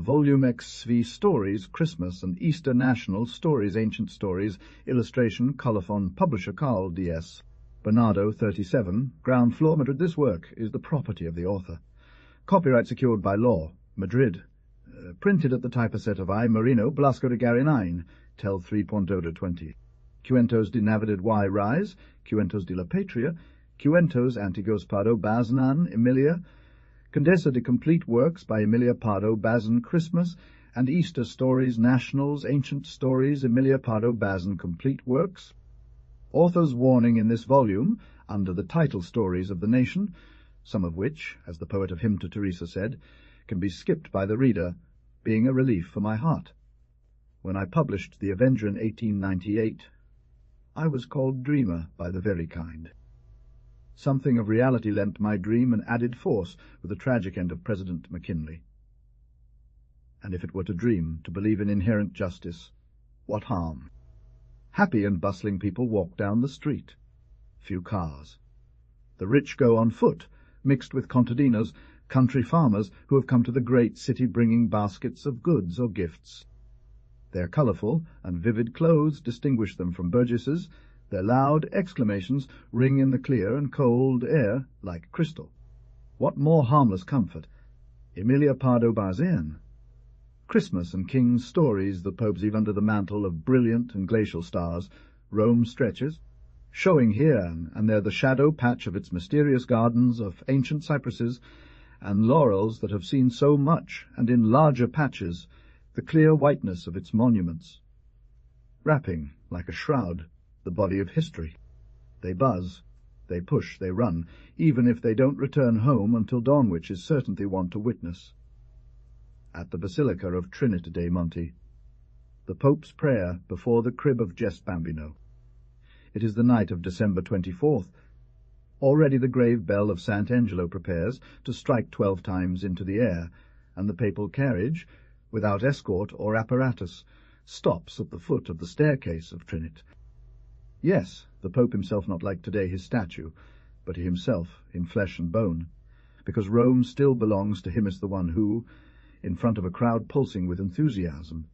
Volume XV Stories, Christmas and Easter National Stories, Ancient Stories, illustration, Colophon, publisher Carl D.S. Bernardo, 37, ground floor, Madrid. This work is the property of the author. Copyright secured by law, Madrid. Printed at the typeset of I. Marino, Blasco de Gary 9, Tel 3.0-20. Cuentos de Navidad y Rise, Cuentos de la Patria, Cuentos Antigos Pardo Baznan, Emilia, Condesa de Complete Works by Emilia Pardo Bazan Christmas, and Easter Stories, Nationals, Ancient Stories, Emilia Pardo Bazan Complete Works. Author's warning in this volume, under the title Stories of the Nation, some of which, as the poet of Hymn to Teresa said, can be skipped by the reader, being a relief for my heart. When I published The Avenger in 1898, I was called dreamer by the very kind. Something of reality lent my dream an added force with the tragic end of President McKinley. And if it were to dream, to believe in inherent justice, what harm? Happy and bustling people walk down the street. Few cars. The rich go on foot, mixed with contadinos, country farmers who have come to the great city bringing baskets of goods or gifts. Their colourful and vivid clothes distinguish them from burgesses. Their loud exclamations ring in the clear and cold air like crystal. What more harmless comfort? Emilia Pardo Bazan. Christmas and King's Stories, the Popes eve under the mantle of brilliant and glacial stars. Rome stretches, showing here and there the shadow patch of its mysterious gardens of ancient cypresses and laurels that have seen so much, and in larger patches the clear whiteness of its monuments, wrapping, like a shroud, the body of history. They buzz, they push, they run, even if they don't return home until dawn, which is certain they want to witness. At the Basilica of Trinita dei Monti, the Pope's prayer before the crib of Jess Bambino. It is the night of December 24th. Already the grave bell of Sant' Angelo prepares to strike 12 times into the air, and the papal carriage, without escort or apparatus, stops at the foot of the staircase of Trinit. Yes, the Pope himself, not like today his statue, but he himself in flesh and bone, because Rome still belongs to him as the one who, in front of a crowd pulsing with enthusiasm,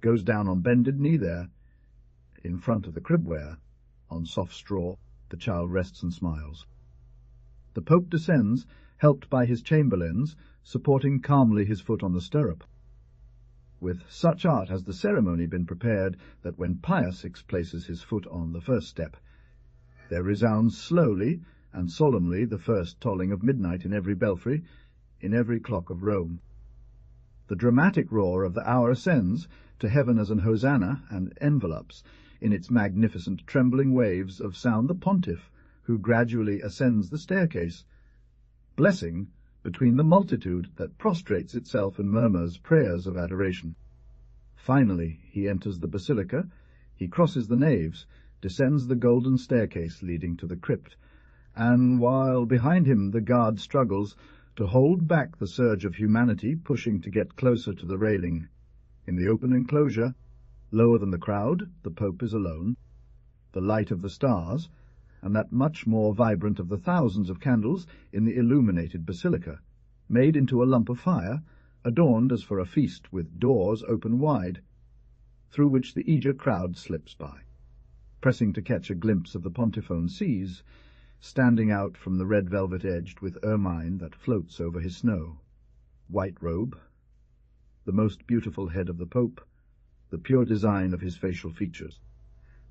goes down on bended knee there, in front of the crib where, on soft straw, the child rests and smiles. The Pope descends, helped by his chamberlains, supporting calmly his foot on the stirrup. With such art has the ceremony been prepared that when Pius places his foot on the first step, there resounds slowly and solemnly the first tolling of midnight in every belfry, in every clock of Rome. The dramatic roar of the hour ascends to heaven as an hosanna, and envelops in its magnificent trembling waves of sound the pontiff, who gradually ascends the staircase, blessing between the multitude that prostrates itself and murmurs prayers of adoration. Finally he enters the basilica, he crosses the naves, descends the golden staircase leading to the crypt, and while behind him the guard struggles to hold back the surge of humanity pushing to get closer to the railing, in the open enclosure, lower than the crowd, the Pope is alone. The light of the stars, and that much more vibrant of the thousands of candles in the illuminated basilica, made into a lump of fire, adorned as for a feast with doors open wide, through which the eager crowd slips by, pressing to catch a glimpse of the Pontiphone seas, standing out from the red velvet edged with ermine that floats over his snow. White robe, the most beautiful head of the Pope, the pure design of his facial features,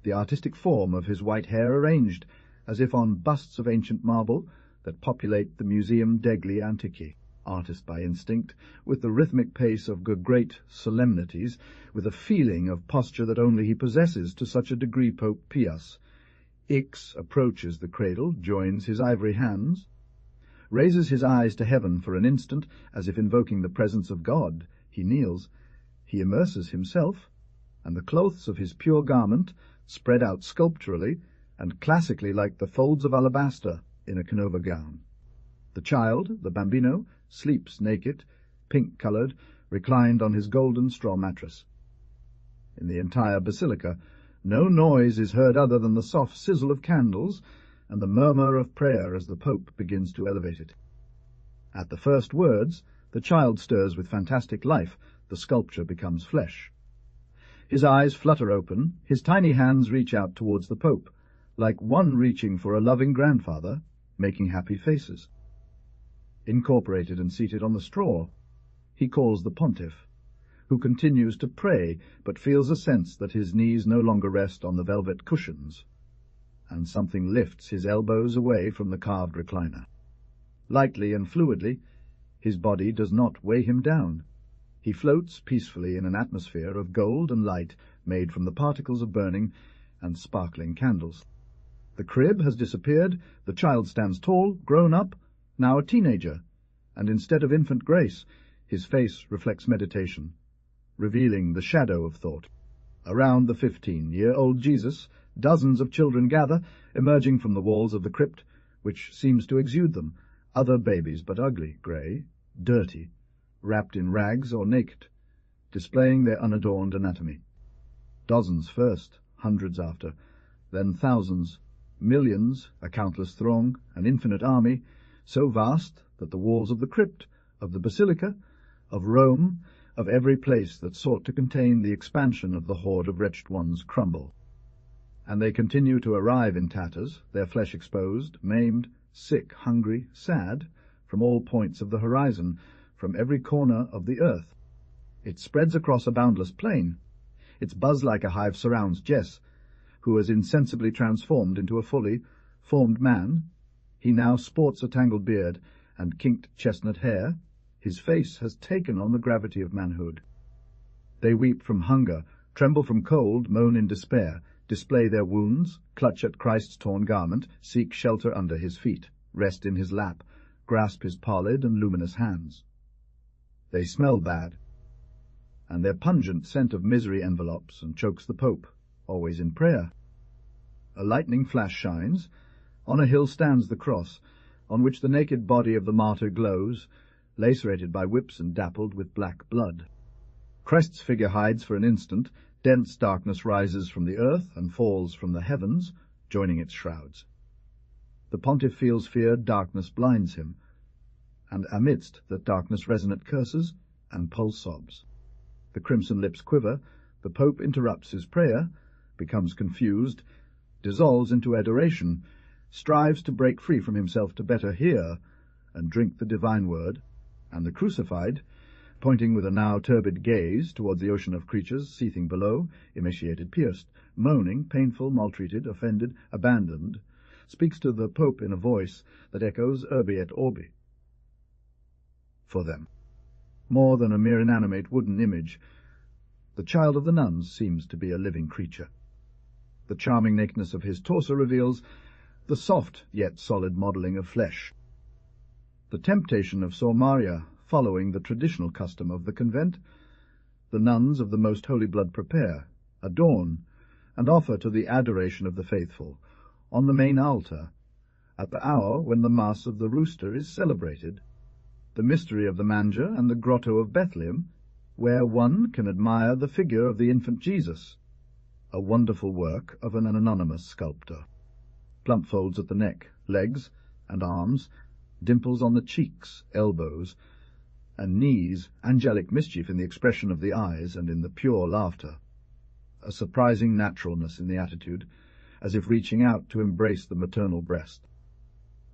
the artistic form of his white hair arranged as if on busts of ancient marble that populate the Museum degli Antichi, artist by instinct, with the rhythmic pace of great solemnities, with a feeling of posture that only he possesses to such a degree. Pope Pius Ix approaches the cradle, joins his ivory hands, raises his eyes to heaven for an instant, as if invoking the presence of God. He kneels, he immerses himself, and the clothes of his pure garment, spread out sculpturally and classically like the folds of alabaster in a Canova gown. The child, the bambino, sleeps naked, pink-coloured, reclined on his golden straw mattress. In the entire basilica no noise is heard other than the soft sizzle of candles and the murmur of prayer as the Pope begins to elevate it. At the first words, the child stirs with fantastic life, the sculpture becomes flesh. His eyes flutter open, his tiny hands reach out towards the Pope, like one reaching for a loving grandfather, making happy faces. Incorporated and seated on the straw, he calls the pontiff, who continues to pray, but feels a sense that his knees no longer rest on the velvet cushions, and something lifts his elbows away from the carved recliner. Lightly and fluidly, his body does not weigh him down. He floats peacefully in an atmosphere of gold and light made from the particles of burning and sparkling candles. The crib has disappeared, the child stands tall, grown up, now a teenager, and instead of infant grace, his face reflects meditation, revealing the shadow of thought. Around the 15-year-old Jesus, dozens of children gather, emerging from the walls of the crypt, which seems to exude them, other babies but ugly, grey, dirty, wrapped in rags or naked, displaying their unadorned anatomy. Dozens first, hundreds after, then thousands, millions, a countless throng, an infinite army, so vast that the walls of the crypt, of the basilica, of Rome, of every place that sought to contain the expansion of the horde of wretched ones crumble. And they continue to arrive in tatters, their flesh exposed, maimed, sick, hungry, sad, from all points of the horizon, from every corner of the earth. It spreads across a boundless plain. Its buzz-like a hive surrounds Jess, who is insensibly transformed into a fully formed man. He now sports a tangled beard and kinked chestnut hair. His face has taken on the gravity of manhood. They weep from hunger, tremble from cold, moan in despair, display their wounds, clutch at Christ's torn garment, seek shelter under his feet, rest in his lap, grasp his pallid and luminous hands. They smell bad, and their pungent scent of misery envelopes and chokes the Pope, always in prayer. A lightning flash shines. On a hill stands the cross, on which the naked body of the martyr glows, lacerated by whips and dappled with black blood. Christ's figure hides for an instant. Dense darkness rises from the earth and falls from the heavens, joining its shrouds. The pontiff feels fear darkness blinds him, and amidst that darkness resonant curses and pulse sobs. The crimson lips quiver, the Pope interrupts his prayer, becomes confused, dissolves into adoration, strives to break free from himself to better hear and drink the divine word, and the crucified, pointing with a now turbid gaze towards the ocean of creatures seething below, emaciated, pierced, moaning, painful, maltreated, offended, abandoned, speaks to the Pope in a voice that echoes urbi et orbi. For them, more than a mere inanimate wooden image, the child of the nuns seems to be a living creature. The charming nakedness of his torso reveals the soft yet solid modelling of flesh. The temptation of Sor Maria, following the traditional custom of the convent, the nuns of the Most Holy Blood prepare, adorn, and offer to the adoration of the faithful, on the main altar, at the hour when the Mass of the Rooster is celebrated, the mystery of the manger and the grotto of Bethlehem, where one can admire the figure of the infant Jesus, a wonderful work of an anonymous sculptor. Plump folds at the neck, legs, and arms, dimples on the cheeks, elbows, and knees, angelic mischief in the expression of the eyes and in the pure laughter, a surprising naturalness in the attitude, as if reaching out to embrace the maternal breast.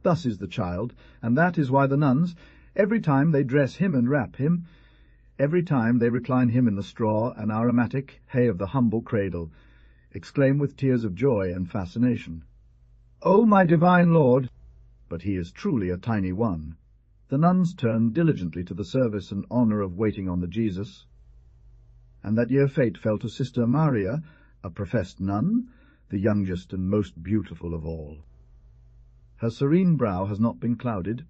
Thus is the child, and that is why the nuns, every time they dress him and wrap him, every time they recline him in the straw and aromatic hay of the humble cradle, exclaim with tears of joy and fascination, "O my divine Lord!" But he is truly a tiny one. The nuns turn diligently to the service and honour of waiting on the Jesus, and that year fate fell to Sister Maria, a professed nun, the youngest and most beautiful of all. Her serene brow has not been clouded,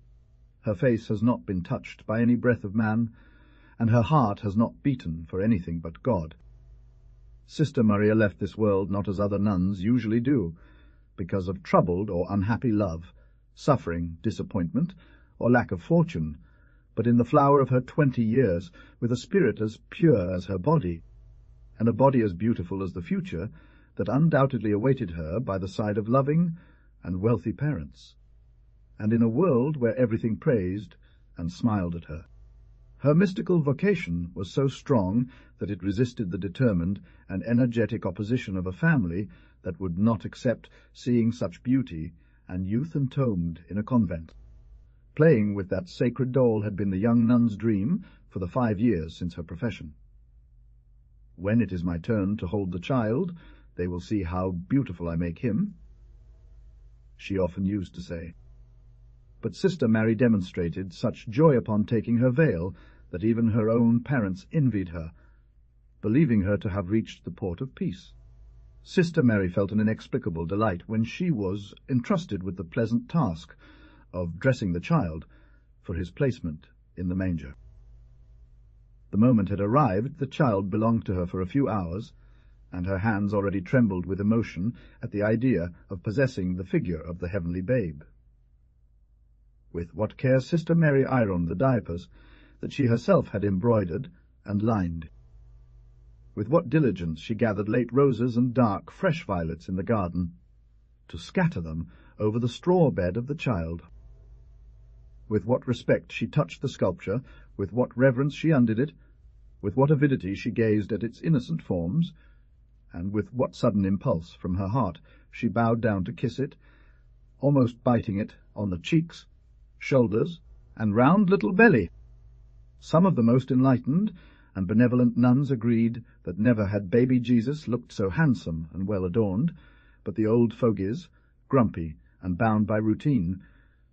her face has not been touched by any breath of man, and her heart has not beaten for anything but God. Sister Maria left this world not as other nuns usually do, because of troubled or unhappy love, suffering, disappointment, or lack of fortune, but in the flower of her 20 years, with a spirit as pure as her body, and a body as beautiful as the future that undoubtedly awaited her by the side of loving and wealthy parents, and in a world where everything praised and smiled at her. Her mystical vocation was so strong that it resisted the determined and energetic opposition of a family that would not accept seeing such beauty and youth entombed in a convent. Playing with that sacred doll had been the young nun's dream for the 5 years since her profession. "When it is my turn to hold the child, they will see how beautiful I make him," she often used to say. But Sister Mary demonstrated such joy upon taking her veil that even her own parents envied her, believing her to have reached the port of peace. Sister Mary felt an inexplicable delight when she was entrusted with the pleasant task of dressing the child for his placement in the manger. The moment had arrived. The child belonged to her for a few hours, and her hands already trembled with emotion at the idea of possessing the figure of the heavenly babe. With what care Sister Mary ironed the diapers that she herself had embroidered and lined. With what diligence she gathered late roses and dark, fresh violets in the garden, to scatter them over the straw bed of the child. With what respect she touched the sculpture, with what reverence she undid it, with what avidity she gazed at its innocent forms, and with what sudden impulse from her heart she bowed down to kiss it, almost biting it on the cheeks, shoulders, and round little belly. Some of the most enlightened and benevolent nuns agreed that never had baby Jesus looked so handsome and well adorned, but the old fogies, grumpy and bound by routine,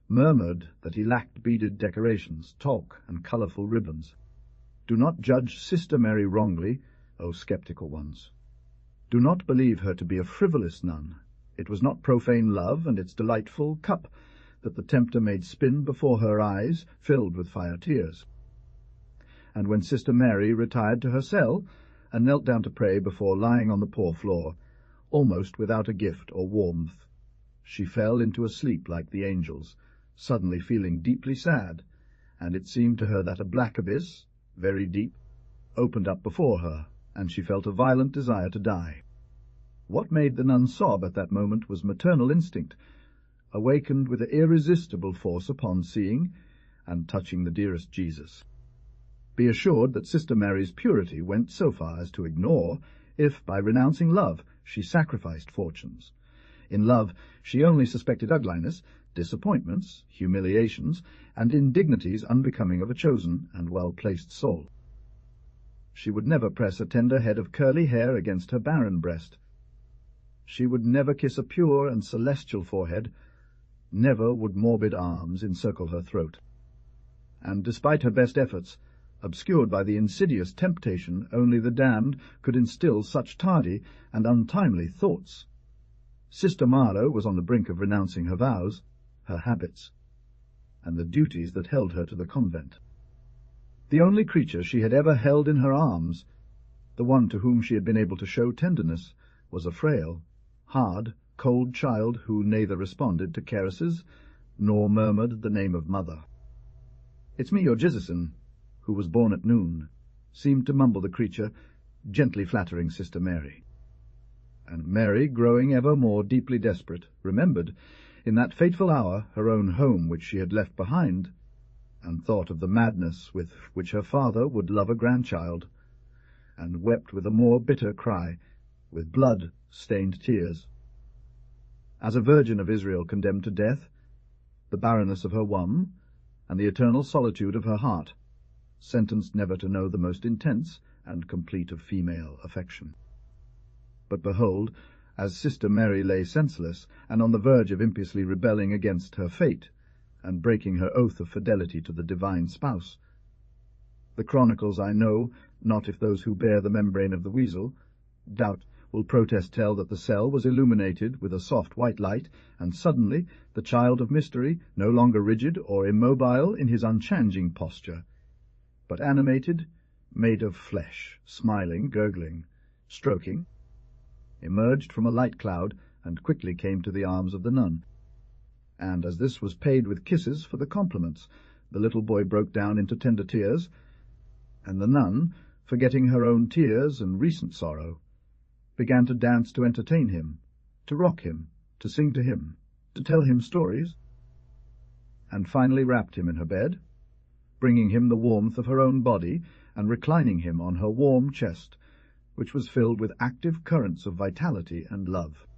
murmured that he lacked beaded decorations, talk, and colourful ribbons. Do not judge Sister Mary wrongly, O sceptical ones. Do not believe her to be a frivolous nun. It was not profane love and its delightful cup that the tempter made spin before her eyes, filled with fire tears. And when Sister Mary retired to her cell and knelt down to pray before lying on the poor floor, almost without a gift or warmth, she fell into a sleep like the angels, suddenly feeling deeply sad, and it seemed to her that a black abyss, very deep, opened up before her, and she felt a violent desire to die. What made the nun sob at that moment was maternal instinct, awakened with irresistible force upon seeing and touching the dearest Jesus. Be assured that Sister Mary's purity went so far as to ignore if, by renouncing love, she sacrificed fortunes. In love she only suspected ugliness, disappointments, humiliations, and indignities unbecoming of a chosen and well-placed soul. She would never press a tender head of curly hair against her barren breast. She would never kiss a pure and celestial forehead. Never would morbid arms encircle her throat. And despite her best efforts, obscured by the insidious temptation only the damned could instill such tardy and untimely thoughts, Sister Marlowe was on the brink of renouncing her vows, her habits, and the duties that held her to the convent. The only creature she had ever held in her arms, the one to whom she had been able to show tenderness, was a frail, hard, cold child who neither responded to caresses nor murmured the name of mother. "It's me, your Jizison, who was born at noon," seemed to mumble the creature, gently flattering Sister Mary. And Mary, growing ever more deeply desperate, remembered, in that fateful hour, her own home which she had left behind, and thought of the madness with which her father would love a grandchild, and wept with a more bitter cry, with blood-stained tears. As a virgin of Israel condemned to death, the barrenness of her womb, and the eternal solitude of her heart, sentenced never to know the most intense and complete of female affection. But behold, as Sister Mary lay senseless, and on the verge of impiously rebelling against her fate, and breaking her oath of fidelity to the divine spouse, the chronicles, I know not if those who bear the membrane of the weasel, doubt will protest tell that the cell was illuminated with a soft white light, and suddenly the child of mystery, no longer rigid or immobile in his unchanging posture, but animated, made of flesh, smiling, gurgling, stroking, emerged from a light cloud and quickly came to the arms of the nun. And as this was paid with kisses for the compliments, the little boy broke down into tender tears, and the nun, forgetting her own tears and recent sorrow, began to dance to entertain him, to rock him, to sing to him, to tell him stories, and finally wrapped him in her bed, bringing him the warmth of her own body and reclining him on her warm chest, which was filled with active currents of vitality and love.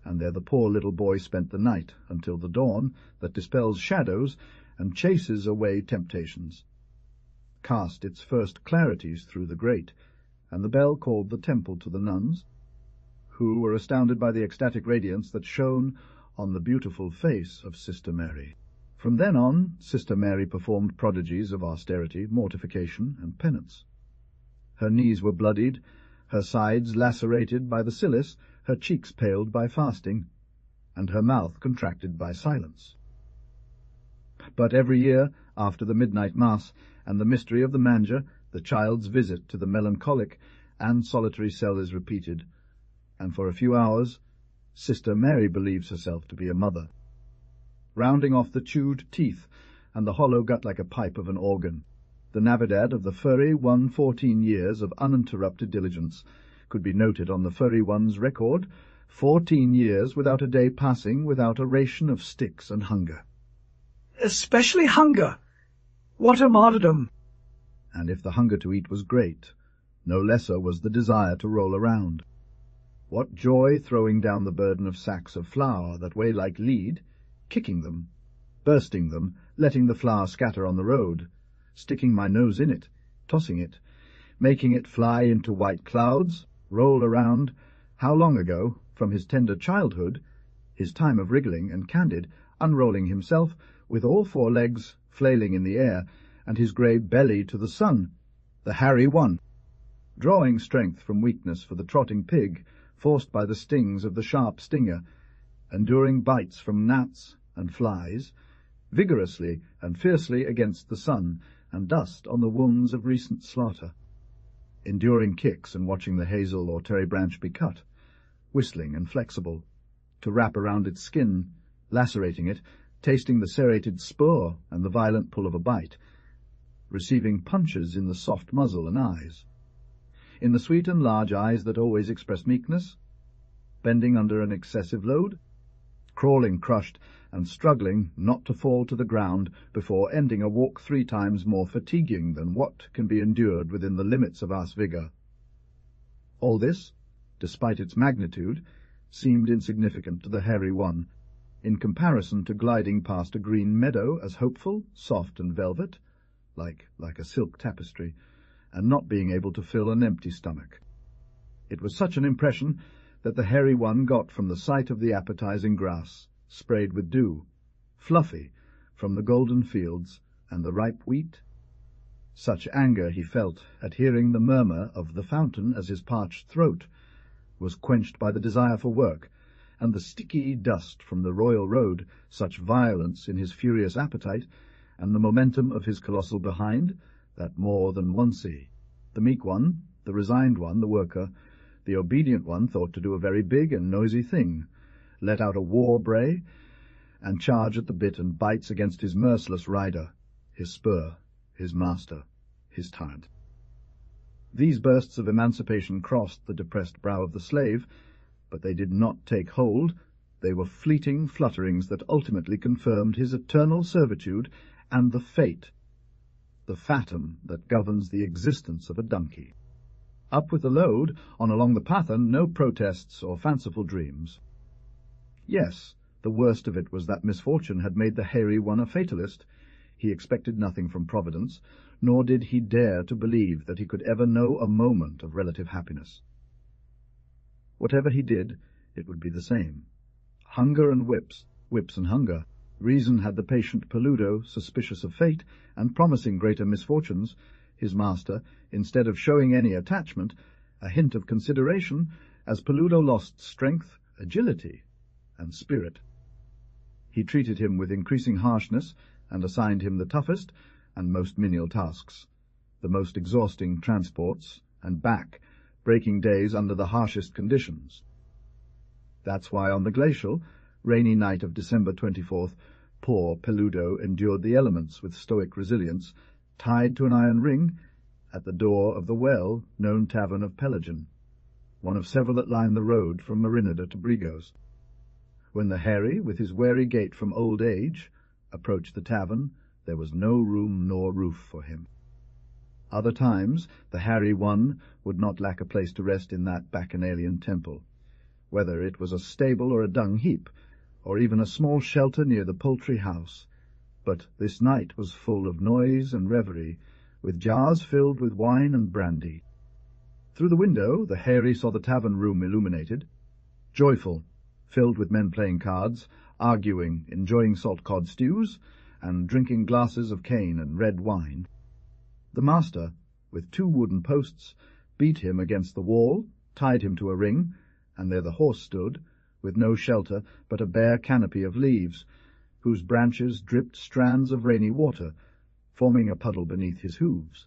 And there the poor little boy spent the night until the dawn that dispels shadows and chases away temptations, cast its first clarities through the grate, and the bell called the temple to the nuns, who were astounded by the ecstatic radiance that shone on the beautiful face of Sister Mary. From then on, Sister Mary performed prodigies of austerity, mortification, and penance. Her knees were bloodied, her sides lacerated by the cilice, her cheeks paled by fasting, and her mouth contracted by silence. But every year, after the midnight mass and the mystery of the manger, the child's visit to the melancholic and solitary cell is repeated, and for a few hours Sister Mary believes herself to be a mother, rounding off the chewed teeth and the hollow gut like a pipe of an organ. The Navidad of the furry one 14 years of uninterrupted diligence could be noted on the furry one's record, 14 years without a day passing without a ration of sticks and hunger. Especially hunger! What a martyrdom! And if the hunger to eat was great, no lesser was the desire to roll around. What joy throwing down the burden of sacks of flour that weigh like lead, kicking them, bursting them, letting the flour scatter on the road, sticking my nose in it, tossing it, making it fly into white clouds, roll around. How long ago, from his tender childhood, his time of wriggling and candid, unrolling himself, with all four legs flailing in the air, and his grey belly to the sun, the hairy one, drawing strength from weakness for the trotting pig, forced by the stings of the sharp stinger, enduring bites from gnats and flies, vigorously and fiercely against the sun and dust on the wounds of recent slaughter, enduring kicks and watching the hazel or cherry branch be cut, whistling and flexible, to wrap around its skin, lacerating it, tasting the serrated spur and the violent pull of a bite, receiving punches in the soft muzzle and eyes, in the sweet and large eyes that always express meekness, bending under an excessive load, crawling crushed and struggling not to fall to the ground before ending a walk 3 times more fatiguing than what can be endured within the limits of our vigour. All this, despite its magnitude, seemed insignificant to the hairy one, in comparison to gliding past a green meadow as hopeful, soft and velvet, like a silk tapestry, and not being able to fill an empty stomach. It was such an impression that the hairy one got from the sight of the appetizing grass, sprayed with dew, fluffy from the golden fields and the ripe wheat. Such anger he felt at hearing the murmur of the fountain as his parched throat was quenched by the desire for work, and the sticky dust from the royal road, such violence in his furious appetite, and the momentum of his colossal behind, that more than oncey the meek one, the resigned one, the worker, the obedient one thought to do a very big and noisy thing, let out a war bray, and charge at the bit and bites against his merciless rider, his spur, his master, his tyrant. These bursts of emancipation crossed the depressed brow of the slave, but they did not take hold. They were fleeting flutterings that ultimately confirmed his eternal servitude and the fate, the fatum that governs the existence of a donkey. Up with the load, on along the pattern, no protests or fanciful dreams. Yes, the worst of it was that misfortune had made the hairy one a fatalist. He expected nothing from Providence, nor did he dare to believe that he could ever know a moment of relative happiness. Whatever he did, it would be the same. Hunger and whips, whips and hunger. Reason had the patient Peludo, suspicious of fate, and promising greater misfortunes. His master, instead of showing any attachment, a hint of consideration, as Peludo lost strength, agility, and spirit. He treated him with increasing harshness, and assigned him the toughest and most menial tasks, the most exhausting transports, and breaking days under the harshest conditions. That's why on the glacial, rainy night of December 24th, poor Peludo endured the elements with stoic resilience, tied to an iron ring at the door of the well-known tavern of Pelagian, one of several that lined the road from Marinada to Brigos. When the hairy, with his wary gait from old age, approached the tavern, there was no room nor roof for him. Other times the hairy one would not lack a place to rest in that bacchanalian temple, whether it was a stable or a dung heap, or even a small shelter near the poultry house. But this night was full of noise and revelry, with jars filled with wine and brandy. Through the window the hairy saw the tavern room illuminated, joyful, filled with men playing cards, arguing, enjoying salt cod stews, and drinking glasses of cane and red wine. The master, with 2 wooden posts, beat him against the wall, tied him to a ring, and there the horse stood, with no shelter but a bare canopy of leaves, whose branches dripped strands of rainy water, forming a puddle beneath his hooves.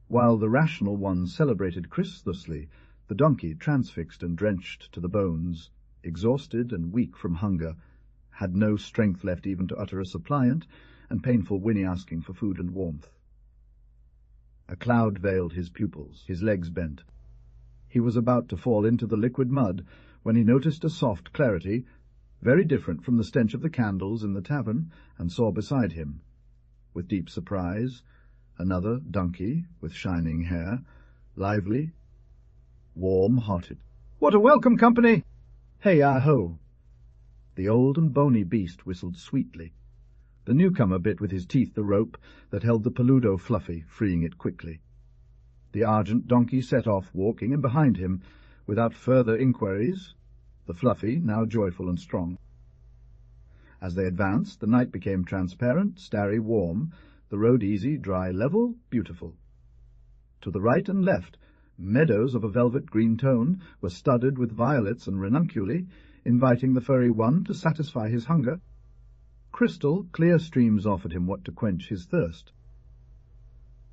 While the rational one celebrated Christlessly, the donkey, transfixed and drenched to the bones, exhausted and weak from hunger, had no strength left even to utter a suppliant and painful whinny asking for food and warmth. A cloud veiled his pupils, his legs bent. He was about to fall into the liquid mud when he noticed a soft clarity, very different from the stench of the candles in the tavern, and saw beside him, with deep surprise, another donkey with shining hair, lively, warm-hearted. What a welcome, company! Hey-ah-ho! The old and bony beast whistled sweetly. The newcomer bit with his teeth the rope that held the Peludo Fluffy, freeing it quickly. The argent donkey set off, walking, and behind him, without further inquiries, the Fluffy, now joyful and strong. As they advanced, the night became transparent, starry warm, the road easy, dry, level, beautiful. To the right and left, meadows of a velvet green tone were studded with violets and ranunculi, inviting the furry one to satisfy his hunger. Crystal, clear streams offered him what to quench his thirst.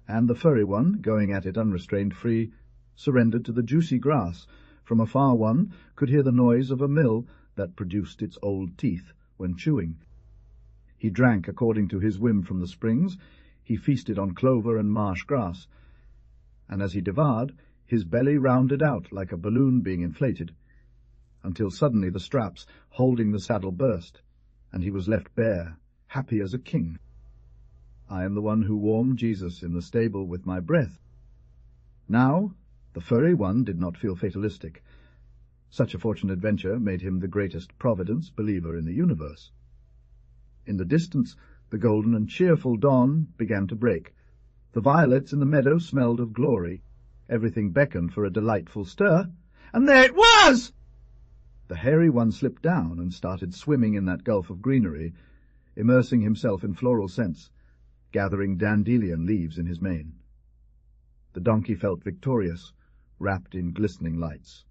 And the furry one, going at it unrestrained free, surrendered to the juicy grass. From afar one could hear the noise of a mill that produced its old teeth when chewing. He drank according to his whim from the springs, he feasted on clover and marsh grass, and as he devoured, his belly rounded out like a balloon being inflated, until suddenly the straps holding the saddle burst, and he was left bare, happy as a king. I am the one who warmed Jesus in the stable with my breath. Now, the furry one did not feel fatalistic. Such a fortunate adventure made him the greatest providence believer in the universe. In the distance, the golden and cheerful dawn began to break. The violets in the meadow smelled of glory. Everything beckoned for a delightful stir, and there it was! The hairy one slipped down and started swimming in that gulf of greenery, immersing himself in floral scents, gathering dandelion leaves in his mane. The donkey felt victorious, wrapped in glistening lights.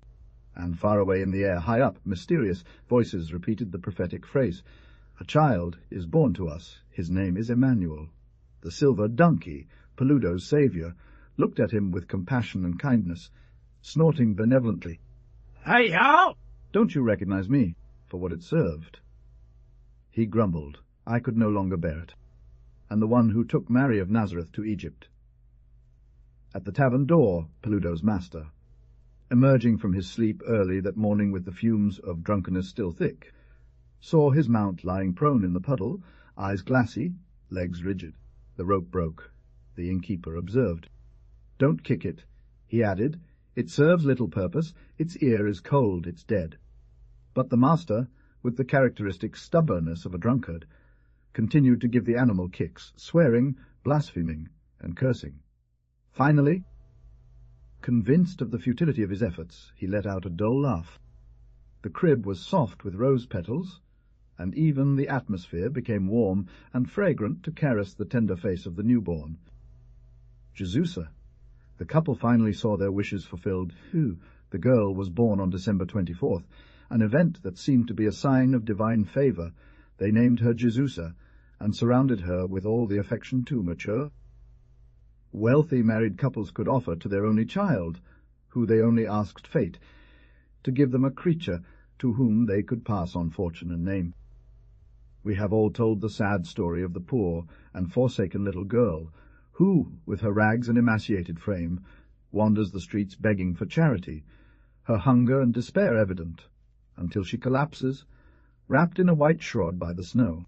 And far away in the air, high up, mysterious voices repeated the prophetic phrase, "A child is born to us. His name is Emmanuel." The silver donkey, Peludo's saviour, looked at him with compassion and kindness, snorting benevolently. Hey-ho! Don't you recognize me for what it served? He grumbled. I could no longer bear it. And the one who took Mary of Nazareth to Egypt. At the tavern door, Peludo's master, emerging from his sleep early that morning with the fumes of drunkenness still thick, saw his mount lying prone in the puddle, eyes glassy, legs rigid. The rope broke. The innkeeper observed. "Don't kick it," he added. "It serves little purpose. Its ear is cold. It's dead." But the master, with the characteristic stubbornness of a drunkard, continued to give the animal kicks, swearing, blaspheming, and cursing. Finally, convinced of the futility of his efforts, he let out a dull laugh. The crib was soft with rose petals, and even the atmosphere became warm and fragrant to caress the tender face of the newborn. Jesusa! The couple finally saw their wishes fulfilled. The girl was born on December 24th, an event that seemed to be a sign of divine favour. They named her Jesusa, and surrounded her with all the affection too mature wealthy married couples could offer to their only child, who they only asked fate to give them a creature to whom they could pass on fortune and name. We have all told the sad story of the poor and forsaken little girl, who, with her rags and emaciated frame, wanders the streets begging for charity, her hunger and despair evident, until she collapses, wrapped in a white shroud by the snow.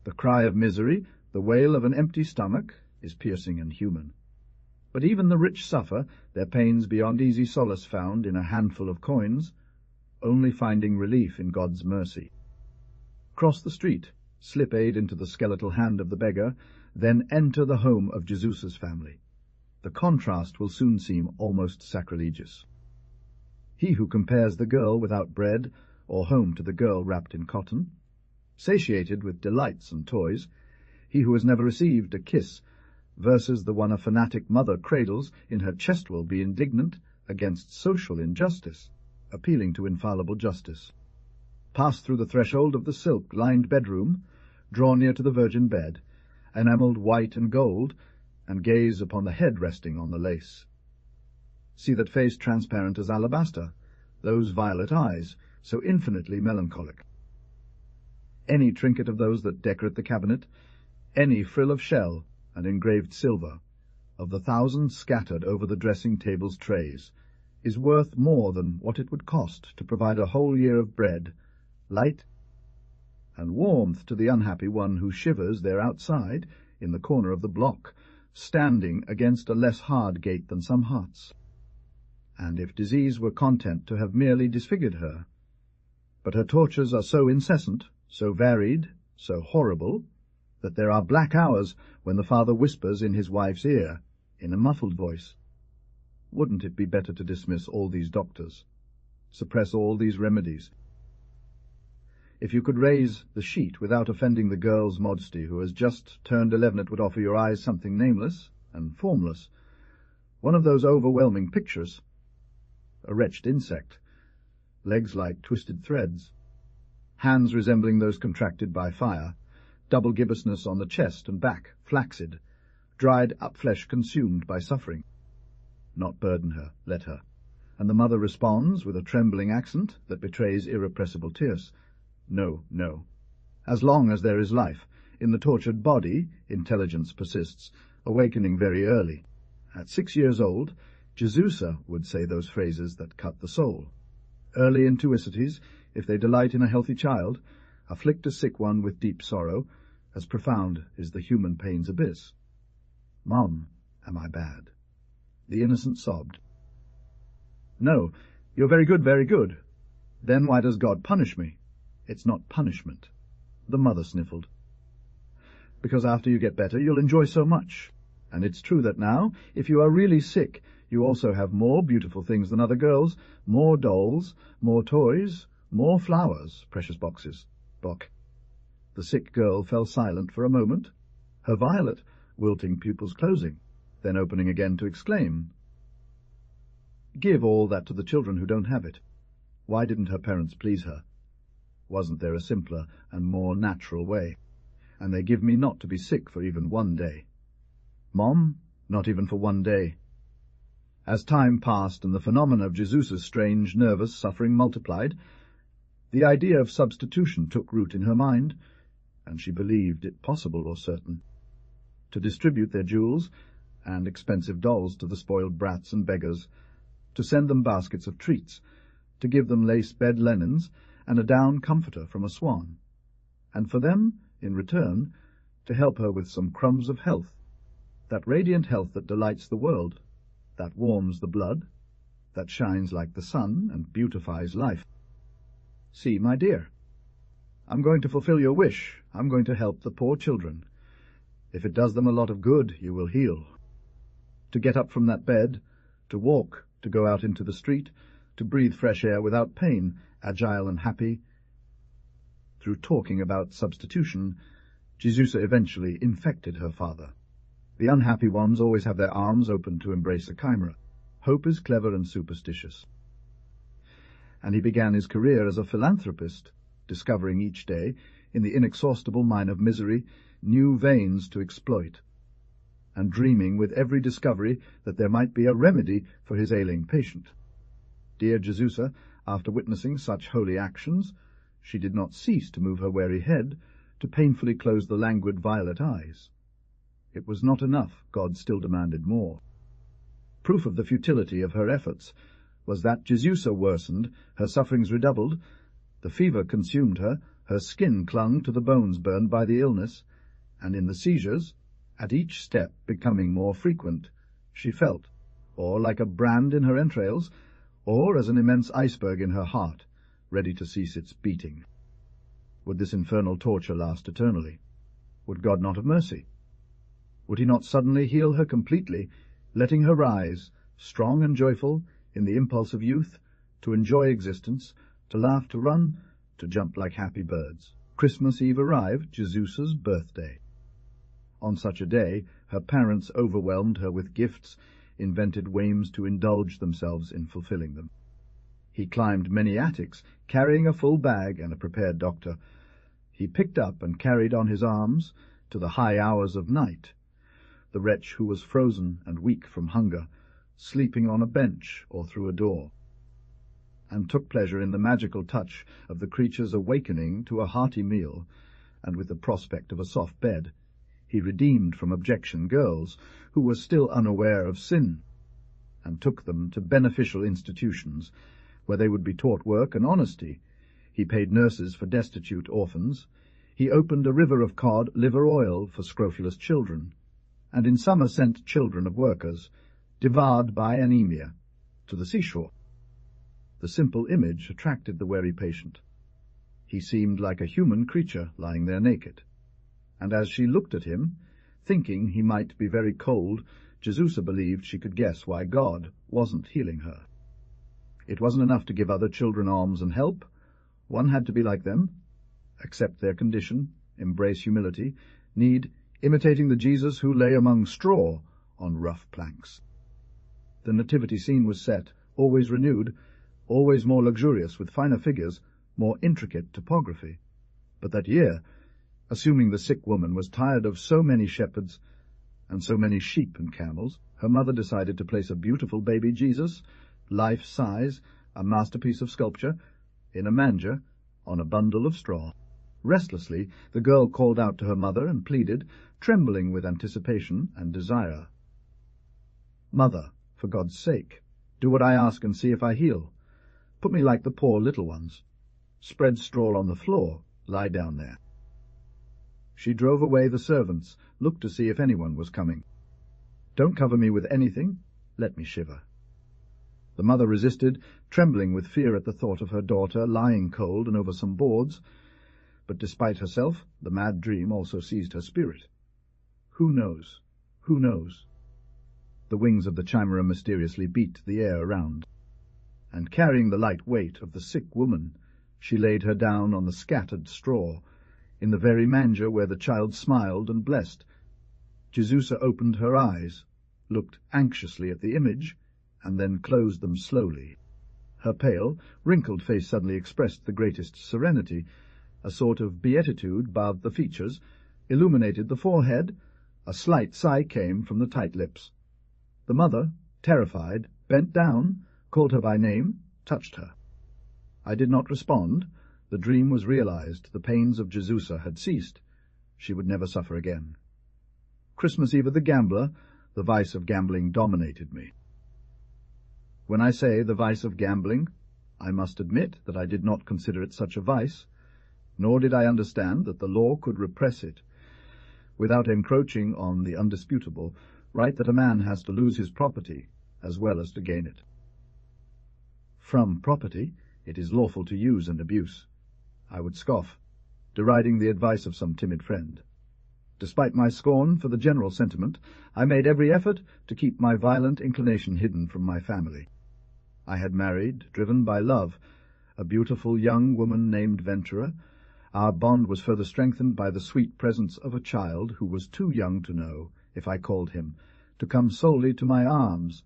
The cry of misery, The wail of an empty stomach is piercing and human. But even the rich suffer, their pains beyond easy solace found in a handful of coins, only finding relief in God's mercy. Cross the street, slip aid into the skeletal hand of the beggar, then enter the home of Jesus's family. The contrast will soon seem almost sacrilegious. He who compares the girl without bread or home to the girl wrapped in cotton, satiated with delights and toys, he who has never received a kiss, versus the one a fanatic mother cradles in her chest will be indignant against social injustice, appealing to infallible justice. Pass through the threshold of the silk-lined bedroom, draw near to the virgin bed, enamelled white and gold, and gaze upon the head resting on the lace. See that face transparent as alabaster, those violet eyes, so infinitely melancholic. Any trinket of those that decorate the cabinet, any frill of shell and engraved silver, of the thousands scattered over the dressing-table's trays, is worth more than what it would cost to provide a whole year of bread, light, and warmth to the unhappy one who shivers there outside, in the corner of the block, standing against a less hard gate than some hearts. And if disease were content to have merely disfigured her, but her tortures are so incessant, so varied, so horrible, that there are black hours when the father whispers in his wife's ear, in a muffled voice, "Wouldn't it be better to dismiss all these doctors, suppress all these remedies?" If you could raise the sheet without offending the girl's modesty who has just turned 11, it would offer your eyes something nameless and formless, one of those overwhelming pictures, a wretched insect, legs like twisted threads, hands resembling those contracted by fire, double gibbousness on the chest and back, flaccid, dried up flesh consumed by suffering. Not burden her, let her. And the mother responds with a trembling accent that betrays irrepressible tears. No, no. As long as there is life, in the tortured body, intelligence persists, awakening very early. At 6 years old, Jesusa would say those phrases that cut the soul. Early intuicities, if they delight in a healthy child, afflict a sick one with deep sorrow, as profound is the human pain's abyss. "Mom, am I bad?" The innocent sobbed. "No, you're very good, very good. Then why does God punish me? It's not punishment." The mother sniffled. "Because after you get better, you'll enjoy so much. And it's true that now, if you are really sick, you also have more beautiful things than other girls, more dolls, more toys, more flowers, precious boxes, Bock." The sick girl fell silent for a moment, her violet, wilting pupils closing, then opening again to exclaim, "Give all that to the children who don't have it. Why didn't her parents please her? Wasn't there a simpler and more natural way? And they give me not to be sick for even one day. Mom, not even for one day." As time passed and the phenomena of Jesus's strange nervous suffering multiplied, the idea of substitution took root in her mind, and she believed it possible or certain. To distribute their jewels and expensive dolls to the spoiled brats and beggars, to send them baskets of treats, to give them lace bed linens and a down comforter from a swan, and for them, in return, to help her with some crumbs of health, that radiant health that delights the world, that warms the blood, that shines like the sun and beautifies life. "See, my dear, I'm going to fulfill your wish. I'm going to help the poor children. If it does them a lot of good, you will heal. To get up from that bed, to walk, to go out into the street, to breathe fresh air without pain, agile and happy." Through talking about substitution, Jesusa eventually infected her father. The unhappy ones always have their arms open to embrace a chimera. Hope is clever and superstitious. And he began his career as a philanthropist, discovering each day, in the inexhaustible mine of misery, new veins to exploit, and dreaming with every discovery that there might be a remedy for his ailing patient. Dear Jesusa, after witnessing such holy actions, she did not cease to move her weary head, to painfully close the languid violet eyes. It was not enough, God still demanded more. Proof of the futility of her efforts was that Jesusa worsened, her sufferings redoubled, the fever consumed her, her skin clung to the bones burned by the illness, and in the seizures, at each step becoming more frequent, she felt, or like a brand in her entrails, or as an immense iceberg in her heart, ready to cease its beating. Would this infernal torture last eternally? Would God not have mercy? Would he not suddenly heal her completely, letting her rise, strong and joyful, in the impulse of youth, to enjoy existence, to laugh, to run, to jump like happy birds? Christmas Eve arrived, Jesusa's birthday. On such a day, her parents overwhelmed her with gifts, invented ways to indulge themselves in fulfilling them. He climbed many attics, carrying a full bag and a prepared doctor. He picked up and carried on his arms, to the high hours of night, the wretch who was frozen and weak from hunger, sleeping on a bench or through a door, and took pleasure in the magical touch of the creature's awakening to a hearty meal, and with the prospect of a soft bed. He redeemed from objection girls who were still unaware of sin, and took them to beneficial institutions, where they would be taught work and honesty. He paid nurses for destitute orphans. He opened a river of cod liver oil for scrofulous children, and in summer sent children of workers, devoured by anemia, to the seashore. The simple image attracted the wary patient. He seemed like a human creature lying there naked, and as she looked at him, thinking he might be very cold, Jesusa believed she could guess why God wasn't healing her. It wasn't enough to give other children alms and help. One had to be like them, accept their condition, embrace humility, need imitating the Jesus who lay among straw on rough planks. The nativity scene was set, always renewed, always more luxurious, with finer figures, more intricate topography. But that year, assuming the sick woman was tired of so many shepherds and so many sheep and camels, her mother decided to place a beautiful baby Jesus, life-size, a masterpiece of sculpture, in a manger on a bundle of straw. Restlessly, the girl called out to her mother and pleaded, trembling with anticipation and desire. "Mother, for God's sake, do what I ask and see if I heal. Put me like the poor little ones. Spread straw on the floor, lie down there." She drove away the servants, looked to see if anyone was coming. "Don't cover me with anything, let me shiver." The mother resisted, trembling with fear at the thought of her daughter lying cold and over some boards, but despite herself, the mad dream also seized her spirit. Who knows? Who knows? The wings of the chimera mysteriously beat the air around, and carrying the light weight of the sick woman, she laid her down on the scattered straw, in the very manger where the child smiled and blessed. Jesusa opened her eyes, looked anxiously at the image, and then closed them slowly. Her pale, wrinkled face suddenly expressed the greatest serenity. A sort of beatitude bathed the features, illuminated the forehead. A slight sigh came from the tight lips. The mother, terrified, bent down, called her by name, touched her. I did not respond. The dream was realized. The pains of Jesusa had ceased. She would never suffer again. Christmas Eve of the gambler, the vice of gambling dominated me. When I say the vice of gambling, I must admit that I did not consider it such a vice, nor did I understand that the law could repress it, without encroaching on the undisputable right that a man has to lose his property as well as to gain it. From property it is lawful to use and abuse. I would scoff, deriding the advice of some timid friend. Despite my scorn for the general sentiment, I made every effort to keep my violent inclination hidden from my family. I had married, driven by love, a beautiful young woman named Ventura. Our bond was further strengthened by the sweet presence of a child who was too young to know, if I called him, to come solely to my arms,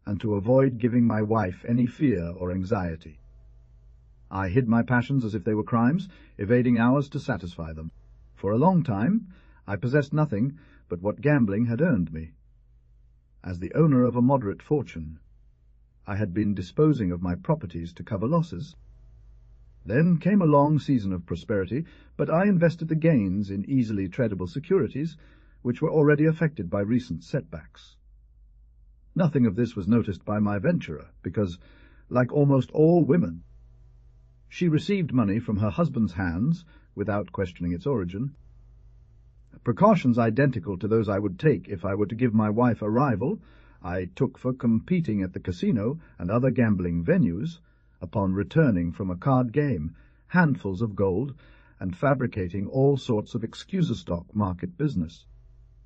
and to avoid giving my wife any fear or anxiety. I hid my passions as if they were crimes, evading hours to satisfy them. For a long time I possessed nothing but what gambling had earned me. As the owner of a moderate fortune, I had been disposing of my properties to cover losses. Then came a long season of prosperity, but I invested the gains in easily tradable securities, which were already affected by recent setbacks. Nothing of this was noticed by my venturer, because, like almost all women, she received money from her husband's hands without questioning its origin, Precautions identical to those I would take if I were to give my wife a rival, I took for competing at the casino and other gambling venues, upon returning from a card game, handfuls of gold, and fabricating all sorts of excuse-stock market business.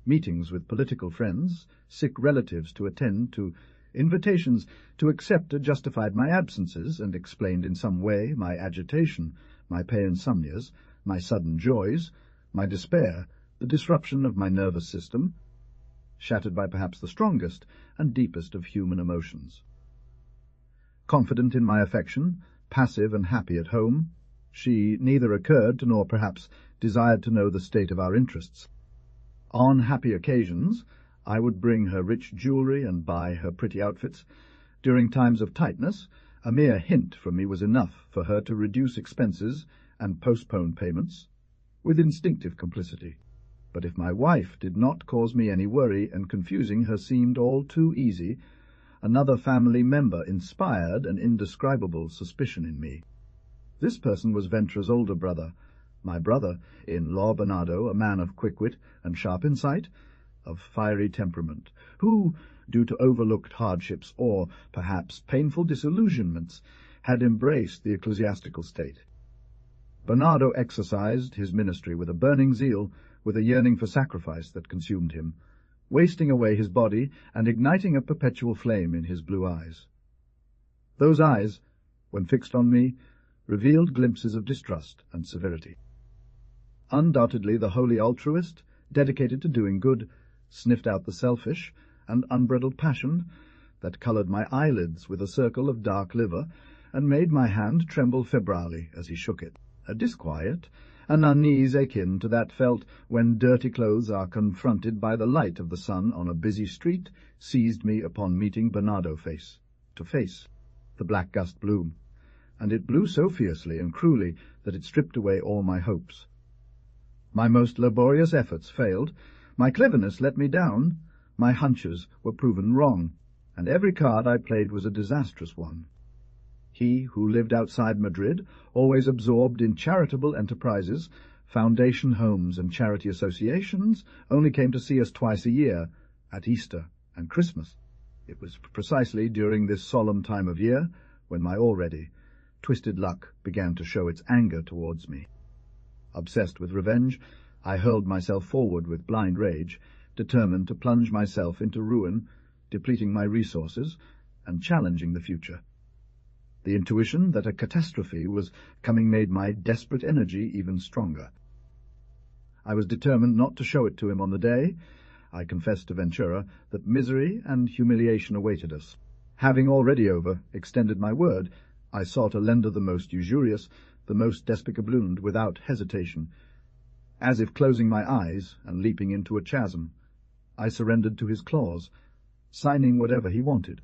Meetings with political friends, sick relatives to attend to, invitations to accept justified my absences and explained in some way my agitation, my pay insomnias, my sudden joys, my despair, the disruption of my nervous system, shattered by perhaps the strongest and deepest of human emotions. Confident in my affection, passive and happy at home, she neither occurred to nor perhaps desired to know the state of our interests. On happy occasions, I would bring her rich jewelry and buy her pretty outfits. During times of tightness, a mere hint from me was enough for her to reduce expenses and postpone payments, with instinctive complicity. But if my wife did not cause me any worry, and confusing her seemed all too easy, another family member inspired an indescribable suspicion in me. This person was Ventra's older brother, my brother-in-law Bernardo, a man of quick wit and sharp insight, of fiery temperament, who, due to overlooked hardships or, perhaps, painful disillusionments, had embraced the ecclesiastical state. Bernardo exercised his ministry with a burning zeal, with a yearning for sacrifice that consumed him, wasting away his body and igniting a perpetual flame in his blue eyes. Those eyes, when fixed on me, revealed glimpses of distrust and severity. Undoubtedly the holy altruist, dedicated to doing good, sniffed out the selfish and unbridled passion that coloured my eyelids with a circle of dark liver and made my hand tremble febrilely as he shook it. A disquiet, an unease akin to that felt when dirty clothes are confronted by the light of the sun on a busy street, seized me upon meeting Bernardo face to face. The black gust blew, and it blew so fiercely and cruelly that it stripped away all my hopes. My most laborious efforts failed, my cleverness let me down, my hunches were proven wrong, and every card I played was a disastrous one. He who lived outside Madrid, always absorbed in charitable enterprises, foundation homes and charity associations, only came to see us twice a year, at Easter and Christmas. It was precisely during this solemn time of year when my already twisted luck began to show its anger towards me. Obsessed with revenge, I hurled myself forward with blind rage, determined to plunge myself into ruin, depleting my resources and challenging the future. The intuition that a catastrophe was coming made my desperate energy even stronger. I was determined not to show it to him on the day. I confessed to Ventura that misery and humiliation awaited us. Having already extended my word, I sought a lender the most usurious, the most despicable, without hesitation. As if closing my eyes and leaping into a chasm, I surrendered to his claws, signing whatever he wanted,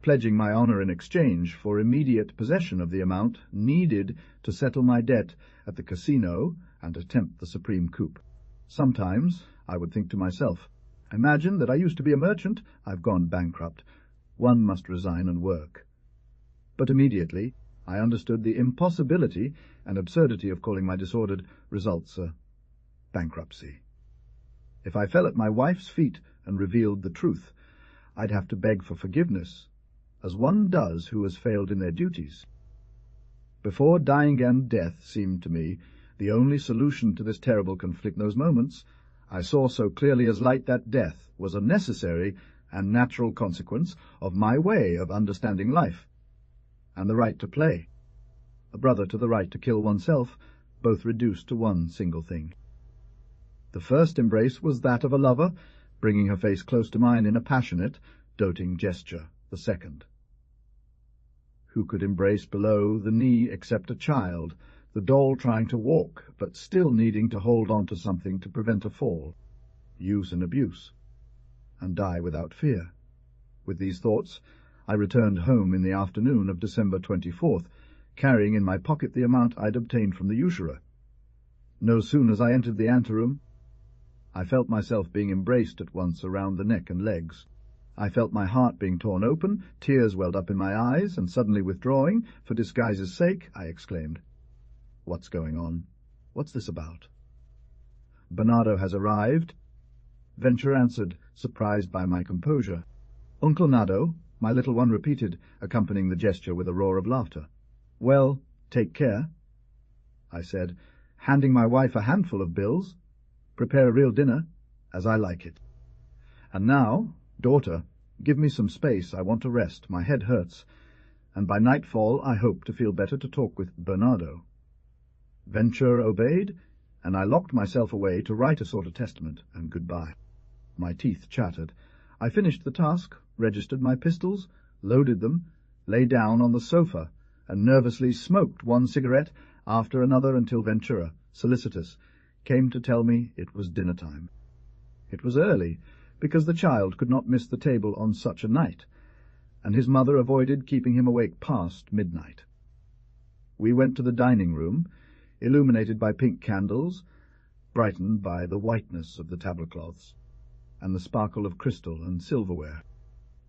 pledging my honour in exchange for immediate possession of the amount needed to settle my debt at the casino and attempt the supreme coup. Sometimes I would think to myself, imagine that I used to be a merchant, I've gone bankrupt. One must resign and work. But immediately I understood the impossibility and absurdity of calling my disordered results bankruptcy. If I fell at my wife's feet and revealed the truth, I'd have to beg for forgiveness, as one does who has failed in their duties. Before dying, and death seemed to me the only solution to this terrible conflict. In those moments I saw so clearly as light that death was a necessary and natural consequence of my way of understanding life, and the right to play, a brother to the right to kill oneself, both reduced to one single thing. The first embrace was that of a lover, bringing her face close to mine in a passionate, doting gesture. The second. Who could embrace below the knee except a child, the doll trying to walk, but still needing to hold on to something to prevent a fall, use and abuse, and die without fear? With these thoughts, I returned home in the afternoon of December 24th, carrying in my pocket the amount I'd obtained from the usurer. No sooner as I entered the anteroom, I felt myself being embraced at once around the neck and legs. I felt my heart being torn open, tears welled up in my eyes, and suddenly withdrawing, for disguise's sake, I exclaimed, "What's going on? What's this about?" Bernardo has arrived. Venture answered, surprised by my composure. Uncle Nado, my little one repeated, accompanying the gesture with a roar of laughter. Well, take care, I said, handing my wife a handful of bills. Prepare a real dinner, as I like it. And now, daughter, give me some space. I want to rest. My head hurts. And by nightfall I hope to feel better to talk with Bernardo. Venture obeyed, and I locked myself away to write a sort of testament, and goodbye. My teeth chattered. I finished the task, registered my pistols, loaded them, lay down on the sofa, and nervously smoked one cigarette after another until Ventura, solicitous, came to tell me it was dinner time. It was early, because the child could not miss the table on such a night, and his mother avoided keeping him awake past midnight. We went to the dining room, illuminated by pink candles, brightened by the whiteness of the tablecloths, and the sparkle of crystal and silverware.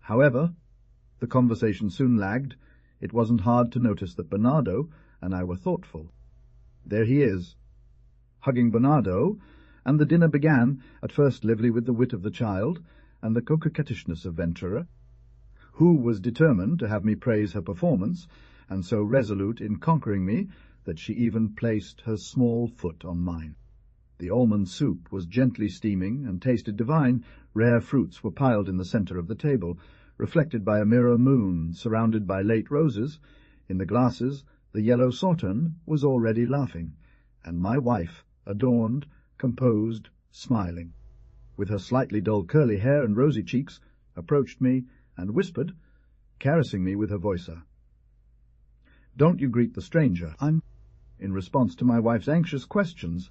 However, the conversation soon lagged. It wasn't hard to notice that Bernardo and I were thoughtful. There he is, hugging Bernardo, and the dinner began, at first lively with the wit of the child and the coquettishness of Ventura, who was determined to have me praise her performance, and so resolute in conquering me that she even placed her small foot on mine. The almond soup was gently steaming and tasted divine. Rare fruits were piled in the centre of the table, reflected by a mirror moon surrounded by late roses. In the glasses the yellow sauterne was already laughing, and my wife, adorned, composed, smiling, with her slightly dull curly hair and rosy cheeks, approached me and whispered, caressing me with her voicer, "Don't you greet the stranger. I'm—" In response to my wife's anxious questions,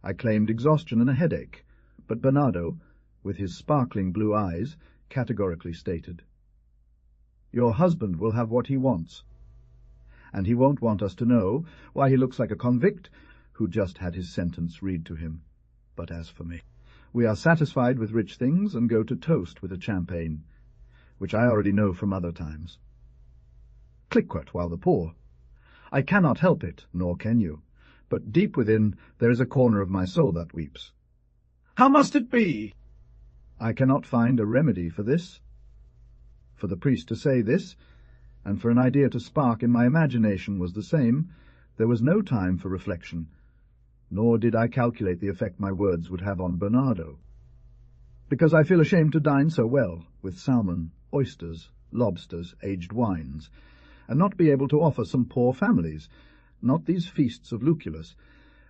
I claimed exhaustion and a headache, but Bernardo, with his sparkling blue eyes, categorically stated, "Your husband will have what he wants, and he won't want us to know why he looks like a convict who just had his sentence read to him. But as for me, we are satisfied with rich things and go to toast with a champagne, which I already know from other times. Click-quat while the poor. I cannot help it, nor can you, but deep within there is a corner of my soul that weeps. How must it be? I cannot find a remedy for this. For the priest to say this, and for an idea to spark in my imagination was the same, there was no time for reflection, nor did I calculate the effect my words would have on Bernardo. Because I feel ashamed to dine so well, with salmon, oysters, lobsters, aged wines, and not be able to offer some poor families, not these feasts of Lucullus,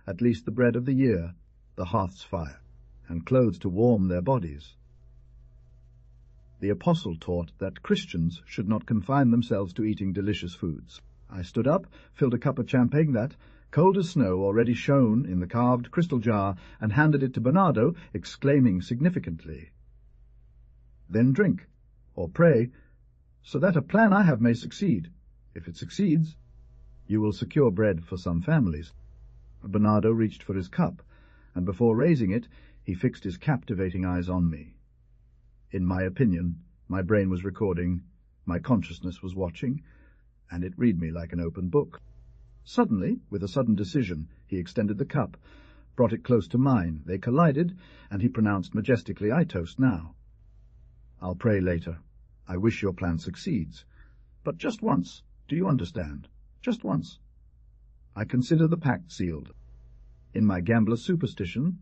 at least the bread of the year, the hearth's fire, and clothes to warm their bodies. The apostle taught that Christians should not confine themselves to eating delicious foods. I stood up, filled a cup of champagne that, cold as snow, already shone in the carved crystal jar, and handed it to Bernardo, exclaiming significantly, "Then drink, or pray, so that a plan I have may succeed. If it succeeds, you will secure bread for some families." Bernardo reached for his cup, and before raising it, he fixed his captivating eyes on me. In my opinion, my brain was recording, my consciousness was watching, and it read me like an open book. Suddenly, with a sudden decision, he extended the cup, brought it close to mine. They collided, and he pronounced majestically, "I toast now. I'll pray later. I wish your plan succeeds. But just once, do you understand? Just once. I consider the pact sealed. In my gambler superstition,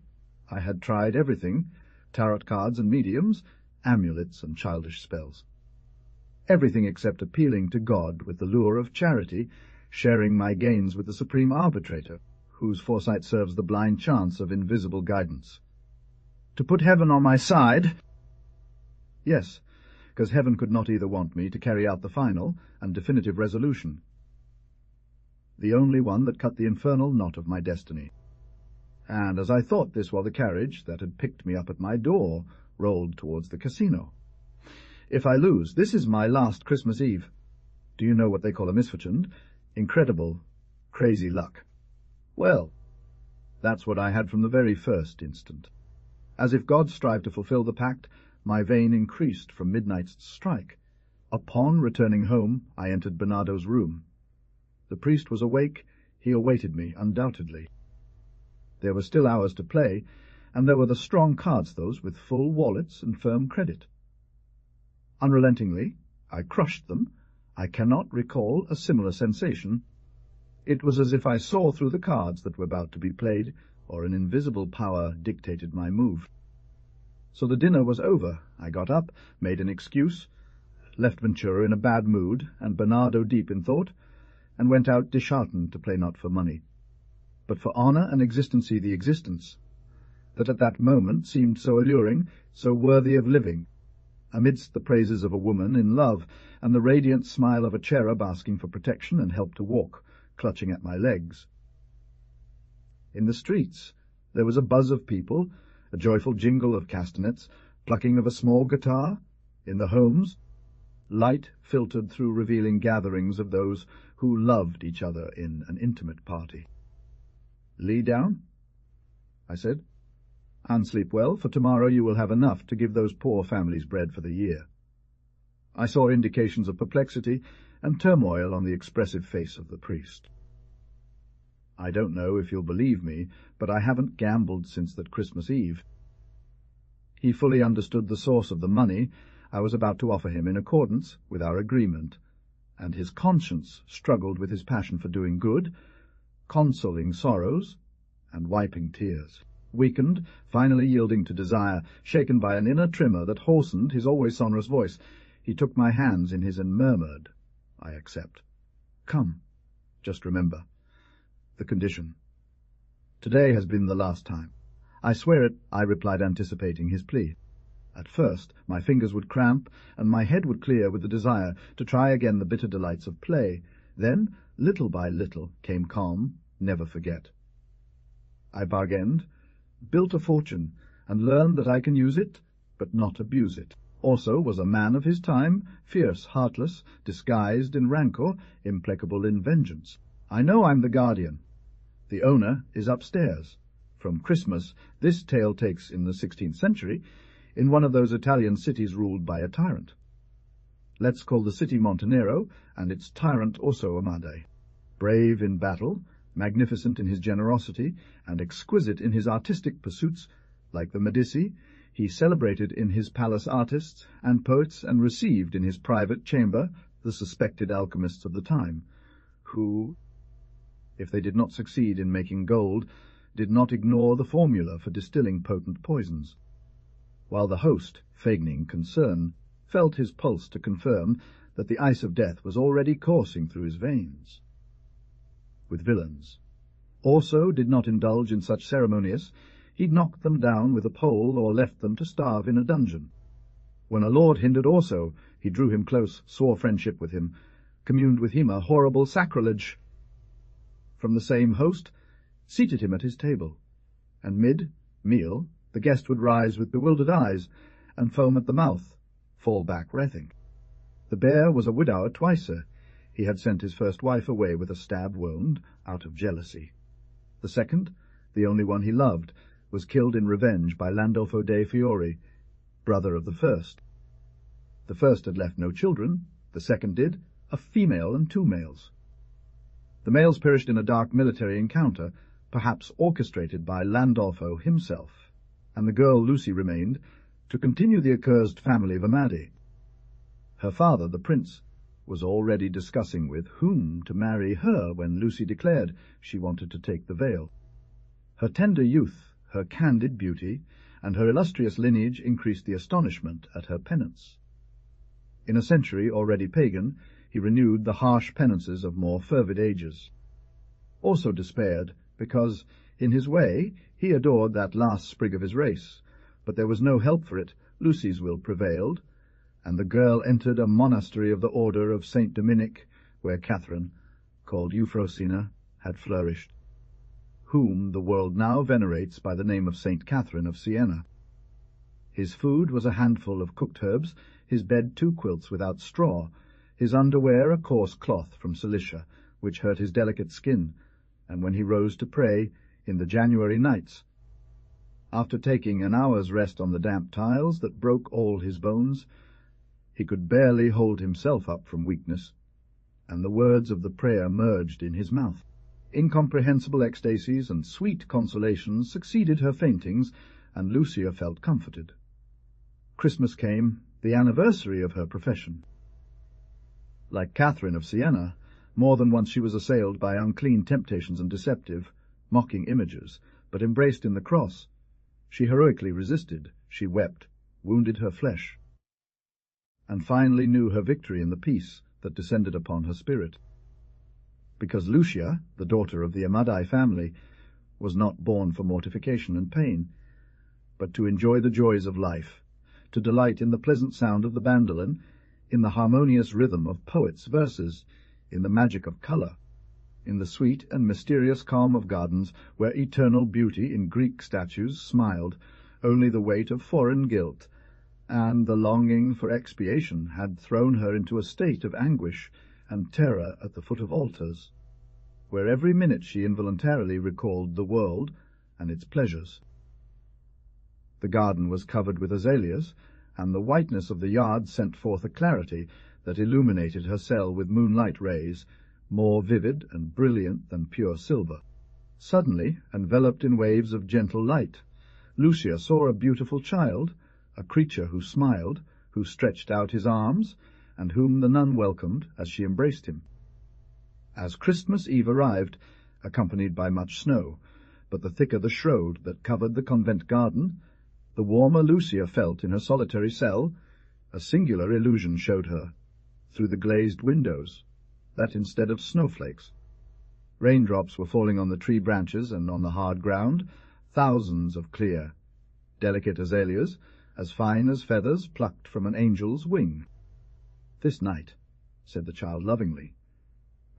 I had tried everything, tarot cards and mediums, amulets and childish spells. Everything except appealing to God with the lure of charity, sharing my gains with the supreme arbitrator, whose foresight serves the blind chance of invisible guidance. To put heaven on my side— yes, because heaven could not either want me to carry out the final and definitive resolution, the only one that cut the infernal knot of my destiny. And as I thought this while the carriage that had picked me up at my door rolled towards the casino. If I lose, this is my last Christmas Eve. Do you know what they call a misfortune? Incredible, crazy luck. Well, that's what I had from the very first instant. As if God strived to fulfill the pact, my vein increased from midnight's strike. Upon returning home, I entered Bernardo's room. The priest was awake. He awaited me, undoubtedly. There were still hours to play, and there were the strong cards, those with full wallets and firm credit. Unrelentingly, I crushed them. I cannot recall a similar sensation. It was as if I saw through the cards that were about to be played, or an invisible power dictated my move. So the dinner was over. I got up, made an excuse, left Ventura in a bad mood, and Bernardo deep in thought, and went out disheartened to play not for money, but for honour and existency the existence, that at that moment seemed so alluring, so worthy of living, amidst the praises of a woman in love, and the radiant smile of a cherub asking for protection and help to walk, clutching at my legs. In the streets there was a buzz of people, a joyful jingle of castanets, plucking of a small guitar. In the homes, light filtered through revealing gatherings of those who loved each other in an intimate party. "Lie down," I said, "and sleep well, for tomorrow you will have enough to give those poor families bread for the year." I saw indications of perplexity and turmoil on the expressive face of the priest. "I don't know if you'll believe me, but I haven't gambled since that Christmas Eve." He fully understood the source of the money I was about to offer him in accordance with our agreement, and his conscience struggled with his passion for doing good, consoling sorrows, and wiping tears. Weakened, finally yielding to desire, shaken by an inner tremor that hoarsened his always sonorous voice, he took my hands in his and murmured, "I accept. Come, just remember the condition. Today has been the last time." "I swear it," I replied, anticipating his plea. At first my fingers would cramp, and my head would clear with the desire to try again the bitter delights of play. Then, little by little, came calm, never forget. I bargained, built a fortune, and learned that I can use it, but not abuse it. Also was a man of his time, fierce, heartless, disguised in rancour, implacable in vengeance. I know I'm the guardian. The owner is upstairs. From Christmas, this tale takes in the 16th century, in one of those Italian cities ruled by a tyrant. Let's call the city Montenero, and its tyrant also Amade. Brave in battle, magnificent in his generosity, and exquisite in his artistic pursuits, like the Medici, he celebrated in his palace artists and poets, and received in his private chamber the suspected alchemists of the time, who, if they did not succeed in making gold, did not ignore the formula for distilling potent poisons, while the host, feigning concern, felt his pulse to confirm that the ice of death was already coursing through his veins. With villains also did not indulge in such ceremonious. He knocked them down with a pole or left them to starve in a dungeon. When a lord hindered also, he drew him close, swore friendship with him, communed with him a horrible sacrilege. From the same host, seated him at his table, and mid-meal the guest would rise with bewildered eyes, and foam at the mouth, fall back writhing. The bear was a widower twicer. He had sent his first wife away with a stab wound out of jealousy. The second, the only one he loved, was killed in revenge by Landolfo dei Fiori, brother of the first. The first had left no children, the second did, a female and 2 males. The males perished in a dark military encounter, perhaps orchestrated by Landolfo himself, and the girl Lucy remained to continue the accursed family of Amade. Her father, the prince, was already discussing with whom to marry her when Lucy declared she wanted to take the veil. Her tender youth, her candid beauty, and her illustrious lineage increased the astonishment at her penance. In a century already pagan, he renewed the harsh penances of more fervid ages. Also despaired, because, in his way, he adored that last sprig of his race, but there was no help for it. Lucy's will prevailed, and the girl entered a monastery of the order of Saint Dominic, where Catherine, called Euphrosyne, had flourished, whom the world now venerates by the name of Saint Catherine of Siena. His food was a handful of cooked herbs, his bed 2 quilts without straw, his underwear a coarse cloth from Cilicia, which hurt his delicate skin, and when he rose to pray, in the January nights, after taking an hour's rest on the damp tiles that broke all his bones, he could barely hold himself up from weakness, and the words of the prayer merged in his mouth. Incomprehensible ecstasies and sweet consolations succeeded her faintings, and Lucia felt comforted. Christmas came, the anniversary of her profession. Like Catherine of Siena, more than once she was assailed by unclean temptations and deceptive, mocking images, but embraced in the cross. She heroically resisted, she wept, wounded her flesh, and finally knew her victory in the peace that descended upon her spirit. Because Lucia, the daughter of the Amadei family, was not born for mortification and pain, but to enjoy the joys of life, to delight in the pleasant sound of the bandolin, in the harmonious rhythm of poets' verses, in the magic of colour, in the sweet and mysterious calm of gardens where eternal beauty in Greek statues smiled only the weight of foreign guilt, and the longing for expiation had thrown her into a state of anguish and terror at the foot of altars, where every minute she involuntarily recalled the world and its pleasures. The garden was covered with azaleas, and the whiteness of the yard sent forth a clarity that illuminated her cell with moonlight rays, more vivid and brilliant than pure silver. Suddenly, enveloped in waves of gentle light, Lucia saw a beautiful child, a creature who smiled, who stretched out his arms, and whom the nun welcomed as she embraced him. As Christmas Eve arrived, accompanied by much snow, but the thicker the shroud that covered the convent garden, the warmer Lucia felt in her solitary cell, a singular illusion showed her, through the glazed windows, that instead of snowflakes, raindrops were falling on the tree branches and on the hard ground, thousands of clear, delicate azaleas, as fine as feathers plucked from an angel's wing. "This night," said the child lovingly,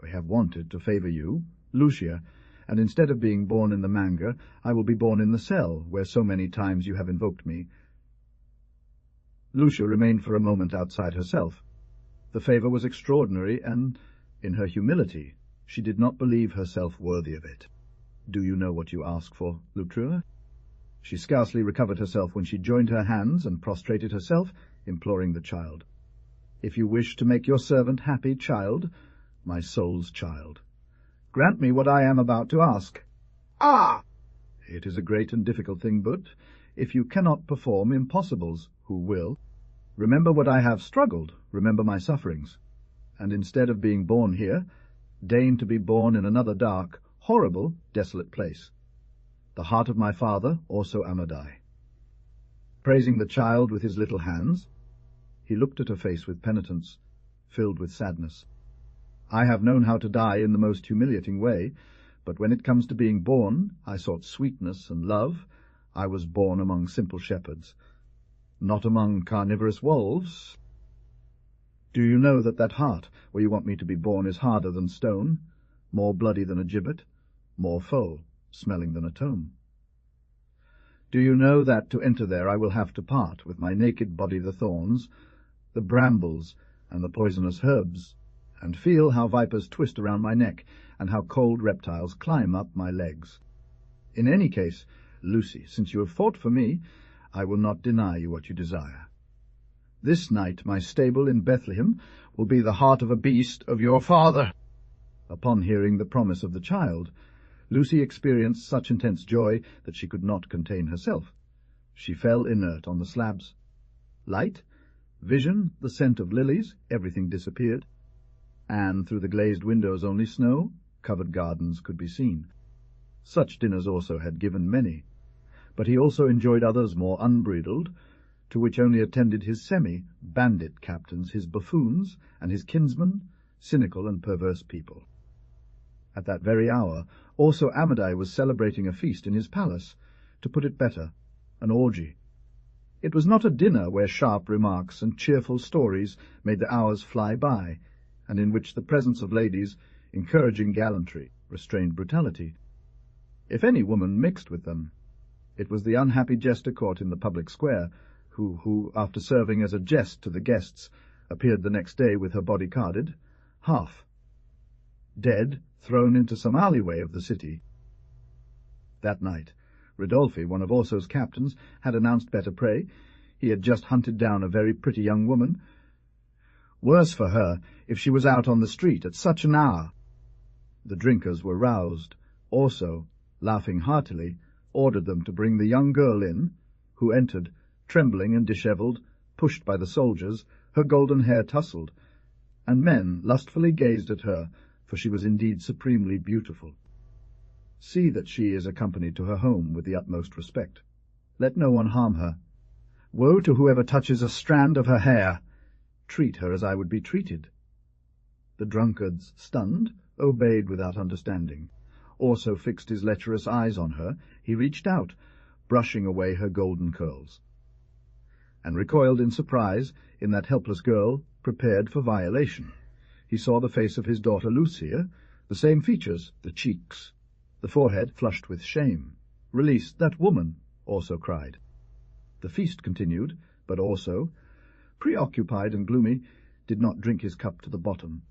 "I have wanted to favour you, Lucia, and instead of being born in the manger, I will be born in the cell, where so many times you have invoked me." Lucia remained for a moment outside herself. The favour was extraordinary, and, in her humility, she did not believe herself worthy of it. "Do you know what you ask for, Lutrua?" She scarcely recovered herself when she joined her hands and prostrated herself, imploring the child. "If you wish to make your servant happy, child, my soul's child, grant me what I am about to ask." Ah! "It is a great and difficult thing, but if you cannot perform impossibles, who will? Remember what I have struggled, remember my sufferings, and instead of being born here, deign to be born in another dark, horrible, desolate place, the heart of my father, also Amadei." Praising the child with his little hands, he looked at her face with penitence, filled with sadness. "I have known how to die in the most humiliating way, but when it comes to being born, I sought sweetness and love. I was born among simple shepherds, not among carnivorous wolves. Do you know that heart where you want me to be born is harder than stone, more bloody than a gibbet, more foul smelling than a tomb? Do you know that to enter there I will have to part with my naked body the thorns, the brambles, and the poisonous herbs, and feel how vipers twist around my neck, and how cold reptiles climb up my legs? In any case, Lucy, since you have fought for me, I will not deny you what you desire. This night my stable in Bethlehem will be the heart of a beast of your father." Upon hearing the promise of the child, Lucy experienced such intense joy that she could not contain herself. She fell inert on the slabs. Light, vision, the scent of lilies, everything disappeared, and through the glazed windows only snow-covered gardens could be seen. Such dinners also had given many, but he also enjoyed others more unbridled, to which only attended his semi-bandit captains, his buffoons, and his kinsmen, cynical and perverse people. At that very hour also Amadei was celebrating a feast in his palace, to put it better, an orgy. It was not a dinner where sharp remarks and cheerful stories made the hours fly by, and in which the presence of ladies, encouraging gallantry, restrained brutality. If any woman mixed with them, it was the unhappy jester caught in the public square, who, after serving as a jest to the guests, appeared the next day with her body carded, half dead, thrown into some alleyway of the city. That night, Ridolfi, one of Orso's captains, had announced better prey. He had just hunted down a very pretty young woman. Worse for her if she was out on the street at such an hour. The drinkers were roused. Orso, laughing heartily, ordered them to bring the young girl in, who entered, trembling and dishevelled, pushed by the soldiers, her golden hair tousled, and men lustfully gazed at her, for she was indeed supremely beautiful. See that she is accompanied to her home with the utmost respect. Let no one harm her. Woe to whoever touches a strand of her hair. Treat her as I would be treated. The drunkards, stunned, obeyed without understanding. Also fixed his lecherous eyes on her, he reached out, brushing away her golden curls, and recoiled in surprise in that helpless girl prepared for violation. He saw the face of his daughter Lucia, the same features, the cheeks, the forehead flushed with shame. "Release that woman," also cried. The feast continued, but also, preoccupied and gloomy, did not drink his cup to the bottom.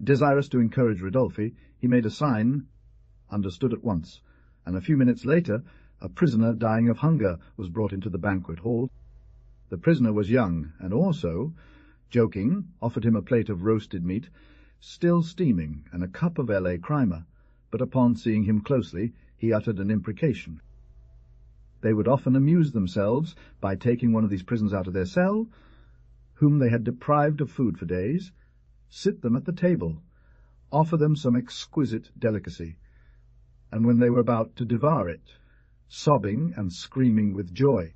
Desirous to encourage Ridolfi, he made a sign, understood at once, and a few minutes later a prisoner dying of hunger was brought into the banquet hall. The prisoner was young, and also, joking, offered him a plate of roasted meat, still steaming, and a cup of L.A. Crimer, but upon seeing him closely he uttered an imprecation. They would often amuse themselves by taking one of these prisoners out of their cell, whom they had deprived of food for days, sit them at the table, offer them some exquisite delicacy, and when they were about to devour it, sobbing and screaming with joy,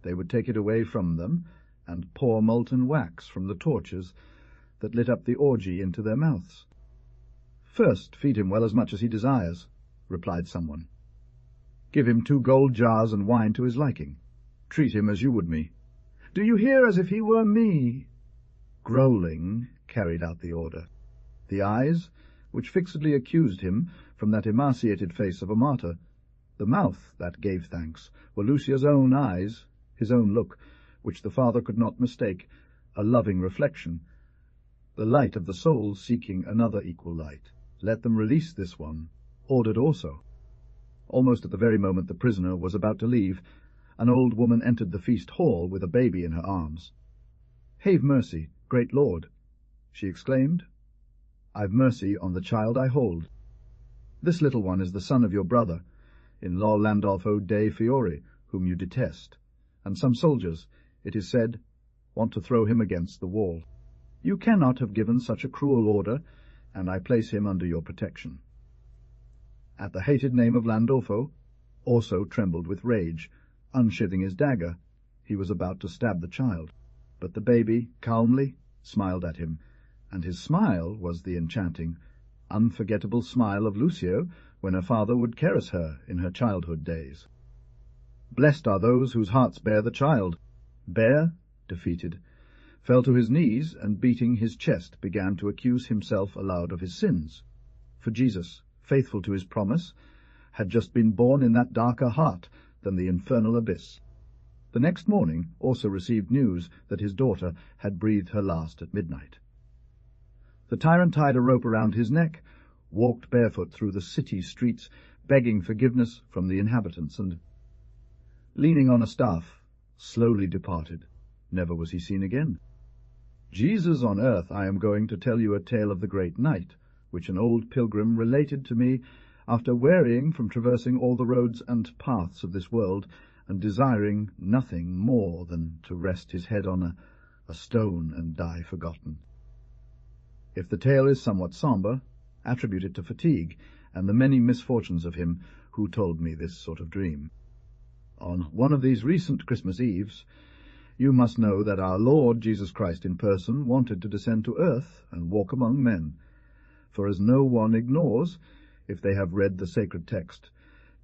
they would take it away from them and pour molten wax from the torches that lit up the orgy into their mouths. "First feed him well as much as he desires," replied someone. "Give him 2 gold jars and wine to his liking. Treat him as you would me." "Do you hear, as if he were me?" Growling, carried out the order. The eyes, which fixedly accused him from that emaciated face of a martyr, the mouth that gave thanks, were Lucia's own eyes, his own look, which the father could not mistake, a loving reflection, the light of the soul seeking another equal light. Let them release this one, ordered also. Almost at the very moment the prisoner was about to leave, an old woman entered the feast hall with a baby in her arms. "Have mercy, great lord," she exclaimed. "I've mercy on the child I hold. This little one is the son of your brother, in law Landolfo dei Fiori, whom you detest, and some soldiers, it is said, want to throw him against the wall. You cannot have given such a cruel order, and I place him under your protection." At the hated name of Landolfo, also trembled with rage, unsheathing his dagger, he was about to stab the child, but the baby calmly smiled at him, and his smile was the enchanting, unforgettable smile of Lucio when her father would caress her in her childhood days. Blessed are those whose hearts bear the child. Bear, defeated, fell to his knees, and beating his chest began to accuse himself aloud of his sins. For Jesus, faithful to his promise, had just been born in that darker heart than the infernal abyss. The next morning also received news that his daughter had breathed her last at midnight. The tyrant tied a rope around his neck, walked barefoot through the city streets, begging forgiveness from the inhabitants, and, leaning on a staff, slowly departed. Never was he seen again. Jesus on earth, I am going to tell you a tale of the great night, which an old pilgrim related to me after wearying from traversing all the roads and paths of this world, and desiring nothing more than to rest his head on a stone and die forgotten. If the tale is somewhat sombre, attribute it to fatigue and the many misfortunes of him who told me this sort of dream. On one of these recent Christmas Eves, you must know that our Lord Jesus Christ in person wanted to descend to earth and walk among men, for as no one ignores, if they have read the sacred text,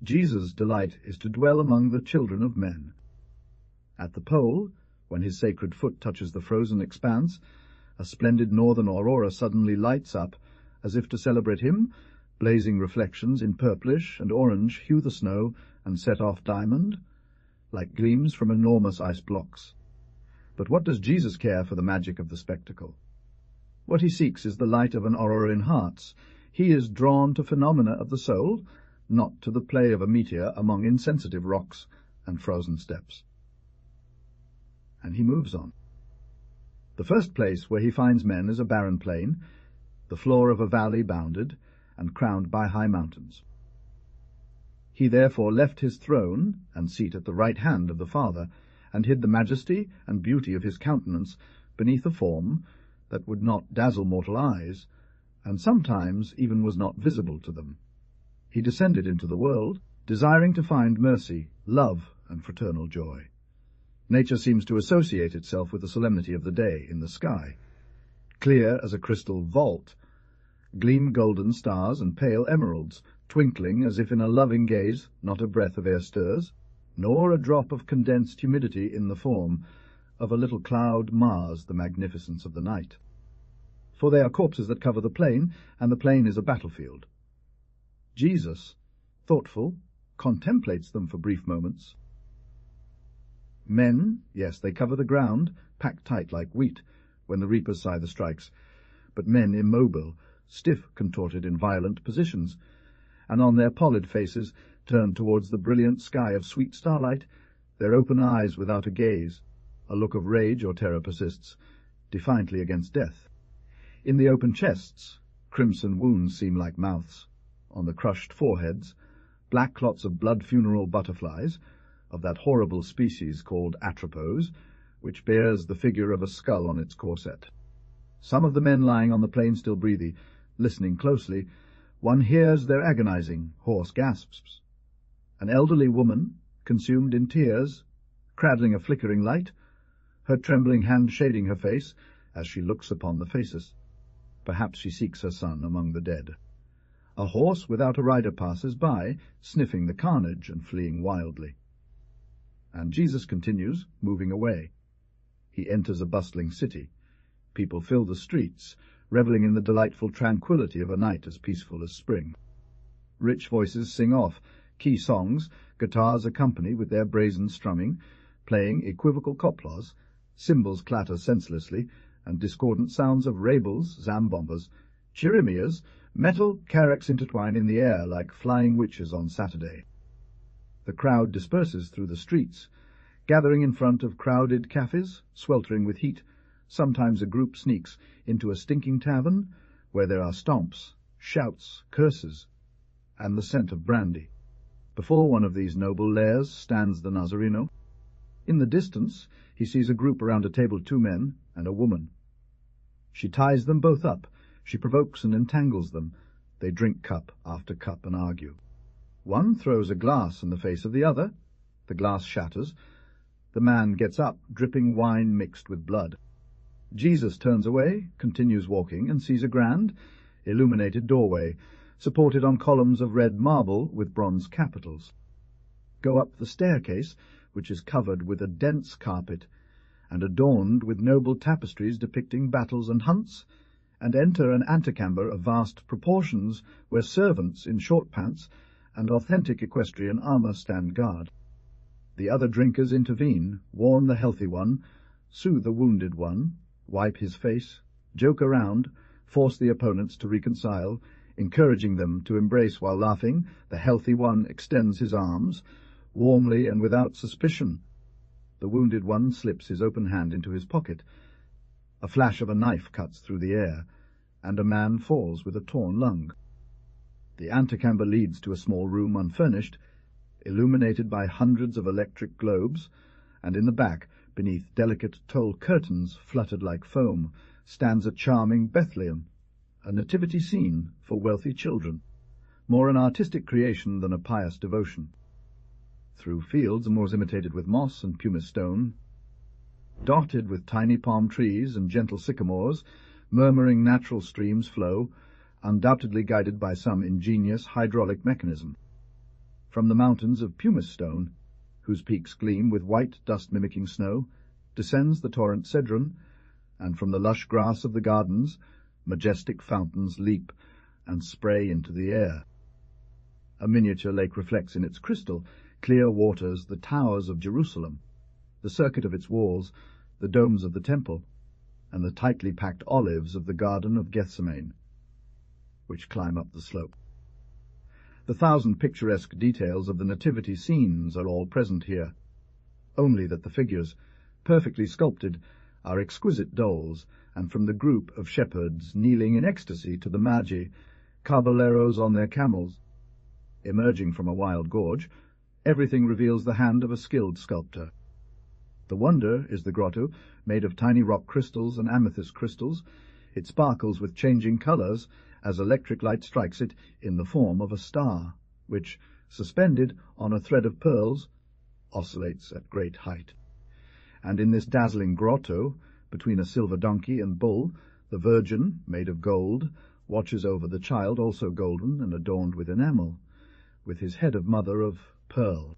Jesus' delight is to dwell among the children of men. At the pole, when his sacred foot touches the frozen expanse, a splendid northern aurora suddenly lights up, as if to celebrate him. Blazing reflections in purplish and orange hue the snow and set off diamond, like gleams from enormous ice blocks. But what does Jesus care for the magic of the spectacle? What he seeks is the light of an aurora in hearts. He is drawn to phenomena of the soul, not to the play of a meteor among insensitive rocks and frozen steppes. And he moves on. The first place where he finds men is a barren plain, the floor of a valley bounded and crowned by high mountains. He therefore left his throne and seat at the right hand of the Father, and hid the majesty and beauty of his countenance beneath a form that would not dazzle mortal eyes, and sometimes even was not visible to them. He descended into the world, desiring to find mercy, love, and fraternal joy. Nature seems to associate itself with the solemnity of the day in the sky. Clear as a crystal vault, gleam golden stars and pale emeralds, twinkling as if in a loving gaze. Not a breath of air stirs, nor a drop of condensed humidity in the form of a little cloud mars the magnificence of the night. For they are corpses that cover the plain, and the plain is a battlefield. Jesus, thoughtful, contemplates them for brief moments. Men, yes, they cover the ground, packed tight like wheat, when the reaper's scythe strikes, but men immobile, stiff, contorted in violent positions, and on their pallid faces, turned towards the brilliant sky of sweet starlight, their open eyes without a gaze, a look of rage or terror persists, defiantly against death. In the open chests, crimson wounds seem like mouths. On the crushed foreheads, black clots of blood-funeral butterflies, of that horrible species called atropos, which bears the figure of a skull on its corset. Some of the men lying on the plain still breathe. Listening closely, one hears their agonizing, hoarse gasps. An elderly woman, consumed in tears, cradling a flickering light, her trembling hand shading her face as she looks upon the faces. Perhaps she seeks her son among the dead. A horse without a rider passes by, sniffing the carnage and fleeing wildly. And Jesus continues, moving away. He enters a bustling city. People fill the streets, reveling in the delightful tranquillity of a night as peaceful as spring. Rich voices sing off key songs, guitars accompany with their brazen strumming, playing equivocal koplas, cymbals clatter senselessly, and discordant sounds of rebels, zambombas, chirimias, metal carracks intertwine in the air like flying witches on Saturday. The crowd disperses through the streets, gathering in front of crowded cafes, sweltering with heat. Sometimes a group sneaks into a stinking tavern, where there are stomps, shouts, curses, and the scent of brandy. Before one of these noble lairs stands the Nazareno. In the distance he sees a group around a table, 2 men and a woman. She ties them both up. She provokes and entangles them. They drink cup after cup and argue. One throws a glass in the face of the other. The glass shatters. The man gets up, dripping wine mixed with blood. Jesus turns away, continues walking, and sees a grand, illuminated doorway, supported on columns of red marble with bronze capitals. Go up the staircase, which is covered with a dense carpet, and adorned with noble tapestries depicting battles and hunts, and enter an antechamber of vast proportions, where servants in short pants and authentic equestrian armour stand guard. The other drinkers intervene, warn the healthy one, soothe the wounded one, wipe his face, joke around, force the opponents to reconcile, encouraging them to embrace while laughing. The healthy one extends his arms, warmly and without suspicion. The wounded one slips his open hand into his pocket. A flash of a knife cuts through the air, and a man falls with a torn lung. The antechamber leads to a small room unfurnished, illuminated by hundreds of electric globes, and in the back, beneath delicate toll curtains fluttered like foam, stands a charming Bethlehem, a nativity scene for wealthy children, more an artistic creation than a pious devotion. Through fields moors imitated with moss and pumice stone, dotted with tiny palm trees and gentle sycamores, murmuring natural streams flow, undoubtedly guided by some ingenious hydraulic mechanism. From the mountains of pumice stone, whose peaks gleam with white dust-mimicking snow, descends the torrent Cedron, and from the lush grass of the gardens majestic fountains leap and spray into the air. A miniature lake reflects in its crystal clear waters the towers of Jerusalem, the circuit of its walls, the domes of the temple, and the tightly packed olives of the Garden of Gethsemane, which climb up the slope. The 1,000 picturesque details of the nativity scenes are all present here, only that the figures, perfectly sculpted, are exquisite dolls, and from the group of shepherds kneeling in ecstasy to the Magi, caballeros on their camels, emerging from a wild gorge, everything reveals the hand of a skilled sculptor. The wonder is the grotto, made of tiny rock crystals and amethyst crystals. It sparkles with changing colours as electric light strikes it in the form of a star, which, suspended on a thread of pearls, oscillates at great height. And in this dazzling grotto, between a silver donkey and bull, the Virgin, made of gold, watches over the child, also golden and adorned with enamel, with his head of mother of pearl.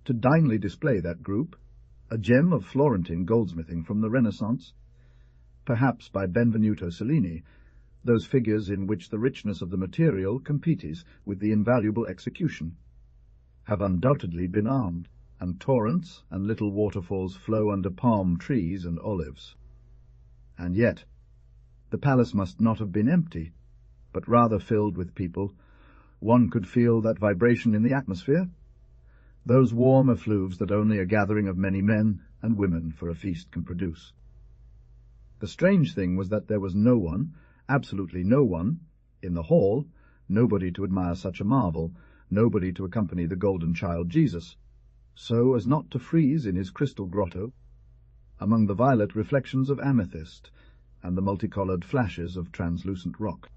To dignely display that group, a gem of Florentine goldsmithing from the Renaissance, perhaps by Benvenuto Cellini, those figures in which the richness of the material competes with the invaluable execution, have undoubtedly been armed, and torrents and little waterfalls flow under palm trees and olives. And yet, the palace must not have been empty, but rather filled with people. One could feel that vibration in the atmosphere, those warm effluves that only a gathering of many men and women for a feast can produce. The strange thing was that there was no one, absolutely no one, in the hall, nobody to admire such a marvel, nobody to accompany the golden child Jesus, so as not to freeze in his crystal grotto among the violet reflections of amethyst and the multicoloured flashes of translucent rock.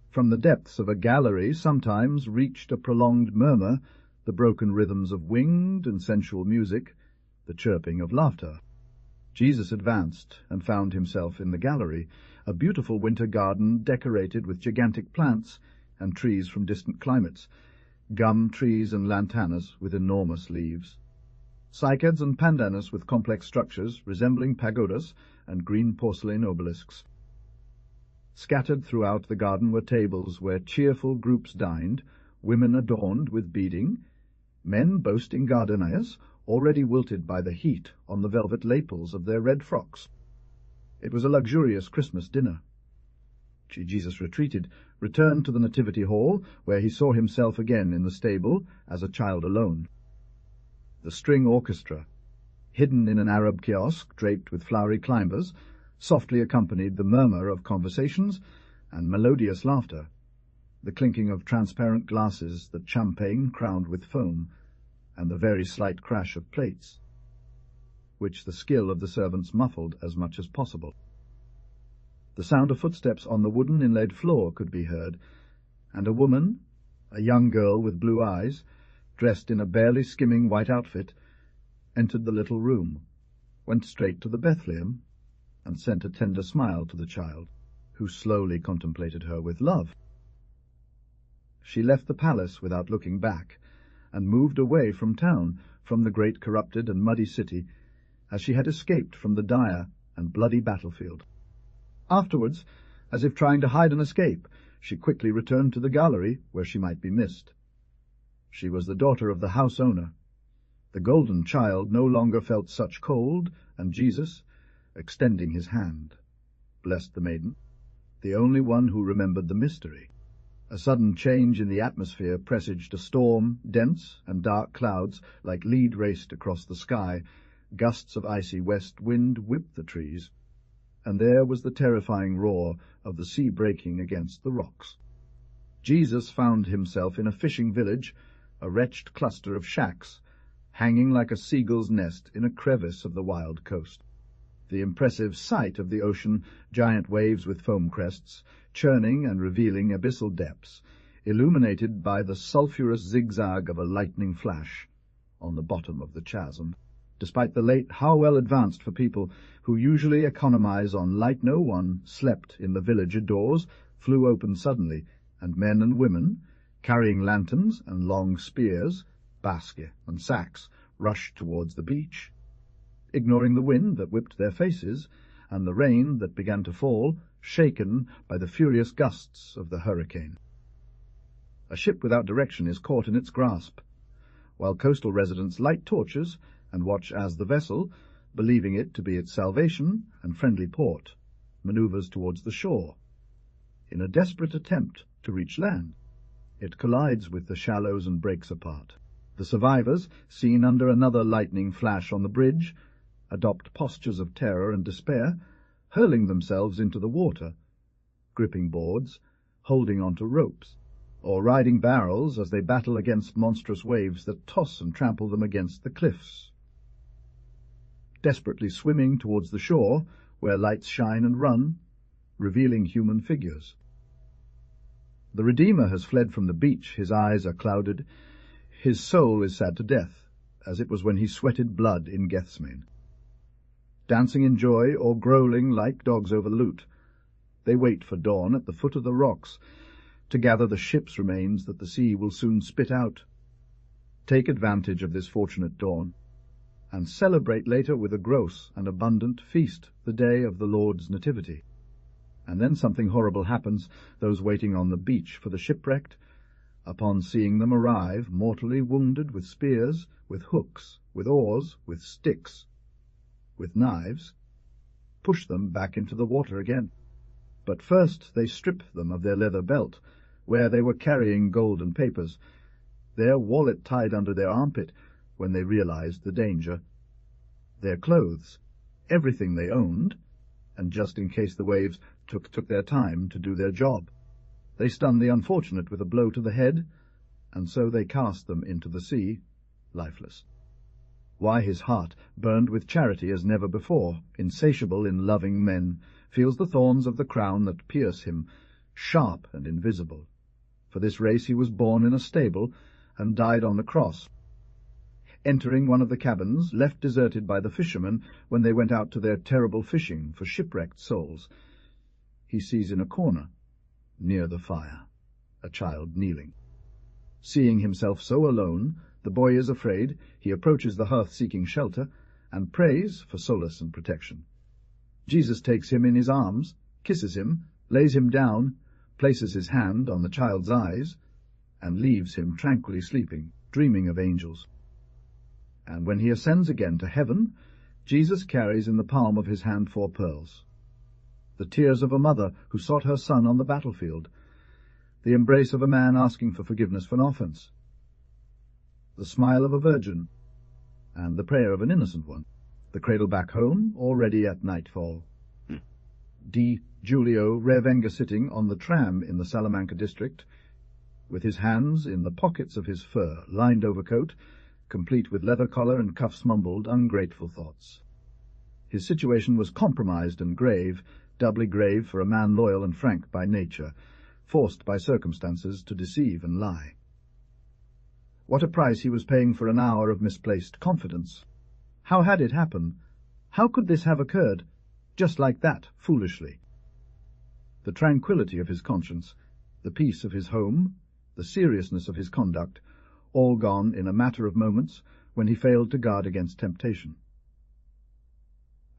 From the depths of a gallery sometimes reached a prolonged murmur, the broken rhythms of winged and sensual music, the chirping of laughter. Jesus advanced and found himself in the gallery, a beautiful winter garden decorated with gigantic plants and trees from distant climates, gum trees and lantanas with enormous leaves, cycads and pandanus with complex structures resembling pagodas and green porcelain obelisks. Scattered throughout the garden were tables where cheerful groups dined, women adorned with beading, men boasting gardenias, already wilted by the heat on the velvet lapels of their red frocks. It was a luxurious Christmas dinner. Jesus retreated, returned to the Nativity Hall, where he saw himself again in the stable as a child alone. The string orchestra, hidden in an Arab kiosk draped with flowery climbers, softly accompanied the murmur of conversations and melodious laughter, the clinking of transparent glasses that champagne crowned with foam, and the very slight crash of plates, which the skill of the servants muffled as much as possible. The sound of footsteps on the wooden inlaid floor could be heard, and a woman, a young girl with blue eyes, dressed in a barely skimming white outfit, entered the little room, went straight to the Bethlehem, and sent a tender smile to the child, who slowly contemplated her with love. She left the palace without looking back, and moved away from town, from the great corrupted and muddy city, as she had escaped from the dire and bloody battlefield. Afterwards, as if trying to hide an escape, she quickly returned to the gallery where she might be missed. She was the daughter of the house owner. The golden child no longer felt such cold, and Jesus, extending his hand, blessed the maiden, the only one who remembered the mystery. A sudden change in the atmosphere presaged a storm. Dense and dark clouds, like lead, raced across the sky. Gusts of icy west wind whipped the trees, and there was the terrifying roar of the sea breaking against the rocks. Jesus found himself in a fishing village, a wretched cluster of shacks, hanging like a seagull's nest in a crevice of the wild coast. The impressive sight of the ocean, giant waves with foam crests, churning and revealing abyssal depths, illuminated by the sulphurous zigzag of a lightning flash on the bottom of the chasm. Despite the late, how well advanced for people who usually economize on light, no one slept in the village. Doors flew open suddenly, and men and women, carrying lanterns and long spears, basket and sacks, rushed towards the beach. Ignoring the wind that whipped their faces, and the rain that began to fall, shaken by the furious gusts of the hurricane. A ship without direction is caught in its grasp, while coastal residents light torches and watch as the vessel, believing it to be its salvation and friendly port, maneuvers towards the shore. In a desperate attempt to reach land, it collides with the shallows and breaks apart. The survivors, seen under another lightning flash on the bridge, adopt postures of terror and despair, hurling themselves into the water, gripping boards, holding onto ropes, or riding barrels as they battle against monstrous waves that toss and trample them against the cliffs. Desperately swimming towards the shore, where lights shine and run, revealing human figures. The Redeemer has fled from the beach, his eyes are clouded, his soul is sad to death, as it was when he sweated blood in Gethsemane. Dancing in joy or growling like dogs over loot, they wait for dawn at the foot of the rocks, to gather the ship's remains that the sea will soon spit out. Take advantage of this fortunate dawn, and celebrate later with a gross and abundant feast, the day of the Lord's nativity. And then something horrible happens. Those waiting on the beach for the shipwrecked, upon seeing them arrive, mortally wounded with spears, with hooks, with oars, with sticks, with knives, push them back into the water again. But first they strip them of their leather belt, where they were carrying golden papers, their wallet tied under their armpit when they realized the danger, their clothes, everything they owned, and just in case the waves took their time to do their job. They stun the unfortunate with a blow to the head, and so they cast them into the sea, lifeless. Why his heart, burned with charity as never before, insatiable in loving men, feels the thorns of the crown that pierce him, sharp and invisible. For this race he was born in a stable, and died on the cross. Entering one of the cabins, left deserted by the fishermen when they went out to their terrible fishing for shipwrecked souls, he sees in a corner, near the fire, a child kneeling. Seeing himself so alone, the boy is afraid. He approaches the hearth seeking shelter, and prays for solace and protection. Jesus takes him in his arms, kisses him, lays him down, places his hand on the child's eyes, and leaves him tranquilly sleeping, dreaming of angels. And when he ascends again to heaven, Jesus carries in the palm of his hand 4 pearls. The tears of a mother who sought her son on the battlefield, the embrace of a man asking for forgiveness for an offense, the smile of a virgin, and the prayer of an innocent one, the cradle back home, already at nightfall. D. Giulio Revenga sitting on the tram in the Salamanca district, with his hands in the pockets of his fur-lined overcoat, complete with leather collar and cuffs, mumbled ungrateful thoughts. His situation was compromised and grave, doubly grave for a man loyal and frank by nature, forced by circumstances to deceive and lie. What a price he was paying for an hour of misplaced confidence! How had it happened? How could this have occurred, just like that, foolishly? The tranquillity of his conscience, the peace of his home, the seriousness of his conduct, all gone in a matter of moments when he failed to guard against temptation.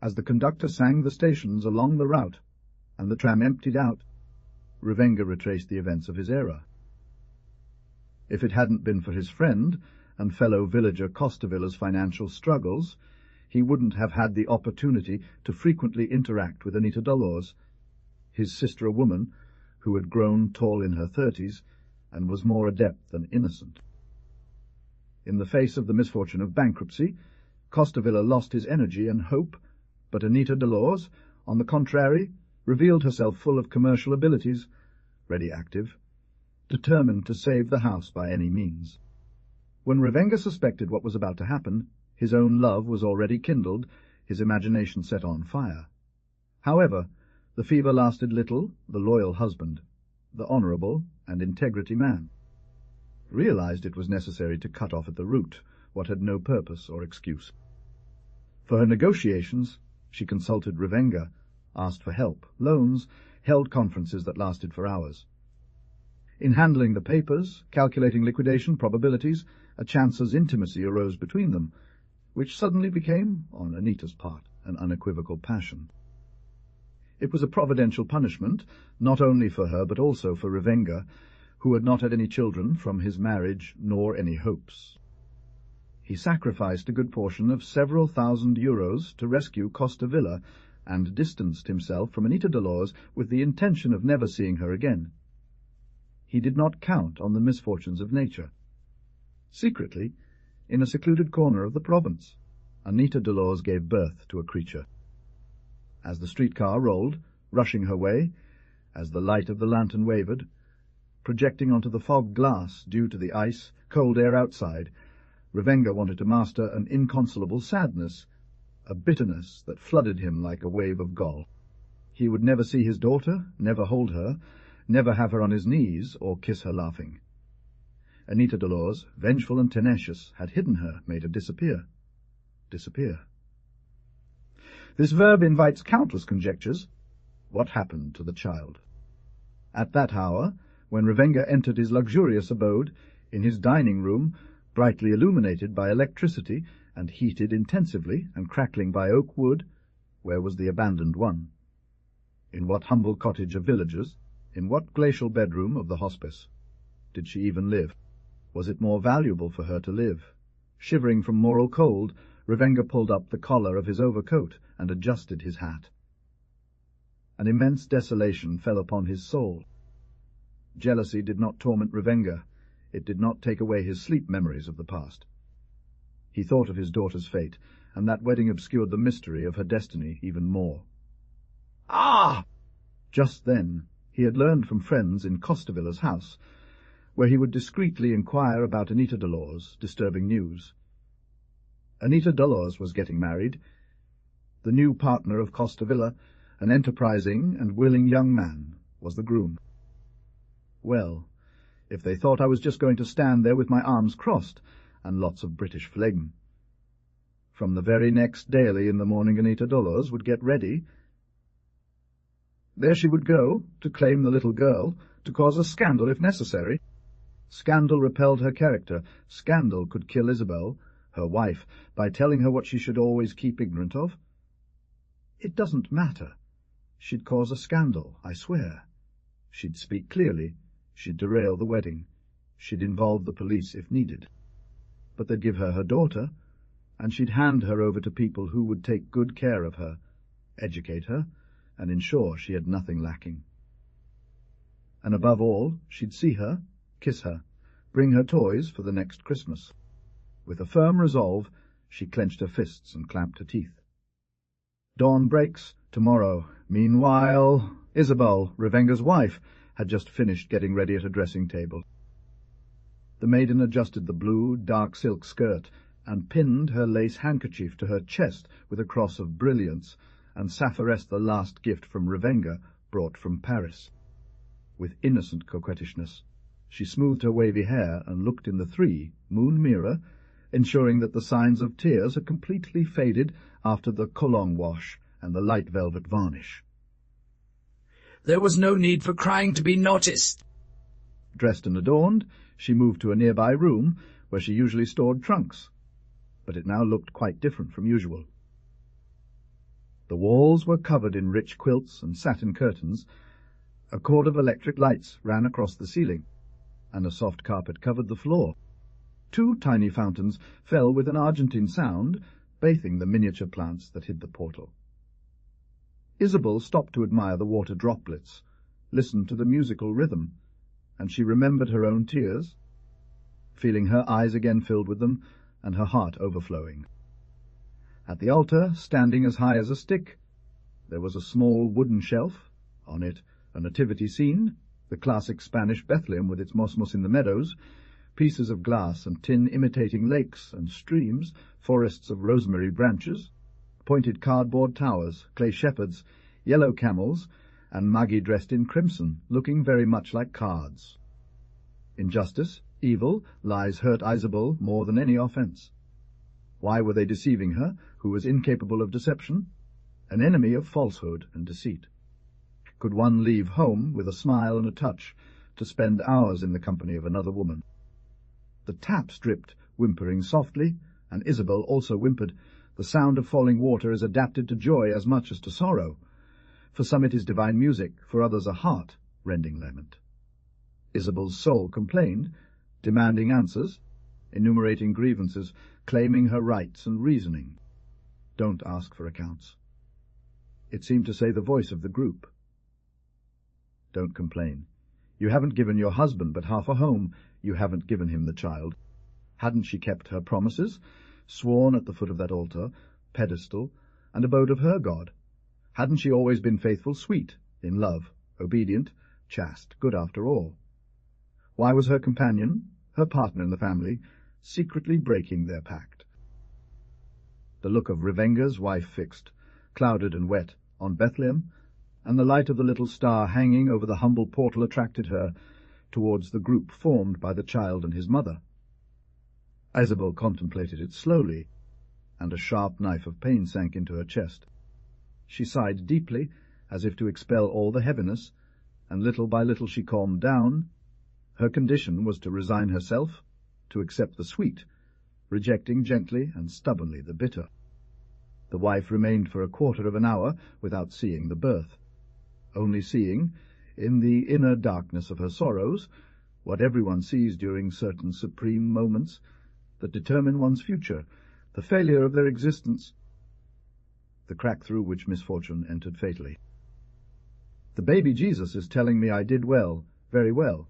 As the conductor sang the stations along the route, and the tram emptied out, Revenga retraced the events of his error. If it hadn't been for his friend and fellow villager Costavilla's financial struggles, he wouldn't have had the opportunity to frequently interact with Anita Dolores, his sister, a woman who had grown tall in her 30s and was more adept than innocent. In the face of the misfortune of bankruptcy, Costavilla lost his energy and hope, but Anita Dolores, on the contrary, revealed herself full of commercial abilities, ready active, determined to save the house by any means. When Revenga suspected what was about to happen, his own love was already kindled, his imagination set on fire. However, the fever lasted little. The loyal husband, the honourable and integrity man, realized it was necessary to cut off at the root what had no purpose or excuse. For her negotiations, she consulted Revenga, asked for help, loans, held conferences that lasted for hours. In handling the papers, calculating liquidation probabilities, a chancer's intimacy arose between them, which suddenly became, on Anita's part, an unequivocal passion. It was a providential punishment, not only for her but also for Revenga, who had not had any children from his marriage nor any hopes. He sacrificed a good portion of several thousand euros to rescue Costavilla, and distanced himself from Anita Dolores with the intention of never seeing her again. He did not count on the misfortunes of nature. Secretly, in a secluded corner of the province, Anita Dolores gave birth to a creature. As the streetcar rolled, rushing her way, as the light of the lantern wavered, projecting onto the fog glass due to the ice, cold air outside. Revenga wanted to master an inconsolable sadness, a bitterness that flooded him like a wave of gall. He would never see his daughter, never hold her, never have her on his knees or kiss her laughing. Anita Dolores, vengeful and tenacious, had hidden her, made her disappear. Disappear. This verb invites countless conjectures. What happened to the child? At that hour, when Revenga entered his luxurious abode, in his dining room, brightly illuminated by electricity and heated intensively and crackling by oak wood, where was the abandoned one? In what humble cottage of villagers? In what glacial bedroom of the hospice? Did she even live? Was it more valuable for her to live? Shivering from moral cold, Revenga pulled up the collar of his overcoat and adjusted his hat. An immense desolation fell upon his soul. Jealousy did not torment Revenga. It did not take away his sleep memories of the past. He thought of his daughter's fate, and that wedding obscured the mystery of her destiny even more. Ah! Just then he had learned from friends in Costavilla's house, where he would discreetly inquire about Anita Dolores, disturbing news. Anita Dolores was getting married. The new partner of Costavilla, an enterprising and willing young man, was the groom. Well, if they thought I was just going to stand there with my arms crossed and lots of British phlegm. From the very next daily in the morning Anita Dolores would get ready. There she would go, to claim the little girl, to cause a scandal if necessary. Scandal repelled her character. Scandal could kill Isabel, her wife, by telling her what she should always keep ignorant of. It doesn't matter. She'd cause a scandal, I swear. She'd speak clearly. She'd derail the wedding. She'd involve the police if needed. But they'd give her her daughter, and she'd hand her over to people who would take good care of her, educate her, and ensure she had nothing lacking. And above all, she'd see her, kiss her, bring her toys for the next Christmas. With a firm resolve, she clenched her fists and clamped her teeth. Dawn breaks tomorrow. Meanwhile, Isabel, Revenga's wife, had just finished getting ready at her dressing-table. The maiden adjusted the blue, dark silk skirt and pinned her lace handkerchief to her chest with a cross of brilliants, and sapphiressed the last gift from Revenga, brought from Paris. With innocent coquettishness, she smoothed her wavy hair and looked in the moon mirror, ensuring that the signs of tears had completely faded after the cologne wash and the light velvet varnish. There was no need for crying to be noticed. Dressed and adorned, she moved to a nearby room where she usually stored trunks, but it now looked quite different from usual. The walls were covered in rich quilts and satin curtains. A cord of electric lights ran across the ceiling, and a soft carpet covered the floor. 2 tiny fountains fell with an Argentine sound, bathing the miniature plants that hid the portal. Isabel stopped to admire the water droplets, listened to the musical rhythm, and she remembered her own tears, feeling her eyes again filled with them and her heart overflowing. At the altar, standing as high as a stick, there was a small wooden shelf, on it a nativity scene, the classic Spanish Bethlehem with its mosmos in the meadows, pieces of glass and tin imitating lakes and streams, forests of rosemary branches, pointed cardboard towers, clay shepherds, yellow camels, and Maggie dressed in crimson, looking very much like cards. Injustice, evil, lies hurt Isabel more than any offence. Why were they deceiving her, who was incapable of deception? An enemy of falsehood and deceit. Could one leave home with a smile and a touch, to spend hours in the company of another woman? The taps dripped, whimpering softly, and Isabel also whimpered. The sound of falling water is adapted to joy as much as to sorrow. For some it is divine music, for others a heart-rending lament. Isabel's soul complained, demanding answers, enumerating grievances, claiming her rights and reasoning. Don't ask for accounts. It seemed to say the voice of the group. Don't complain. You haven't given your husband but half a home. You haven't given him the child. Hadn't she kept her promises, sworn at the foot of that altar, pedestal, and abode of her God? Hadn't she always been faithful, sweet, in love, obedient, chaste, good after all? Why was her companion, her partner in the family, secretly breaking their pact? The look of Revenga's wife fixed, clouded and wet, on Bethlehem, and the light of the little star hanging over the humble portal attracted her towards the group formed by the child and his mother. Isabel contemplated it slowly, and a sharp knife of pain sank into her chest. She sighed deeply, as if to expel all the heaviness, and little by little she calmed down. Her condition was to resign herself, to accept the sweet, rejecting gently and stubbornly the bitter. The wife remained for a quarter of an hour without seeing the birth, only seeing, in the inner darkness of her sorrows, what everyone sees during certain supreme moments that determine one's future, the failure of their existence, the crack through which misfortune entered fatally. The baby Jesus is telling me I did well, very well.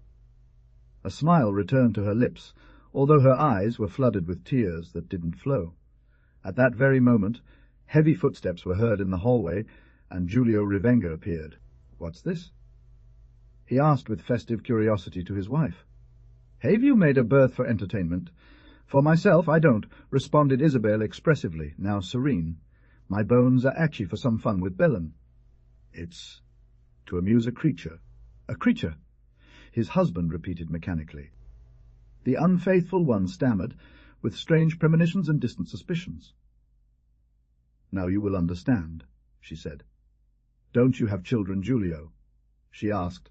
A smile returned to her lips, although her eyes were flooded with tears that didn't flow. At that very moment, heavy footsteps were heard in the hallway, and Giulio Revenga appeared. "What's this?" he asked with festive curiosity to his wife. "Have you made a berth for entertainment?" "For myself, I don't," responded Isabel expressively, now serene. "My bones are actually for some fun with Belen." "It's to amuse a creature." "A creature?" his husband repeated mechanically. The unfaithful one stammered, with strange premonitions and distant suspicions. "Now you will understand," she said. "Don't you have children, Giulio?" she asked,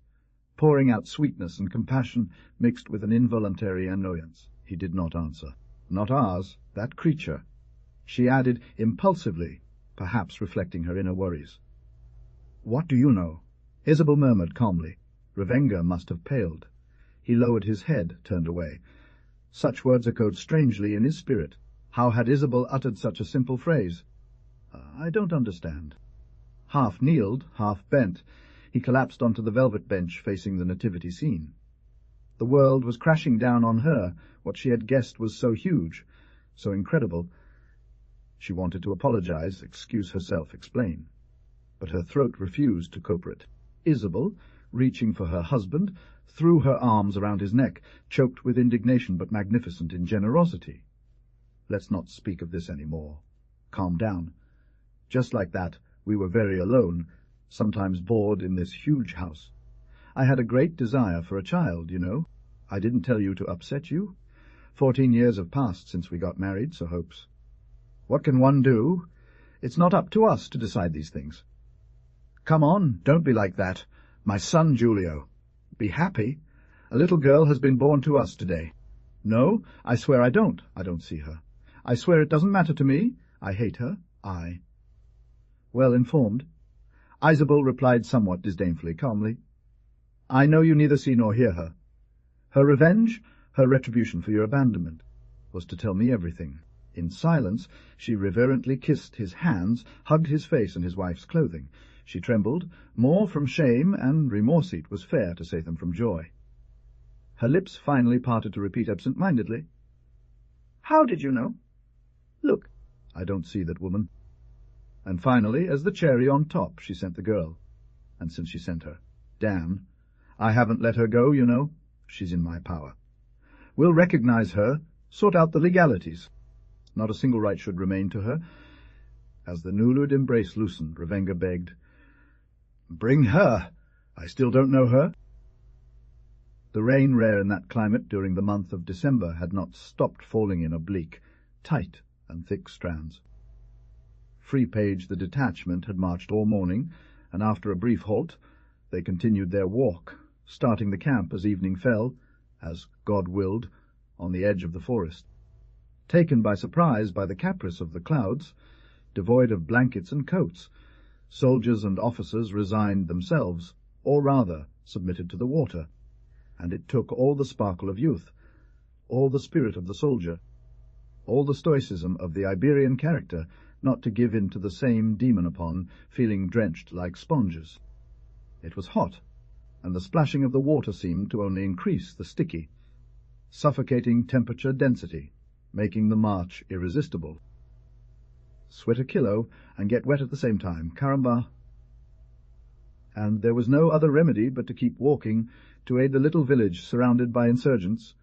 pouring out sweetness and compassion mixed with an involuntary annoyance. He did not answer. "Not ours, that creature," she added impulsively, perhaps reflecting her inner worries. "What do you know?" Isabel murmured calmly. Revenga must have paled. He lowered his head, turned away. Such words echoed strangely in his spirit. How had Isabel uttered such a simple phrase? "I don't understand." Half kneeled, half bent, he collapsed onto the velvet bench facing the nativity scene. The world was crashing down on her, what she had guessed was so huge, so incredible. She wanted to apologize, excuse herself, explain. But her throat refused to cooperate. Isabel, reaching for her husband, threw her arms around his neck, choked with indignation but magnificent in generosity. "Let's not speak of this any more. Calm down. Just like that, we were very alone, sometimes bored in this huge house. I had a great desire for a child, you know. I didn't tell you to upset you. 14 years have passed since we got married, so hopes. What can one do? It's not up to us to decide these things." "Come on, don't be like that. My son, Giulio. Be happy. A little girl has been born to us today." "No, I swear I don't. I don't see her. I swear it doesn't matter to me. I hate her. I." "Well informed." Isabel replied somewhat disdainfully, calmly. "I know you neither see nor hear her. Her revenge, her retribution for your abandonment, was to tell me everything." In silence she reverently kissed his hands, hugged his face and his wife's clothing. She trembled, more from shame, and remorse it was fair to say them from joy. Her lips finally parted to repeat absent-mindedly, "How did you know? Look." "I don't see that woman." And finally, as the cherry on top, she sent the girl. And since she sent her, damn, I haven't let her go, you know. She's in my power. We'll recognize her, sort out the legalities. Not a single right should remain to her. As the Nulud embrace loosened, Revenga begged, "Bring her. I still don't know her." The rain rare in that climate during the month of December had not stopped falling in oblique, tight and thick strands. Free Page the detachment had marched all morning, and after a brief halt they continued their walk, starting the camp as evening fell, as God willed, on the edge of the forest. Taken by surprise by the caprice of the clouds, devoid of blankets and coats, soldiers and officers resigned themselves, or rather submitted to the water, and it took all the sparkle of youth, all the spirit of the soldier, all the stoicism of the Iberian character, not to give in to the same demon upon, feeling drenched like sponges. It was hot, and the splashing of the water seemed to only increase the sticky, suffocating temperature density, making the march irresistible. Sweat a kilo and get wet at the same time, caramba. and there was no other remedy but to keep walking to aid the little village surrounded by insurgents,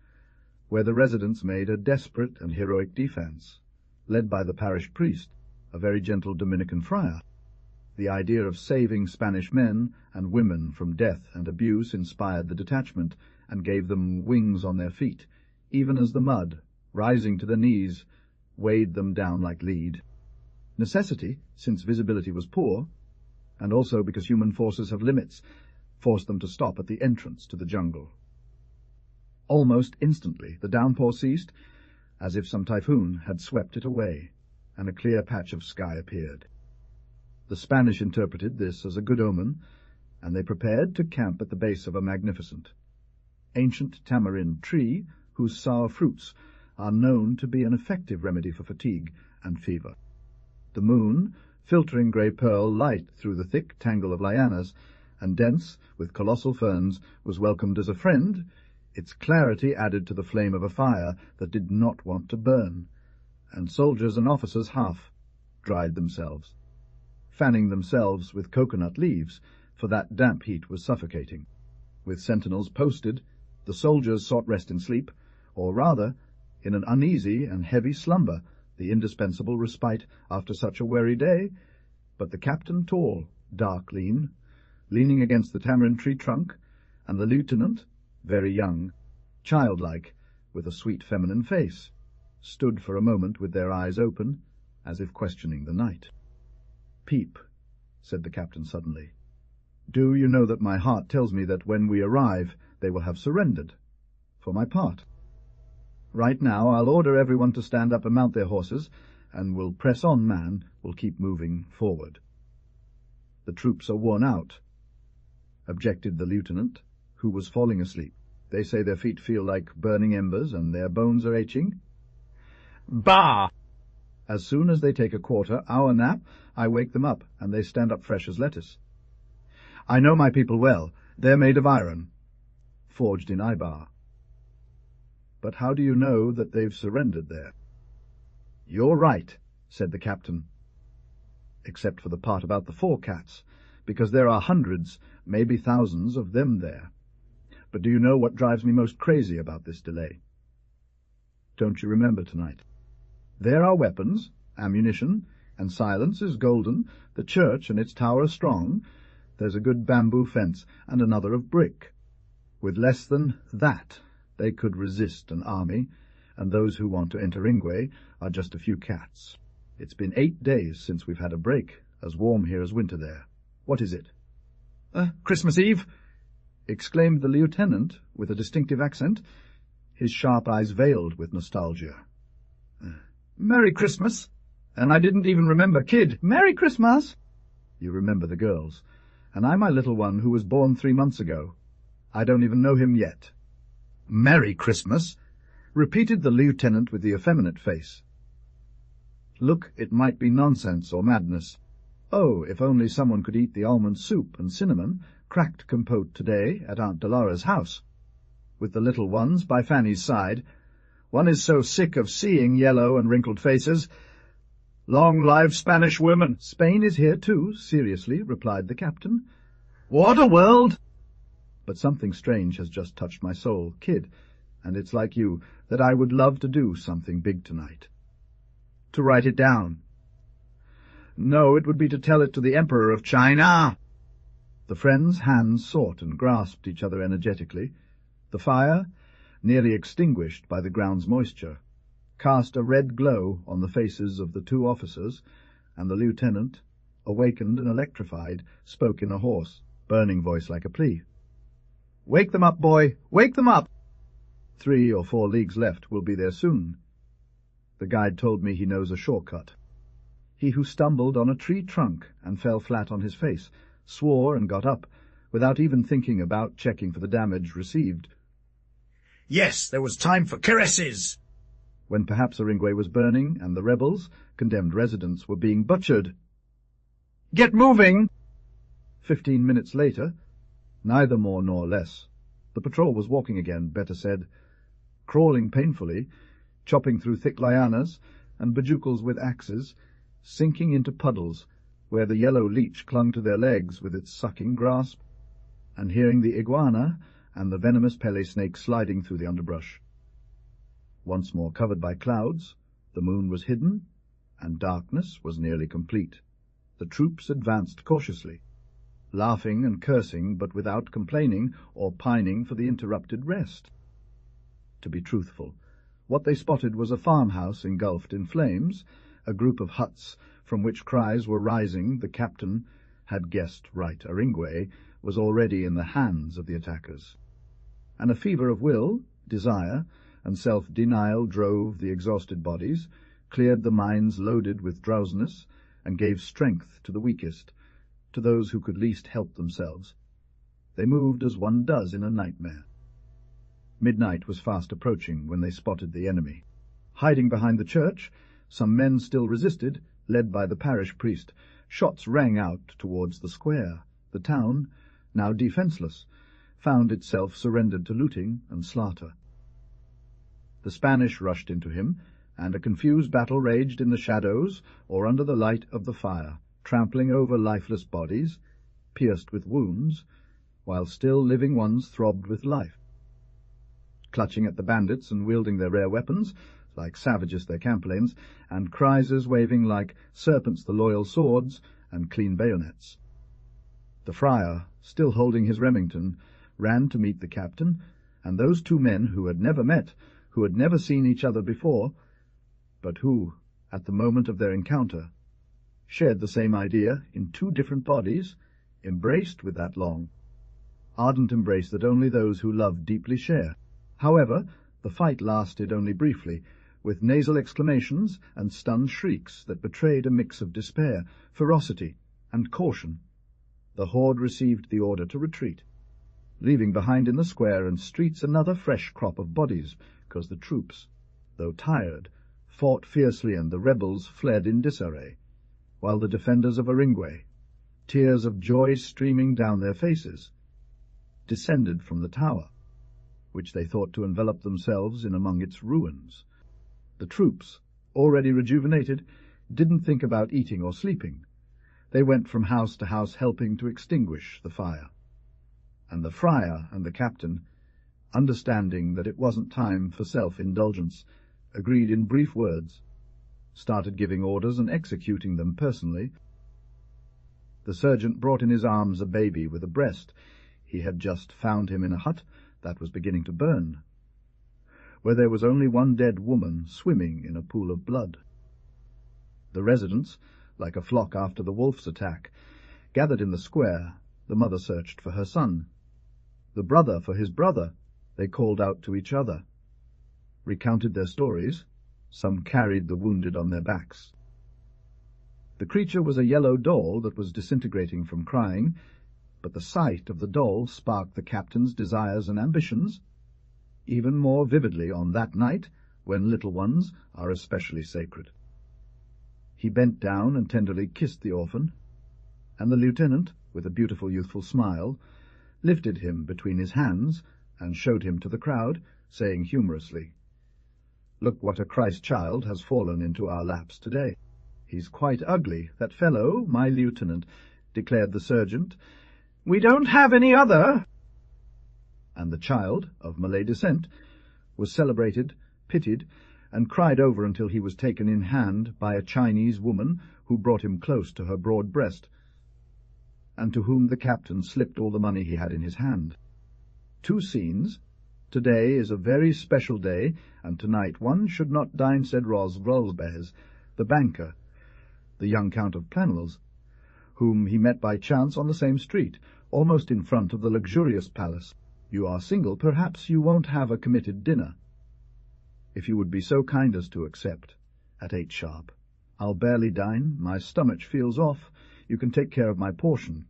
where the residents made a desperate and heroic defence, led by the parish priest, a very gentle Dominican friar. The idea of saving Spanish men and women from death and abuse inspired the detachment, and gave them wings on their feet, even as the mud, rising to their knees, weighed them down like lead. Necessity, since visibility was poor, and also because human forces have limits, forced them to stop at the entrance to the jungle. Almost instantly the downpour ceased, as if some typhoon had swept it away, and a clear patch of sky appeared. The Spanish interpreted this as a good omen, and they prepared to camp at the base of a magnificent, ancient tamarind tree whose sour fruits are known to be an effective remedy for fatigue and fever. The moon, filtering grey pearl light through the thick tangle of lianas, and dense with colossal ferns, was welcomed as a friend, its clarity added to the flame of a fire that did not want to burn, and soldiers and officers half dried themselves, fanning themselves with coconut leaves, for that damp heat was suffocating. With sentinels posted, the soldiers sought rest in sleep, or rather, in an uneasy and heavy slumber, the indispensable respite after such a weary day. But the captain tall, dark, leaning against the tamarind tree trunk, and the lieutenant, very young, childlike, with a sweet feminine face, stood for a moment with their eyes open, as if questioning the night. "Peep," said the captain suddenly. "Do you know that my heart tells me that when we arrive they will have surrendered? For my part. Right now I'll order everyone to stand up and mount their horses, and we'll press on, man, we'll keep moving forward." "The troops are worn out," objected the lieutenant, who was falling asleep. "They say their feet feel like burning embers, and their bones are aching." "Bah!" "As soon as they take a quarter-hour nap, I wake them up, and they stand up fresh as lettuce. I know my people well. They're made of iron, forged in Ibar." "But how do you know that they've surrendered there?" "You're right," said the captain, "except for the part about the 4 cats, because there are hundreds, maybe thousands of them there. But do you know what drives me most crazy about this delay? Don't you remember tonight? There are weapons, ammunition, and silence is golden. The church and its tower are strong. There's a good bamboo fence, and another of brick. With less than that, they could resist an army, and those who want to enter Ingwe are just a few cats. It's been 8 days since we've had a break, as warm here as winter there. What is it?" Christmas Eve," exclaimed the lieutenant with a distinctive accent, his sharp eyes veiled with nostalgia. "Merry Christmas. And I didn't even remember Kid. Merry Christmas!" "You remember the girls. And I my little one who was born 3 months ago. I don't even know him yet." "Merry Christmas," repeated the lieutenant with the effeminate face. "Look, it might be nonsense or madness. Oh, if only someone could eat the almond soup and cinnamon, cracked compote today at Aunt Dolores' house, with the little ones by Fanny's side. One is so sick of seeing yellow and wrinkled faces. Long live Spanish women!" "Spain is here too, seriously," replied the captain. "What a world!" "But something strange has just touched my soul, Kid, and it's like you, that I would love to do something big tonight." "To write it down?" "No, it would be to tell it to the Emperor of China." The friends' hands sought and grasped each other energetically. The fire, nearly extinguished by the ground's moisture, cast a red glow on the faces of the 2 officers, and the lieutenant, awakened and electrified, spoke in a hoarse, burning voice like a plea. "Wake them up, boy! Wake them up! 3 or 4 leagues left. We'll be there soon. The guide told me he knows a shortcut." He who stumbled on a tree trunk and fell flat on his face swore and got up, without even thinking about checking for the damage received. "Yes, there was time for caresses." When perhaps Ingwe was burning, and the rebels, condemned residents, were being butchered. "Get moving!" 15 minutes later, neither more nor less, the patrol was walking again, better said, crawling painfully, chopping through thick lianas and bejewels with axes, sinking into puddles, where the yellow leech clung to their legs with its sucking grasp, and hearing the iguana and the venomous pele snake sliding through the underbrush. Once more covered by clouds, the moon was hidden, and darkness was nearly complete. The troops advanced cautiously, laughing and cursing, but without complaining or pining for the interrupted rest. To be truthful, what they spotted was a farmhouse engulfed in flames, a group of huts from which cries were rising. The captain had guessed right. Aringwe was already in the hands of the attackers. And a fever of will, desire, and self-denial drove the exhausted bodies, cleared the minds loaded with drowsiness, and gave strength to the weakest, to those who could least help themselves. They moved as one does in a nightmare. Midnight was fast approaching when they spotted the enemy. Hiding behind the church, some men still resisted, led by the parish priest. Shots rang out towards the square. The town, now defenceless, found itself surrendered to looting and slaughter. The Spanish rushed into him, and a confused battle raged in the shadows or under the light of the fire, trampling over lifeless bodies, pierced with wounds, while still living ones throbbed with life. Clutching at the bandits and wielding their rare weapons, like savages their camplains, and crisers waving like serpents the loyal swords and clean bayonets. The friar, still holding his Remington, ran to meet the captain, and those two men who had never met, who had never seen each other before, but who, at the moment of their encounter, shared the same idea in two different bodies, embraced with that long, ardent embrace that only those who love deeply share. However, the fight lasted only briefly, with nasal exclamations and stunned shrieks that betrayed a mix of despair, ferocity, and caution. The horde received the order to retreat, leaving behind in the square and streets another fresh crop of bodies, because the troops, though tired, fought fiercely, and the rebels fled in disarray, while the defenders of Aringwe, tears of joy streaming down their faces, descended from the tower, which they thought to envelop themselves in among its ruins. The troops, already rejuvenated, didn't think about eating or sleeping. They went from house to house helping to extinguish the fire. And the friar and the captain, understanding that it wasn't time for self-indulgence, agreed in brief words, started giving orders and executing them personally. The sergeant brought in his arms a baby with a breast. He had just found him in a hut that was beginning to burn, where there was only one dead woman swimming in a pool of blood. The residents, like a flock after the wolf's attack, gathered in the square. The mother searched for her son. The brother for his brother. They called out to each other, recounted their stories. Some carried the wounded on their backs. The creature was a yellow doll that was disintegrating from crying, but the sight of the doll sparked the captain's desires and ambitions, even more vividly on that night when little ones are especially sacred. He bent down and tenderly kissed the orphan, and the lieutenant, with a beautiful youthful smile, lifted him between his hands and showed him to the crowd, saying humorously, "Look what a Christ child has fallen into our laps today." "He's quite ugly, that fellow, my lieutenant," declared the sergeant. "We don't have any other." And the child, of Malay descent, was celebrated, pitied, and cried over until he was taken in hand by a Chinese woman who brought him close to her broad breast, and to whom the captain slipped all the money he had in his hand. Two scenes. Today is a very special day, and tonight one should not dine, said Rolsbez, the banker, the young Count of Planels, whom he met by chance on the same street, almost in front of the luxurious palace. "You are single, perhaps you won't have a committed dinner. If you would be so kind as to accept, at 8 sharp. I'll barely dine, my stomach feels off, you can take care of my portion."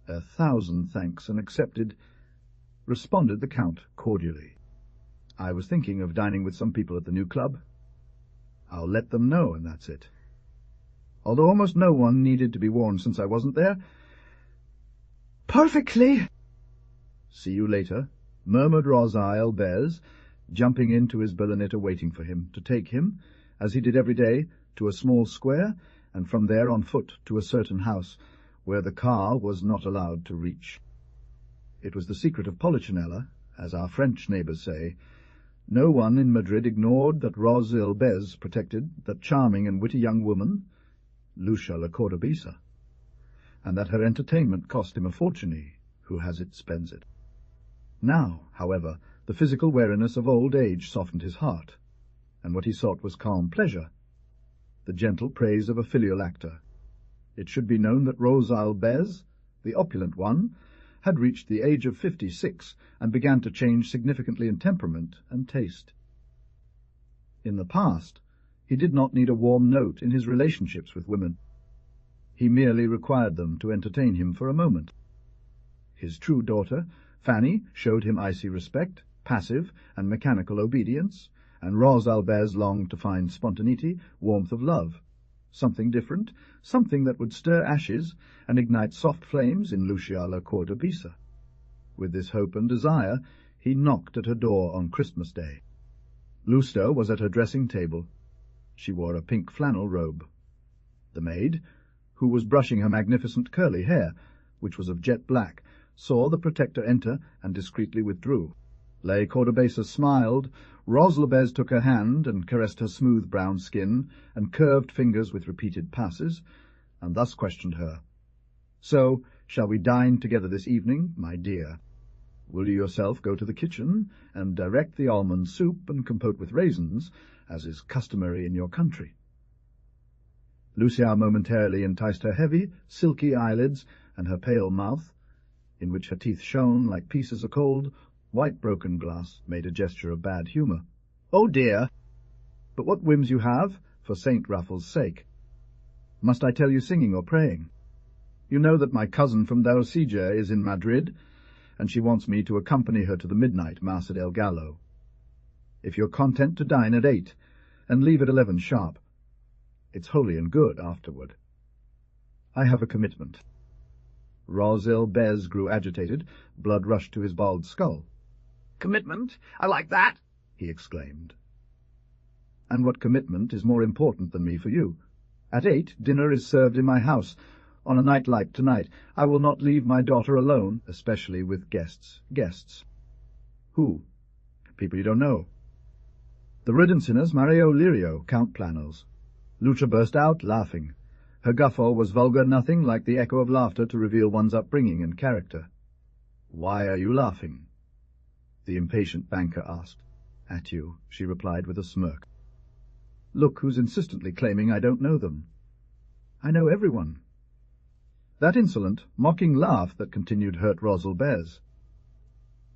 "1,000 thanks, and accepted," responded the Count cordially. "I was thinking of dining with some people at the new club. I'll let them know, and that's it. Although almost no one needed to be warned since I wasn't there." "Perfectly." "See you later," murmured Rosa Elbez, jumping into his Berlinetta waiting for him, to take him, as he did every day, to a small square, and from there on foot to a certain house, where the car was not allowed to reach. It was the secret of Polichinella, as our French neighbours say. No one in Madrid ignored that Rosil Bez protected that charming and witty young woman, Lucia la Cordobesa, and that her entertainment cost him a fortune. Who has it spends it. Now, however, the physical weariness of old age softened his heart, and what he sought was calm pleasure, the gentle praise of a filial actor. It should be known that Rosil Bez, the opulent one, had reached the age of 56 and began to change significantly in temperament and taste. In the past, he did not need a warm note in his relationships with women. He merely required them to entertain him for a moment. His true daughter, Fanny, showed him icy respect, passive and mechanical obedience, and Rosil Bez longed to find spontaneity, warmth of love, something different, something that would stir ashes and ignite soft flames in Lucia la Cordobesa. With this hope and desire, he knocked at her door on Christmas Day. Lucia was at her dressing-table. She wore a pink flannel robe. The maid, who was brushing her magnificent curly hair, which was of jet black, saw the protector enter and discreetly withdrew. La Cordobesa smiled. Rosil Bez took her hand and caressed her smooth brown skin and curved fingers with repeated passes, and thus questioned her. "So, shall we dine together this evening, my dear? Will you yourself go to the kitchen and direct the almond soup and compote with raisins, as is customary in your country?" Lucia momentarily enticed her heavy, silky eyelids and her pale mouth, in which her teeth shone like pieces of cold, white broken glass, made a gesture of bad humour. "Oh, dear! But what whims you have, for St. Raphael's sake! Must I tell you singing or praying? You know that my cousin from Dalsija is in Madrid, and she wants me to accompany her to the midnight Mass at El Gallo. If you're content to dine at 8, and leave at 11 sharp, it's holy and good afterward. I have a commitment." Rosil Bez grew agitated. Blood rushed to his bald skull. "Commitment? I like that!" he exclaimed. "And what commitment is more important than me for you? At 8, dinner is served in my house. On a night like tonight, I will not leave my daughter alone, especially with guests." "Guests? Who?" "People you don't know." "The Ridensinas Mario Lirio, Count Planos." Lucia burst out laughing. Her guffaw was vulgar nothing like the echo of laughter to reveal one's upbringing and character. "Why are you laughing?" the impatient banker asked. "At you," she replied with a smirk. "Look who's insistently claiming I don't know them. I know everyone." That insolent, mocking laugh that continued hurt Rosil Bez.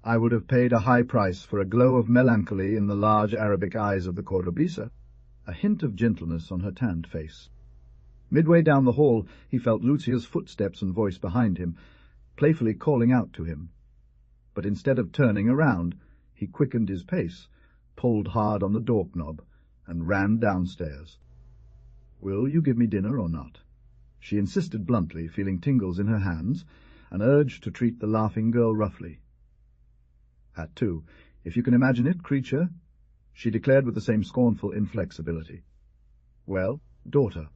I would have paid a high price for a glow of melancholy in the large Arabic eyes of the Cordobesa, a hint of gentleness on her tanned face. Midway down the hall he felt Lucia's footsteps and voice behind him, playfully calling out to him. But instead of turning around, he quickened his pace, pulled hard on the door-knob, and ran downstairs. "Will you give me dinner or not?" she insisted bluntly, feeling tingles in her hands, and urged to treat the laughing girl roughly. "At 2, if you can imagine it, creature," she declared with the same scornful inflexibility. "Well, daughter,"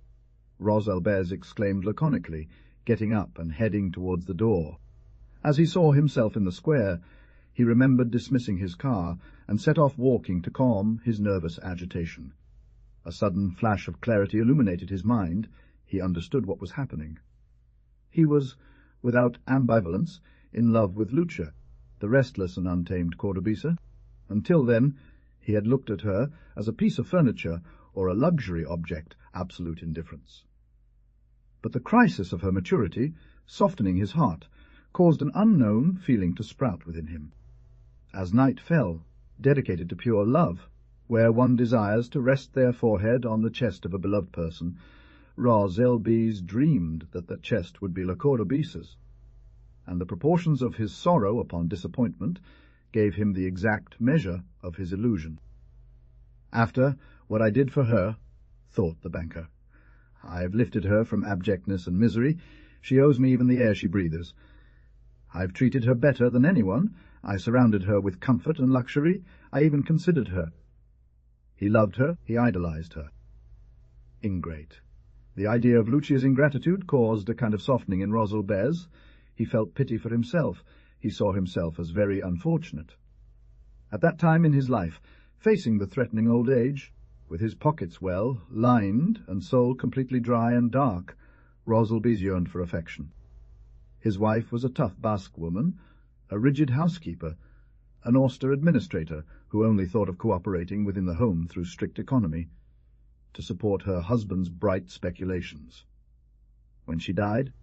Rosil Bez exclaimed laconically, getting up and heading towards the door. As he saw himself in the square, he remembered dismissing his car and set off walking to calm his nervous agitation. A sudden flash of clarity illuminated his mind. He understood what was happening. He was, without ambivalence, in love with Lucia, the restless and untamed Cordobesa. Until then, he had looked at her as a piece of furniture or a luxury object, absolute indifference. But the crisis of her maturity, softening his heart, caused an unknown feeling to sprout within him. As night fell, dedicated to pure love, where one desires to rest their forehead on the chest of a beloved person, Rosil Bez dreamed that the chest would be La Cordobesa's, and the proportions of his sorrow upon disappointment gave him the exact measure of his illusion. "After what I did for her," thought the banker, "I've lifted her from abjectness and misery. She owes me even the air she breathes. I've treated her better than anyone. I surrounded her with comfort and luxury. I even considered her. He loved her, he idolized her. Ingrate. The idea of Lucia's ingratitude caused a kind of softening in Rozel Bez. He felt pity for himself. He saw himself as very unfortunate. At that time in his life, facing the threatening old age, with his pockets well lined and soul completely dry and dark, Rozel Bez yearned for affection. His wife was a tough Basque woman, a rigid housekeeper, an austere administrator who only thought of cooperating within the home through strict economy, to support her husband's bright speculations. When she died,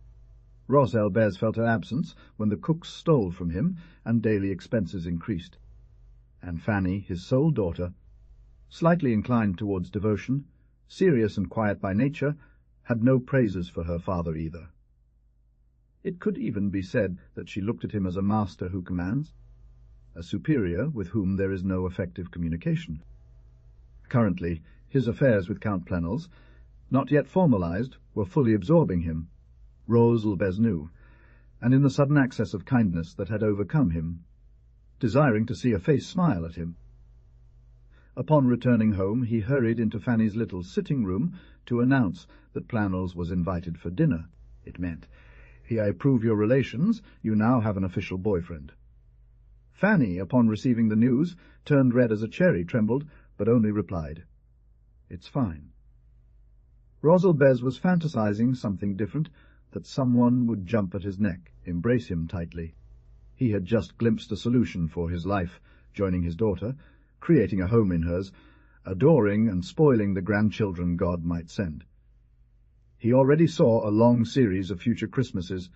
Rozel Bez felt her absence when the cooks stole from him and daily expenses increased. And Fanny, his sole daughter, slightly inclined towards devotion, serious and quiet by nature, had no praises for her father either. It could even be said that she looked at him as a master who commands, a superior with whom there is no effective communication. Currently, his affairs with Count Plenels, not yet formalized, were fully absorbing him. Rozel Bez knew, and in the sudden access of kindness that had overcome him, desiring to see a face smile at him. Upon returning home, he hurried into Fanny's little sitting-room to announce that Plenels was invited for dinner. It meant, "I approve your relations, you now have an official boyfriend." Fanny, upon receiving the news, turned red as a cherry, trembled, but only replied, "It's fine." Rozel Bez was fantasizing something different, that someone would jump at his neck, embrace him tightly. He had just glimpsed a solution for his life, joining his daughter, creating a home in hers, adoring and spoiling the grandchildren God might send. He already saw a long series of future Christmases,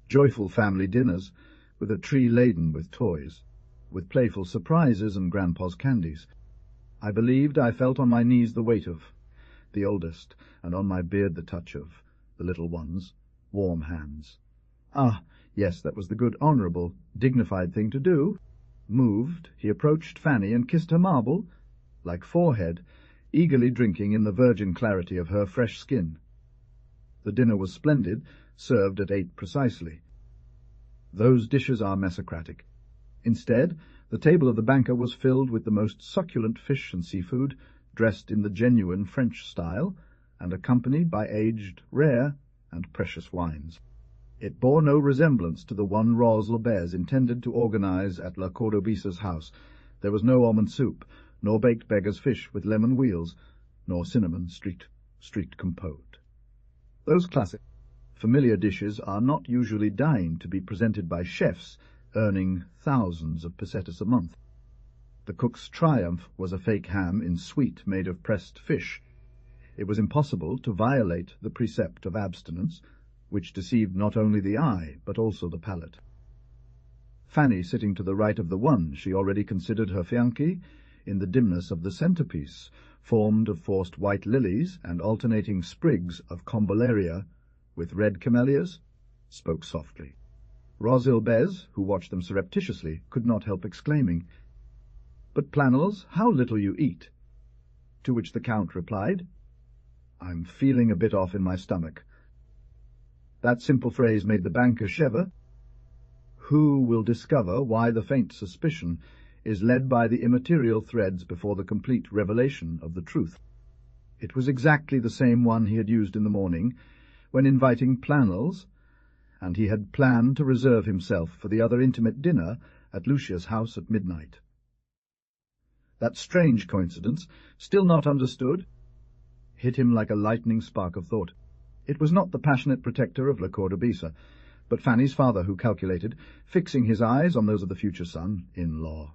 joyful family dinners, with a tree laden with toys, with playful surprises and grandpa's candies. I believed I felt on my knees the weight of the oldest, and on my beard the touch of the little ones, warm hands. Ah, yes, that was the good, honourable, dignified thing to do. Moved, he approached Fanny and kissed her marble, like forehead, eagerly drinking in the virgin clarity of her fresh skin. The dinner was splendid, served at 8 precisely. Those dishes are mesocratic. Instead, the table of the banker was filled with the most succulent fish and seafood, dressed in the genuine French style, and accompanied by aged, rare, and precious wines. It bore no resemblance to the one Rozel Bez intended to organize at La Cordobisa's house. There was no almond soup, nor baked beggar's fish with lemon wheels, nor cinnamon street compote. Those classic, familiar dishes are not usually deigned to be presented by chefs earning thousands of pesetas a month. The cook's triumph was a fake ham in sweet made of pressed fish. It was impossible to violate the precept of abstinence, which deceived not only the eye, but also the palate. Fanny, sitting to the right of the one she already considered her fiancé, in the dimness of the centrepiece, formed of forced white lilies and alternating sprigs of combolaria with red camellias, spoke softly. Rozel Bez, who watched them surreptitiously, could not help exclaiming, "But Plenels, how little you eat!" To which the Count replied, "I'm feeling a bit off in my stomach." That simple phrase made the banker shiver. Who will discover why the faint suspicion is led by the immaterial threads before the complete revelation of the truth? It was exactly the same one he had used in the morning, when inviting Plenels, and he had planned to reserve himself for the other intimate dinner at Lucia's house at midnight. That strange coincidence, still not understood, hit him like a lightning spark of thought. It was not the passionate protector of La Cordobisa, but Fanny's father who calculated, fixing his eyes on those of the future son-in-law.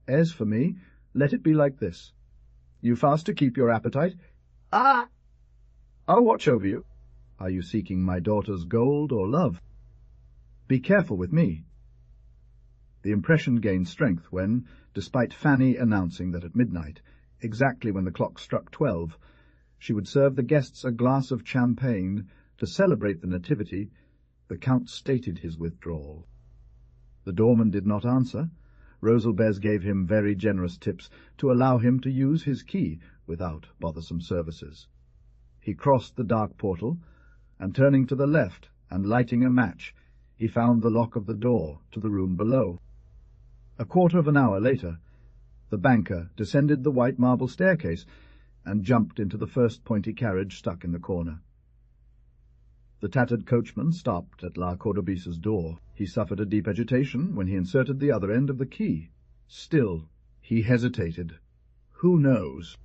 As for me, let it be like this. You fast to keep your appetite? I'll watch over you. Are you seeking my daughter's gold or love? Be careful with me. The impression gained strength when, despite Fanny announcing that at midnight, exactly when the clock struck 12, she would serve the guests a glass of champagne to celebrate the nativity, the Count stated his withdrawal. The doorman did not answer. Rozel Bez gave him very generous tips to allow him to use his key without bothersome services. He crossed the dark portal, and turning to the left and lighting a match, he found the lock of the door to the room below. A quarter of an hour later, the banker descended the white marble staircase, and jumped into the first pointy carriage stuck in the corner. The tattered coachman stopped at La Cordobisa's door. He suffered a deep agitation when he inserted the other end of the key. Still, he hesitated. Who knows?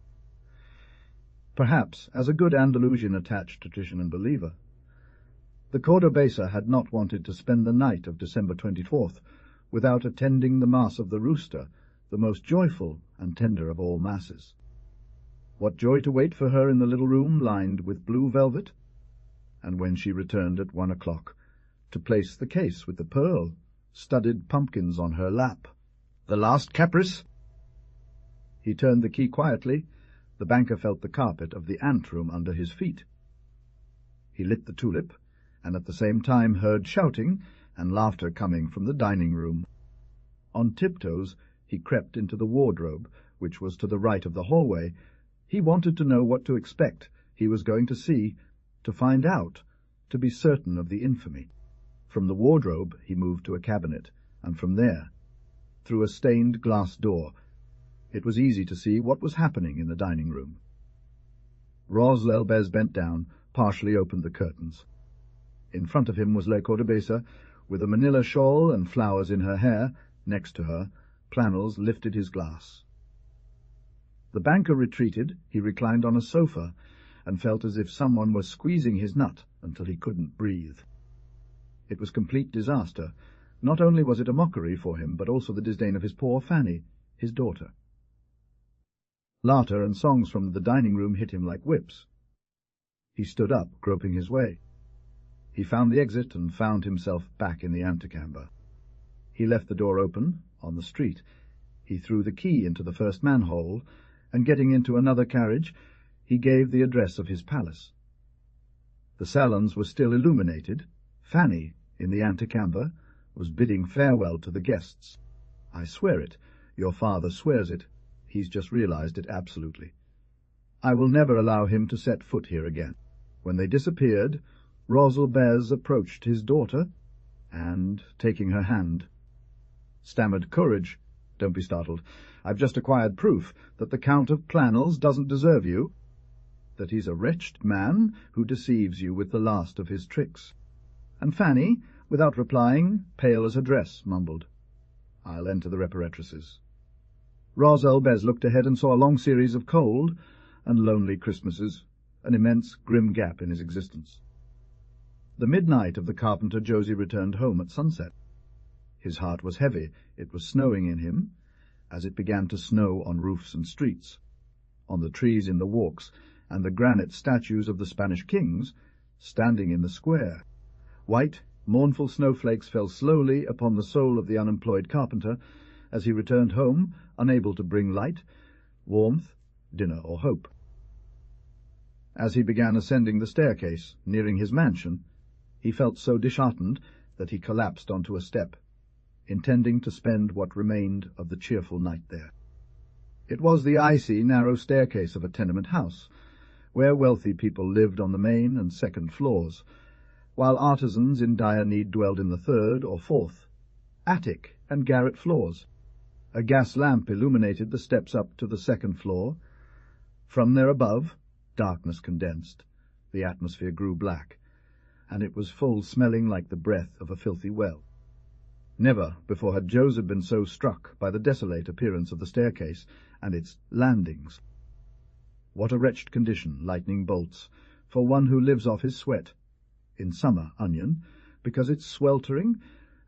Perhaps, as a good Andalusian attached to tradition and believer, the Cordobesa had not wanted to spend the night of December 24th without attending the Mass of the Rooster, the most joyful and tender of all Masses. What joy to wait for her in the little room lined with blue velvet, and when she returned at 1 o'clock, to place the case with the pearl-studded pumpkins on her lap. The last caprice? He turned the key quietly. The banker felt the carpet of the ant-room under his feet. He lit the tulip, and at the same time heard shouting and laughter coming from the dining-room. On tiptoes he crept into the wardrobe, which was to the right of the hallway. He wanted to know what to expect. He was going to see, to find out, to be certain of the infamy. From the wardrobe he moved to a cabinet, and from there, through a stained glass door, it was easy to see what was happening in the dining-room. Ros Lelbez bent down, partially opened the curtains. In front of him was La Cordobesa, with a manila shawl and flowers in her hair. Next to her, Planels lifted his glass. The banker retreated. He reclined on a sofa, and felt as if someone was squeezing his nut until he couldn't breathe. It was complete disaster. Not only was it a mockery for him, but also the disdain of his poor Fanny, his daughter. Laughter and songs from the dining-room hit him like whips. He stood up, groping his way. He found the exit and found himself back in the antechamber. He left the door open, on the street. He threw the key into the first manhole, and getting into another carriage, he gave the address of his palace. The salons were still illuminated. Fanny, in the antechamber, was bidding farewell to the guests. I swear it. Your father swears it. He's just realized it absolutely. I will never allow him to set foot here again. When they disappeared, Rosalbez approached his daughter, and, taking her hand, stammered, "Courage. Don't be startled. I've just acquired proof that the Count of Planels doesn't deserve you, that he's a wretched man who deceives you with the last of his tricks." And Fanny, without replying, pale as her dress, mumbled, "I'll enter the reparatrices." Ros Elbez looked ahead and saw a long series of cold and lonely Christmases, an immense, grim gap in his existence. The midnight of the carpenter Josie returned home at sunset. His heart was heavy. It was snowing in him, as it began to snow on roofs and streets, on the trees in the walks, and the granite statues of the Spanish kings standing in the square. White, mournful snowflakes fell slowly upon the soul of the unemployed carpenter as he returned home, unable to bring light, warmth, dinner, or hope. As he began ascending the staircase, nearing his mansion, he felt so disheartened that he collapsed onto a step, intending to spend what remained of the cheerful night there. It was the icy, narrow staircase of a tenement house, where wealthy people lived on the main and second floors, while artisans in dire need dwelled in the third or fourth, attic and garret floors. A gas lamp illuminated the steps up to the second floor. From there above, darkness condensed. The atmosphere grew black, and it was full, smelling like the breath of a filthy well. Never before had Joseph been so struck by the desolate appearance of the staircase and its landings. What a wretched condition, lightning bolts, for one who lives off his sweat. In summer, onion, because it's sweltering,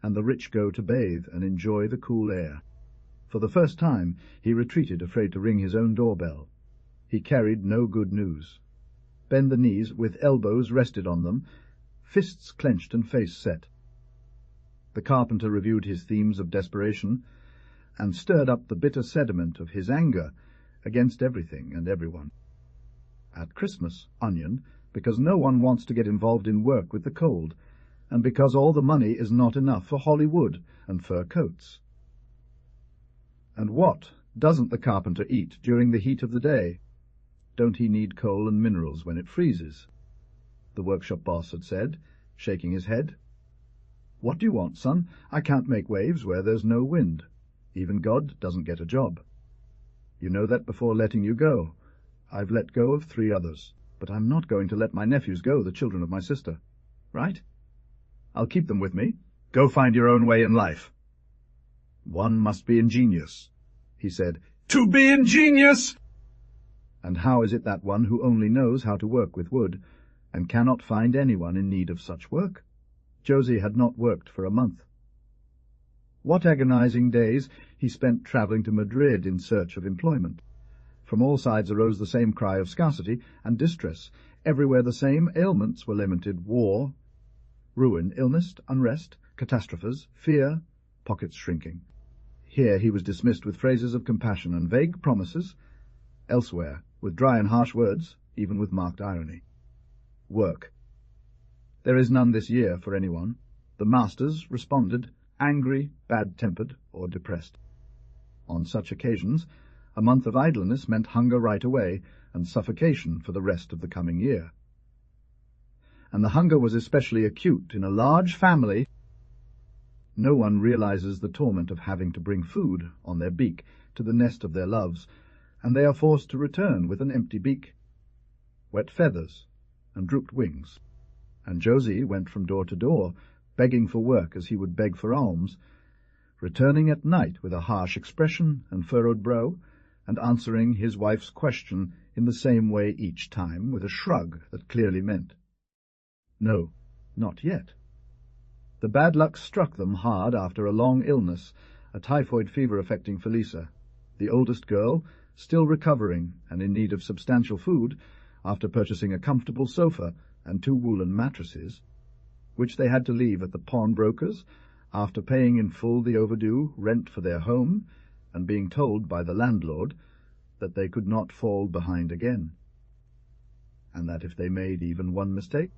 and the rich go to bathe and enjoy the cool air. For the first time he retreated, afraid to ring his own doorbell. He carried no good news. Bend the knees, with elbows rested on them, fists clenched and face set. The carpenter reviewed his themes of desperation, and stirred up the bitter sediment of his anger against everything and everyone. At Christmas, onion, because no one wants to get involved in work with the cold, and because all the money is not enough for Hollywood and fur coats. And what doesn't the carpenter eat during the heat of the day? Don't he need coal and minerals when it freezes? The workshop boss had said, shaking his head. What do you want, son? I can't make waves where there's no wind. Even God doesn't get a job. You know that before letting you go. I've let go of 3 others, but I'm not going to let my nephews go, the children of my sister. Right? I'll keep them with me. Go find your own way in life. One must be ingenious, he said. To be ingenious! And how is it that one who only knows how to work with wood, and cannot find anyone in need of such work? Josie had not worked for a month. What agonizing days he spent travelling to Madrid in search of employment. From all sides arose the same cry of scarcity and distress. Everywhere the same ailments were lamented: war, ruin, illness, unrest, catastrophes, fear, pockets shrinking. Here he was dismissed with phrases of compassion and vague promises, elsewhere with dry and harsh words, even with marked irony. Work. There is none this year for anyone. The masters responded, angry, bad-tempered, or depressed. On such occasions, a month of idleness meant hunger right away and suffocation for the rest of the coming year. And the hunger was especially acute in a large family. No one realizes the torment of having to bring food on their beak to the nest of their loves, and they are forced to return with an empty beak, wet feathers, and drooped wings. And Josie went from door to door, begging for work as he would beg for alms, returning at night with a harsh expression and furrowed brow, and answering his wife's question in the same way each time, with a shrug that clearly meant, no, not yet. The bad luck struck them hard after a long illness, a typhoid fever affecting Felisa, the oldest girl, still recovering and in need of substantial food, after purchasing a comfortable sofa and 2 woolen mattresses, which they had to leave at the pawnbroker's after paying in full the overdue rent for their home and being told by the landlord that they could not fall behind again, and that if they made even one mistake,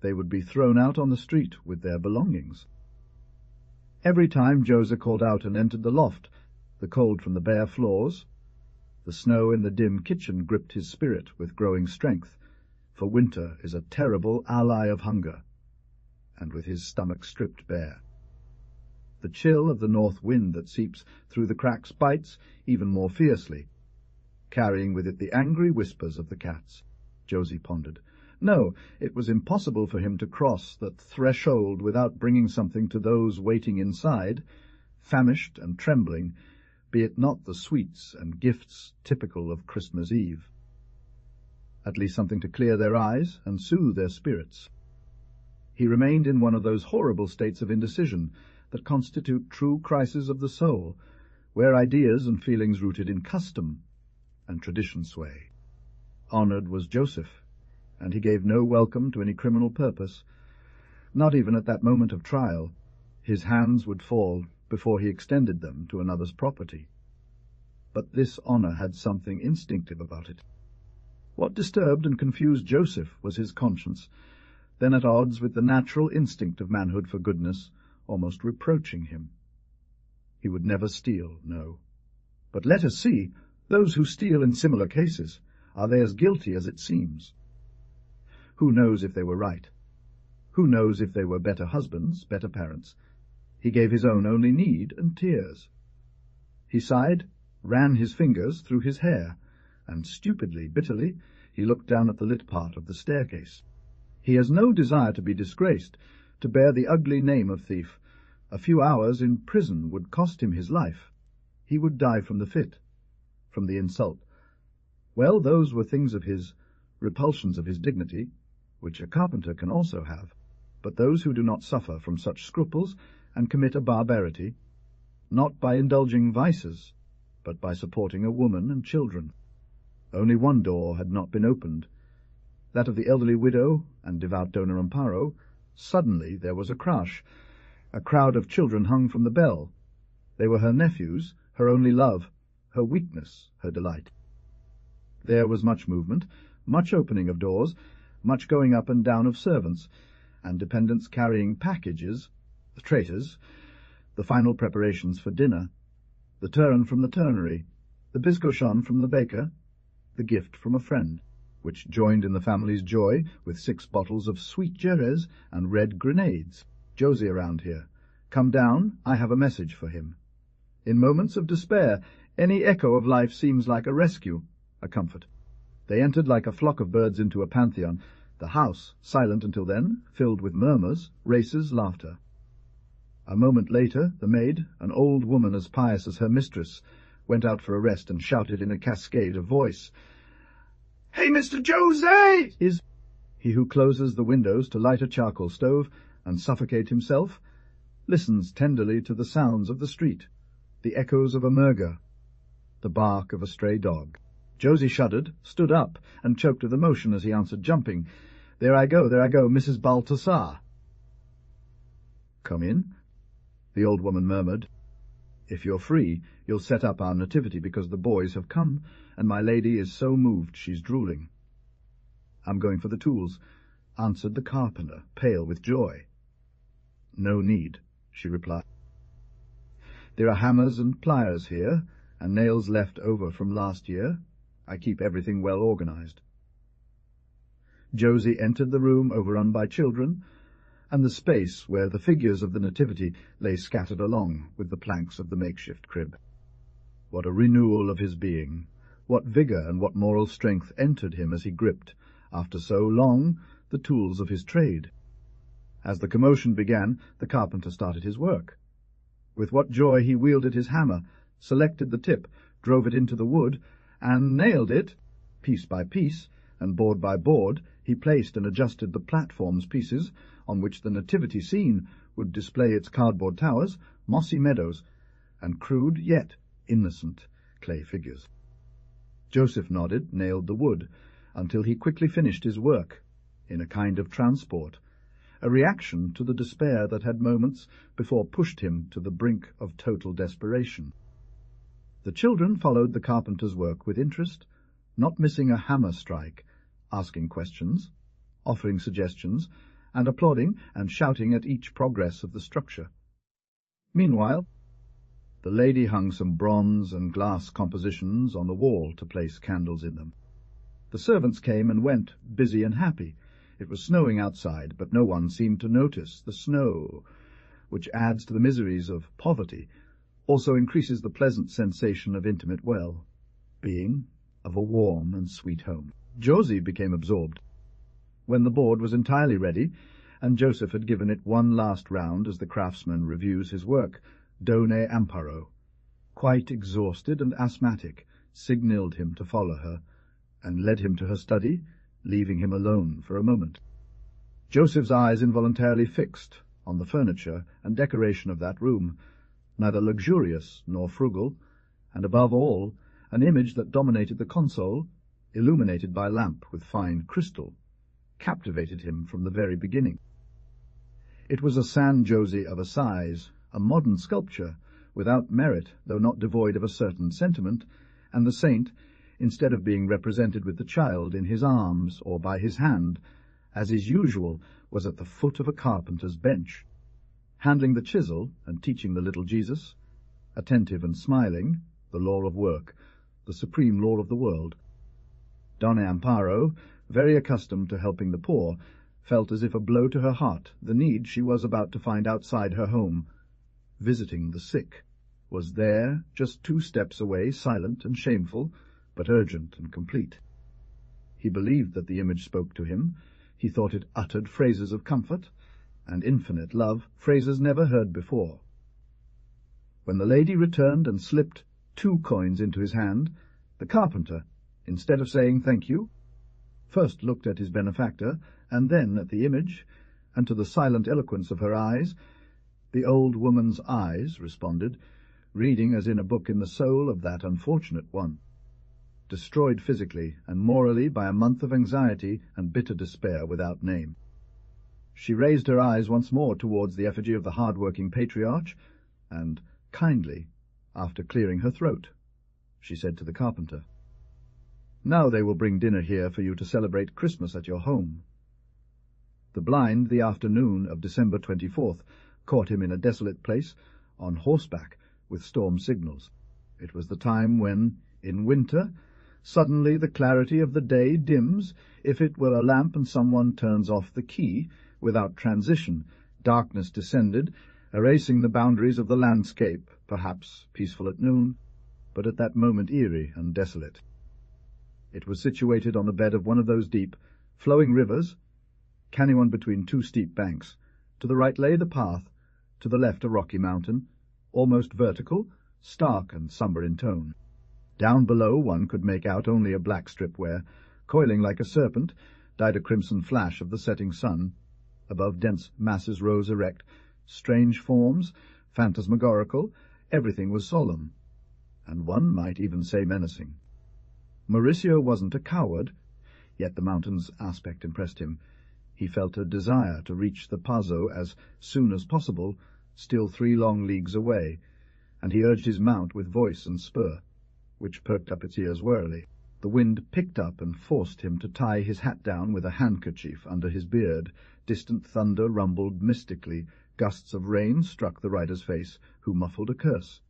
they would be thrown out on the street with their belongings. Every time Josie called out and entered the loft, the cold from the bare floors, the snow in the dim kitchen gripped his spirit with growing strength, for winter is a terrible ally of hunger, and with his stomach stripped bare. The chill of the north wind that seeps through the cracks bites even more fiercely, carrying with it the angry whispers of the cats. Josie pondered. No, it was impossible for him to cross that threshold without bringing something to those waiting inside, famished and trembling, be it not the sweets and gifts typical of Christmas Eve. At least something to clear their eyes and soothe their spirits. He remained in one of those horrible states of indecision that constitute true crises of the soul, where ideas and feelings rooted in custom and tradition sway. Honoured was Joseph, and he gave no welcome to any criminal purpose. Not even at that moment of trial. His hands would fall before he extended them to another's property. But this honour had something instinctive about it. What disturbed and confused Joseph was his conscience, then at odds with the natural instinct of manhood for goodness, almost reproaching him. He would never steal, no. But let us see, those who steal in similar cases, are they as guilty as it seems? Who knows if they were right? Who knows if they were better husbands, better parents? He gave his own only need and tears. He sighed, ran his fingers through his hair, and stupidly, bitterly, he looked down at the lit part of the staircase. He has no desire to be disgraced, to bear the ugly name of thief. A few hours in prison would cost him his life. He would die from the fit, from the insult. Well, those were things of his, repulsions of his dignity, which a carpenter can also have. But those who do not suffer from such scruples and commit a barbarity, not by indulging vices, but by supporting a woman and children. Only one door had not been opened, that of the elderly widow and devout Dona Amparo. Suddenly there was a crash. A crowd of children hung from the bell. They were her nephews, her only love, her weakness, her delight. There was much movement, much opening of doors, much going up and down of servants, and dependents carrying packages, the traitors, the final preparations for dinner, the turn from the turnery, the biscochon from the baker, the gift from a friend, which joined in the family's joy with 6 bottles of sweet Jerez and red grenades. Josie around here. Come down, I have a message for him. In moments of despair, any echo of life seems like a rescue, a comfort. They entered like a flock of birds into a pantheon, the house, silent until then, filled with murmurs, races, laughter. A moment later, the maid, an old woman as pious as her mistress, went out for a rest and shouted in a cascade of voice, "Hey, Mr. Jose! Is he who closes the windows to light a charcoal stove and suffocate himself, listens tenderly to the sounds of the street, the echoes of a murga, the bark of a stray dog." Josie shuddered, stood up, and choked with emotion as he answered, jumping, there I go, Mrs. Balthasar." "Come in," the old woman murmured. "If you're free, you'll set up our nativity, because the boys have come, and my lady is so moved she's drooling." "I'm going for the tools," answered the carpenter, pale with joy. "No need," she replied. "There are hammers and pliers here, and nails left over from last year. I keep everything well organized." Josie entered the room overrun by children, and the space where the figures of the nativity lay scattered along with the planks of the makeshift crib. What a renewal of his being! What vigour and what moral strength entered him as he gripped, after so long, the tools of his trade. As the commotion began, the carpenter started his work. With what joy he wielded his hammer, selected the tip, drove it into the wood, and nailed it. Piece by piece, and board by board, he placed and adjusted the platform's pieces, on which the nativity scene would display its cardboard towers, mossy meadows, and crude yet innocent clay figures. Joseph nodded, nailed the wood, until he quickly finished his work, in a kind of transport, a reaction to the despair that had moments before pushed him to the brink of total desperation. The children followed the carpenter's work with interest, not missing a hammer strike, asking questions, offering suggestions, and applauding and shouting at each progress of the structure. Meanwhile, the lady hung some bronze and glass compositions on the wall to place candles in them. The servants came and went, busy and happy. It was snowing outside, but no one seemed to notice the snow, which adds to the miseries of poverty, also increases the pleasant sensation of intimate well-being, of a warm and sweet home. Josie became absorbed. When the board was entirely ready, and Joseph had given it one last round as the craftsman reviews his work, Done Amparo, quite exhausted and asthmatic, signalled him to follow her, and led him to her study, leaving him alone for a moment. Joseph's eyes involuntarily fixed on the furniture and decoration of that room, neither luxurious nor frugal, and above all, an image that dominated the console, illuminated by lamp with fine crystal, captivated him from the very beginning. It was a San Josie of a size, a modern sculpture, without merit, though not devoid of a certain sentiment, and the saint, instead of being represented with the child in his arms or by his hand, as is usual, was at the foot of a carpenter's bench, handling the chisel and teaching the little Jesus, attentive and smiling, the law of work, the supreme law of the world. Donna Amparo, very accustomed to helping the poor, felt as if a blow to her heart the need she was about to find outside her home. Visiting the sick was there, just 2 steps away, silent and shameful, but urgent and complete. He believed that the image spoke to him. He thought it uttered phrases of comfort and infinite love, phrases never heard before. When the lady returned and slipped 2 coins into his hand, the carpenter, instead of saying thank you, first looked at his benefactor, and then at the image, and to the silent eloquence of her eyes. The old woman's eyes responded, reading as in a book in the soul of that unfortunate one, destroyed physically and morally by a month of anxiety and bitter despair without name. She raised her eyes once more towards the effigy of the hard-working patriarch, and kindly, after clearing her throat, she said to the carpenter, "Now they will bring dinner here for you to celebrate Christmas at your home." The blind, the afternoon of December 24th, caught him in a desolate place, on horseback, with storm signals. It was the time when, in winter, suddenly the clarity of the day dims, if it were a lamp and someone turns off the key. Without transition, darkness descended, erasing the boundaries of the landscape, perhaps peaceful at noon, but at that moment eerie and desolate. It was situated on the bed of one of those deep, flowing rivers, canyon between two steep banks. To the right lay the path, to the left a rocky mountain, almost vertical, stark and sombre in tone. Down below one could make out only a black strip where, coiling like a serpent, died a crimson flash of the setting sun. Above dense masses rose erect, strange forms, phantasmagorical, everything was solemn, and one might even say menacing. Mauricio wasn't a coward, yet the mountain's aspect impressed him. He felt a desire to reach the Pazo as soon as possible, still 3 long leagues away, and he urged his mount with voice and spur, which perked up its ears warily. The wind picked up and forced him to tie his hat down with a handkerchief under his beard. Distant thunder rumbled mystically. Gusts of rain struck the rider's face, who muffled a curse.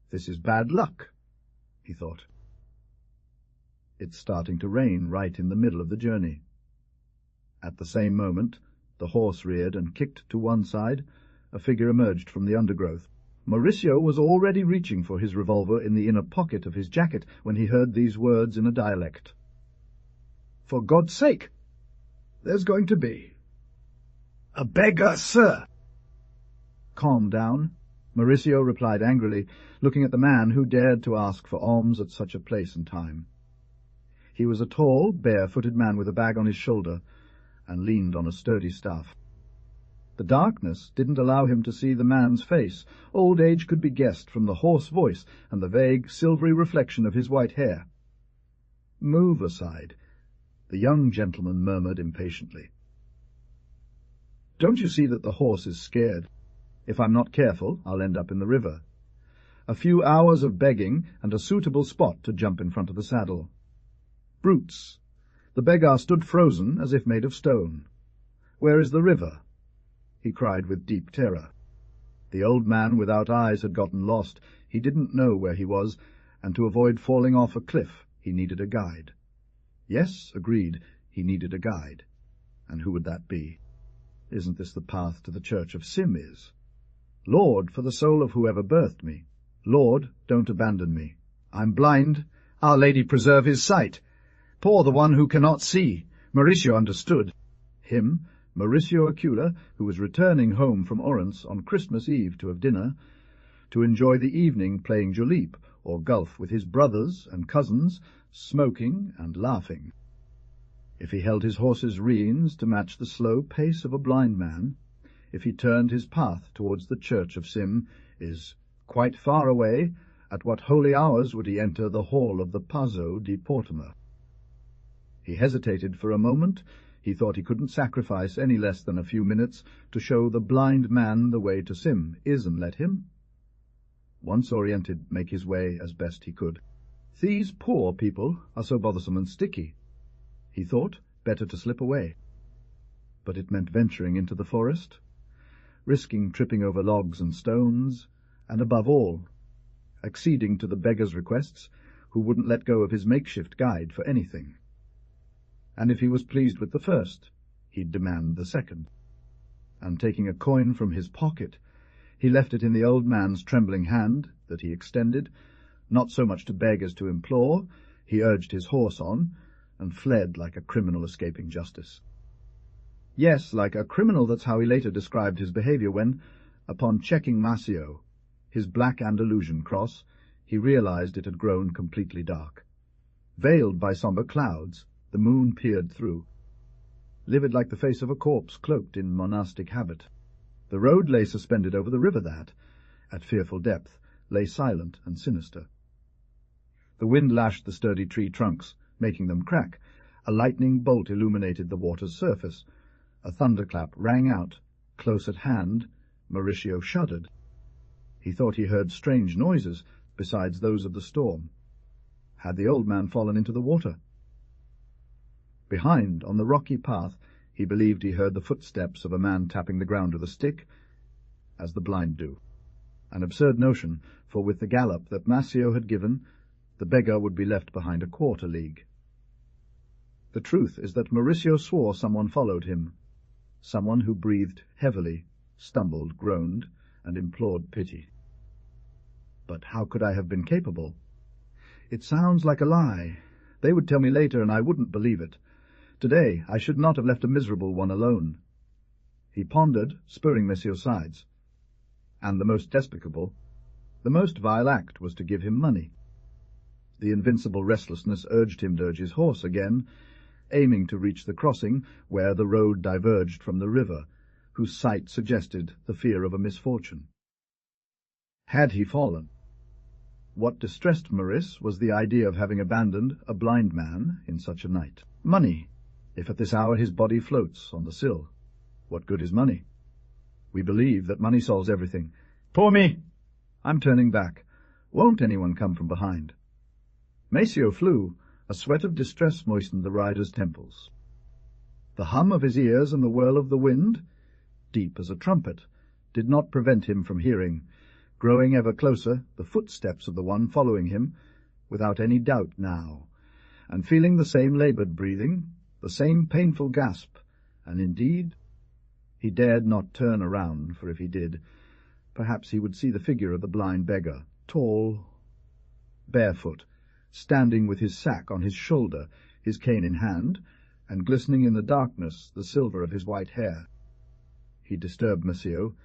"This is bad luck," he thought. It's starting to rain right in the middle of the journey. At the same moment, the horse reared and kicked to one side. A figure emerged from the undergrowth. Mauricio was already reaching for his revolver in the inner pocket of his jacket when he heard these words in a dialect. "For God's sake, there's going to be a beggar, sir." "Calm down," Mauricio replied angrily, looking at the man who dared to ask for alms at such a place and time. He was a tall, bare-footed man with a bag on his shoulder, and leaned on a sturdy staff. The darkness didn't allow him to see the man's face. Old age could be guessed from the hoarse voice and the vague, silvery reflection of his white hair. "Move aside," the young gentleman murmured impatiently. "Don't you see that the horse is scared? If I'm not careful, I'll end up in the river. A few hours of begging and a suitable spot to jump in front of the saddle. Brutes!" The beggar stood frozen as if made of stone. "Where is the river?" he cried with deep terror. The old man without eyes had gotten lost. He didn't know where he was, and to avoid falling off a cliff he needed a guide. Yes, agreed, he needed a guide. And who would that be? Isn't this the path to the church of Sim is? "Lord, for the soul of whoever birthed me. Lord, don't abandon me. I'm blind. Our Lady preserve his sight. Poor the one who cannot see." Mauricio understood. Him, Mauricio Acula, who was returning home from Orense on Christmas Eve to have dinner, to enjoy the evening playing julep or golf with his brothers and cousins, smoking and laughing. If he held his horse's reins to match the slow pace of a blind man, if he turned his path towards the church of Sim, is quite far away, at what holy hours would he enter the hall of the Pazo di Portima? He hesitated for a moment. He thought he couldn't sacrifice any less than a few minutes to show the blind man the way to Sim. Isn't let him? Once oriented, make his way as best he could. These poor people are so bothersome and sticky. He thought better to slip away. But it meant venturing into the forest, risking tripping over logs and stones, and above all, acceding to the beggar's requests, who wouldn't let go of his makeshift guide for anything. And if he was pleased with the first, he'd demand the second. And taking a coin from his pocket, he left it in the old man's trembling hand that he extended, not so much to beg as to implore. He urged his horse on, and fled like a criminal escaping justice. Yes, like a criminal. That's how he later described his behavior when, upon checking Macio, his black Andalusian cross, he realized it had grown completely dark. Veiled by sombre clouds, the moon peered through, livid like the face of a corpse cloaked in monastic habit. The road lay suspended over the river that, at fearful depth, lay silent and sinister. The wind lashed the sturdy tree trunks, making them crack. A lightning bolt illuminated the water's surface. A thunderclap rang out. Close at hand, Mauricio shuddered. He thought he heard strange noises, besides those of the storm. Had the old man fallen into the water? Behind, on the rocky path, he believed he heard the footsteps of a man tapping the ground with a stick, as the blind do. An absurd notion, for with the gallop that Macio had given, the beggar would be left behind a quarter league. The truth is that Mauricio swore someone followed him, someone who breathed heavily, stumbled, groaned, and implored pity. But how could I have been capable? It sounds like a lie, They would tell me later, and I wouldn't believe it. Today I should not have left a miserable one alone. He pondered, spurring Messier's sides. And the most despicable, the most vile act was to give him money. The invincible restlessness urged him to urge his horse again, aiming to reach the crossing where the road diverged from the river, whose sight suggested the fear of a misfortune. Had he fallen? What distressed Maurice was the idea of having abandoned a blind man in such a night. Money, if at this hour his body floats on the sill. What good is money? We believe that money solves everything. Pour me! I'm turning back. Won't anyone come from behind? Maceo flew. A sweat of distress moistened the rider's temples. The hum of his ears and the whirl of the wind, deep as a trumpet, did not prevent him from hearing, growing ever closer, the footsteps of the one following him, without any doubt now, and feeling the same laboured breathing, the same painful gasp, and indeed he dared not turn around, for if he did, perhaps he would see the figure of the blind beggar, tall, barefoot, standing with his sack on his shoulder, his cane in hand, and glistening in the darkness the silver of his white hair. He disturbed Maceo.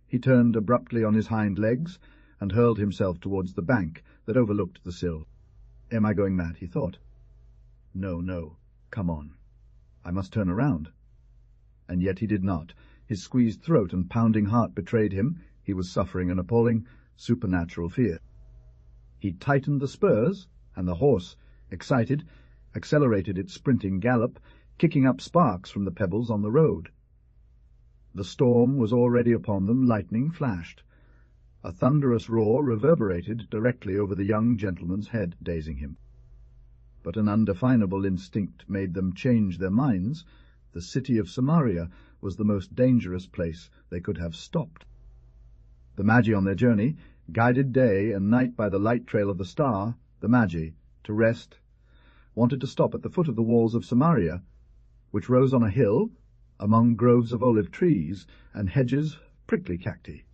He turned abruptly on his hind legs, and hurled himself towards the bank that overlooked the sill. Am I going mad? He thought. No, no, come on. I must turn around. And yet he did not. His squeezed throat and pounding heart betrayed him. He was suffering an appalling, supernatural fear. He tightened the spurs, and the horse, excited, accelerated its sprinting gallop, kicking up sparks from the pebbles on the road. The storm was already upon them. Lightning flashed. A thunderous roar reverberated directly over the young gentleman's head, dazing him. But an undefinable instinct made them change their minds. The city of Samaria was the most dangerous place they could have stopped. The Magi on their journey, guided day and night by the light trail of the star, the Magi, to rest, wanted to stop at the foot of the walls of Samaria, which rose on a hill, among groves of olive trees and hedges of prickly cacti.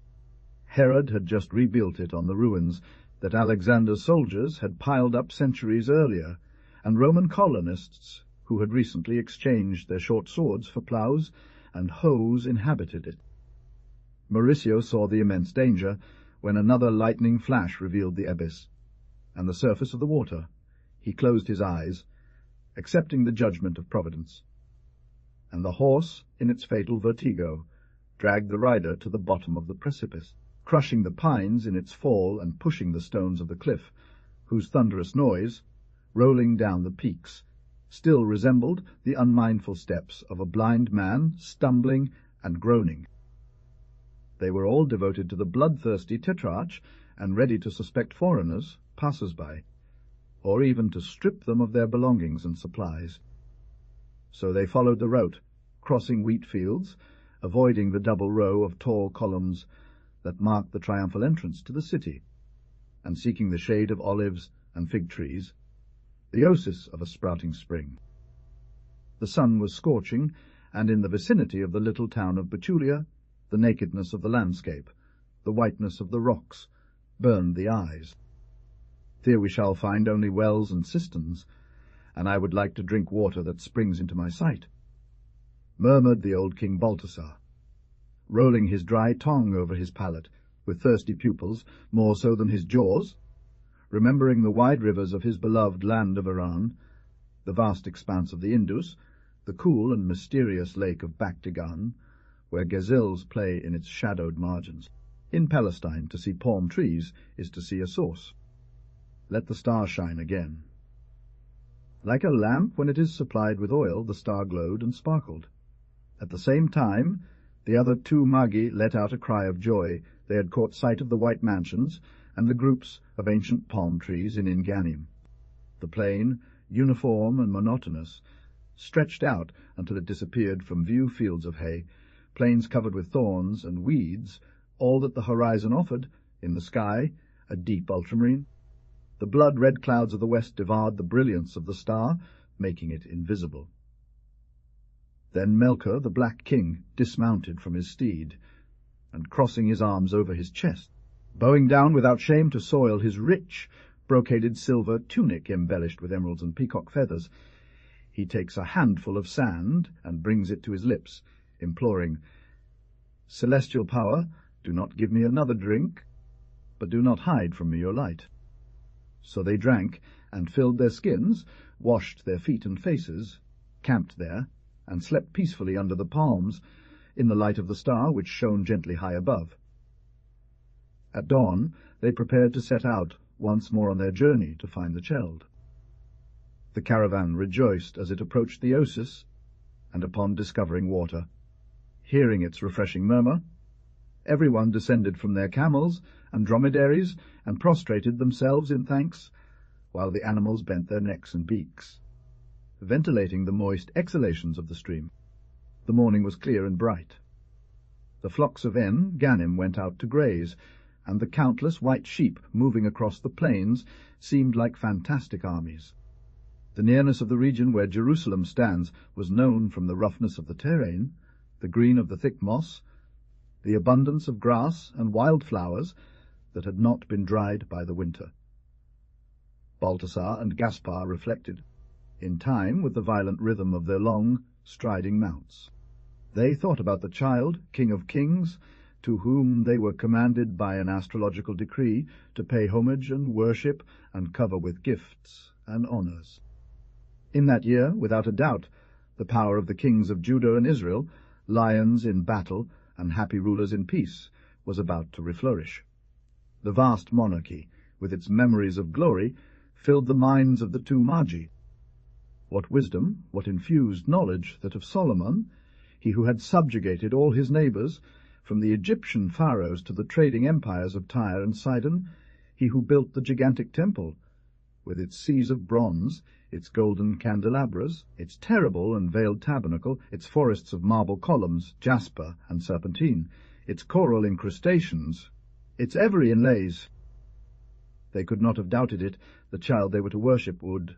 Herod had just rebuilt it on the ruins that Alexander's soldiers had piled up centuries earlier, and Roman colonists who had recently exchanged their short swords for ploughs and hoes inhabited it. Mauricio saw the immense danger when another lightning flash revealed the abyss and the surface of the water. He closed his eyes, accepting the judgment of Providence. And the horse, in its fatal vertigo, dragged the rider to the bottom of the precipice, crushing the pines in its fall and pushing the stones of the cliff, whose thunderous noise, rolling down the peaks, still resembled the unmindful steps of a blind man stumbling and groaning. They were all devoted to the bloodthirsty tetrarch, and ready to suspect foreigners, passers-by, or even to strip them of their belongings and supplies. So they followed the route, crossing wheat fields, avoiding the double row of tall columns that marked the triumphal entrance to the city, and seeking the shade of olives and fig trees, the oasis of a sprouting spring. The sun was scorching, and in the vicinity of the little town of Betulia, the nakedness of the landscape, the whiteness of the rocks, burned the eyes. Here we shall find only wells and cisterns, and I would like to drink water that springs into my sight, murmured the old King Balthasar, rolling his dry tongue over his palate, with thirsty pupils, more so than his jaws, remembering the wide rivers of his beloved land of Iran, the vast expanse of the Indus, the cool and mysterious lake of Bactigan, where gazelles play in its shadowed margins. In Palestine, to see palm trees is to see a source. Let the star shine again. Like a lamp when it is supplied with oil, the star glowed and sparkled. At the same time, the other two Magi let out a cry of joy. They had caught sight of the white mansions and the groups of ancient palm trees in Inganim. The plain, uniform and monotonous, stretched out until it disappeared from view. Fields of hay, plains covered with thorns and weeds, all that the horizon offered. In the sky, a deep ultramarine. The blood-red clouds of the west devoured the brilliance of the star, making it invisible. Then Melchior, the Black King, dismounted from his steed, and crossing his arms over his chest, bowing down without shame to soil his rich, brocaded silver tunic embellished with emeralds and peacock feathers. He takes a handful of sand and brings it to his lips, imploring, "Celestial power, do not give me another drink, but do not hide from me your light." So they drank, and filled their skins, washed their feet and faces, camped there, and slept peacefully under the palms, in the light of the star which shone gently high above. At dawn they prepared to set out once more on their journey to find the child. The caravan rejoiced as it approached the Oasis, and upon discovering water, hearing its refreshing murmur, everyone descended from their camels and dromedaries and prostrated themselves in thanks, while the animals bent their necks and beaks, ventilating the moist exhalations of the stream. The morning was clear and bright. The flocks of Ganim went out to graze, and the countless white sheep moving across the plains seemed like fantastic armies. The nearness of the region where Jerusalem stands was known from the roughness of the terrain, the green of the thick moss, the abundance of grass and wild flowers that had not been dried by the winter. Balthasar and Gaspar reflected, in time with the violent rhythm of their long, striding mounts. They thought about the child, King of Kings, to whom they were commanded by an astrological decree to pay homage and worship and cover with gifts and honors. In that year, without a doubt, the power of the kings of Judah and Israel, lions in battle and happy rulers in peace, was about to reflourish. The vast monarchy, with its memories of glory, filled the minds of the two Magi. What wisdom, what infused knowledge that of Solomon, he who had subjugated all his neighbors, from the Egyptian pharaohs to the trading empires of Tyre and Sidon, he who built the gigantic temple, with its seas of bronze, its golden candelabras, its terrible and veiled tabernacle, its forests of marble columns, jasper and serpentine, its coral incrustations, its every inlays. They could not have doubted it. The child they were to worship would,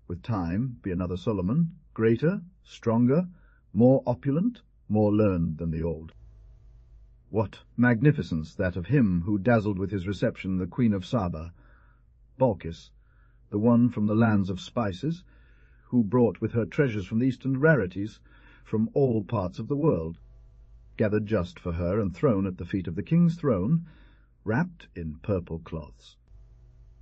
with time, be another Solomon, greater, stronger, more opulent, more learned than the old. What magnificence that of him who dazzled with his reception the Queen of Saba, Balkis, the one from the lands of spices, who brought with her treasures from the eastern rarities, from all parts of the world, gathered just for her and thrown at the feet of the king's throne, wrapped in purple cloths.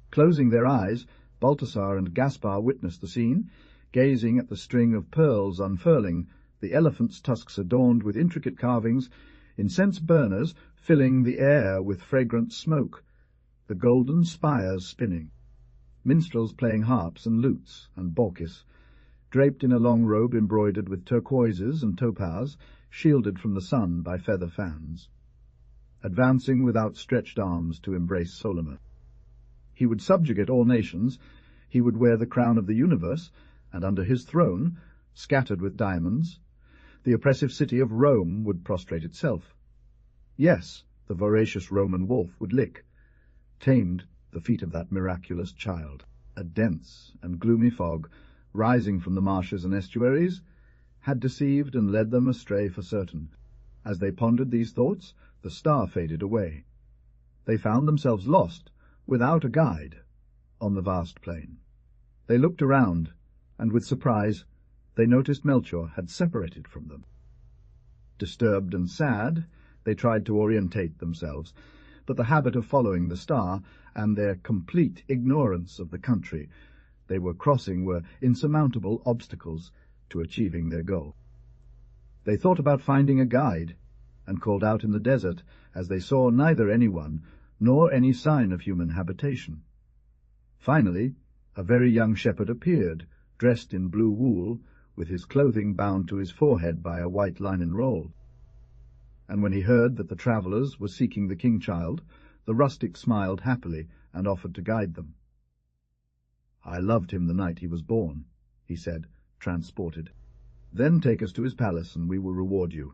Closing their eyes, Balthasar and Gaspar witnessed the scene, gazing at the string of pearls unfurling, the elephant's tusks adorned with intricate carvings, incense burners filling the air with fragrant smoke, the golden spires spinning, minstrels playing harps and lutes, and Balkis, draped in a long robe embroidered with turquoises and topaz, shielded from the sun by feather fans, advancing with outstretched arms to embrace Solomon. He would subjugate all nations, he would wear the crown of the universe, and under his throne, scattered with diamonds, the oppressive city of Rome would prostrate itself. Yes, the voracious Roman wolf would lick, tamed, the feet of that miraculous child. A dense and gloomy fog, rising from the marshes and estuaries, had deceived and led them astray for certain. As they pondered these thoughts, the star faded away. They found themselves lost, without a guide, on the vast plain. They looked around, and with surprise they noticed Melchior had separated from them. Disturbed and sad, they tried to orientate themselves, but the habit of following the star and their complete ignorance of the country they were crossing were insurmountable obstacles to achieving their goal. They thought about finding a guide, and called out in the desert as they saw neither anyone nor any sign of human habitation. Finally, a very young shepherd appeared, dressed in blue wool, with his clothing bound to his forehead by a white linen roll. And when he heard that the travellers were seeking the king-child, the rustic smiled happily and offered to guide them. "I loved him the night he was born," he said, transported. "Then take us to his palace, and we will reward you."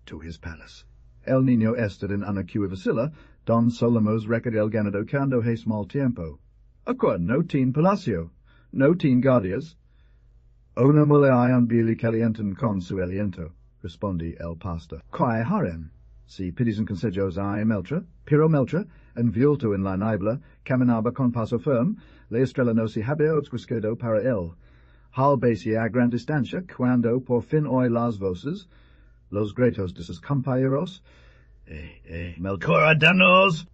To his palace. El Niño ested en una cuevasilla, don Solomos recad el ganado cando hace mal tiempo. Aqua no tin palacio, no tin guardias. Una mulei unbili calienten con su aliento, respondi el pastor. Quae harem? Si pitis and consejos I Melcher, Piro Melcher, enviolto in la niebla, caminaba con paso firm, le estrella no si había obscuredo para él. Hal basia a gran distancia, cuando por fin oye las voces, los gritos de sus compañeros, Melchoradanos!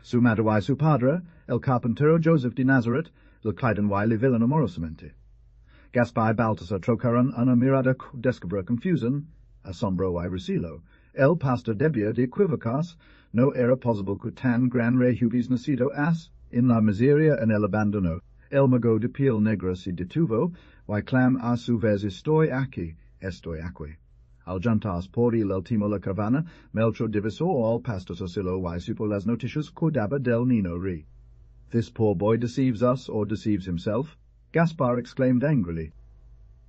Su madre y su padre, el carpintero Joseph de Nazaret, el Clyden y le villain amorosamente. Gaspar y Baltasar trocaron una mirada descubra confusion, asombro y recelo. El pastor debía de equivocas, no era posible que tan gran rey hubis nacido as, in la miseria en el abandono. El mago de piel negra se detuvo, y clam a su vez estoy aquí. Al jantas por el timo la caravana, Melchor divisó al pastor Sosilo y supo las noticias que daba del Nino Ri. This poor boy deceives us or deceives himself. Gaspar exclaimed angrily.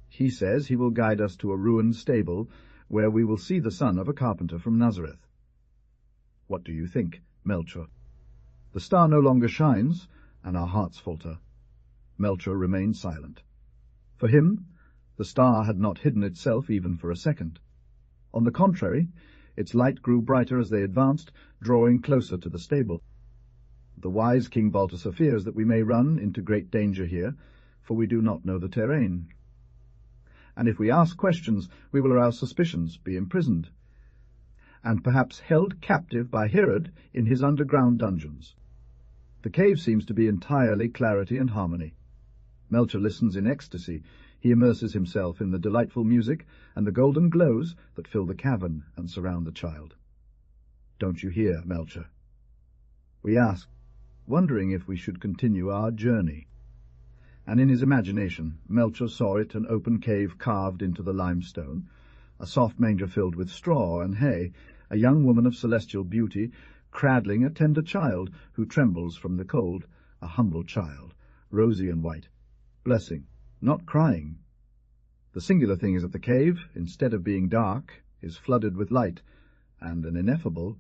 He says he will guide us to a ruined stable, where we will see the son of a carpenter from Nazareth. What do you think, Melchor? The star no longer shines, and our hearts falter. Melchor remained silent. For him, the star had not hidden itself even for a second. On the contrary, its light grew brighter as they advanced, drawing closer to the stable. The wise King Baltasar fears that we may run into great danger here, for we do not know the terrain. And if we ask questions, we will arouse suspicions, be imprisoned, and perhaps held captive by Herod in his underground dungeons. The cave seems to be entirely clarity and harmony. Melchor listens in ecstasy. He immerses himself in the delightful music and the golden glows that fill the cavern and surround the child. Don't you hear, Melchor? We ask, wondering if we should continue our journey. And in his imagination Melchor saw it an open cave carved into the limestone, a soft manger filled with straw and hay, a young woman of celestial beauty cradling a tender child who trembles from the cold, a humble child, rosy and white, blessing, not crying. The singular thing is that the cave, instead of being dark, is flooded with light, and an ineffable,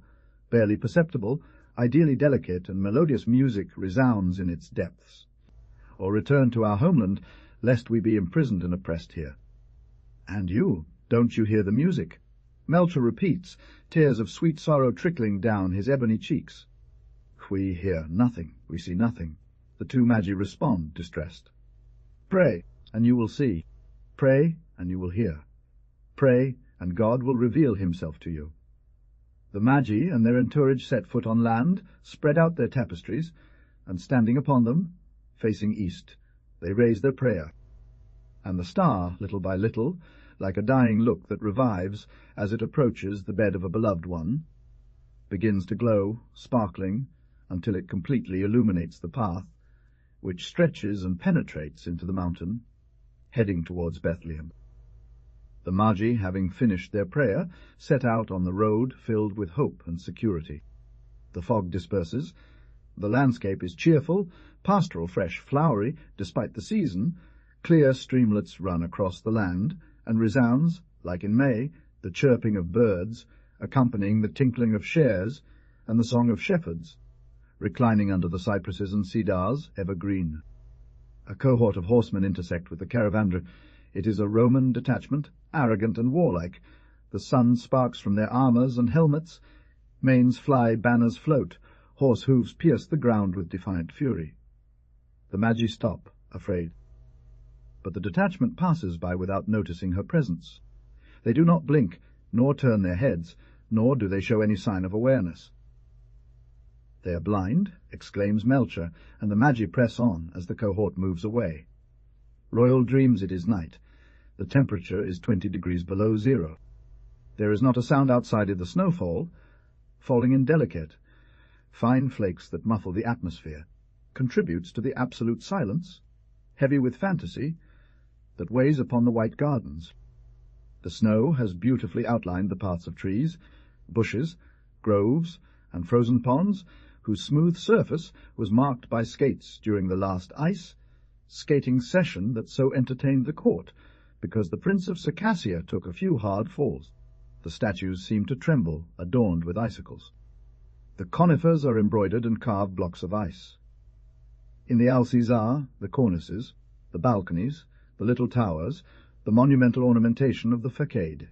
barely perceptible, ideally delicate and melodious music resounds in its depths. Or return to our homeland, lest we be imprisoned and oppressed here. And you, don't you hear the music? Melchor repeats, tears of sweet sorrow trickling down his ebony cheeks. We hear nothing, we see nothing. The two magi respond, distressed. Pray, and you will see. Pray, and you will hear. Pray, and God will reveal himself to you. The magi and their entourage set foot on land, spread out their tapestries, and standing upon them, facing east, they raise their prayer. And the star, little by little, like a dying look that revives as it approaches the bed of a beloved one, begins to glow, sparkling, until it completely illuminates the path, which stretches and penetrates into the mountain, heading towards Bethlehem. The magi, having finished their prayer, set out on the road filled with hope and security. The fog disperses. The landscape is cheerful, pastoral, fresh, flowery, despite the season. Clear streamlets run across the land, and resounds, like in May, the chirping of birds, accompanying the tinkling of shares and the song of shepherds, reclining under the cypresses and cedars, evergreen. A cohort of horsemen intersect with the caravandra. It is a Roman detachment, arrogant and warlike. The sun sparks from their armours and helmets. Manes fly, banners float. Horse hooves pierce the ground with defiant fury. The magi stop, afraid. But the detachment passes by without noticing her presence. They do not blink, nor turn their heads, nor do they show any sign of awareness. "They are blind," exclaims Melchor, and the magi press on as the cohort moves away. Royal dreams it is night. The temperature is 20 degrees below zero. There is not a sound outside of the snowfall, falling in delicate, fine flakes that muffle the atmosphere, contributes to the absolute silence, heavy with fantasy, that weighs upon the white gardens. The snow has beautifully outlined the paths of trees, bushes, groves, and frozen ponds, whose smooth surface was marked by skates during the last ice, skating session that so entertained the court, because the Prince of Circassia took a few hard falls. The statues seem to tremble, adorned with icicles. The conifers are embroidered and carved blocks of ice. In the Alcazar, the cornices, the balconies, the little towers, the monumental ornamentation of the facade.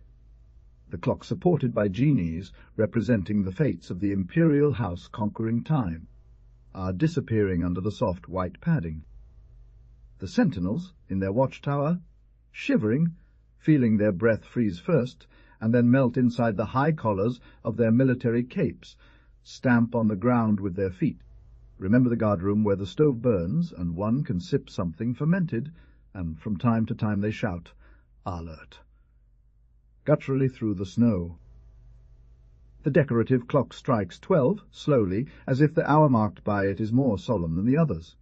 the clock supported by genies representing the fates of the imperial house conquering time, are disappearing under the soft white padding. The sentinels, in their watchtower, shivering, feeling their breath freeze first, and then melt inside the high collars of their military capes, stamp on the ground with their feet. Remember the guardroom where the stove burns, and one can sip something fermented, and from time to time they shout, "Alert!" gutturally through the snow. The decorative clock strikes 12, slowly, as if the hour marked by it is more solemn than the others.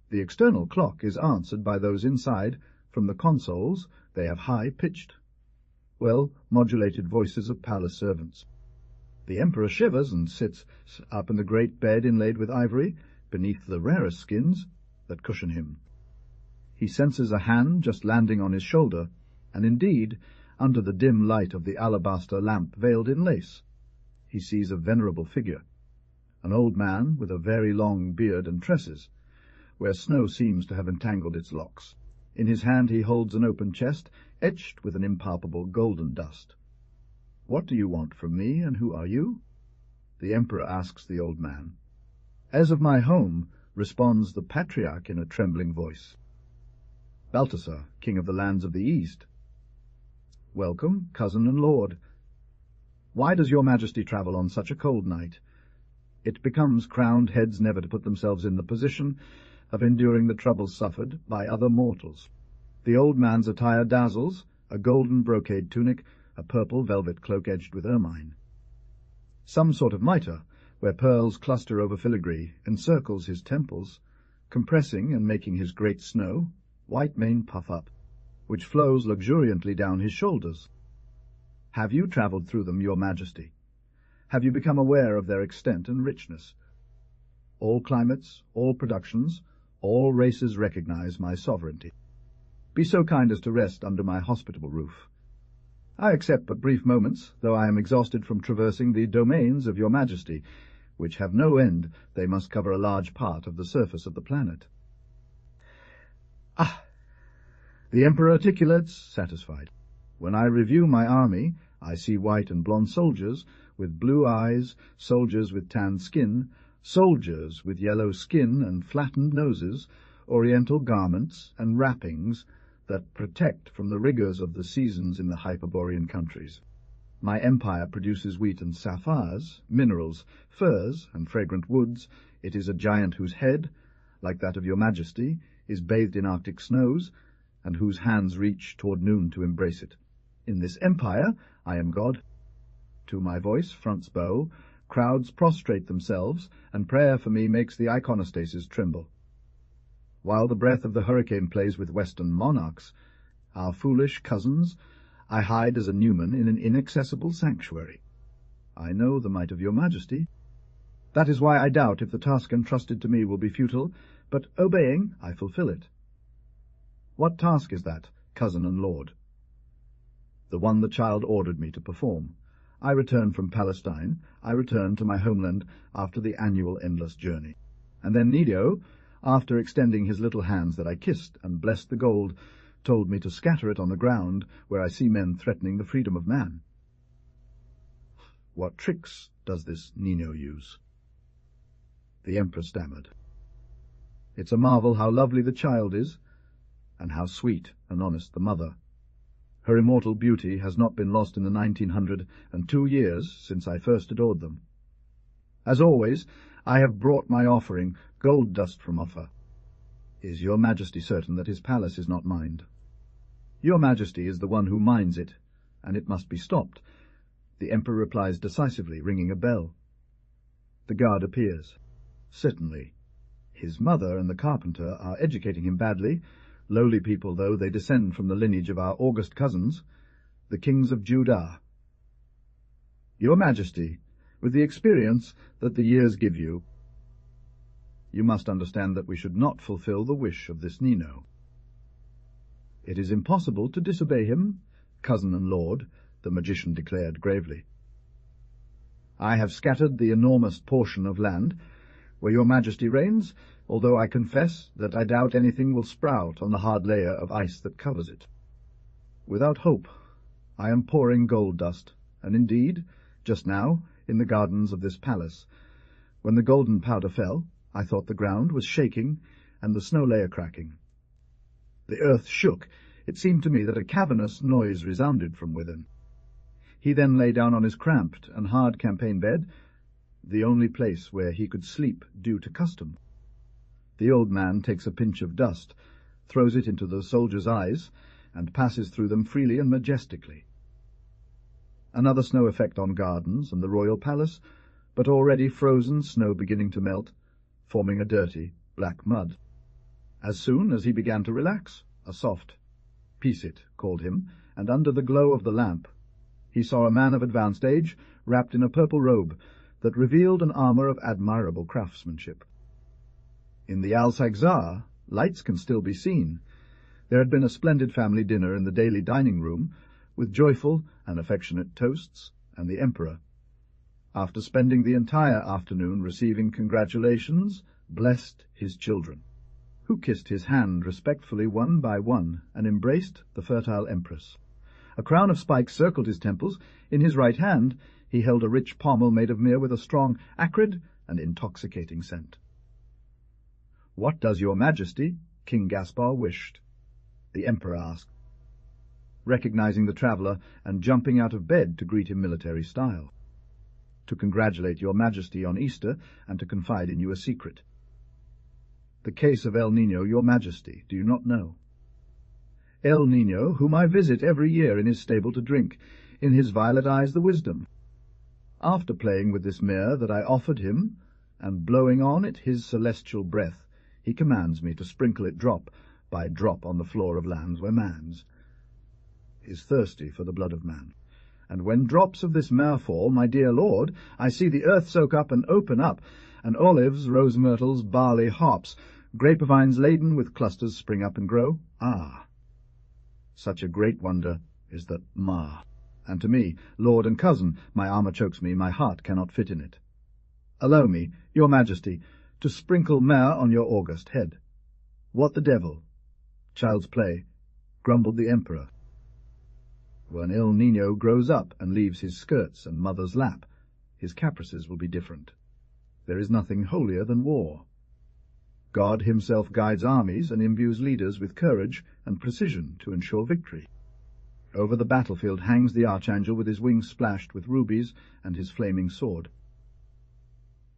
The external clock is answered by those inside. From the consoles they have high-pitched, well-modulated voices of palace servants. The emperor shivers and sits up in the great bed inlaid with ivory, beneath the rarest skins that cushion him. He senses a hand just landing on his shoulder, and indeed, under the dim light of the alabaster lamp veiled in lace, he sees a venerable figure, an old man with a very long beard and tresses, where snow seems to have entangled its locks. In his hand he holds an open chest, etched with an impalpable golden dust. "What do you want from me, and who are you?" the emperor asks the old man. "As of my home," responds the patriarch in a trembling voice. "Balthasar, king of the lands of the East." "Welcome, cousin and lord. Why does your majesty travel on such a cold night?" It becomes crowned heads never to put themselves in the position of enduring the troubles suffered by other mortals. The old man's attire dazzles, a golden brocade tunic, a purple velvet cloak edged with ermine. Some sort of mitre, where pearls cluster over filigree, encircles his temples, compressing and making his great snow, white mane puff up, which flows luxuriantly down his shoulders. Have you travelled through them, your majesty? Have you become aware of their extent and richness? All climates, all productions, all races recognize my sovereignty. Be so kind as to rest under my hospitable roof. I accept but brief moments, though I am exhausted from traversing the domains of your majesty, which have no end. They must cover a large part of the surface of the planet. Ah! The emperor articulates, satisfied. When I review my army, I see white and blonde soldiers with blue eyes, soldiers with tanned skin, soldiers with yellow skin and flattened noses, oriental garments and wrappings that protect from the rigors of the seasons in the Hyperborean countries. My empire produces wheat and sapphires, minerals, furs, and fragrant woods. It is a giant whose head, like that of your majesty, is bathed in Arctic snows, and whose hands reach toward noon to embrace it. In this empire I am God. To my voice fronts bow, crowds prostrate themselves, and prayer for me makes the iconostases tremble. While the breath of the hurricane plays with Western monarchs, our foolish cousins, I hide as a Newman in an inaccessible sanctuary. I know the might of your majesty. That is why I doubt if the task entrusted to me will be futile, but obeying, I fulfill it. What task is that, cousin and lord? The one the child ordered me to perform. I return from Palestine. I return to my homeland after the annual endless journey. And then Nidio, after extending his little hands that I kissed and blessed the gold, told me to scatter it on the ground where I see men threatening the freedom of man. What tricks does this Nino use? The emperor stammered. It's a marvel how lovely the child is, and how sweet and honest the mother. Her immortal beauty has not been lost in the 1902 years since I first adored them. As always, I have brought my offering, gold dust from Offa. Is your majesty certain that his palace is not mined? Your majesty is the one who mines it, and it must be stopped. The emperor replies decisively, ringing a bell. The guard appears. Certainly. His mother and the carpenter are educating him badly. Lowly people, though, they descend from the lineage of our august cousins, the kings of Judah. Your majesty, with the experience that the years give you, you must understand that we should not fulfill the wish of this Nino. It is impossible to disobey him, cousin and lord, the magician declared gravely. I have scattered the enormous portion of land where your majesty reigns, although I confess that I doubt anything will sprout on the hard layer of ice that covers it. Without hope, I am pouring gold dust, and indeed, just now, in the gardens of this palace, when the golden powder fell, I thought the ground was shaking and the snow lay a-cracking. The earth shook. It seemed to me that a cavernous noise resounded from within. He then lay down on his cramped and hard campaign bed, the only place where he could sleep due to custom. The old man takes a pinch of dust, throws it into the soldier's eyes, and passes through them freely and majestically. Another snow effect on gardens and the royal palace, but already frozen snow beginning to melt, forming a dirty black mud. As soon as he began to relax, a soft "Peace-it" called him, and under the glow of the lamp he saw a man of advanced age, wrapped in a purple robe that revealed an armour of admirable craftsmanship. In the Alsaghzar, lights can still be seen. There had been a splendid family dinner in the daily dining-room, with joyful and affectionate toasts, and the Emperor, after spending the entire afternoon receiving congratulations, blessed his children, who kissed his hand respectfully one by one and embraced the fertile Empress. A crown of spikes circled his temples. In his right hand he held a rich pommel made of myrrh with a strong, acrid, and intoxicating scent. "What does your Majesty, King Gaspar, wished?" the Emperor asked, recognizing the traveller and jumping out of bed to greet him military style. "To congratulate your Majesty on Easter and to confide in you a secret. The case of El Niño, your Majesty, do you not know? El Niño, whom I visit every year in his stable to drink, in his violet eyes the wisdom. After playing with this myrrh that I offered him, and blowing on it his celestial breath, he commands me to sprinkle it drop by drop on the floor of lands where man's is thirsty for the blood of man. And when drops of this myrrh fall, my dear lord, I see the earth soak up and open up, and olives, rose myrtles, barley, hops, grapevines laden with clusters spring up and grow. Ah! Such a great wonder is the ma. And to me, lord and cousin, my armour chokes me, my heart cannot fit in it. Allow me, your Majesty, to sprinkle myrrh on your august head." "What the devil? Child's play," grumbled the Emperor. "When El Niño grows up and leaves his skirts and mother's lap, his caprices will be different. There is nothing holier than war. God himself guides armies and imbues leaders with courage and precision to ensure victory. Over the battlefield hangs the archangel with his wings splashed with rubies and his flaming sword.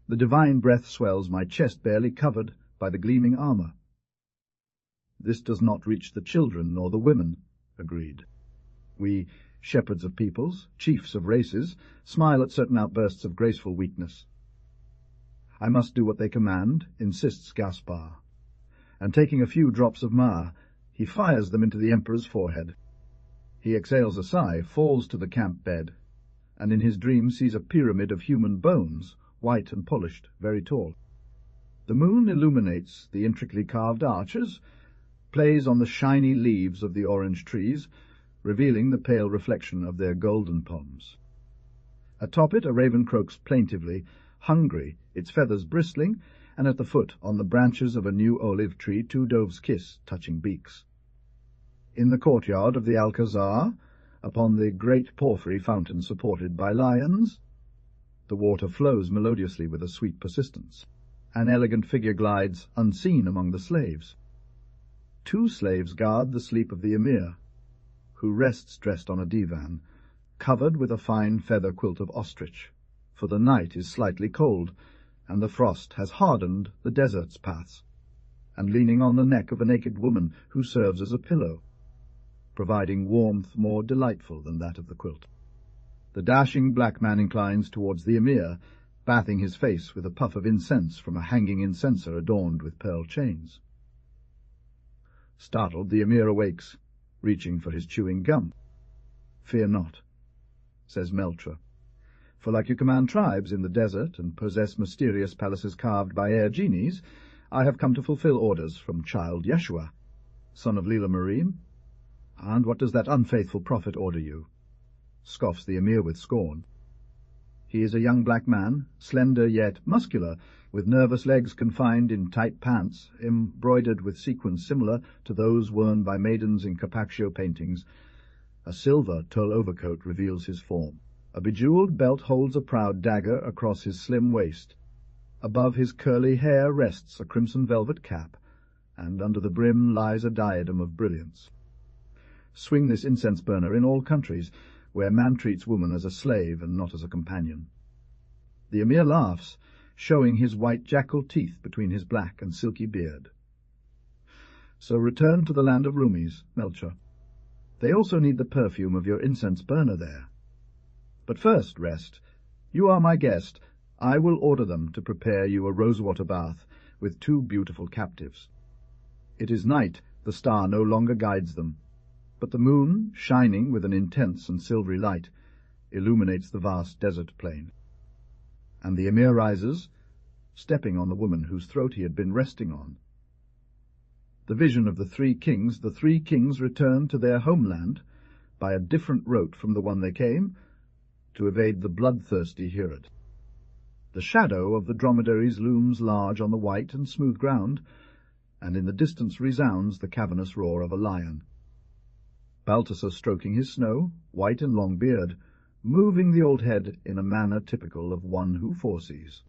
The divine breath swells my chest barely covered by the gleaming armour." "This does not reach the children nor the women," agreed. "We, shepherds of peoples, chiefs of races, smile at certain outbursts of graceful weakness. I must do what they command," insists Gaspar, and taking a few drops of myrrh, he fires them into the Emperor's forehead. He exhales a sigh, falls to the camp bed, and in his dream sees a pyramid of human bones, white and polished, very tall. The moon illuminates the intricately carved arches, plays on the shiny leaves of the orange trees, revealing the pale reflection of their golden poms. Atop it a raven croaks plaintively, hungry, its feathers bristling, and at the foot, on the branches of a new olive tree, two doves kiss, touching beaks. In the courtyard of the Alcazar, upon the great porphyry fountain supported by lions, the water flows melodiously with a sweet persistence. An elegant figure glides, unseen among the slaves. Two slaves guard the sleep of the Emir, who rests dressed on a divan, covered with a fine feather quilt of ostrich, for the night is slightly cold, and the frost has hardened the desert's paths, and leaning on the neck of a naked woman who serves as a pillow, providing warmth more delightful than that of the quilt. The dashing black man inclines towards the Emir, bathing his face with a puff of incense from a hanging incenser adorned with pearl chains. Startled, the Emir awakes, reaching for his chewing gum. "Fear not," says Meltra, "for like you command tribes in the desert and possess mysterious palaces carved by air genies, I have come to fulfill orders from child Yeshua, son of Leela Marim." "And what does that unfaithful prophet order you?" scoffs the Emir with scorn. He is a young black man, slender yet muscular, with nervous legs confined in tight pants, embroidered with sequins similar to those worn by maidens in Carpaccio paintings. A silver tulle overcoat reveals his form. A bejewelled belt holds a proud dagger across his slim waist. Above his curly hair rests a crimson velvet cap, and under the brim lies a diadem of brilliance. Swing this incense-burner in all countries, where man treats woman as a slave and not as a companion. The Emir laughs, showing his white jackal teeth between his black and silky beard. So return to the land of Rumis, Melcher. They also need the perfume of your incense-burner there. But first, rest. You are my guest. I will order them to prepare you a rosewater bath with 2 beautiful captives. It is night, the star no longer guides them, but the moon, shining with an intense and silvery light, illuminates the vast desert plain. And the Emir rises, stepping on the woman whose throat he had been resting on. The vision of the 3 kings return to their homeland by a different route from the one they came, to evade the bloodthirsty Herod. The shadow of the dromedaries looms large on the white and smooth ground, and in the distance resounds the cavernous roar of a lion. Balthasar stroking his snow, white and long beard, moving the old head in a manner typical of one who foresees.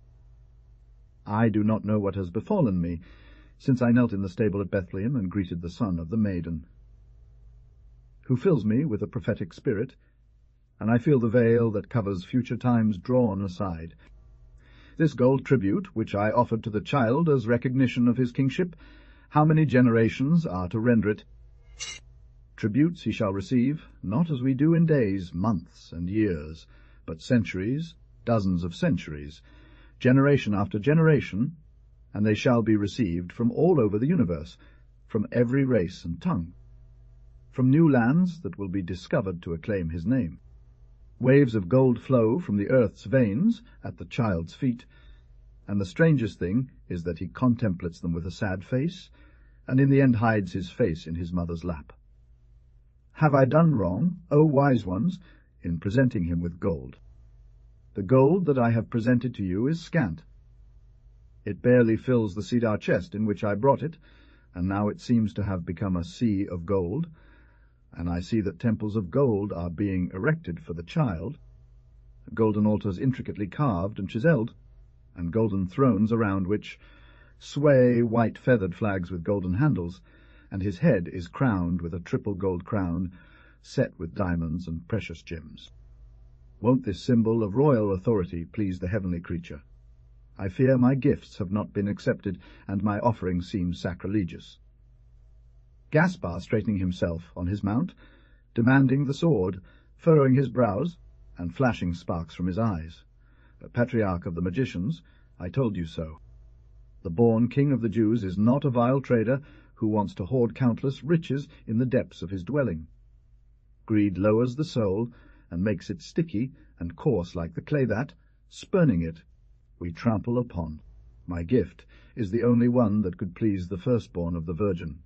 I do not know what has befallen me, since I knelt in the stable at Bethlehem and greeted the son of the maiden, who fills me with a prophetic spirit, and I feel the veil that covers future times drawn aside. This gold tribute, which I offered to the child as recognition of his kingship, how many generations are to render it? Tributes he shall receive, not as we do in days, months, and years, but centuries, dozens of centuries, generation after generation, and they shall be received from all over the universe, from every race and tongue, from new lands that will be discovered to acclaim his name. Waves of gold flow from the earth's veins at the child's feet, and the strangest thing is that he contemplates them with a sad face, and in the end hides his face in his mother's lap. Have I done wrong, O wise ones, in presenting him with gold? The gold that I have presented to you is scant. It barely fills the cedar chest in which I brought it, and now it seems to have become a sea of gold, and I see that temples of gold are being erected for the child, golden altars intricately carved and chiselled, and golden thrones around which sway white feathered flags with golden handles, and his head is crowned with a triple gold crown set with diamonds and precious gems. Won't this symbol of royal authority please the heavenly creature? I fear my gifts have not been accepted, and my offering seems sacrilegious. Gaspar straightening himself on his mount, demanding the sword, furrowing his brows, and flashing sparks from his eyes. But Patriarch of the magicians, I told you so. The born king of the Jews is not a vile trader who wants to hoard countless riches in the depths of his dwelling. Greed lowers the soul, and makes it sticky and coarse like the clay that, spurning it, we trample upon. My gift is the only one that could please the firstborn of the Virgin.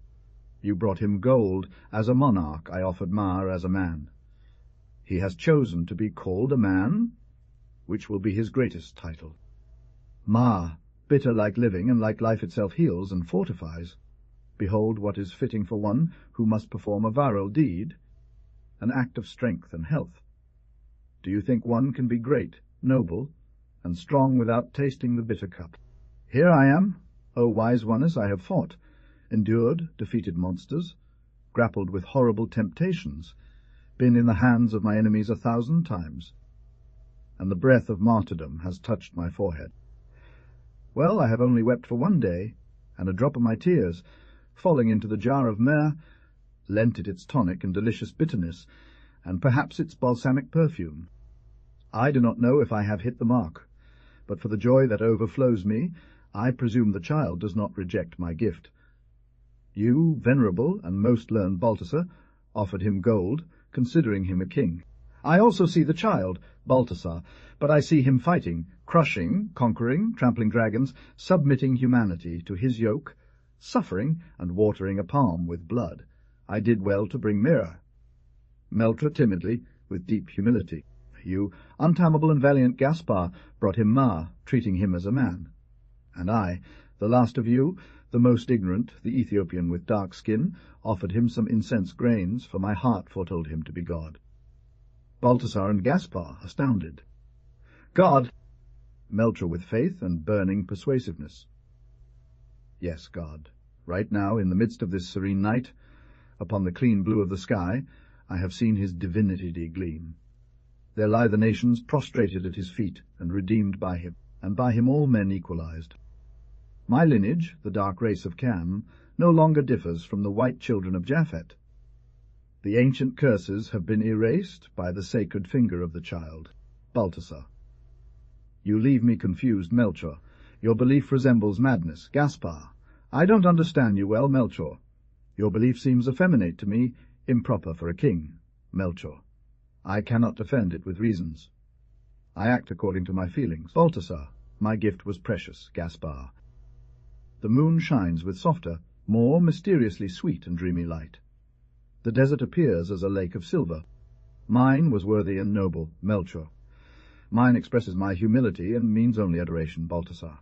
You brought him gold as a monarch, I offered Mar as a man. He has chosen to be called a man, which will be his greatest title. Mar, bitter like living, and like life itself heals and fortifies. Behold what is fitting for one who must perform a virile deed, an act of strength and health. Do you think one can be great, noble, and strong without tasting the bitter cup? Here I am, O wise one, as I have fought, endured, defeated monsters, grappled with horrible temptations, been in the hands of my enemies 1,000 times, and the breath of martyrdom has touched my forehead. Well, I have only wept for 1 day, and a drop of my tears, falling into the jar of myrrh, lent it its tonic and delicious bitterness, and perhaps its balsamic perfume. I do not know if I have hit the mark, but for the joy that overflows me, I presume the child does not reject my gift. You, venerable and most learned Balthasar, offered him gold, considering him a king. I also see the child, Balthasar, but I see him fighting, crushing, conquering, trampling dragons, submitting humanity to his yoke, suffering, and watering a palm with blood. I did well to bring Myrrh. Meltra timidly, with deep humility. You, untamable and valiant Gaspar, brought him Mar, treating him as a man. And I, the last of you, the most ignorant, the Ethiopian with dark skin, offered him some incense grains, for my heart foretold him to be God. Balthasar and Gaspar, astounded. God! Melchior with faith and burning persuasiveness. Yes, God. Right now, in the midst of this serene night, upon the clean blue of the sky, I have seen his divinity gleam. There lie the nations prostrated at his feet and redeemed by him, and by him all men equalized. My lineage, the dark race of Cam, no longer differs from the white children of Japhet. The ancient curses have been erased by the sacred finger of the child, Balthasar. You leave me confused, Melchior. Your belief resembles madness, Gaspar. I don't understand you well, Melchior. Your belief seems effeminate to me, improper for a king, Melchior. I cannot defend it with reasons. I act according to my feelings, Balthasar. My gift was precious, Gaspar. The moon shines with softer, more mysteriously sweet and dreamy light. The desert appears as a lake of silver. Mine was worthy and noble, Melchior. Mine expresses my humility and means only adoration, Balthasar.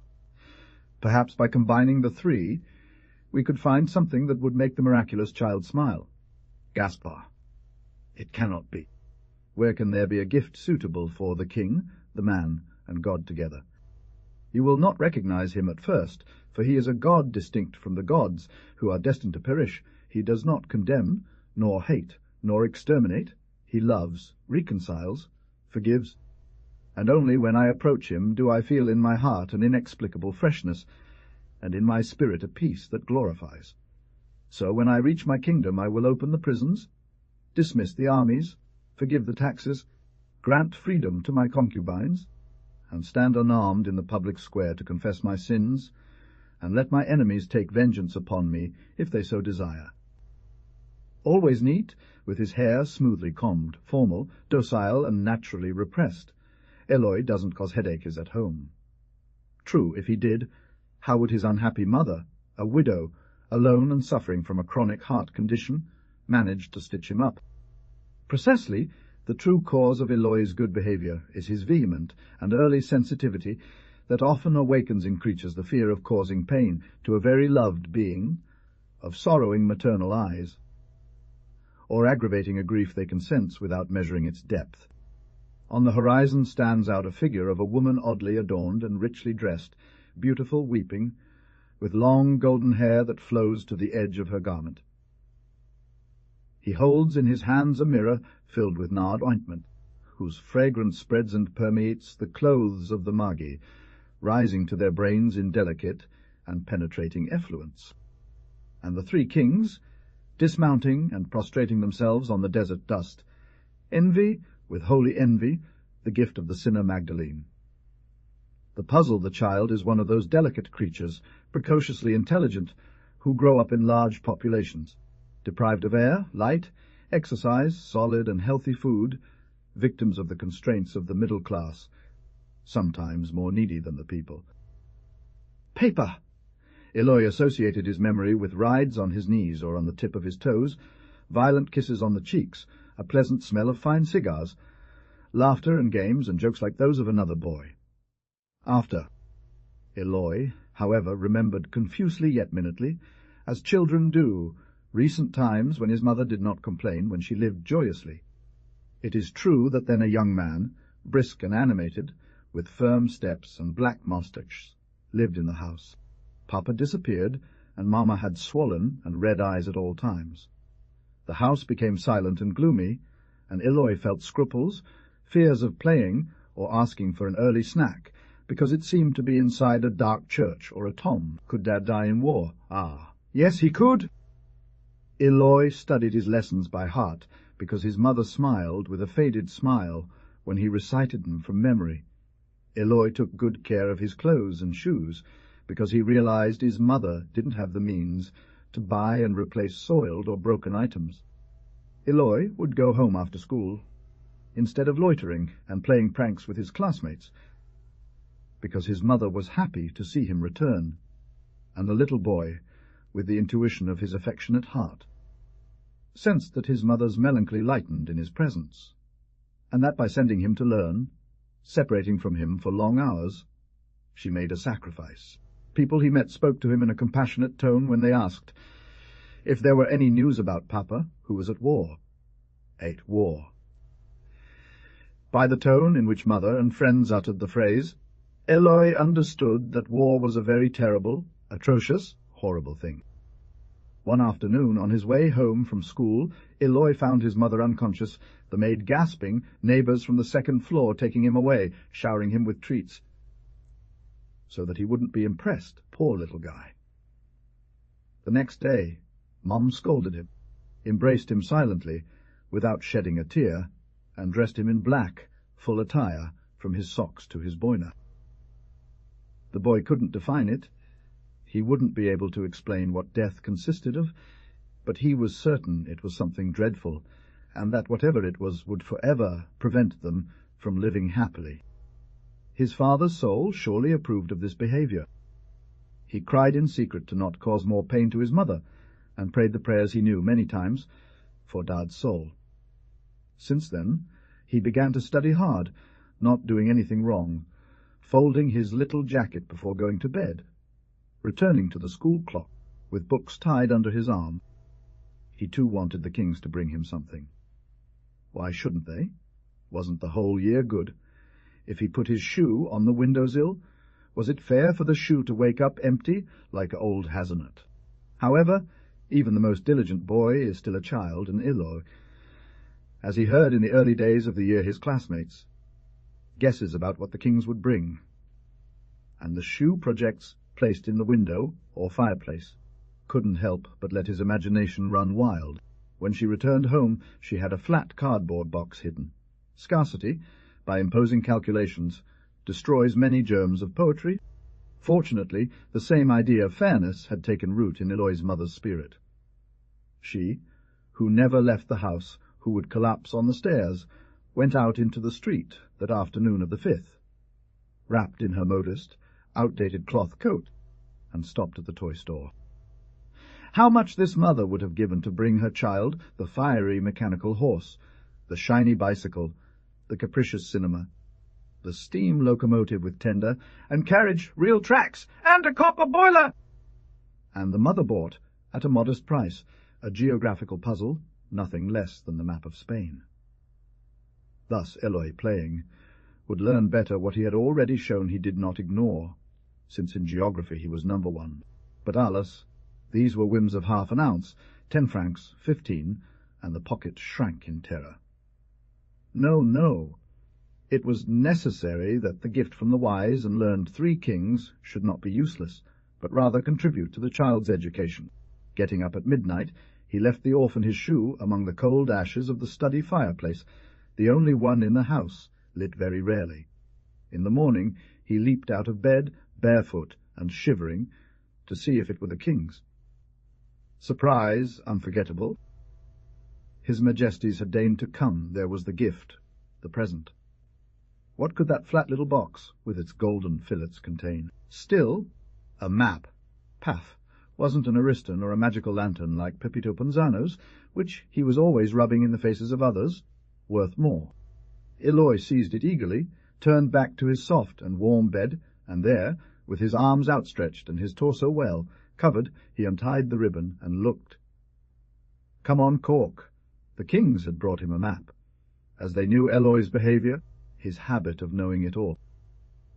Perhaps by combining the three, we could find something that would make the miraculous child smile. Gaspar. It cannot be. Where can there be a gift suitable for the king, the man, and God together? You will not recognize him at first, for he is a god distinct from the gods, who are destined to perish. He does not condemn, nor hate, nor exterminate. He loves, reconciles, forgives. And only when I approach him do I feel in my heart an inexplicable freshness, and in my spirit a peace that glorifies. So when I reach my kingdom I will open the prisons, dismiss the armies, forgive the taxes, grant freedom to my concubines, and stand unarmed in the public square to confess my sins, and let my enemies take vengeance upon me, if they so desire. Always neat, with his hair smoothly combed, formal, docile, and naturally repressed, Eloi doesn't cause headaches at home. True, if he did, how would his unhappy mother, a widow, alone and suffering from a chronic heart condition, manage to stitch him up? Precisely, the true cause of Eloi's good behavior is his vehement and early sensitivity that often awakens in creatures the fear of causing pain to a very loved being, of sorrowing maternal eyes, or aggravating a grief they can sense without measuring its depth. On the horizon stands out a figure of a woman oddly adorned and richly dressed, beautiful, weeping, with long golden hair that flows to the edge of her garment. He holds in his hands a mirror filled with nard ointment, whose fragrance spreads and permeates the clothes of the Magi, rising to their brains in delicate and penetrating effluence. And the three kings, dismounting and prostrating themselves on the desert dust, envy, with holy envy, the gift of the sinner Magdalene. The puzzle, the child, is one of those delicate creatures, precociously intelligent, who grow up in large populations, deprived of air, light, exercise, solid and healthy food, victims of the constraints of the middle class, sometimes more needy than the people. Paper! Eloi associated his memory with rides on his knees or on the tip of his toes, violent kisses on the cheeks, a pleasant smell of fine cigars, laughter and games and jokes like those of another boy. After. Eloi, however, remembered confusely yet minutely, as children do, recent times when his mother did not complain, when she lived joyously. It is true that then a young man, brisk and animated, with firm steps and black moustaches, lived in the house. Papa disappeared, and Mamma had swollen and red eyes at all times. The house became silent and gloomy, and Eloi felt scruples, fears of playing or asking for an early snack, because it seemed to be inside a dark church or a tomb. Could Dad die in war? Ah, yes, he could. Eloi studied his lessons by heart, because his mother smiled with a faded smile when he recited them from memory. Eloi took good care of his clothes and shoes, because he realized his mother didn't have the means to buy and replace soiled or broken items. Eloi would go home after school, instead of loitering and playing pranks with his classmates, because his mother was happy to see him return, and the little boy, with the intuition of his affectionate heart, sensed that his mother's melancholy lightened in his presence, and that by sending him to learn, separating from him for long hours, she made a sacrifice. People he met spoke to him in a compassionate tone when they asked if there were any news about Papa, who was at war. At war. By the tone in which mother and friends uttered the phrase, Eloy understood that war was a very terrible, atrocious, horrible thing. One afternoon, on his way home from school, Eloy found his mother unconscious, the maid gasping, neighbours from the second floor taking him away, showering him with treats. So that he wouldn't be impressed, poor little guy. The next day, Mum scolded him, embraced him silently, without shedding a tear, and dressed him in black, full attire, from his socks to his boina. The boy couldn't define it. He wouldn't be able to explain what death consisted of, but he was certain it was something dreadful, and that whatever it was would forever prevent them from living happily. His father's soul surely approved of this behaviour. He cried in secret to not cause more pain to his mother, and prayed the prayers he knew many times for Dad's soul. Since then, he began to study hard, not doing anything wrong, folding his little jacket before going to bed, returning to the school clock, with books tied under his arm. He too wanted the Kings to bring him something. Why shouldn't they? Wasn't the whole year good? If he put his shoe on the window-sill, was it fair for the shoe to wake up empty like old Hazelnut? However, even the most diligent boy is still a child, and Eloy, as he heard in the early days of the year his classmates, guesses about what the Kings would bring. And the shoe projects placed in the window or fireplace couldn't help but let his imagination run wild. When she returned home, she had a flat cardboard box hidden. Scarcity, by imposing calculations, destroys many germs of poetry. Fortunately, the same idea of fairness had taken root in Eloy's mother's spirit. She, who never left the house, who would collapse on the stairs, went out into the street that afternoon of the 5th, wrapped in her modest, outdated cloth coat, and stopped at the toy store. How much this mother would have given to bring her child the fiery mechanical horse, the shiny bicycle, the capricious cinema, the steam locomotive with tender and carriage, real tracks, and a copper boiler! And the mother bought, at a modest price, a geographical puzzle, nothing less than the map of Spain. Thus Eloy, playing, would learn better what he had already shown he did not ignore, since in geography he was number 1. But alas, these were whims of half an ounce, 10 francs, 15, and the pocket shrank in terror. No, no. It was necessary that the gift from the wise and learned 3 kings should not be useless, but rather contribute to the child's education. Getting up at midnight, he left the orphan his shoe among the cold ashes of the study fireplace, the only one in the house, lit very rarely. In the morning he leaped out of bed, barefoot and shivering, to see if it were the King's. Surprise unforgettable. His Majesties had deigned to come. There was the gift, the present. What could that flat little box, with its golden fillets, contain? Still, a map. Paf! Wasn't an ariston or a magical lantern like Pepito Ponzano's, which he was always rubbing in the faces of others, worth more. Eloy seized it eagerly, turned back to his soft and warm bed, and there, with his arms outstretched and his torso well covered, he untied the ribbon and looked. Come on, Cork. The Kings had brought him a map. As they knew Eloy's behaviour, his habit of knowing it all.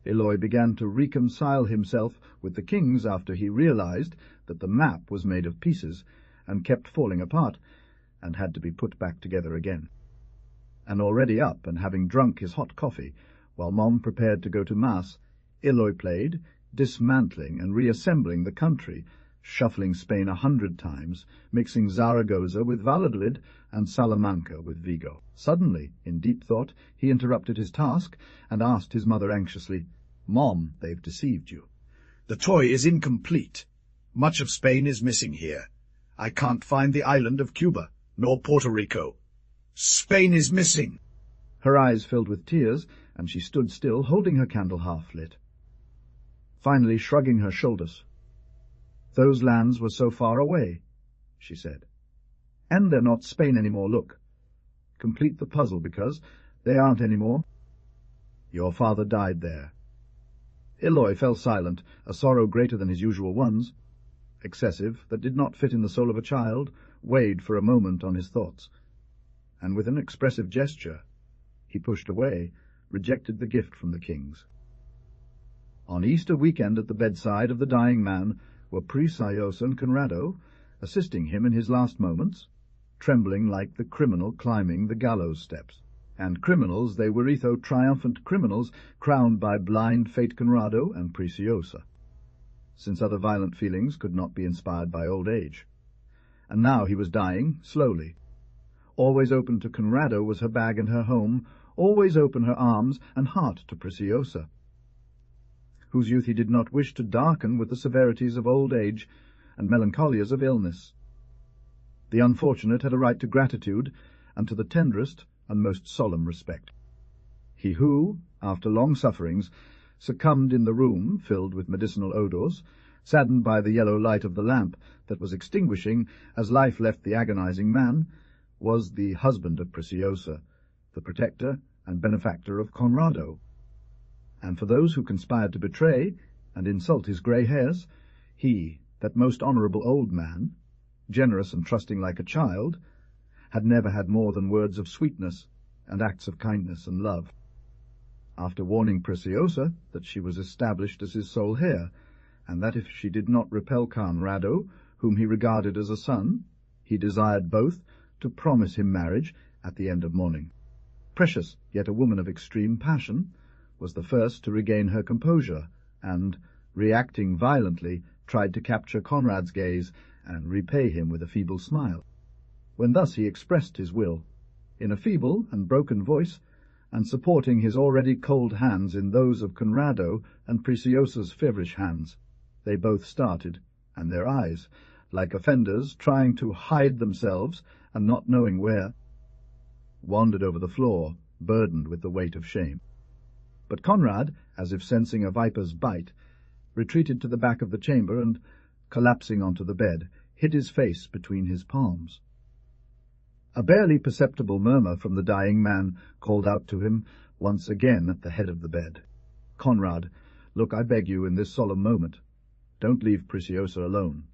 Eloy began to reconcile himself with the Kings after he realized that the map was made of pieces and kept falling apart, and had to be put back together again. And already up and having drunk his hot coffee, while Mom prepared to go to Mass, Eloy played, dismantling and reassembling the country, shuffling Spain 100 times, mixing Zaragoza with Valladolid and Salamanca with Vigo. Suddenly, in deep thought, he interrupted his task and asked his mother anxiously, "Mom, they've deceived you." The toy is incomplete. Much of Spain is missing here. I can't find the island of Cuba, nor Puerto Rico. Spain is missing. Her eyes filled with tears, and she stood still, holding her candle half lit. Finally, shrugging her shoulders, "Those lands were so far away," she said. "And they're not Spain anymore, look. Complete the puzzle, because they aren't anymore. Your father died there. Eloi fell silent, a sorrow greater than his usual ones, excessive, that did not fit in the soul of a child, weighed for a moment on his thoughts, and with an expressive gesture he pushed away, rejected the gift from the kings. On Easter weekend at the bedside of the dying man were Preciosa and Conrado, assisting him in his last moments, trembling like the criminal climbing the gallows steps. And criminals they were, triumphant criminals, crowned by blind Fate Conrado and Preciosa, since other violent feelings could not be inspired by old age. And now he was dying, slowly. Always open to Conrado was her bag and her home, always open her arms and heart to Preciosa, whose youth he did not wish to darken with the severities of old age and melancholias of illness. The unfortunate had a right to gratitude, and to the tenderest and most solemn respect. He who, after long sufferings, succumbed in the room filled with medicinal odours, saddened by the yellow light of the lamp that was extinguishing as life left the agonizing man, was the husband of Preciosa, the protector and benefactor of Conrado. And for those who conspired to betray and insult his grey hairs, he, that most honourable old man, generous and trusting like a child, had never had more than words of sweetness and acts of kindness and love. After warning Preciosa that she was established as his sole heir, and that if she did not repel Conrado, whom he regarded as a son, he desired both to promise him marriage at the end of mourning. Precious, yet a woman of extreme passion, was the first to regain her composure, and, reacting violently, tried to capture Conrad's gaze and repay him with a feeble smile. When thus he expressed his will, in a feeble and broken voice, and supporting his already cold hands in those of Conrado and Preciosa's feverish hands, they both started, and their eyes, like offenders trying to hide themselves and not knowing where, wandered over the floor, burdened with the weight of shame. But Conrad, as if sensing a viper's bite, retreated to the back of the chamber and, collapsing onto the bed, hid his face between his palms. A barely perceptible murmur from the dying man called out to him once again at the head of the bed, "Conrad, look, I beg you, in this solemn moment. Don't leave Preciosa alone.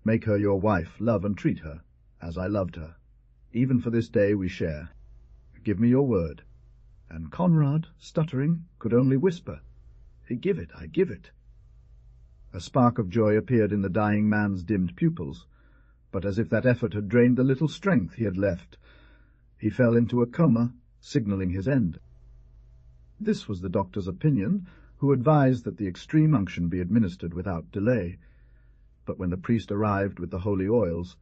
Make her your wife, love and treat her, as I loved her. Even for this day we share. Give me your word." And Conrad, stuttering, could only whisper, "I give it, I give it." A spark of joy appeared in the dying man's dimmed pupils, but as if that effort had drained the little strength he had left, he fell into a coma, signalling his end. This was the doctor's opinion, who advised that the extreme unction be administered without delay. But when the priest arrived with the holy oils,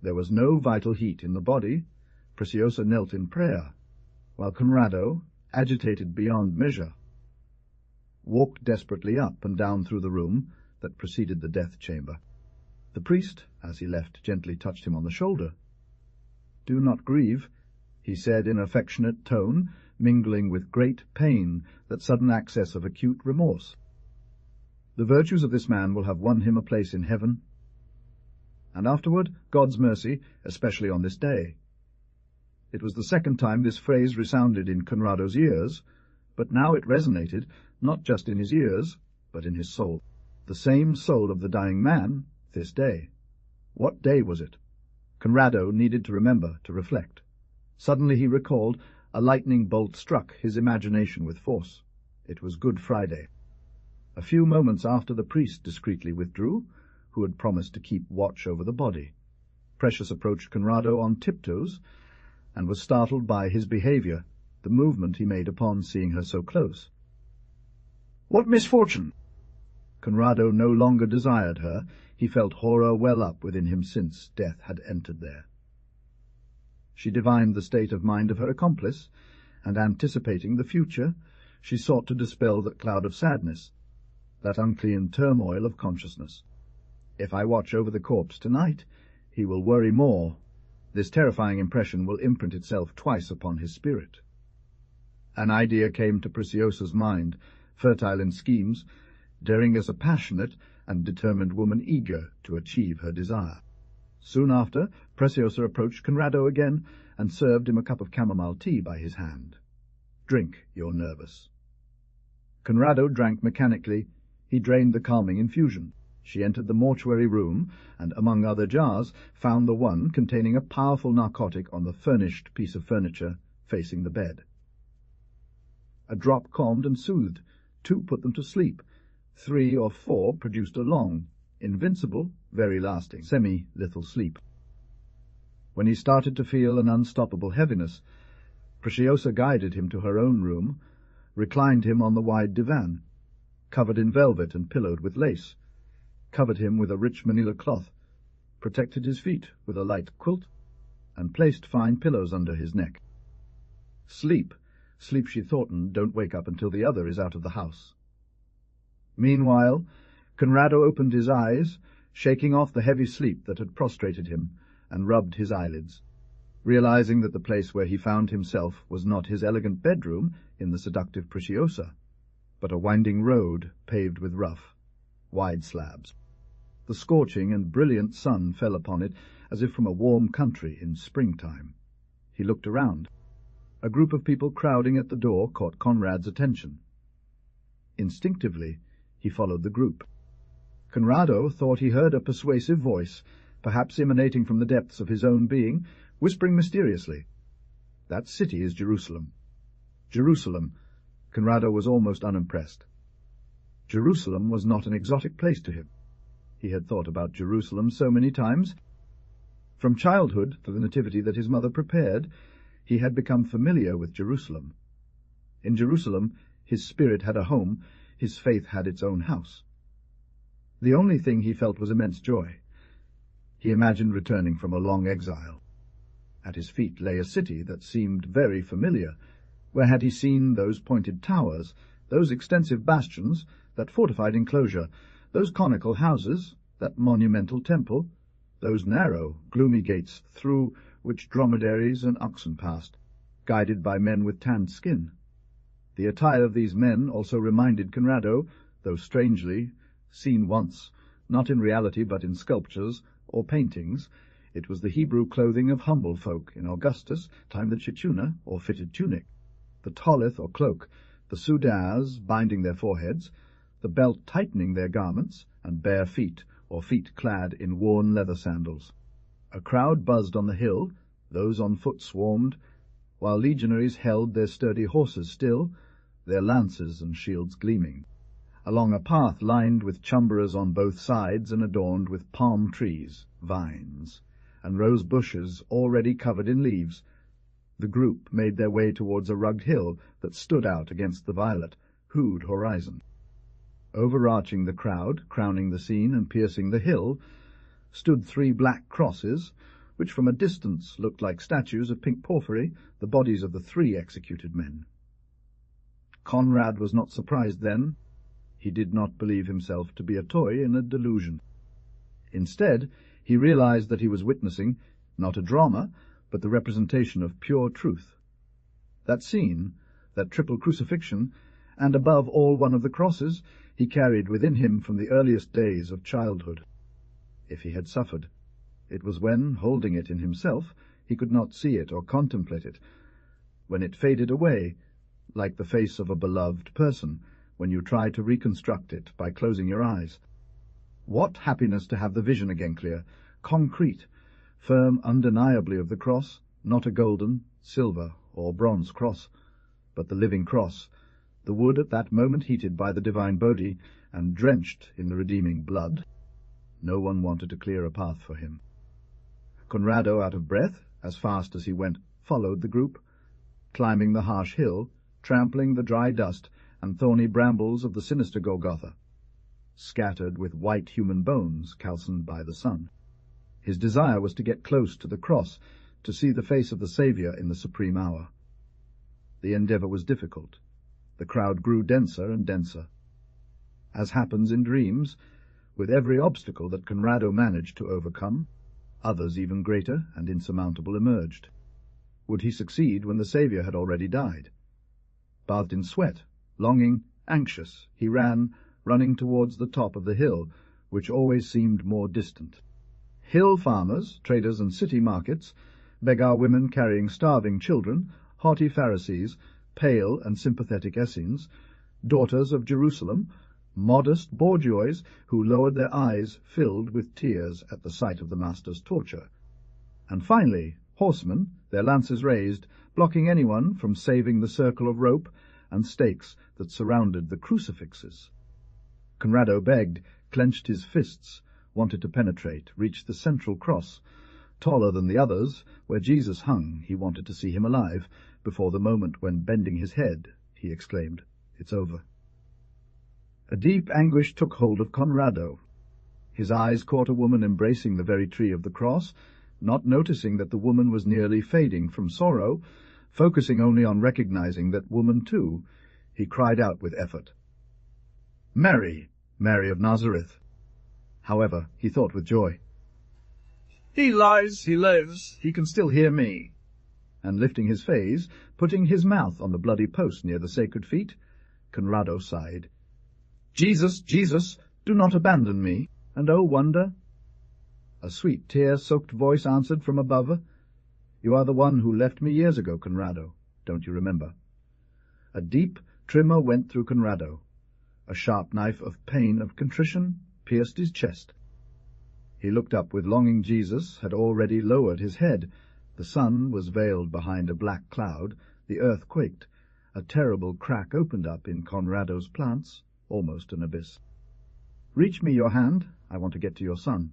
there was no vital heat in the body. Preciosa knelt in prayer, while Conrado, agitated beyond measure, walked desperately up and down through the room that preceded the death chamber. The priest, as he left, gently touched him on the shoulder. "Do not grieve," he said in affectionate tone, mingling with great pain that sudden access of acute remorse. "The virtues of this man will have won him a place in heaven, and afterward God's mercy, especially on this day." It was the second time this phrase resounded in Conrado's ears, but now it resonated not just in his ears, but in his soul. The same soul of the dying man, this day. What day was it? Conrado needed to remember, to reflect. Suddenly he recalled a lightning bolt struck his imagination with force. It was Good Friday. A few moments after the priest discreetly withdrew, who had promised to keep watch over the body. Precious approached Conrado on tiptoes, and was startled by his behaviour, the movement he made upon seeing her so close. "What misfortune?" Conrado no longer desired her. He felt horror well up within him since death had entered there. She divined the state of mind of her accomplice, and anticipating the future, she sought to dispel that cloud of sadness, that unclean turmoil of consciousness. "If I watch over the corpse tonight, he will worry more. This terrifying impression will imprint itself twice upon his spirit." An idea came to Preciosa's mind, fertile in schemes, daring as a passionate and determined woman eager to achieve her desire. Soon after, Preciosa approached Conrado again and served him a cup of chamomile tea by his hand. "Drink, you're nervous." Conrado drank mechanically. He drained the calming infusion. She entered the mortuary room, and among other jars found the one containing a powerful narcotic on the furnished piece of furniture facing the bed. A drop calmed and soothed. 2 put them to sleep. 3 or 4 produced a long, invincible, very lasting, semi-lethal sleep. When he started to feel an unstoppable heaviness, Preciosa guided him to her own room, reclined him on the wide divan, covered in velvet and pillowed with lace, covered him with a rich manila cloth, protected his feet with a light quilt, and placed fine pillows under his neck. Sleep, she thought, and don't wake up until the other is out of the house. Meanwhile, Conrado opened his eyes, shaking off the heavy sleep that had prostrated him, and rubbed his eyelids, realizing that the place where he found himself was not his elegant bedroom in the seductive Preciosa, but a winding road paved with rough, wide slabs. The scorching and brilliant sun fell upon it as if from a warm country in springtime. He looked around. A group of people crowding at the door caught Conrad's attention. Instinctively, he followed the group. Conrado thought he heard a persuasive voice, perhaps emanating from the depths of his own being, whispering mysteriously, "That city is Jerusalem." Jerusalem. Conrado was almost unimpressed. Jerusalem was not an exotic place to him. He had thought about Jerusalem so many times. From childhood, for the nativity that his mother prepared, he had become familiar with Jerusalem. In Jerusalem, his spirit had a home, his faith had its own house. The only thing he felt was immense joy. He imagined returning from a long exile. At his feet lay a city that seemed very familiar. Where had he seen those pointed towers, those extensive bastions, that fortified enclosure, those conical houses, that monumental temple, those narrow, gloomy gates through which dromedaries and oxen passed, guided by men with tanned skin? The attire of these men also reminded Conrado, though strangely, seen once, not in reality but in sculptures or paintings. It was the Hebrew clothing of humble folk in Augustus' time, the chichuna, or fitted tunic, the tolith or cloak, the soudars binding their foreheads, the belt tightening their garments, and bare feet, or feet clad in worn leather sandals. A crowd buzzed on the hill, those on foot swarmed, while legionaries held their sturdy horses still, their lances and shields gleaming. Along a path lined with chumberas on both sides and adorned with palm trees, vines, and rose bushes already covered in leaves, the group made their way towards a rugged hill that stood out against the violet, hued horizon. Overarching the crowd, crowning the scene and piercing the hill, stood 3 black crosses, which from a distance looked like statues of pink porphyry, the bodies of the 3 executed men. Conrad was not surprised then. He did not believe himself to be a toy in a delusion. Instead, he realized that he was witnessing, not a drama, but the representation of pure truth. That scene, that triple crucifixion, and above all one of the crosses, he carried within him from the earliest days of childhood. If he had suffered, it was when, holding it in himself, he could not see it or contemplate it, when it faded away, like the face of a beloved person, when you try to reconstruct it by closing your eyes. What happiness to have the vision again clear, concrete, firm undeniably of the cross, not a golden, silver, or bronze cross, but the living cross, the wood at that moment heated by the divine Bodhi and drenched in the redeeming blood. No one wanted to clear a path for him. Conrado, out of breath, as fast as he went, followed the group, climbing the harsh hill, trampling the dry dust and thorny brambles of the sinister Golgotha, scattered with white human bones calcined by the sun. His desire was to get close to the cross, to see the face of the Saviour in the supreme hour. The endeavour was difficult. The crowd grew denser and denser. As happens in dreams, with every obstacle that Conrado managed to overcome, others even greater and insurmountable emerged. Would he succeed when the Saviour had already died? Bathed in sweat, longing, anxious, he ran, running towards the top of the hill, which always seemed more distant. Hill farmers, traders and city markets, beggar women carrying starving children, haughty Pharisees, pale and sympathetic Essenes, daughters of Jerusalem, modest bourgeois who lowered their eyes filled with tears at the sight of the master's torture. And finally, horsemen, their lances raised, blocking anyone from saving the circle of rope and stakes that surrounded the crucifixes. Conrado begged, clenched his fists, wanted to penetrate, reach the central cross. Taller than the others, where Jesus hung, he wanted to see him alive, before the moment when, bending his head, he exclaimed, "It's over." A deep anguish took hold of Conrado. His eyes caught a woman embracing the very tree of the cross, not noticing that the woman was nearly fading from sorrow, focusing only on recognizing that woman too. He cried out with effort, "Mary, Mary of Nazareth." However, he thought with joy, "He lies, he lives, he can still hear me." And lifting his face, putting his mouth on the bloody post near the sacred feet, Conrado sighed, "Jesus, Jesus, do not abandon me." And oh wonder! A sweet tear-soaked voice answered from above her, "You are the one who left me years ago, Conrado. Don't you remember?" A deep tremor went through Conrado. A sharp knife of pain, of contrition, pierced his chest. He looked up with longing. Jesus had already lowered his head. The sun was veiled behind a black cloud. The earth quaked. A terrible crack opened up in Conrado's plants, almost an abyss. "Reach me your hand. I want to get to your son."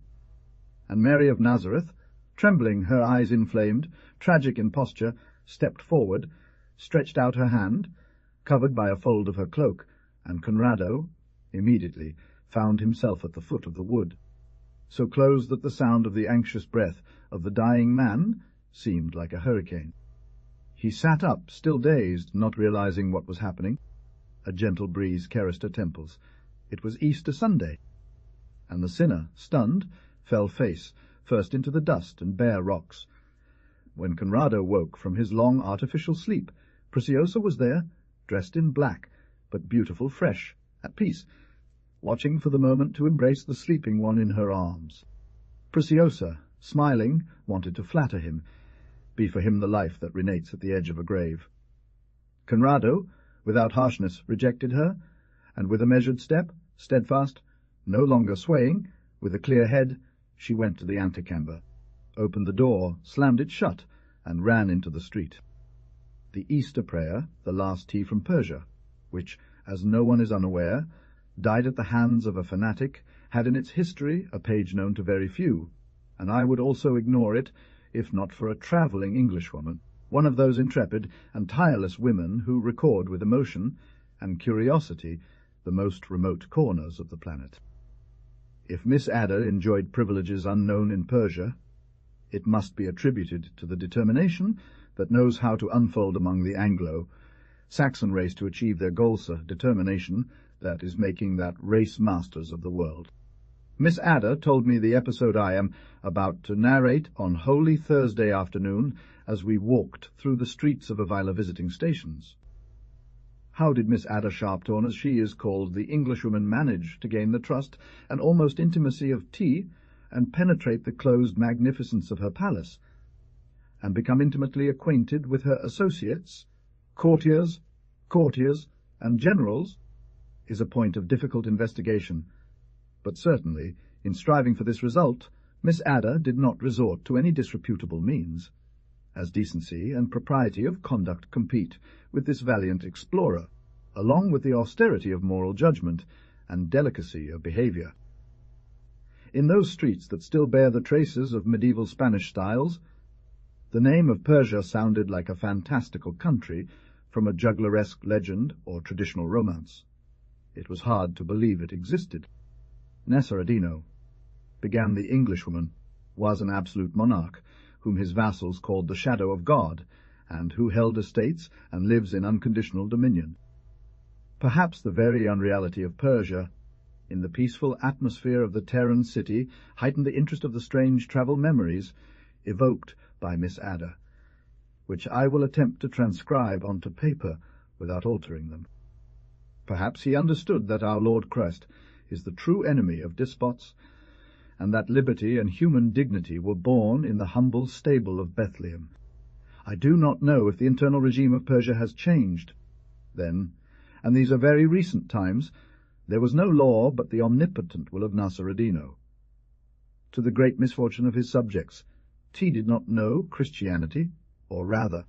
And Mary of Nazareth, trembling, her eyes inflamed, tragic in posture, stepped forward, stretched out her hand, covered by a fold of her cloak, and Conrado immediately found himself at the foot of the wood, so close that the sound of the anxious breath of the dying man seemed like a hurricane. He sat up, still dazed, not realizing what was happening. A gentle breeze caressed her temples. It was Easter Sunday, and the sinner, stunned, fell face first into the dust and bare rocks. When Conrado woke from his long artificial sleep, Preciosa was there, dressed in black, but beautiful, fresh, at peace, watching for the moment to embrace the sleeping one in her arms. Preciosa, smiling, wanted to flatter him, be for him the life that renates at the edge of a grave. Conrado, without harshness, rejected her, and with a measured step, steadfast, no longer swaying, with a clear head, she went to the antechamber, opened the door, slammed it shut, and ran into the street. The Easter prayer, the last tea from Persia, which, as no one is unaware, died at the hands of a fanatic, had in its history a page known to very few, and I would also ignore it if not for a travelling Englishwoman, one of those intrepid and tireless women who record with emotion and curiosity the most remote corners of the planet. If Miss Adder enjoyed privileges unknown in Persia, it must be attributed to the determination that knows how to unfold among the Anglo-Saxon race to achieve their goal, sir, determination that is making that race masters of the world. Miss Adder told me the episode I am about to narrate on Holy Thursday afternoon as we walked through the streets of Avila visiting stations. How did Miss Adder Sharpthorne, as she is called, the Englishwoman, manage to gain the trust and almost intimacy of tea and penetrate the closed magnificence of her palace, and become intimately acquainted with her associates, courtiers, and generals, is a point of difficult investigation. But certainly, in striving for this result, Miss Adder did not resort to any disreputable means, as decency and propriety of conduct compete with this valiant explorer, along with the austerity of moral judgment and delicacy of behavior. In those streets that still bear the traces of medieval Spanish styles, the name of Persia sounded like a fantastical country from a juggleresque legend or traditional romance. It was hard to believe it existed. Nasseradino, began the Englishwoman, was an absolute monarch, whom his vassals called the shadow of God, and who held estates and lives in unconditional dominion. Perhaps the very unreality of Persia, in the peaceful atmosphere of the Terran city, heightened the interest of the strange travel memories evoked by Miss Adder, which I will attempt to transcribe onto paper without altering them. Perhaps he understood that our Lord Christ is the true enemy of despots, and that liberty and human dignity were born in the humble stable of Bethlehem. I do not know if the internal regime of Persia has changed. Then, and these are very recent times, there was no law but the omnipotent will of Nasr-ad-Dino. To the great misfortune of his subjects, T did not know Christianity, or rather,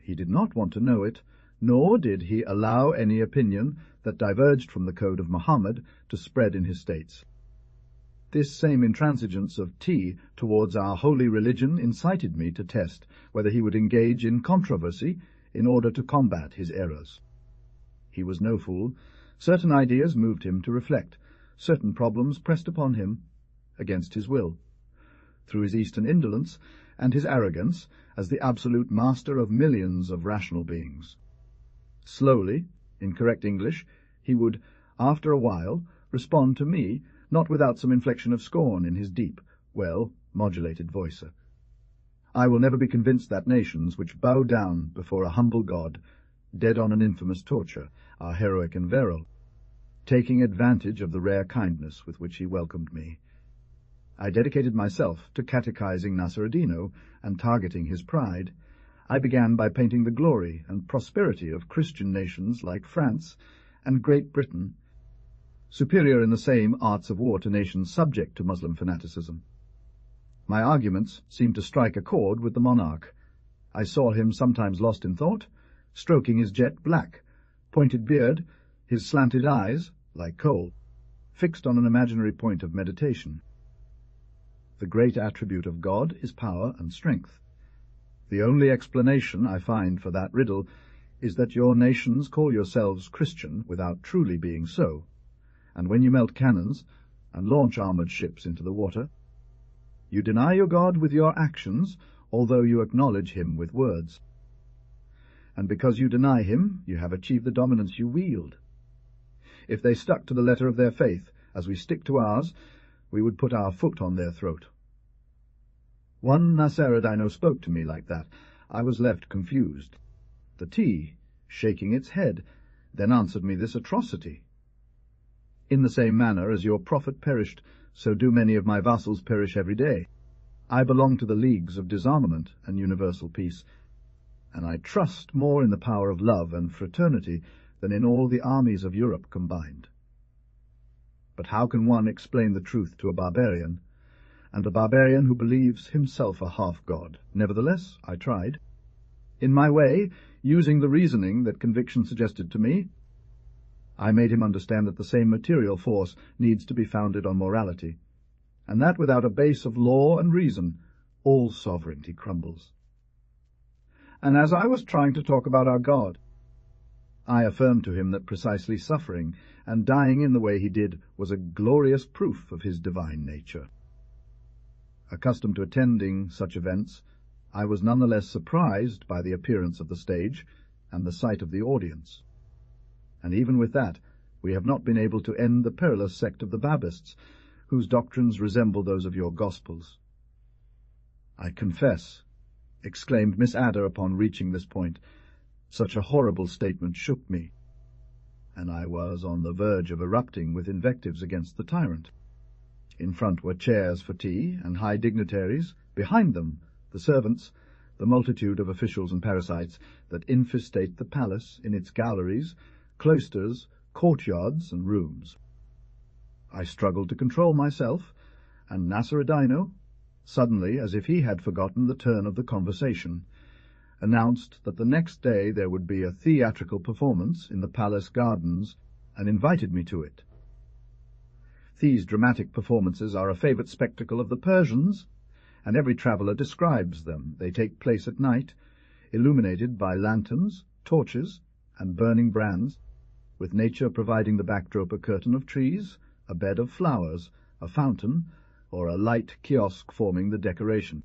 he did not want to know it, nor did he allow any opinion that diverged from the code of Muhammad to spread in his states. This same intransigence of T towards our holy religion incited me to test whether he would engage in controversy in order to combat his errors. He was no fool. Certain ideas moved him to reflect. Certain problems pressed upon him against his will. Through his Eastern indolence and his arrogance as the absolute master of millions of rational beings. Slowly, in correct English, he would, after a while, respond to me, not without some inflection of scorn in his deep, well-modulated voice. I will never be convinced that nations which bow down before a humble God, dead on an infamous torture, are heroic and virile, taking advantage of the rare kindness with which he welcomed me. I dedicated myself to catechizing Nasr-ad-Dino and targeting his pride. I began by painting the glory and prosperity of Christian nations like France and Great Britain, superior in the same arts of war to nations subject to Muslim fanaticism. My arguments seemed to strike a chord with the monarch. I saw him sometimes lost in thought, stroking his jet black, pointed beard, his slanted eyes, like coal, fixed on an imaginary point of meditation. The great attribute of God is power and strength. The only explanation I find for that riddle is that your nations call yourselves Christian without truly being so, and when you melt cannons and launch armored ships into the water, you deny your God with your actions, although you acknowledge him with words. And because you deny him, you have achieved the dominance you wield. If they stuck to the letter of their faith, as we stick to ours, we would put our foot on their throat. One Nasr-ad-Dino spoke to me like that. I was left confused. The T, shaking its head, then answered me this atrocity. In the same manner as your prophet perished, so do many of my vassals perish every day. I belong to the leagues of disarmament and universal peace, and I trust more in the power of love and fraternity than in all the armies of Europe combined. But how can one explain the truth to a barbarian, and a barbarian who believes himself a half-god? Nevertheless, I tried. In my way, using the reasoning that conviction suggested to me, I made him understand that the same material force needs to be founded on morality, and that without a base of law and reason, all sovereignty crumbles. And as I was trying to talk about our God, I affirmed to him that precisely suffering and dying in the way he did was a glorious proof of his divine nature. Accustomed to attending such events, I was none the less surprised by the appearance of the stage and the sight of the audience. And even with that, we have not been able to end the perilous sect of the Babists, whose doctrines resemble those of your Gospels. I confess, exclaimed Miss Adder upon reaching this point, such a horrible statement shook me, and I was on the verge of erupting with invectives against the tyrant. In front were chairs for tea and high dignitaries, behind them the servants, the multitude of officials and parasites that infestate the palace in its galleries, cloisters, courtyards, and rooms. I struggled to control myself, and Nasr-ad-Dino, suddenly, as if he had forgotten the turn of the conversation, announced that the next day there would be a theatrical performance in the palace gardens, and invited me to it. These dramatic performances are a favourite spectacle of the Persians, and every traveller describes them. They take place at night, illuminated by lanterns, torches, and burning brands, with nature providing the backdrop a curtain of trees, a bed of flowers, a fountain, or a light kiosk forming the decoration.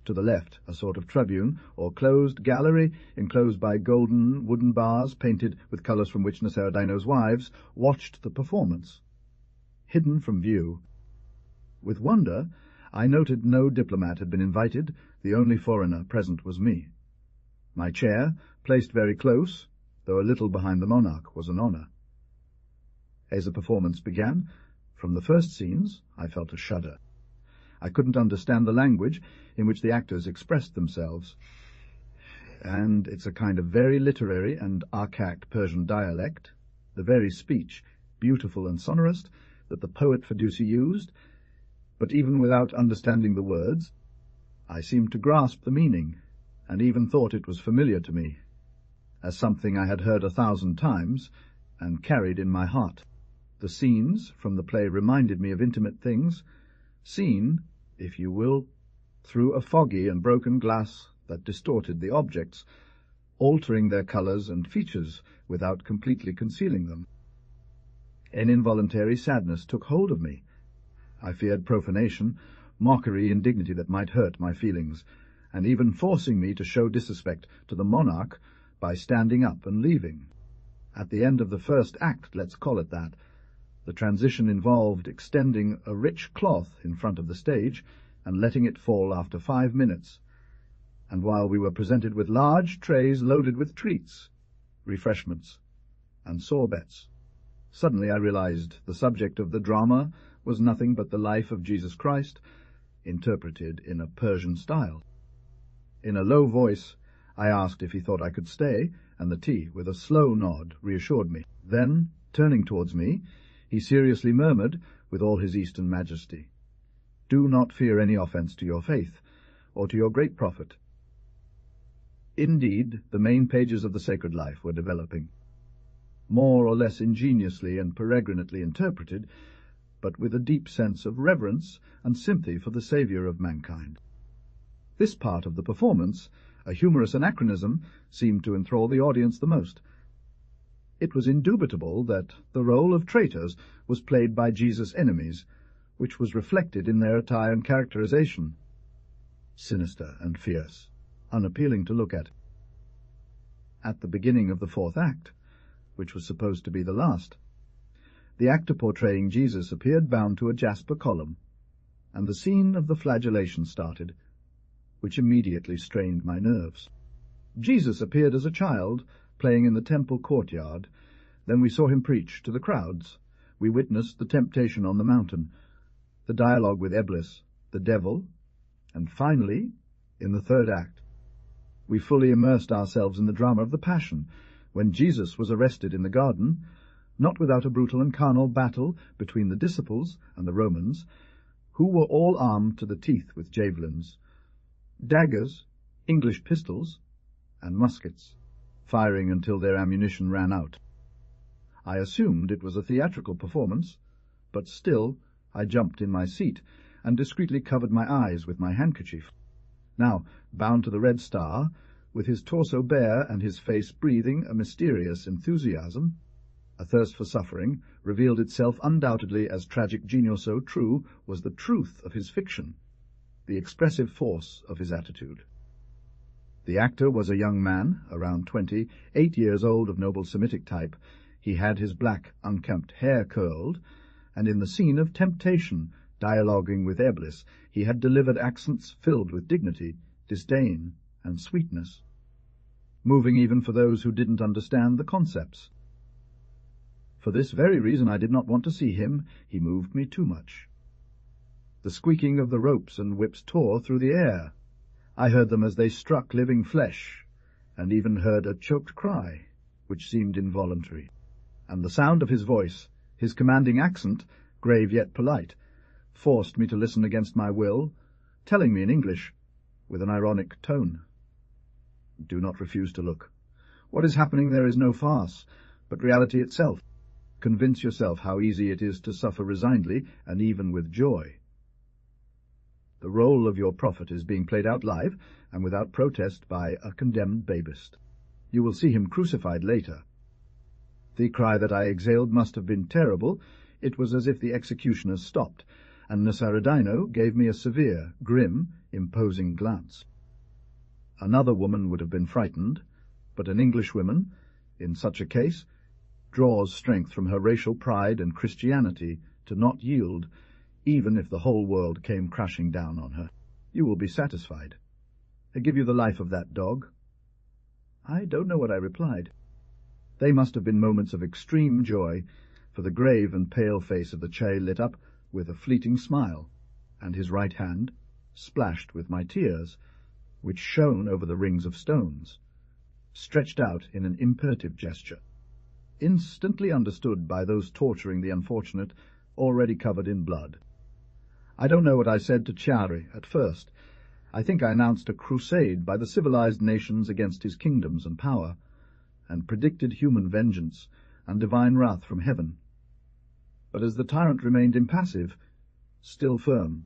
To the left, a sort of tribune, or closed gallery, enclosed by golden wooden bars painted with colours from which Nasr-ad-Dino's wives watched the performance. Hidden from view. With wonder, I noted no diplomat had been invited. The only foreigner present was me. My chair, placed very close, though a little behind the monarch, was an honour. As the performance began, from the first scenes, I felt a shudder. I couldn't understand the language in which the actors expressed themselves. and it's a kind of very literary and archaic Persian dialect, the very speech, beautiful and sonorous, that the poet Firdousi used, but even without understanding the words, I seemed to grasp the meaning, and even thought it was familiar to me, as something I had heard 1,000 times and carried in my heart. The scenes from the play reminded me of intimate things, seen, if you will, through a foggy and broken glass that distorted the objects, altering their colours and features without completely concealing them. An involuntary sadness took hold of me. I feared profanation, mockery, indignity that might hurt my feelings, and even forcing me to show disrespect to the monarch by standing up and leaving. At the end of the first act, let's call it that, the transition involved extending a rich cloth in front of the stage and letting it fall after 5 minutes, and while we were presented with large trays loaded with treats, refreshments, and sorbets, suddenly I realized the subject of the drama was nothing but the life of Jesus Christ, interpreted in a Persian style. In a low voice, I asked if he thought I could stay, and the tea, with a slow nod, reassured me. Then, turning towards me, he seriously murmured, with all his Eastern majesty, "Do not fear any offence to your faith, or to your great prophet." Indeed, the main pages of the sacred life were developing, more or less ingeniously and peregrinately interpreted, but with a deep sense of reverence and sympathy for the Saviour of mankind. This part of the performance, a humorous anachronism, seemed to enthrall the audience the most. It was indubitable that the role of traitors was played by Jesus' enemies, which was reflected in their attire and characterization, sinister and fierce, unappealing to look at. At the beginning of the fourth act, which was supposed to be the last, the actor portraying Jesus appeared bound to a jasper column, and the scene of the flagellation started, which immediately strained my nerves. Jesus appeared as a child, playing in the temple courtyard. Then we saw him preach to the crowds. We witnessed the temptation on the mountain, the dialogue with Eblis, the devil, and finally, in the third act, we fully immersed ourselves in the drama of the Passion, when Jesus was arrested in the garden, not without a brutal and carnal battle between the disciples and the Romans, who were all armed to the teeth with javelins, daggers, English pistols, and muskets, firing until their ammunition ran out. I assumed it was a theatrical performance, but still I jumped in my seat and discreetly covered my eyes with my handkerchief. Now, bound to the Red Star, with his torso bare and his face breathing a mysterious enthusiasm, a thirst for suffering, revealed itself undoubtedly as tragic genial. So true was the truth of his fiction, the expressive force of his attitude. The actor was a young man, around 20, 8 years old, of noble Semitic type. He had his black, unkempt hair curled, and in the scene of temptation, dialoguing with Eblis, he had delivered accents filled with dignity, disdain, and sweetness, moving even for those who didn't understand the concepts. For this very reason I did not want to see him. He moved me too much. The squeaking of the ropes and whips tore through the air. I heard them as they struck living flesh, and even heard a choked cry, which seemed involuntary. And the sound of his voice, his commanding accent, grave yet polite, forced me to listen against my will, telling me in English, with an ironic tone, "Do not refuse to look. What is happening there is no farce, but reality itself. Convince yourself how easy it is to suffer resignedly, and even with joy. The role of your prophet is being played out live and without protest by a condemned babist. You will see him crucified later." The cry that I exhaled must have been terrible. It was as if the executioners stopped, and Nassaradino gave me a severe, grim, imposing glance. Another woman would have been frightened, but an Englishwoman, in such a case, draws strength from her racial pride and Christianity to not yield, even if the whole world came crashing down on her. You will be satisfied. I give you the life of that dog. I don't know what I replied. They must have been moments of extreme joy, for the grave and pale face of the Che lit up with a fleeting smile, and his right hand splashed with my tears, which shone over the rings of stones. stretched out in an imperative gesture, instantly understood by those torturing the unfortunate, already covered in blood. I don't know what I said to Chiari at first. I think I announced a crusade by the civilized nations against his kingdoms and power, and predicted human vengeance and divine wrath from heaven. But as the tyrant remained impassive, still firm,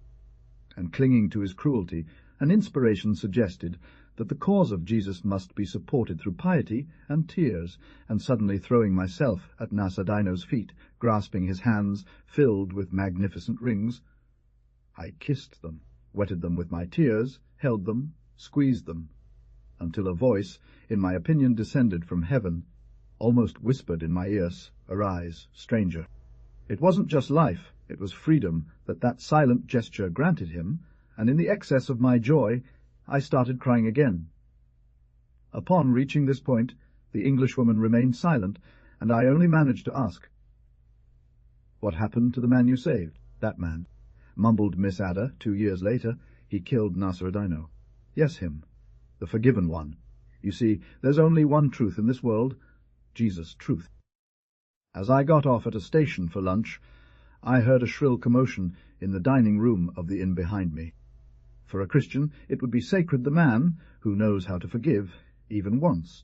and clinging to his cruelty, an inspiration suggested that the cause of Jesus must be supported through piety and tears, and suddenly throwing myself at Nasardino's feet, grasping his hands filled with magnificent rings, I kissed them, wetted them with my tears, held them, squeezed them, until a voice, in my opinion descended from heaven, almost whispered in my ears, "Arise, stranger." It wasn't just life, it was freedom that silent gesture granted him, and in the excess of my joy I started crying again. Upon reaching this point, the Englishwoman remained silent, and I only managed to ask, "What happened to the man you saved?" "That man," mumbled Miss Ada 2 years later. "He killed Nasardino." "Yes, him. The forgiven one. You see, there's only one truth in this world, Jesus' truth." As I got off at a station for lunch, I heard a shrill commotion in the dining room of the inn behind me. For a Christian, it would be sacred the man who knows how to forgive, even once.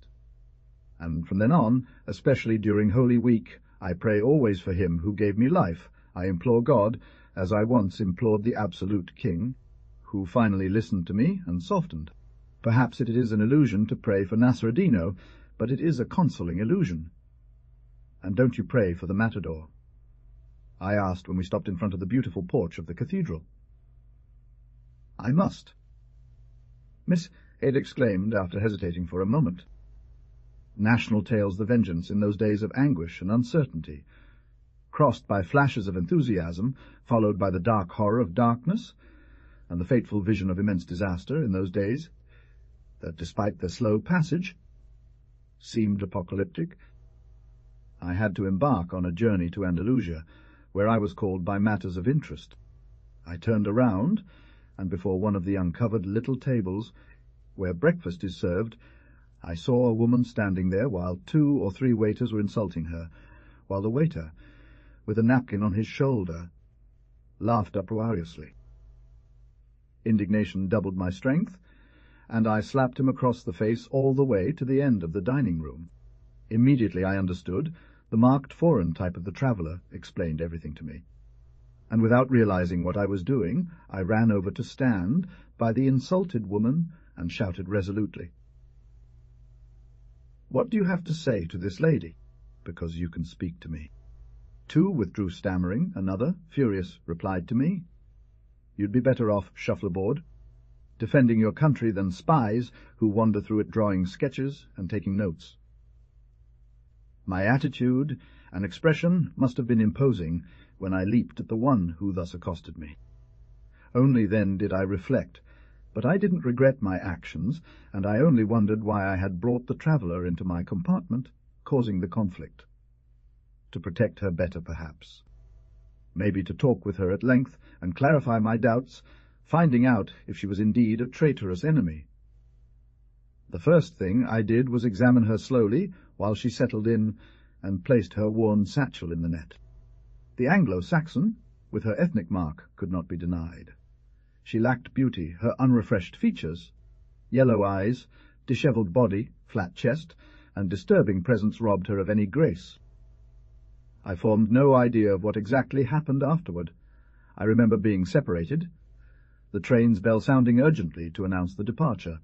And from then on, especially during Holy Week, I pray always for him who gave me life. I implore God, as I once implored the absolute King, who finally listened to me and softened. Perhaps it is an illusion to pray for Nasradino, but it is a consoling illusion. "And don't you pray for the matador?" I asked when we stopped in front of the beautiful porch of the cathedral. "I must." Miss Ada exclaimed after hesitating for a moment. National tales the vengeance in those days of anguish and uncertainty, crossed by flashes of enthusiasm, followed by the dark horror of darkness, and the fateful vision of immense disaster in those days, that, despite their slow passage, seemed apocalyptic. I had to embark on a journey to Andalusia, where I was called by matters of interest. I turned around, and before one of the uncovered little tables, where breakfast is served, I saw a woman standing there while 2 or 3 waiters were insulting her, while the waiter, with a napkin on his shoulder, laughed uproariously. Indignation doubled my strength, and I slapped him across the face all the way to the end of the dining-room. Immediately I understood. The marked foreign type of the traveller explained everything to me. And without realizing what I was doing, I ran over to stand by the insulted woman and shouted resolutely, "What do you have to say to this lady? Because you can speak to me." 2 withdrew stammering, another, furious, replied to me, "You'd be better off, shuffleboard, defending your country than spies who wander through it drawing sketches and taking notes." My attitude and expression must have been imposing when I leaped at the one who thus accosted me. Only then did I reflect, but I didn't regret my actions, and I only wondered why I had brought the traveller into my compartment, causing the conflict. To protect her better, perhaps. Maybe to talk with her at length and clarify my doubts, finding out if she was indeed a traitorous enemy. The first thing I did was examine her slowly while she settled in and placed her worn satchel in the net. The Anglo-Saxon, with her ethnic mark, could not be denied. She lacked beauty, her unrefreshed features, yellow eyes, dishevelled body, flat chest, and disturbing presence robbed her of any grace. I formed no idea of what exactly happened afterward. I remember being separated, the train's bell sounding urgently to announce the departure,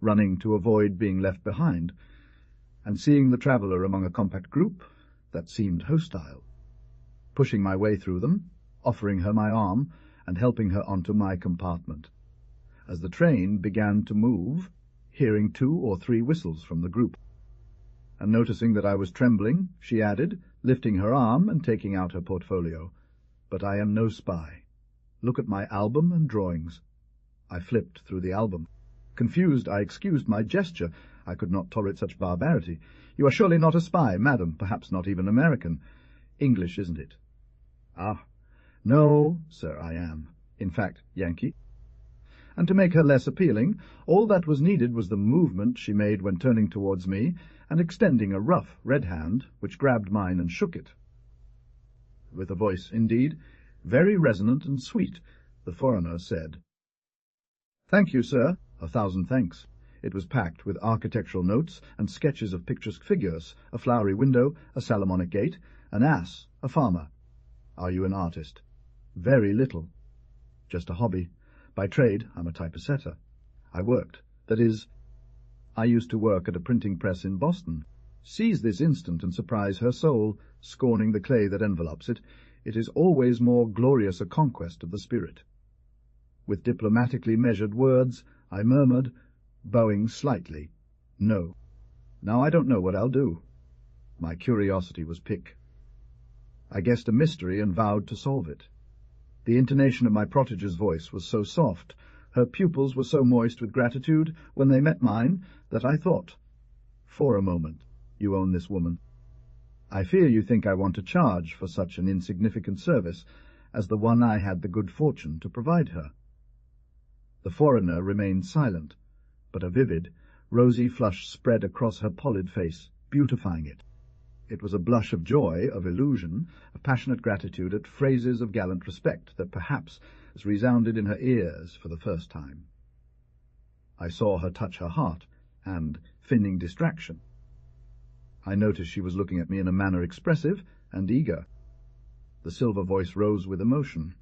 running to avoid being left behind, and seeing the traveller among a compact group that seemed hostile, pushing my way through them, offering her my arm, and helping her onto my compartment. As the train began to move, hearing 2 or 3 whistles from the group, and noticing that I was trembling, she added, lifting her arm and taking out her portfolio, "But I am no spy. Look at my album and drawings." I flipped through the album. Confused, I excused my gesture. I could not tolerate such barbarity. "You are surely not a spy, madam, perhaps not even American. English, isn't it?" "Ah, no, sir, I am. In fact, Yankee." and to make her less appealing, all that was needed was the movement she made when turning towards me and extending a rough red hand which grabbed mine and shook it. With a voice, indeed, very resonant and sweet, the foreigner said, "Thank you, sir. 1,000 thanks." It was packed with architectural notes and sketches of picturesque figures, a flowery window, a Solomonic gate, an ass, a farmer. "Are you an artist?" "Very little. Just a hobby. By trade, I'm a typesetter. I worked. That is, I used to work at a printing press in Boston. Seize this instant and surprise her soul, scorning the clay that envelopes it. It is always more glorious a conquest of the spirit." With diplomatically measured words, I murmured, bowing slightly, "No. Now I don't know what I'll do." My curiosity was piqued. I guessed a mystery and vowed to solve it. The intonation of my protege's voice was so soft, her pupils were so moist with gratitude when they met mine, that I thought, "For a moment, you own this woman. I fear you think I want to charge for such an insignificant service as the one I had the good fortune to provide her." The foreigner remained silent, but a vivid, rosy flush spread across her pallid face, beautifying it. It was a blush of joy, of illusion, of passionate gratitude at phrases of gallant respect that perhaps resounded in her ears for the first time. I saw her touch her heart, and, feigning distraction, I noticed she was looking at me in a manner expressive and eager. The silver voice rose with emotion.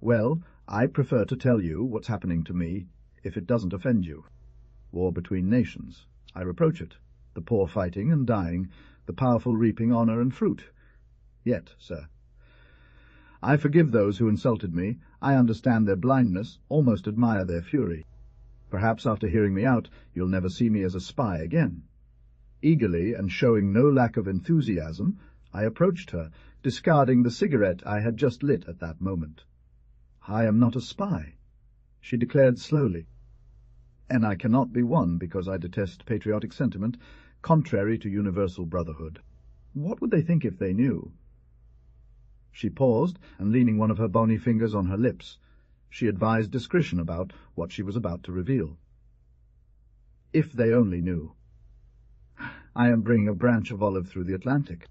"Well, I prefer to tell you what's happening to me, if it doesn't offend you. War between nations. I reproach it. The poor fighting and dying, the powerful reaping honour and fruit. Yet, sir, I forgive those who insulted me. I understand their blindness, almost admire their fury. Perhaps after hearing me out, you'll never see me as a spy again." Eagerly, and showing no lack of enthusiasm, I approached her, discarding the cigarette I had just lit at that moment. "I am not a spy," she declared slowly, "and I cannot be one because I detest patriotic sentiment, contrary to universal brotherhood. What would they think if they knew?" She paused, and leaning one of her bony fingers on her lips, she advised discretion about what she was about to reveal. "If they only knew. I am bringing a branch of olive through the Atlantic,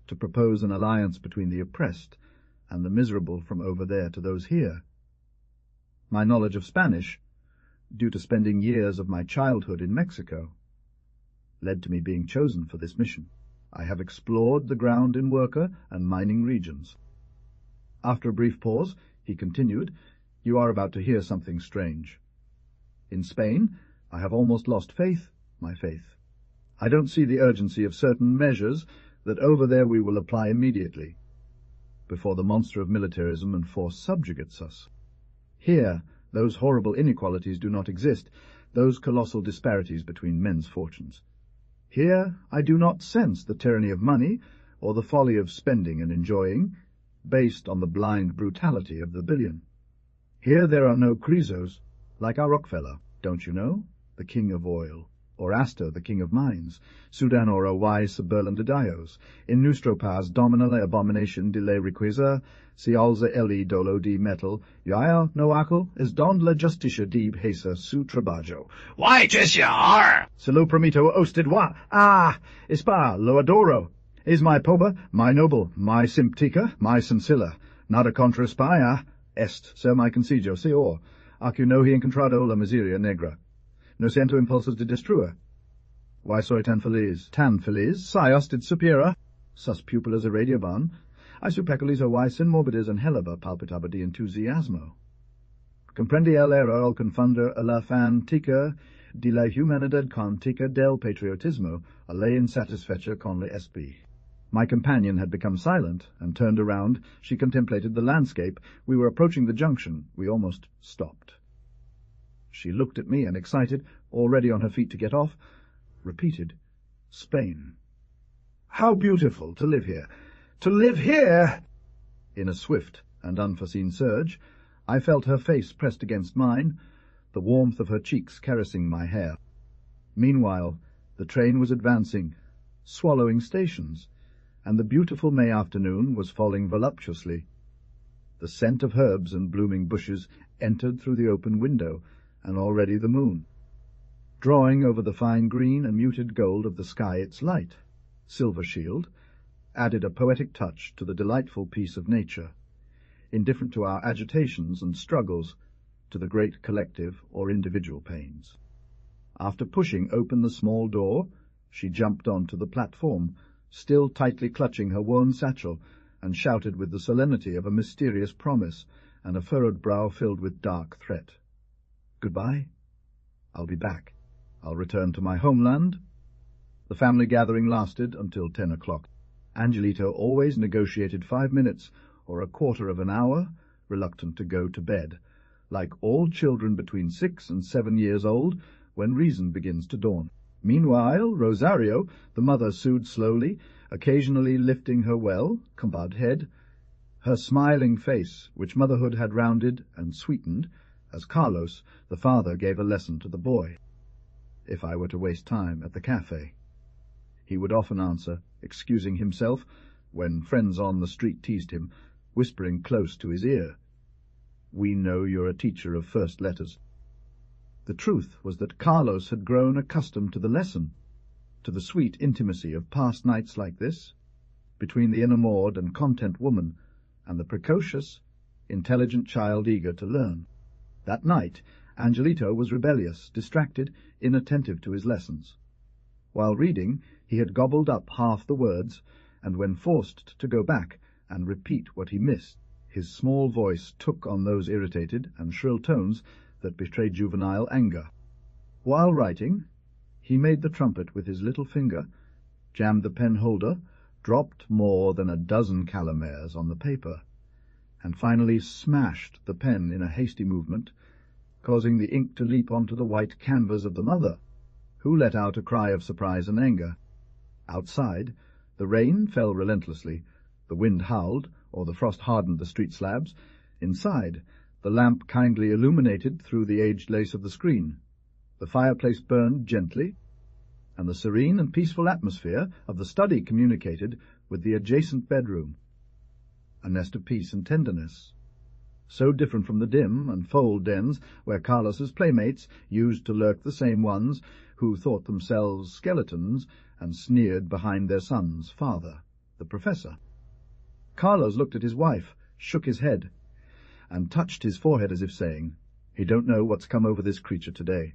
to propose an alliance between the oppressed and the miserable from over there to those here. My knowledge of Spanish, due to spending years of my childhood in Mexico, led to me being chosen for this mission. I have explored the ground in worker and mining regions." After a brief pause, he continued, "You are about to hear something strange. In Spain, I have almost lost faith, my faith. I don't see the urgency of certain measures that over there we will apply immediately, before the monster of militarism and force subjugates us. Here, those horrible inequalities do not exist, those colossal disparities between men's fortunes. Here I do not sense the tyranny of money, or the folly of spending and enjoying, based on the blind brutality of the billion. Here there are no Crizos, like our Rockefeller, don't you know, the king of oil, or Astor, the king of mines, Sudan or wise Berlin de Dios, in nostro paz domina la abomination de la riqueza, si alza eli dolo di metal, jael no acel, es don la justicia di hesa su trabajo. Why, Jessiah! Se lo permito ostedwa, ispa, lo adoro. Is my poba, my noble, my simptica, my sensilla, nada contra spia, est, ser my consiglio, seor, acu nohi encontrado la miseria negra. No siento impulsos de destrua. Why soy tan feliz? Tan feliz? Sios did supera. Sus pupilas irradiaban. I su peculis o sin morbides and helaba palpitaba de entusiasmo. Comprendi el era al confunder a la fantica de la humanidad con tica del patriotismo a la insatisfecha con la SP. My companion had become silent, and turned around. She contemplated the landscape. We were approaching the junction. We almost stopped. She looked at me and, excited, already on her feet to get off, repeated, "Spain. How beautiful to live here! To live here!" In a swift and unforeseen surge, I felt her face pressed against mine, the warmth of her cheeks caressing my hair. Meanwhile, the train was advancing, swallowing stations, and the beautiful May afternoon was falling voluptuously. The scent of herbs and blooming bushes entered through the open window, and already the moon, drawing over the fine green and muted gold of the sky its light, silver shield, added a poetic touch to the delightful peace of nature, indifferent to our agitations and struggles, to the great collective or individual pains. After pushing open the small door, she jumped on to the platform, still tightly clutching her worn satchel, and shouted with the solemnity of a mysterious promise, and a furrowed brow filled with dark threat. "Goodbye. I'll be back. I'll return to my homeland." The family gathering lasted until 10 o'clock. Angelito always negotiated 5 minutes or a quarter of an hour, reluctant to go to bed, like all children between 6 and 7 years old, when reason begins to dawn. Meanwhile, Rosario, the mother, sewed slowly, occasionally lifting her well-combed head, her smiling face, which motherhood had rounded and sweetened, as Carlos, the father, gave a lesson to the boy. If I were to waste time at the cafe, he would often answer, excusing himself, when friends on the street teased him, whispering close to his ear, "We know you're a teacher of first letters." The truth was that Carlos had grown accustomed to the lesson, to the sweet intimacy of past nights like this, between the enamored and content woman and the precocious, intelligent child eager to learn. That night Angelito was rebellious, distracted, inattentive to his lessons. While reading, he had gobbled up half the words, and when forced to go back and repeat what he missed, his small voice took on those irritated and shrill tones that betrayed juvenile anger. While writing, he made the trumpet with his little finger, jammed the pen-holder, dropped more than a dozen calamares on the paper, and finally smashed the pen in a hasty movement, causing the ink to leap onto the white canvas of the mother, who let out a cry of surprise and anger. Outside, the rain fell relentlessly, the wind howled, or the frost hardened the street slabs. Inside, the lamp kindly illuminated through the aged lace of the screen. The fireplace burned gently, and the serene and peaceful atmosphere of the study communicated with the adjacent bedroom, a nest of peace and tenderness, so different from the dim and fold dens where Carlos's playmates used to lurk, the same ones who thought themselves skeletons and sneered behind their son's father, the professor. Carlos looked at his wife, shook his head, and touched his forehead as if saying, "He don't know what's come over this creature today."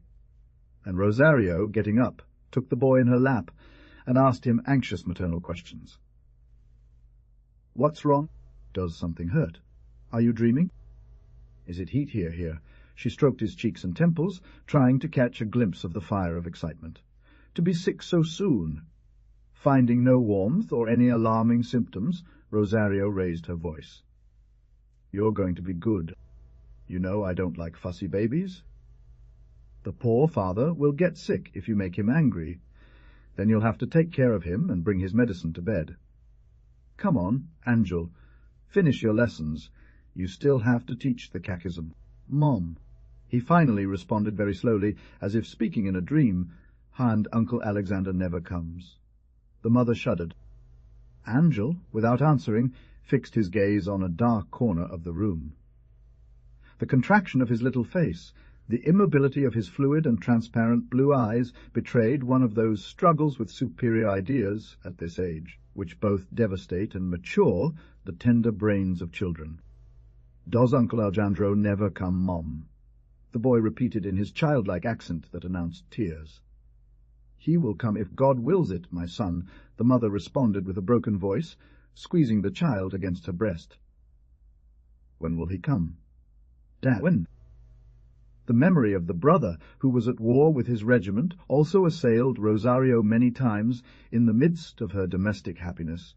And Rosario, getting up, took the boy in her lap and asked him anxious maternal questions. "What's wrong? Does something hurt? Are you dreaming? Is it heat here?" She stroked his cheeks and temples, trying to catch a glimpse of the fire of excitement. To be sick so soon! Finding no warmth or any alarming symptoms, Rosario raised her voice. "You're going to be good. You know I don't like fussy babies. The poor father will get sick if you make him angry. Then you'll have to take care of him and bring his medicine to bed. Come on, Angel, finish your lessons. You still have to teach the catechism. Mom." He finally responded very slowly, as if speaking in a dream, "And Uncle Alexander never comes." The mother shuddered. Angel, without answering, fixed his gaze on a dark corner of the room. The contraction of his little face, the immobility of his fluid and transparent blue eyes betrayed one of those struggles with superior ideas, at this age, which both devastate and mature the tender brains of children. "Does Uncle Alejandro never come, Mom?" the boy repeated in his childlike accent that announced tears. "He will come if God wills it, my son," the mother responded with a broken voice, squeezing the child against her breast. "When will he come? Dad, when?" The memory of the brother who was at war with his regiment also assailed Rosario many times in the midst of her domestic happiness,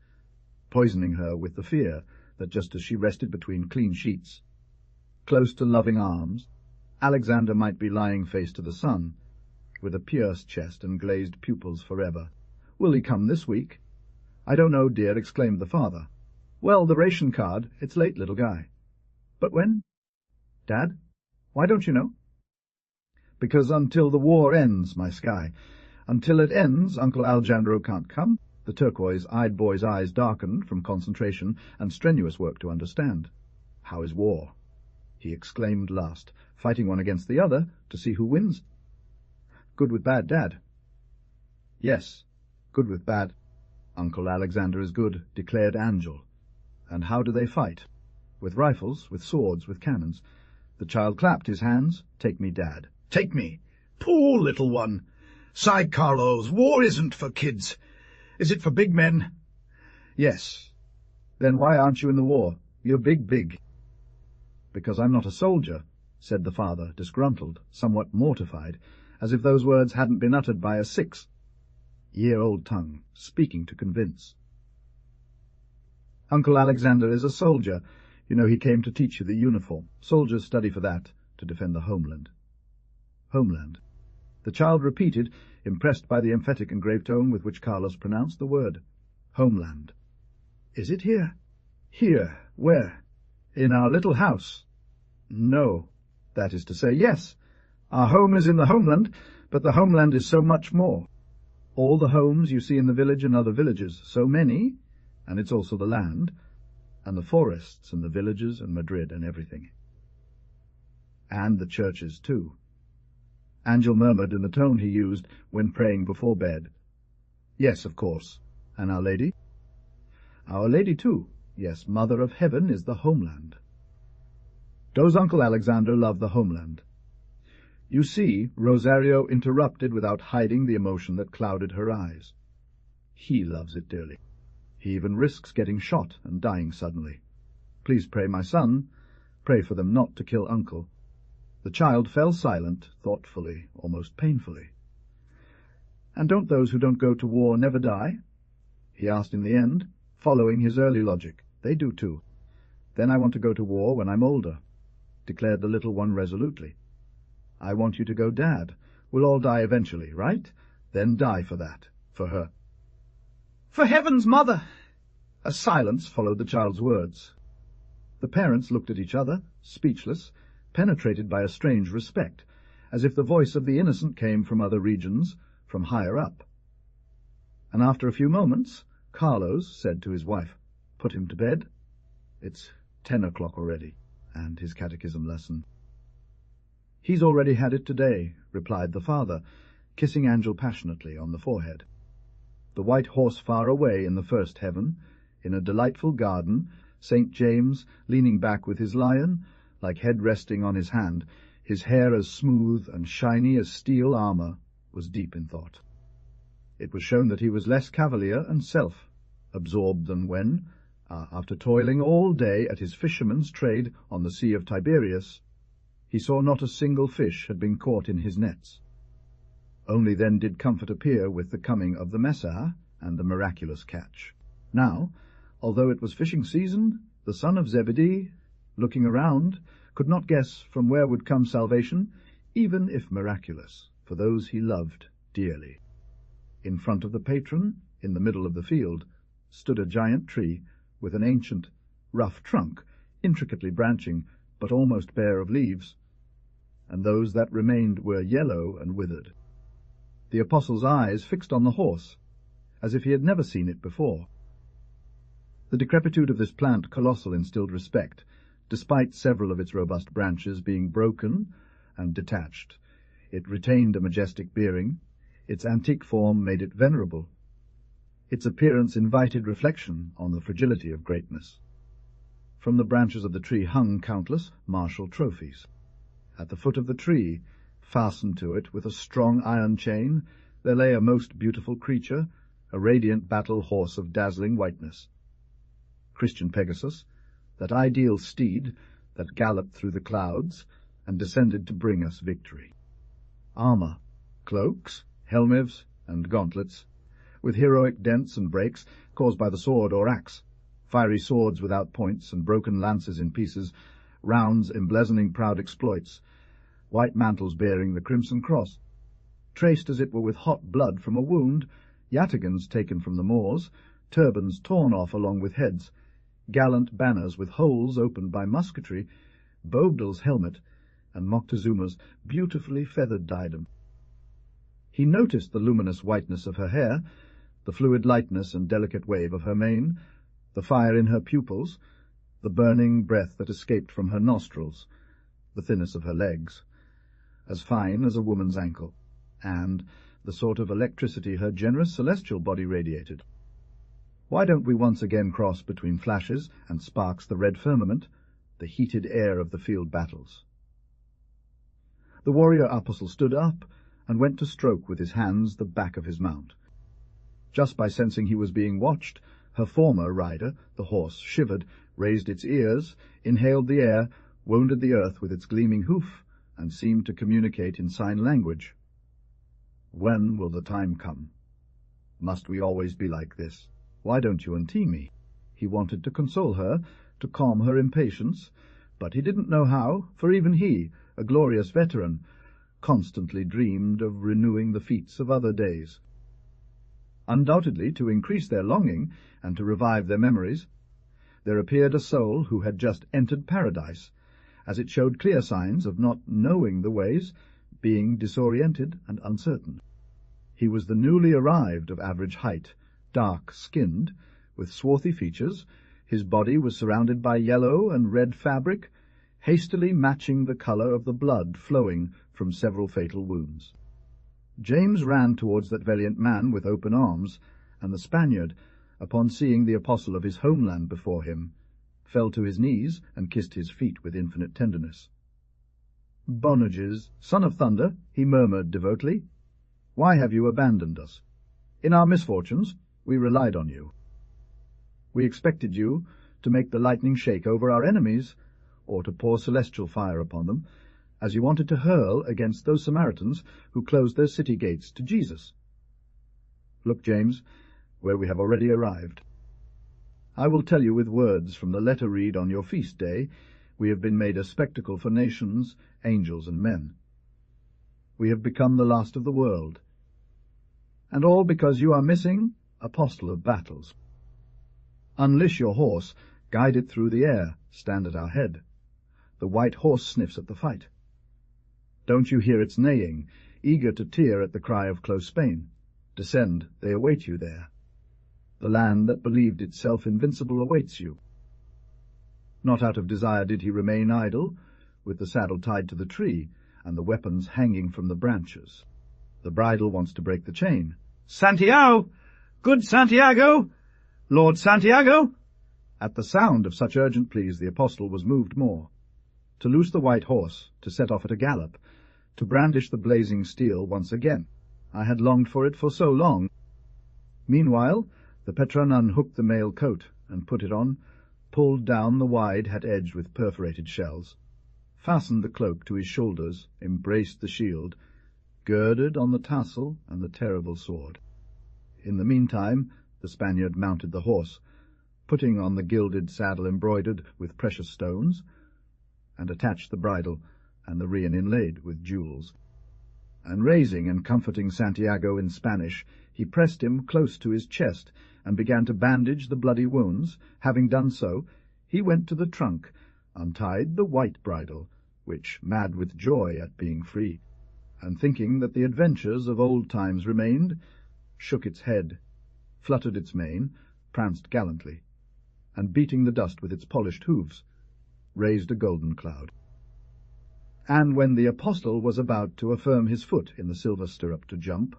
poisoning her with the fear that just as she rested between clean sheets, close to loving arms, Alexander might be lying face to the sun, with a pierced chest and glazed pupils forever. "Will he come this week?" "I don't know, dear," exclaimed the father. "Well, the ration card. It's late, little guy." "But when?" "Dad, why don't you know?" "Because until the war ends, my sky. Until it ends, Uncle Alejandro can't come." The turquoise-eyed boy's eyes darkened from concentration and strenuous work to understand. "How is war?" he exclaimed last, fighting one against the other to see who wins. "Good with bad, Dad." "Yes, good with bad. Uncle Alexander is good," declared Angel. "And how do they fight? With rifles, with swords, with cannons." The child clapped his hands. "Take me, Dad." Take me. Poor little one. Sighed Carlos, war isn't for kids. Is it for big men? "Yes." "Then why aren't you in the war? You're big." "Because I'm not a soldier," said the father, disgruntled, somewhat mortified, as if those words hadn't been uttered by a 6-year-old tongue, speaking to convince. "Uncle Alexander is a soldier. You know, he came to teach you the uniform. Soldiers study for that, to defend the homeland." "Homeland." The child repeated, impressed by the emphatic and grave tone with which Carlos pronounced the word. "Homeland." "Is it here?" "Here? Where?" "In our little house." "No. That is to say, yes. Our home is in the homeland, but the homeland is so much more. All the homes you see in the village and other villages, so many, and it's also the land, and the forests and the villages and Madrid and everything. And the churches, too." Angel murmured in the tone he used when praying before bed. "Yes, of course. And Our Lady?" "Our Lady, too. Yes, Mother of Heaven is the homeland." "Does Uncle Alexander love the homeland?" You see, Rosario interrupted without hiding the emotion that clouded her eyes. "He loves it dearly. He even risks getting shot and dying suddenly. Please pray, my son. Pray for them not to kill Uncle." The child fell silent, thoughtfully, almost painfully. "And don't those who don't go to war never die?" he asked in the end, following his early logic. "They do too. Then I want to go to war when I'm older," declared the little one resolutely. "I want you to go, Dad. We'll all die eventually, right? Then die for that, for her." For heaven's mother! A silence followed the child's words. The parents looked at each other, speechless, penetrated by a strange respect, as if the voice of the innocent came from other regions, from higher up. And after a few moments, Carlos said to his wife, "Put him to bed. It's 10 o'clock already," and his catechism lesson. "He's already had it today," replied the father, kissing Angel passionately on the forehead. The white horse far away in the first heaven, in a delightful garden, St. James leaning back with his lion, like head resting on his hand, his hair as smooth and shiny as steel armor, was deep in thought. It was shown that he was less cavalier and self-absorbed than when, after toiling all day at his fisherman's trade on the Sea of Tiberias, he saw not a single fish had been caught in his nets. Only then did comfort appear with the coming of the Messiah and the miraculous catch. Now, although it was fishing season, the son of Zebedee, looking around, could not guess from where would come salvation, even if miraculous, for those he loved dearly. In front of the patron, in the middle of the field, stood a giant tree with an ancient, rough trunk, intricately branching, but almost bare of leaves, and those that remained were yellow and withered. The apostle's eyes fixed on the horse, as if he had never seen it before. The decrepitude of this plant colossal instilled respect, despite several of its robust branches being broken and detached. It retained a majestic bearing. Its antique form made it venerable. Its appearance invited reflection on the fragility of greatness. From the branches of the tree hung countless martial trophies. At the foot of the tree, fastened to it with a strong iron chain, there lay a most beautiful creature, a radiant battle horse of dazzling whiteness. Christian Pegasus, that ideal steed that galloped through the clouds and descended to bring us victory. Armor, cloaks, helmets, and gauntlets, with heroic dents and breaks caused by the sword or axe, fiery swords without points and broken lances in pieces, rounds emblazoning proud exploits, white mantles bearing the crimson cross, traced as it were with hot blood from a wound, yataghans taken from the Moors, turbans torn off along with heads, gallant banners with holes opened by musketry, Boabdil's helmet, and Moctezuma's beautifully feathered diadem. He noticed the luminous whiteness of her hair, the fluid lightness and delicate wave of her mane, the fire in her pupils, the burning breath that escaped from her nostrils, the thinness of her legs, as fine as a woman's ankle, and the sort of electricity her generous celestial body radiated. Why don't we once again cross between flashes and sparks the red firmament, the heated air of the field battles? The warrior apostle stood up and went to stroke with his hands the back of his mount. Just by sensing he was being watched, her former rider, the horse, shivered, raised its ears, inhaled the air, wounded the earth with its gleaming hoof, and seemed to communicate in sign language. When will the time come? Must we always be like this? Why don't you untee me? He wanted to console her, to calm her impatience, but he didn't know how, for even he, a glorious veteran, constantly dreamed of renewing the feats of other days. Undoubtedly, to increase their longing and to revive their memories, there appeared a soul who had just entered paradise, as it showed clear signs of not knowing the ways, being disoriented and uncertain. He was the newly arrived of average height, dark-skinned, with swarthy features. His body was surrounded by yellow and red fabric, hastily matching the colour of the blood flowing from several fatal wounds. James ran towards that valiant man with open arms, and the Spaniard, upon seeing the apostle of his homeland before him, fell to his knees and kissed his feet with infinite tenderness. "Bonerges, son of thunder," he murmured devoutly, "why have you abandoned us? In our misfortunes we relied on you. We expected you to make the lightning shake over our enemies, or to pour celestial fire upon them, as you wanted to hurl against those Samaritans who closed their city gates to Jesus. Look, James, where we have already arrived. I will tell you with words from the letter read on your feast day, we have been made a spectacle for nations, angels, and men. We have become the last of the world. And all because you are missing, apostle of battles. Unleash your horse, guide it through the air, stand at our head. The white horse sniffs at the fight. Don't you hear its neighing, eager to tear at the cry of close Spain? Descend, they await you there. The land that believed itself invincible awaits you. Not out of desire did he remain idle, with the saddle tied to the tree, and the weapons hanging from the branches. The bridle wants to break the chain. Santiago! Good Santiago! Lord Santiago! At the sound of such urgent pleas the apostle was moved more. To loose the white horse, to set off at a gallop, to brandish the blazing steel once again. I had longed for it for so long. Meanwhile, the Petron unhooked the mail coat and put it on, pulled down the wide hat edged with perforated shells, fastened the cloak to his shoulders, embraced the shield, girded on the tassel and the terrible sword. In the meantime, the Spaniard mounted the horse, putting on the gilded saddle embroidered with precious stones, and attached the bridle and the rein inlaid with jewels. And raising and comforting Santiago in Spanish, he pressed him close to his chest and began to bandage the bloody wounds. Having done so, he went to the trunk, untied the white bridle, which, mad with joy at being free, and thinking that the adventures of old times remained, shook its head, fluttered its mane, pranced gallantly, and beating the dust with its polished hoofs, raised a golden cloud. And when the apostle was about to affirm his foot in the silver stirrup to jump,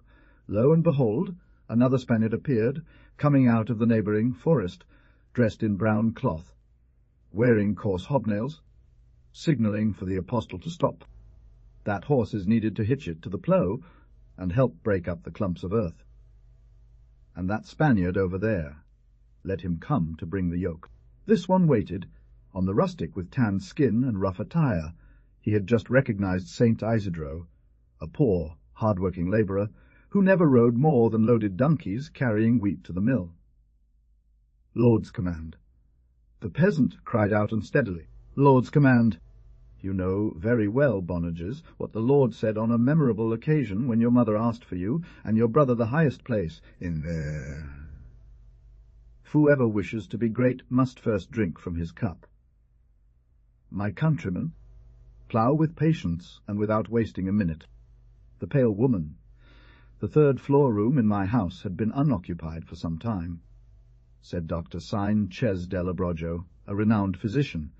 lo and behold, another Spaniard appeared, coming out of the neighbouring forest, dressed in brown cloth, wearing coarse hobnails, signalling for the apostle to stop. That horse is needed to hitch it to the plough and help break up the clumps of earth. And that Spaniard over there, let him come to bring the yoke. This one waited, on the rustic with tanned skin and rough attire. He had just recognized Saint Isidro, a poor, hard-working labourer, who never rode more than loaded donkeys carrying wheat to the mill. Lord's command. The peasant cried out unsteadily, Lord's command. You know very well, Bonerges, what the Lord said on a memorable occasion when your mother asked for you, and your brother the highest place in there. Whoever wishes to be great must first drink from his cup. My countrymen, plough with patience and without wasting a minute. The pale woman. The third-floor room in my house had been unoccupied for some time, said Dr. Sanchez del Abrojo, a renowned physician,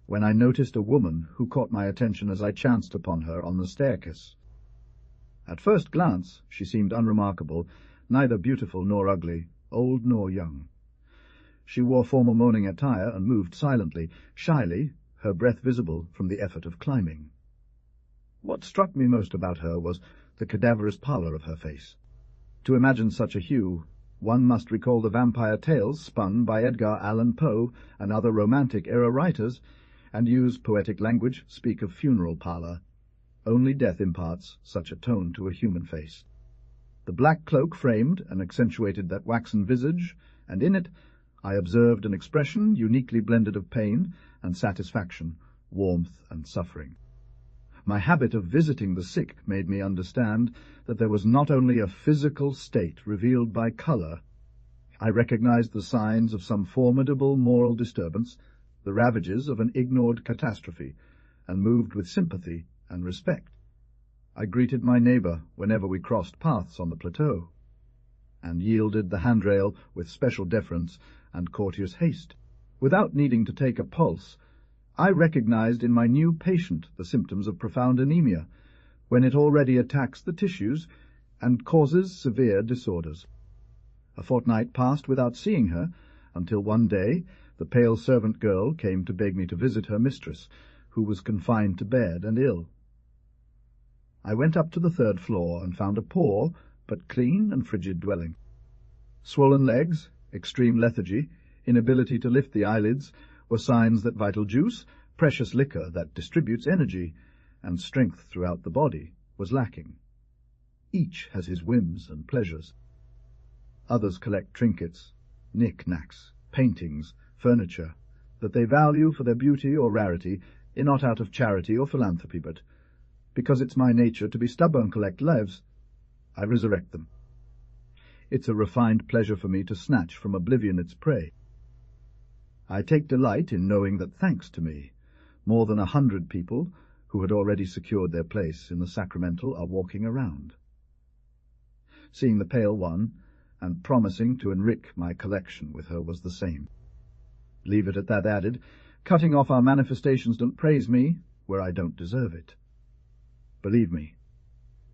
when I noticed a woman who caught my attention as I chanced upon her on the staircase. At first glance she seemed unremarkable, neither beautiful nor ugly, old nor young. She wore formal morning attire and moved silently, shyly, her breath visible from the effort of climbing. What struck me most about her was the cadaverous pallor of her face. To imagine such a hue, one must recall the vampire tales spun by Edgar Allan Poe and other Romantic-era writers, and use poetic language, speak of funeral pallor. Only death imparts such a tone to a human face. The black cloak framed and accentuated that waxen visage, and in it I observed an expression uniquely blended of pain and satisfaction, warmth and suffering. My habit of visiting the sick made me understand that there was not only a physical state revealed by colour. I recognized the signs of some formidable moral disturbance, the ravages of an ignored catastrophe, and moved with sympathy and respect. I greeted my neighbour whenever we crossed paths on the plateau, and yielded the handrail with special deference and courteous haste. Without needing to take a pulse, I recognized in my new patient the symptoms of profound anemia, when it already attacks the tissues and causes severe disorders. A fortnight passed without seeing her, until one day the pale servant girl came to beg me to visit her mistress, who was confined to bed and ill. I went up to the 3rd floor and found a poor, but clean and frigid dwelling. Swollen legs, extreme lethargy, inability to lift the eyelids, were signs that vital juice, precious liquor that distributes energy, and strength throughout the body, was lacking. Each has his whims and pleasures. Others collect trinkets, knick-knacks, paintings, furniture, that they value for their beauty or rarity, not out of charity or philanthropy, but because it's my nature to be stubborn collect lives, I resurrect them. It's a refined pleasure for me to snatch from oblivion its prey. I take delight in knowing that, thanks to me, more than 100 people who had already secured their place in the sacramental are walking around. Seeing the pale one, and promising to enrich my collection with her, was the same. Leave it at that added, cutting off our manifestations don't praise me where I don't deserve it. Believe me,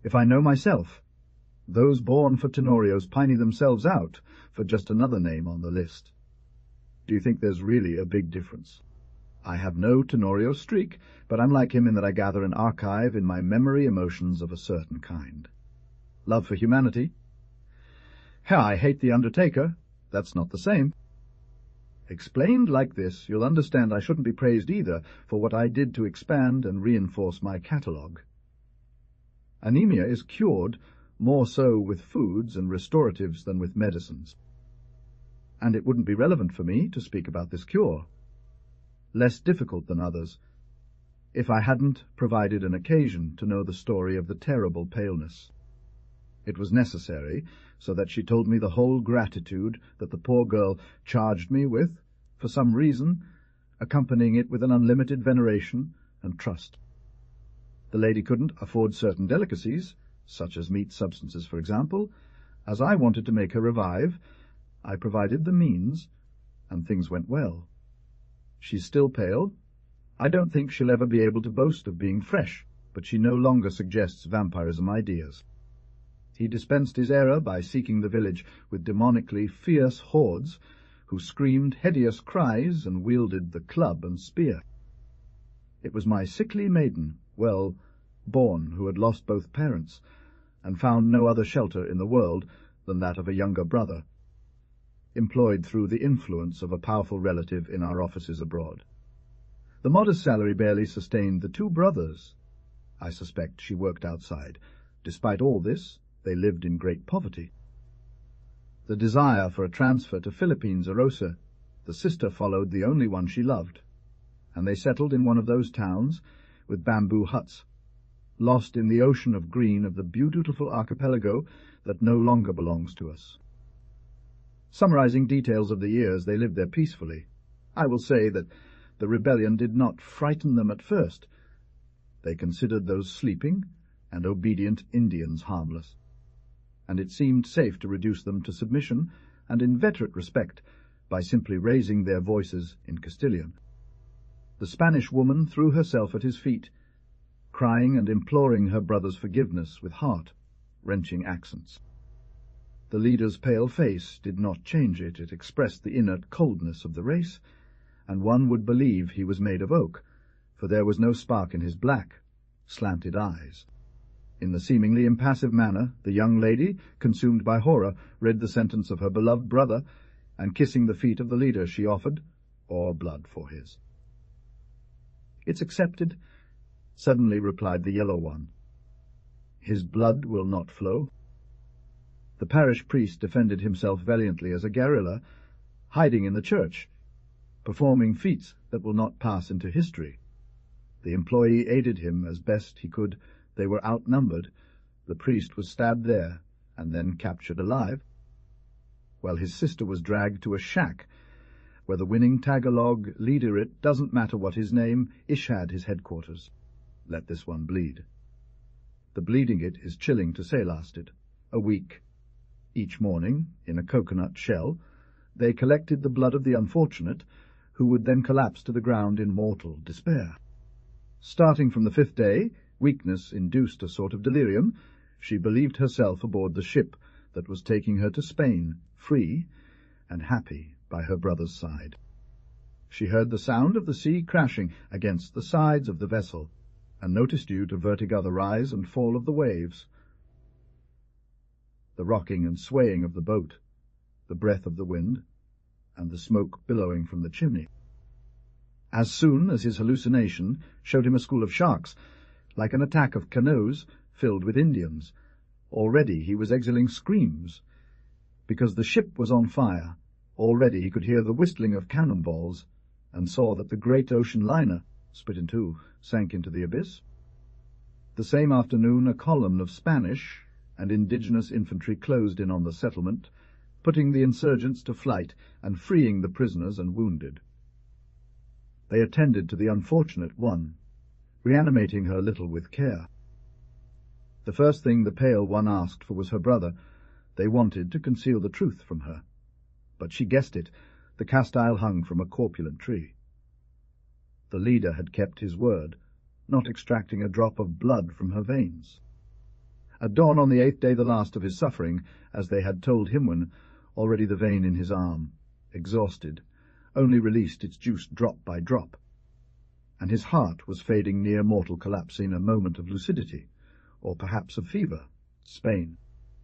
if I know myself, those born for Tenorios piney themselves out for just another name on the list. Do you think there's really a big difference? I have no Tenorio streak, but I'm like him in that I gather an archive in my memory emotions of a certain kind. Love for humanity? I hate the Undertaker. That's not the same. Explained like this, you'll understand I shouldn't be praised either for what I did to expand and reinforce my catalogue. Anemia is cured more so with foods and restoratives than with medicines. And it wouldn't be relevant for me to speak about this cure, less difficult than others, if I hadn't provided an occasion to know the story of the terrible paleness. It was necessary, so that she told me the whole gratitude that the poor girl charged me with, for some reason, accompanying it with an unlimited veneration and trust. The lady couldn't afford certain delicacies, such as meat substances, for example. As I wanted to make her revive, I provided the means, and things went well. She's still pale. I don't think she'll ever be able to boast of being fresh, but she no longer suggests vampirism ideas. He dispensed his error by seeking the village with demonically fierce hordes, who screamed hideous cries and wielded the club and spear. It was my sickly maiden, well born, who had lost both parents, and found no other shelter in the world than that of a younger brother, employed through the influence of a powerful relative in our offices abroad. The modest salary barely sustained the 2 brothers. I suspect she worked outside. Despite all this, they lived in great poverty. The desire for a transfer to Philippines arose her. The sister followed the only one she loved, and they settled in one of those towns with bamboo huts, lost in the ocean of green of the beautiful archipelago that no longer belongs to us. Summarizing details of the years they lived there peacefully, I will say that the rebellion did not frighten them at first. They considered those sleeping and obedient Indians harmless, and it seemed safe to reduce them to submission, and inveterate respect, by simply raising their voices in Castilian. The Spanish woman threw herself at his feet, crying and imploring her brother's forgiveness with heart-wrenching accents. The leader's pale face did not change it. It expressed the inert coldness of the race, and one would believe he was made of oak, for there was no spark in his black, slanted eyes. In the seemingly impassive manner, the young lady, consumed by horror, read the sentence of her beloved brother, and kissing the feet of the leader, she offered, or blood for his. "It's accepted," suddenly replied the yellow one. "His blood will not flow." The parish priest defended himself valiantly as a guerrilla, hiding in the church, performing feats that will not pass into history. The employee aided him as best he could. They were outnumbered. The priest was stabbed there, and then captured alive, while his sister was dragged to a shack, where the winning Tagalog leader, it doesn't matter what his name, Ishad his headquarters. Let this one bleed. The bleeding it is chilling to say lasted a week. Each morning, in a coconut shell, they collected the blood of the unfortunate, who would then collapse to the ground in mortal despair. Starting from the 5th day, weakness induced a sort of delirium. She believed herself aboard the ship that was taking her to Spain, free and happy by her brother's side. She heard the sound of the sea crashing against the sides of the vessel, and noticed due to vertigo the rise and fall of the waves, the rocking and swaying of the boat, the breath of the wind, and the smoke billowing from the chimney. As soon as his hallucination showed him a school of sharks, like an attack of canoes filled with Indians, already he was exhaling screams. Because the ship was on fire, already he could hear the whistling of cannonballs, and saw that the great ocean liner, split in two, sank into the abyss. The same afternoon a column of Spanish and indigenous infantry closed in on the settlement, putting the insurgents to flight and freeing the prisoners and wounded. They attended to the unfortunate one, reanimating her little with care. The first thing the pale one asked for was her brother. They wanted to conceal the truth from her, but she guessed it. The castile hung from a corpulent tree. The leader had kept his word, not extracting a drop of blood from her veins. At dawn on the 8th day, the last of his suffering, as they had told Himwen, already the vein in his arm, exhausted, only released its juice drop by drop, and his heart was fading near mortal collapse in a moment of lucidity, or perhaps of fever. Spain,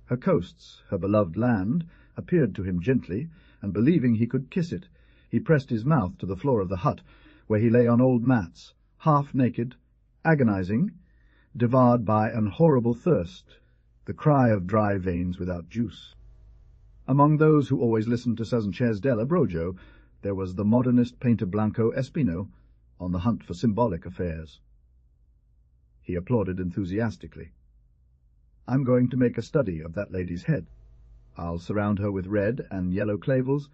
her coasts, her beloved land, appeared to him gently, and believing he could kiss it, he pressed his mouth to the floor of the hut, where he lay on old mats, half-naked, agonizing, devoured by an horrible thirst, the cry of dry veins without juice. Among those who always listened to Sanchez del Abrojo, there was the modernist painter Blanco Espino, on the hunt for symbolic affairs. He applauded enthusiastically. "I'm going to make a study of that lady's head. I'll surround her with red and yellow clavels,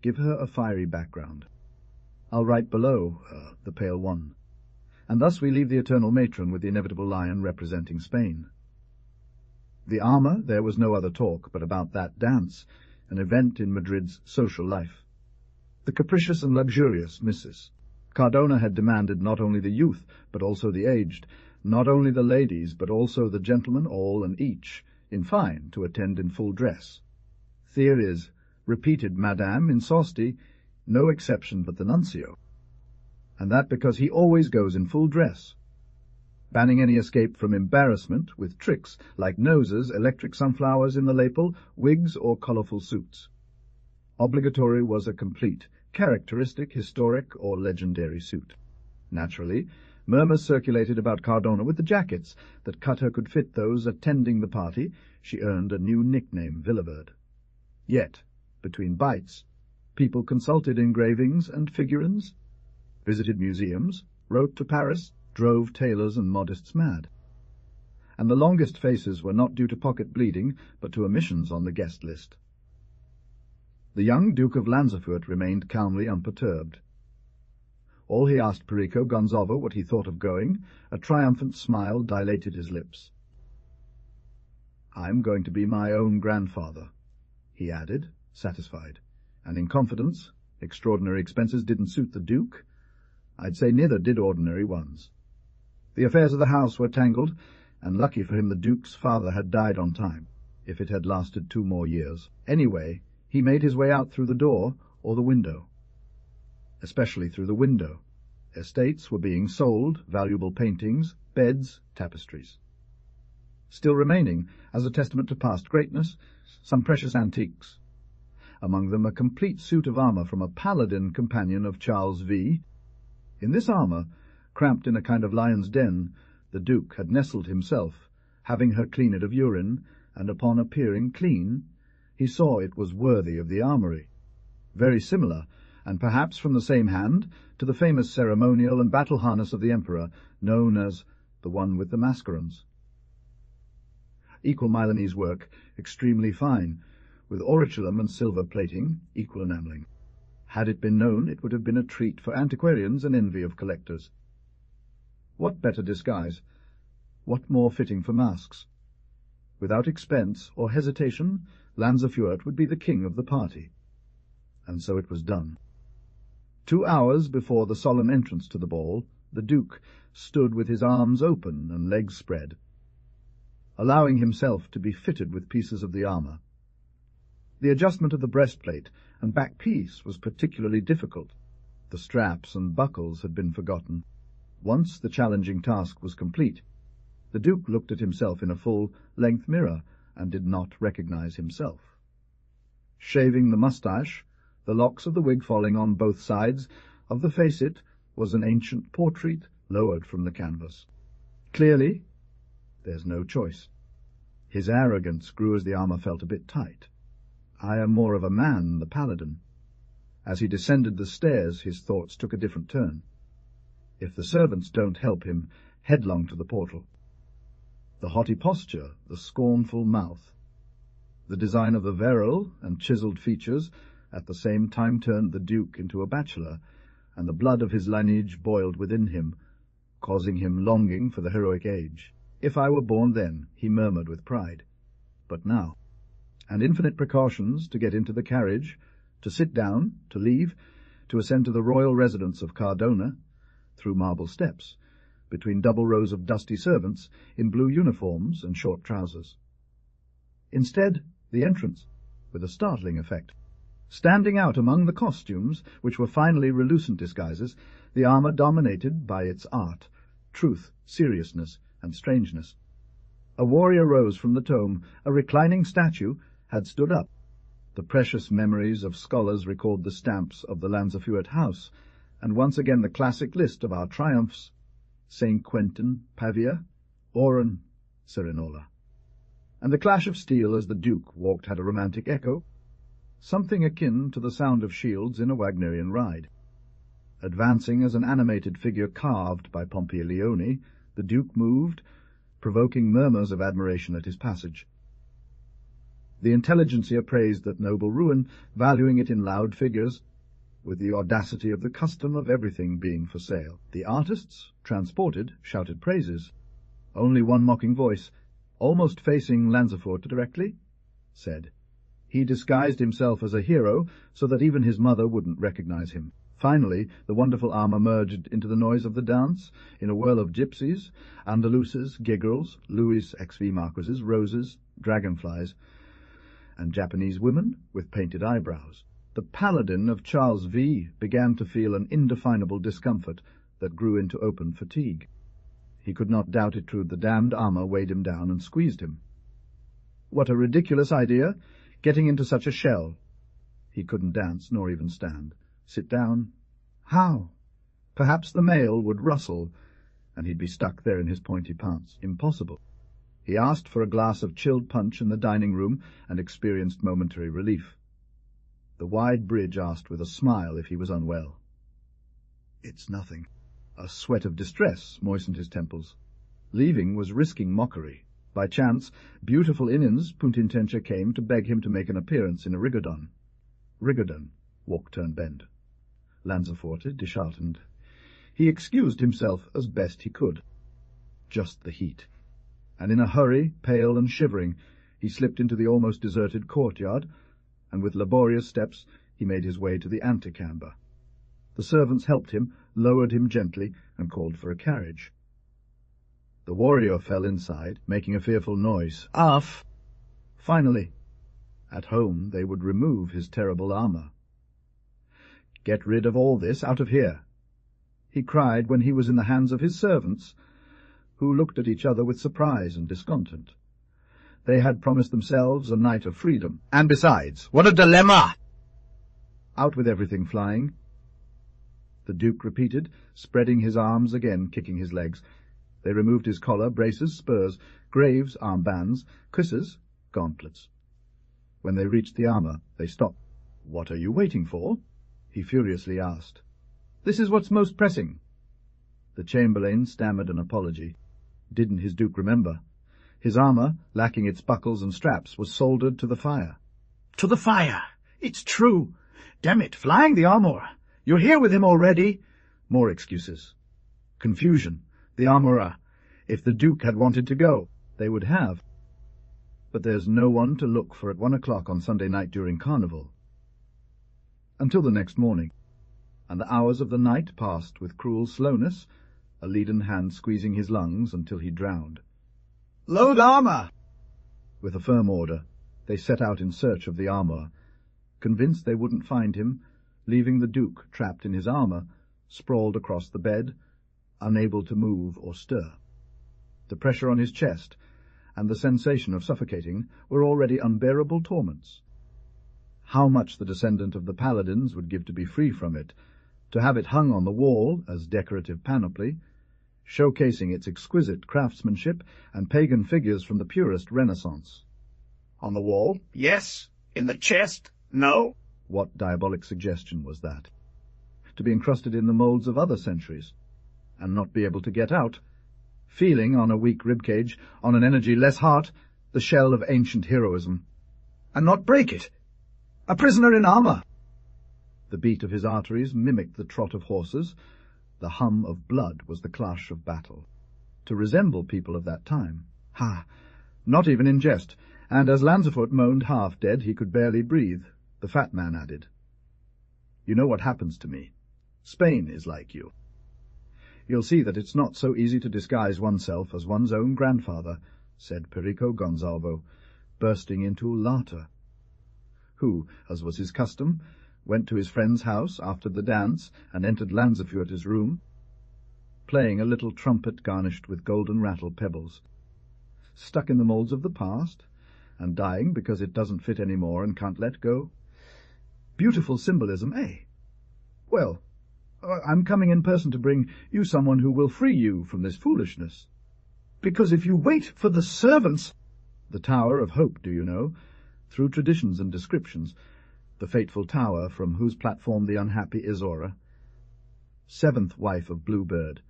give her a fiery background. I'll write below, the pale one. And thus we leave the eternal matron with the inevitable lion representing Spain." The armour, there was no other talk but about that dance, an event in Madrid's social life. The capricious and luxurious Mrs. Cardona had demanded not only the youth, but also the aged, not only the ladies, but also the gentlemen, all and each, in fine, to attend in full dress. Theories, repeated Madame in Sosti, no exception but the nuncio. And that because he always goes in full dress, banning any escape from embarrassment with tricks like noses, electric sunflowers in the lapel, wigs, or colourful suits. Obligatory was a complete, characteristic, historic, or legendary suit. Naturally, murmurs circulated about Cardona with the jackets that cut her could fit those attending the party. She earned a new nickname, Villabird. Yet, between bites, people consulted engravings and figurines, visited museums, wrote to Paris, drove tailors and modists mad. And the longest faces were not due to pocket bleeding, but to omissions on the guest list. The young Duke of Lanzafurt remained calmly unperturbed. All he asked Perico Gonzalo what he thought of going. A triumphant smile dilated his lips. "I'm going to be my own grandfather," he added, satisfied. And in confidence, extraordinary expenses didn't suit the Duke. I'd say neither did ordinary ones. The affairs of the house were tangled, and lucky for him the Duke's father had died on time, if it had lasted 2 more years. Anyway, he made his way out through the door or the window. Especially through the window. Estates were being sold, valuable paintings, beds, tapestries. Still remaining, as a testament to past greatness, some precious antiques. Among them a complete suit of armour from a paladin companion of Charles V. In this armour, cramped in a kind of lion's den, the Duke had nestled himself, having her clean it of urine, and upon appearing clean, he saw it was worthy of the armoury. Very similar, and perhaps from the same hand, to the famous ceremonial and battle harness of the Emperor, known as the one with the mascarons. Equal Milanese work, extremely fine, with orichalcum and silver plating, equal enamelling. Had it been known, it would have been a treat for antiquarians and envy of collectors. What better disguise? What more fitting for masks? Without expense or hesitation, Lanzefuert would be the king of the party. And so it was done. 2 hours before the solemn entrance to the ball, the Duke stood with his arms open and legs spread, allowing himself to be fitted with pieces of the armour. The adjustment of the breastplate and back piece was particularly difficult. The straps and buckles had been forgotten. Once the challenging task was complete, the Duke looked at himself in a full-length mirror and did not recognize himself. Shaving the moustache, the locks of the wig falling on both sides of the facet, was an ancient portrait lowered from the canvas. Clearly, there's no choice. His arrogance grew as the armour felt a bit tight. I am more of a man, the paladin. As he descended the stairs, his thoughts took a different turn. If the servants don't help him, headlong to the portal. The haughty posture, the scornful mouth, the design of the verrill and chiselled features at the same time turned the Duke into a bachelor, and the blood of his lineage boiled within him, causing him longing for the heroic age. If I were born then, he murmured with pride. But now, and infinite precautions to get into the carriage, to sit down, to leave, to ascend to the royal residence of Cardona, through marble steps, between double rows of dusty servants in blue uniforms and short trousers. Instead, the entrance, with a startling effect. Standing out among the costumes, which were finally relucent disguises, the armour dominated by its art, truth, seriousness, and strangeness. A warrior rose from the tomb, a reclining statue had stood up. The precious memories of scholars recalled the stamps of the Lanzefuert house, and once again the classic list of our triumphs: St. Quentin, Pavia, Oran, Cerinola. And the clash of steel as the Duke walked had a romantic echo, something akin to the sound of shields in a Wagnerian ride. Advancing as an animated figure carved by Pompey Leone, the Duke moved, provoking murmurs of admiration at his passage. The intelligentsia praised that noble ruin, valuing it in loud figures, with the audacity of the custom of everything being for sale. The artists, transported, shouted praises. Only one mocking voice, almost facing Lanzefuert directly, said, he disguised himself as a hero so that even his mother wouldn't recognize him. Finally, the wonderful armour merged into the noise of the dance, in a whirl of gypsies, Andaluses, giggles, Louis XV marquises, roses, dragonflies, and Japanese women with painted eyebrows. The paladin of Charles V began to feel an indefinable discomfort that grew into open fatigue. He could not doubt it true. The damned armour weighed him down and squeezed him. What a ridiculous idea, getting into such a shell. He couldn't dance, nor even stand. Sit down? How? Perhaps the mail would rustle, and he'd be stuck there in his pointy pants. Impossible. He asked for a glass of chilled punch in the dining-room and experienced momentary relief. The wide bridge asked with a smile if he was unwell. It's nothing. A sweat of distress moistened his temples. Leaving was risking mockery. By chance, beautiful Inins Puntintentia came to beg him to make an appearance in a rigodon. Rigodon, walk, turn, bend. Lanzefuert disheartened. He excused himself as best he could. Just the heat. And in a hurry, pale and shivering, he slipped into the almost deserted courtyard, and with laborious steps He made his way to the antechamber. The servants helped him, lowered him gently, and called for a carriage. The warrior fell inside, making a fearful noise. Off! Finally, at home they would remove his terrible armour. "Get rid of all this out of here," he cried when he was in the hands of his servants, who looked at each other with surprise and discontent. They had promised themselves a night of freedom. And besides, what a dilemma! Out with everything flying, the Duke repeated, spreading his arms again, kicking his legs. They removed his collar, braces, spurs, greaves, armbands, cuisses, gauntlets. When they reached the armour, they stopped. "What are you waiting for?" he furiously asked. "This is what's most pressing." The chamberlain stammered an apology. Didn't his Duke remember? His armour, lacking its buckles and straps, was soldered to the fire. To the fire! It's true! Damn it, flying the armour! You're here with him already? More excuses. Confusion. The armourer. If the Duke had wanted to go, they would have. But there's no one to look for at 1 o'clock on Sunday night during Carnival. Until the next morning, and the hours of the night passed with cruel slowness, a leaden hand squeezing his lungs until he drowned. "Load armour!" With a firm order, they set out in search of the armourer, convinced they wouldn't find him, leaving the Duke trapped in his armour, sprawled across the bed, unable to move or stir. The pressure on his chest and the sensation of suffocating were already unbearable torments. How much the descendant of the paladins would give to be free from it, to have it hung on the wall as decorative panoply, showcasing its exquisite craftsmanship and pagan figures from the purest Renaissance. On the wall, yes. In the chest, no. What diabolic suggestion was that? To be encrusted in the moulds of other centuries, and not be able to get out, feeling on a weak ribcage, on an energy-less heart, the shell of ancient heroism. And not break it. A prisoner in armour. The beat of his arteries mimicked the trot of horses. The hum of blood was the clash of battle. To resemble people of that time. Ha! Not even in jest, and as Lanzafoot moaned half-dead he could barely breathe, the fat man added, "You know what happens to me. Spain is like you. You'll see that it's not so easy to disguise oneself as one's own grandfather," said Perico Gonzalvo, bursting into laughter, who, as was his custom, went to his friend's house after the dance and entered Lanzafuerte's room, playing a little trumpet garnished with golden rattle pebbles. Stuck in the moulds of the past, and dying because it doesn't fit any more and can't let go. Beautiful symbolism, eh? Well, I'm coming in person to bring you someone who will free you from this foolishness. Because if you wait for the servants— The Tower of Hope, do you know? Through traditions and descriptions, the fateful tower from whose platform the unhappy Isora, 7th wife of Bluebird,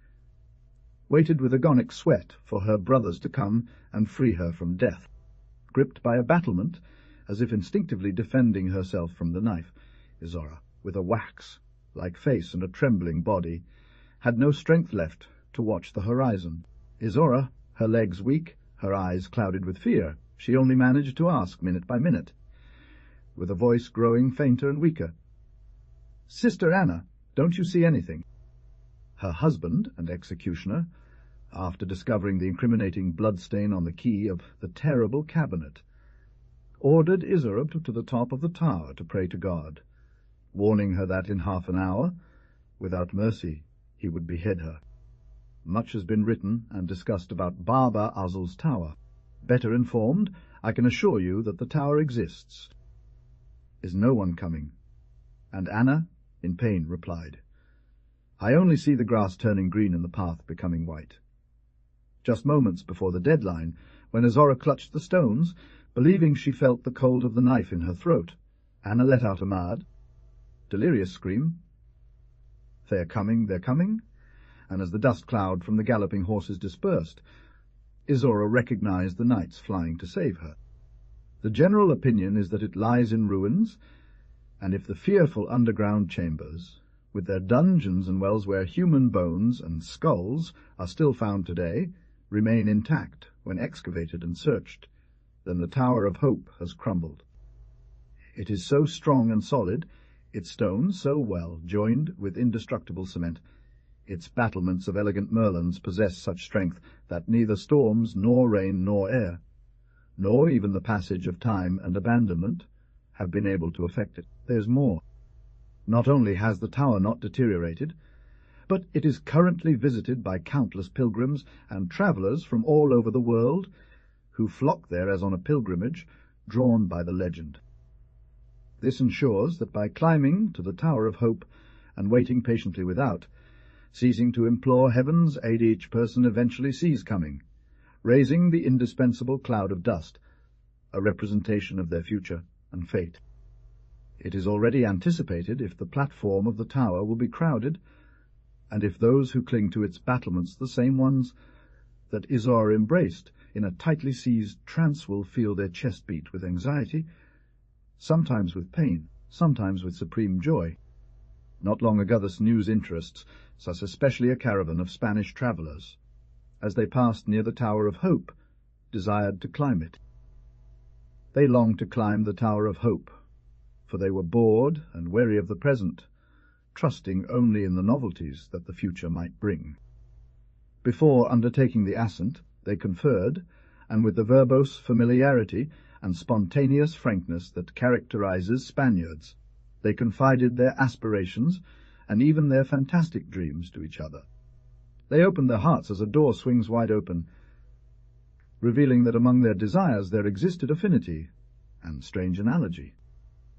waited with agonic sweat for her brothers to come and free her from death. Gripped by a battlement, as if instinctively defending herself from the knife, Isora, with a wax-like face and a trembling body, had no strength left to watch the horizon. Isora, her legs weak, her eyes clouded with fear, she only managed to ask minute by minute, with a voice growing fainter and weaker, "Sister Anna, don't you see anything?" Her husband and executioner, after discovering the incriminating bloodstain on the key of the terrible cabinet, ordered Isora to the top of the tower to pray to God, warning her that in half an hour, without mercy, he would behead her. Much has been written and discussed about Baba Azul's tower. Better informed, I can assure you that the tower exists. Is no one coming? And Anna, in pain, replied, "I only see the grass turning green and the path becoming white." Just moments before the deadline, when Isora clutched the stones, believing she felt the cold of the knife in her throat, Anna let out a mad, delirious scream. "They're coming, they're coming," and as the dust cloud from the galloping horses dispersed, Isora recognized the knights flying to save her. The general opinion is that it lies in ruins, and if the fearful underground chambers, with their dungeons and wells where human bones and skulls are still found today, remain intact when excavated and searched, then the Tower of Hope has crumbled. It is so strong and solid, its stones so well joined with indestructible cement, its battlements of elegant merlons possess such strength that neither storms nor rain nor air, nor even the passage of time and abandonment, have been able to affect it. There's more. Not only has the tower not deteriorated, but it is currently visited by countless pilgrims and travellers from all over the world, who flock there as on a pilgrimage, drawn by the legend. This ensures that by climbing to the Tower of Hope and waiting patiently without, ceasing to implore heaven's aid, each person eventually sees coming, raising the indispensable cloud of dust, a representation of their future and fate. It is already anticipated if the platform of the tower will be crowded, and if those who cling to its battlements, the same ones that Isor embraced in a tightly seized trance, will feel their chest beat with anxiety, sometimes with pain, sometimes with supreme joy. Not long ago this news interests us, especially a caravan of Spanish travellers. As they passed near the Tower of Hope, desired to climb it. They longed to climb the Tower of Hope, for they were bored and weary of the present, trusting only in the novelties that the future might bring. Before undertaking the ascent, they conferred, and with the verbose familiarity and spontaneous frankness that characterizes Spaniards, they confided their aspirations and even their fantastic dreams to each other. They opened their hearts as a door swings wide open, revealing that among their desires there existed affinity and strange analogy.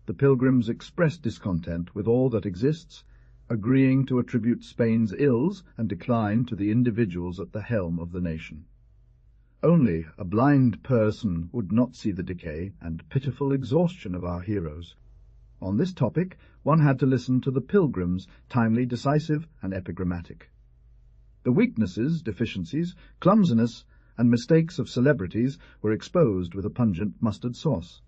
The pilgrims expressed discontent with all that exists, agreeing to attribute Spain's ills and decline to the individuals at the helm of the nation. Only a blind person would not see the decay and pitiful exhaustion of our heroes. On this topic one had to listen to the pilgrims, timely, decisive, and epigrammatic. The weaknesses, deficiencies, clumsiness, and mistakes of celebrities were exposed with a pungent mustard sauce,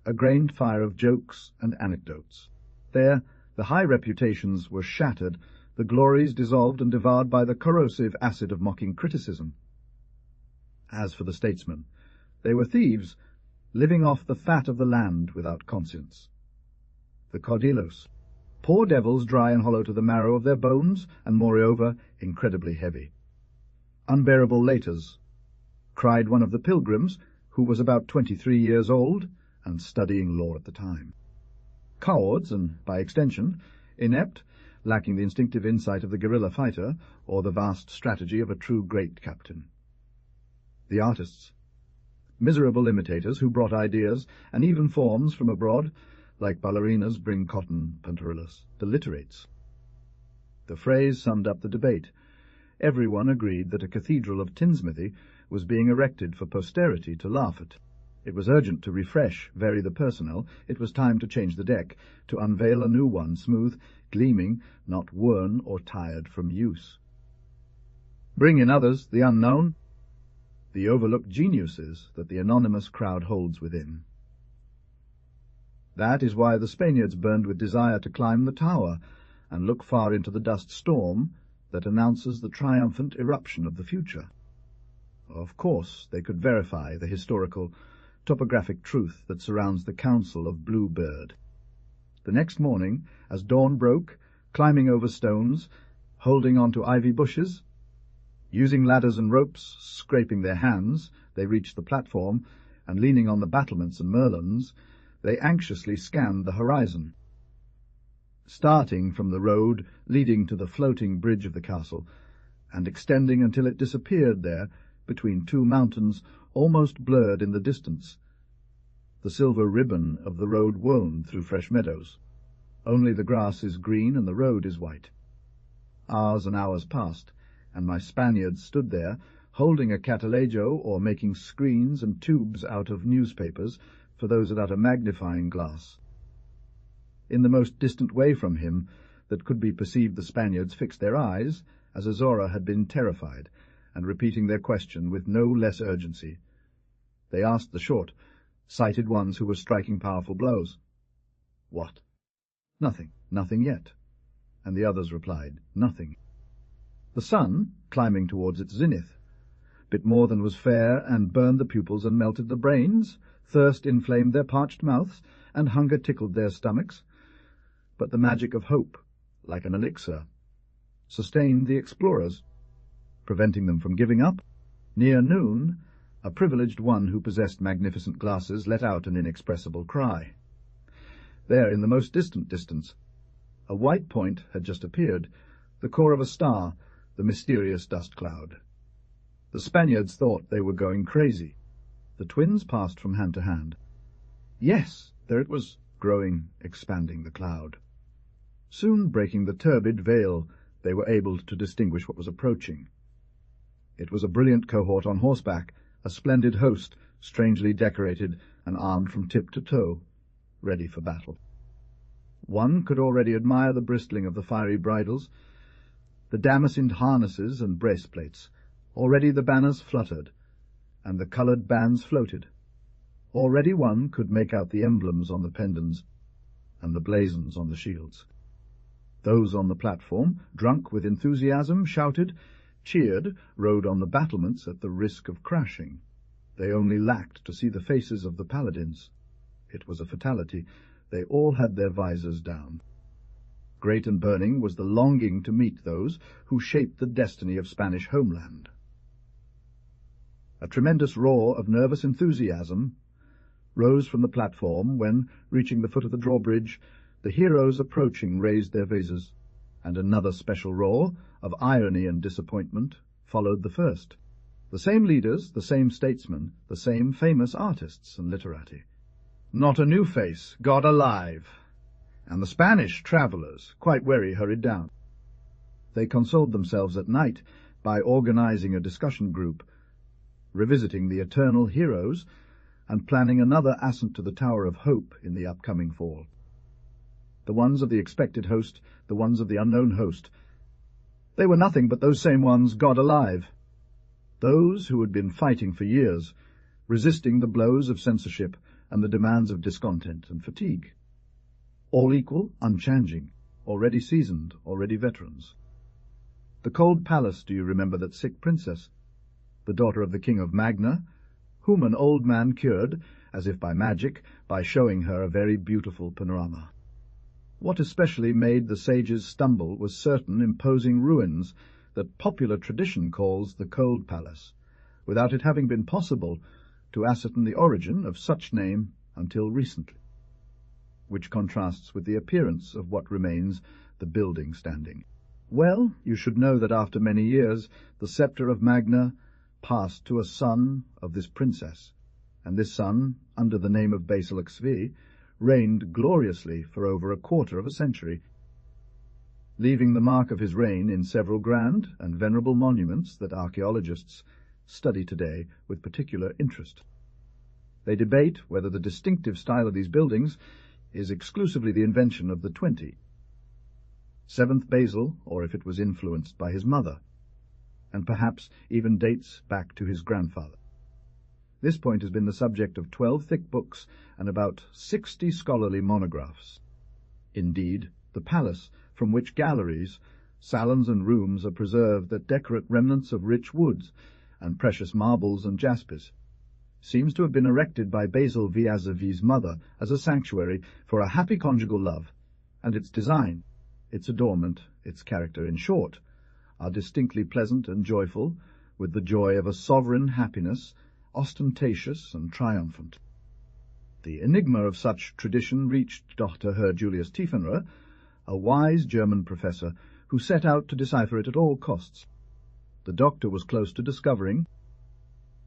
a grained fire of jokes and anecdotes. There the high reputations were shattered, the glories dissolved and devoured by the corrosive acid of mocking criticism. As for the statesmen, they were thieves, living off the fat of the land without conscience. The caudillos, poor devils, dry and hollow to the marrow of their bones, and moreover incredibly heavy. Unbearable laters, cried one of the pilgrims, who was about 23 years old and studying law at the time. Cowards, and by extension inept, lacking the instinctive insight of the guerrilla fighter or the vast strategy of a true great captain. The artists, miserable imitators who brought ideas and even forms from abroad, like ballerinas bring cotton pantarillas. The literates. The phrase summed up the debate. Everyone agreed that a cathedral of tinsmithy was being erected for posterity to laugh at. It was urgent to refresh, vary the personnel. It was time to change the deck, to unveil a new one, smooth, gleaming, not worn or tired from use. Bring in others, the unknown, the overlooked geniuses that the anonymous crowd holds within. That is why the Spaniards burned with desire to climb the tower and look far into the dust storm that announces the triumphant eruption of the future. Of course, they could verify the historical, topographic truth that surrounds the Council of Blue Bird. The next morning, as dawn broke, climbing over stones, holding on to ivy bushes, using ladders and ropes, scraping their hands, they reached the platform, and leaning on the battlements and merlons, they anxiously scanned the horizon. Starting from the road leading to the floating bridge of the castle, and extending until it disappeared there between two mountains almost blurred in the distance, the silver ribbon of the road wound through fresh meadows. Only the grass is green and the road is white. Hours and hours passed, and my Spaniards stood there, holding a catalejo or making screens and tubes out of newspapers for those without a magnifying glass. In the most distant way from him that could be perceived the Spaniards fixed their eyes, as Azora had been terrified, and repeating their question with no less urgency. They asked the short, sighted ones who were striking powerful blows. What? Nothing, nothing yet. And the others replied, nothing. The sun, climbing towards its zenith, bit more than was fair, and burned the pupils and melted the brains. Thirst inflamed their parched mouths, and hunger tickled their stomachs. but the magic of hope, like an elixir, sustained the explorers, preventing them from giving up. Near noon, a privileged one who possessed magnificent glasses let out an inexpressible cry. There, in the most distant distance, a white point had just appeared, the core of a star, the mysterious dust cloud. The Spaniards thought they were going crazy. The twins passed from hand to hand. Yes, there it was, growing, expanding the cloud. Soon breaking the turbid veil, they were able to distinguish what was approaching. It was a brilliant cohort on horseback, a splendid host, strangely decorated and armed from tip to toe, ready for battle. One could already admire the bristling of the fiery bridles, the damascened harnesses and braceplates. Already the banners fluttered, and the coloured bands floated. Already one could make out the emblems on the pendants and the blazons on the shields. Those on the platform, drunk with enthusiasm, shouted, cheered, rode on the battlements at the risk of crashing. They only lacked to see the faces of the paladins. It was a fatality. They all had their visors down. Great and burning was the longing to meet those who shaped the destiny of Spanish homeland. A tremendous roar of nervous enthusiasm rose from the platform when, reaching the foot of the drawbridge, the heroes approaching raised their visors, and another special roar of irony and disappointment followed the first. The same leaders, the same statesmen, the same famous artists and literati. Not a new face, God alive! And the Spanish travellers, quite weary, hurried down. They consoled themselves at night by organizing a discussion group, revisiting the eternal heroes, and planning another ascent to the Tower of Hope in the upcoming fall. The ones of the expected host, the ones of the unknown host. They were nothing but those same ones, God alive. Those who had been fighting for years, resisting the blows of censorship and the demands of discontent and fatigue. All equal, unchanging, already seasoned, already veterans. The cold palace, do you remember that sick princess, the daughter of the king of Magna, whom an old man cured, as if by magic, by showing her a very beautiful panorama. What especially made the sages stumble was certain imposing ruins that popular tradition calls the Cold Palace, without it having been possible to ascertain the origin of such name until recently, which contrasts with the appearance of what remains the building standing. Well, you should know that after many years the sceptre of Magna passed to a son of this princess, and this son, under the name of Basil Xv, reigned gloriously for over a quarter of a century, leaving the mark of his reign in several grand and venerable monuments that archaeologists study today with particular interest. They debate whether the distinctive style of these buildings is exclusively the invention of the 7th Basil, or if it was influenced by his mother, and perhaps even dates back to his grandfather. This point has been the subject of 12 thick books and about 60 scholarly monographs. Indeed, the palace, from which galleries, salons and rooms are preserved that decorate remnants of rich woods and precious marbles and jaspis, seems to have been erected by Basil Villazaville's mother as a sanctuary for a happy conjugal love, and its design, its adornment, its character, in short, are distinctly pleasant and joyful, with the joy of a sovereign happiness, ostentatious and triumphant. The enigma of such tradition reached Dr. Herr Julius Tiefenrohr, a wise German professor who set out to decipher it at all costs. The doctor was close to discovering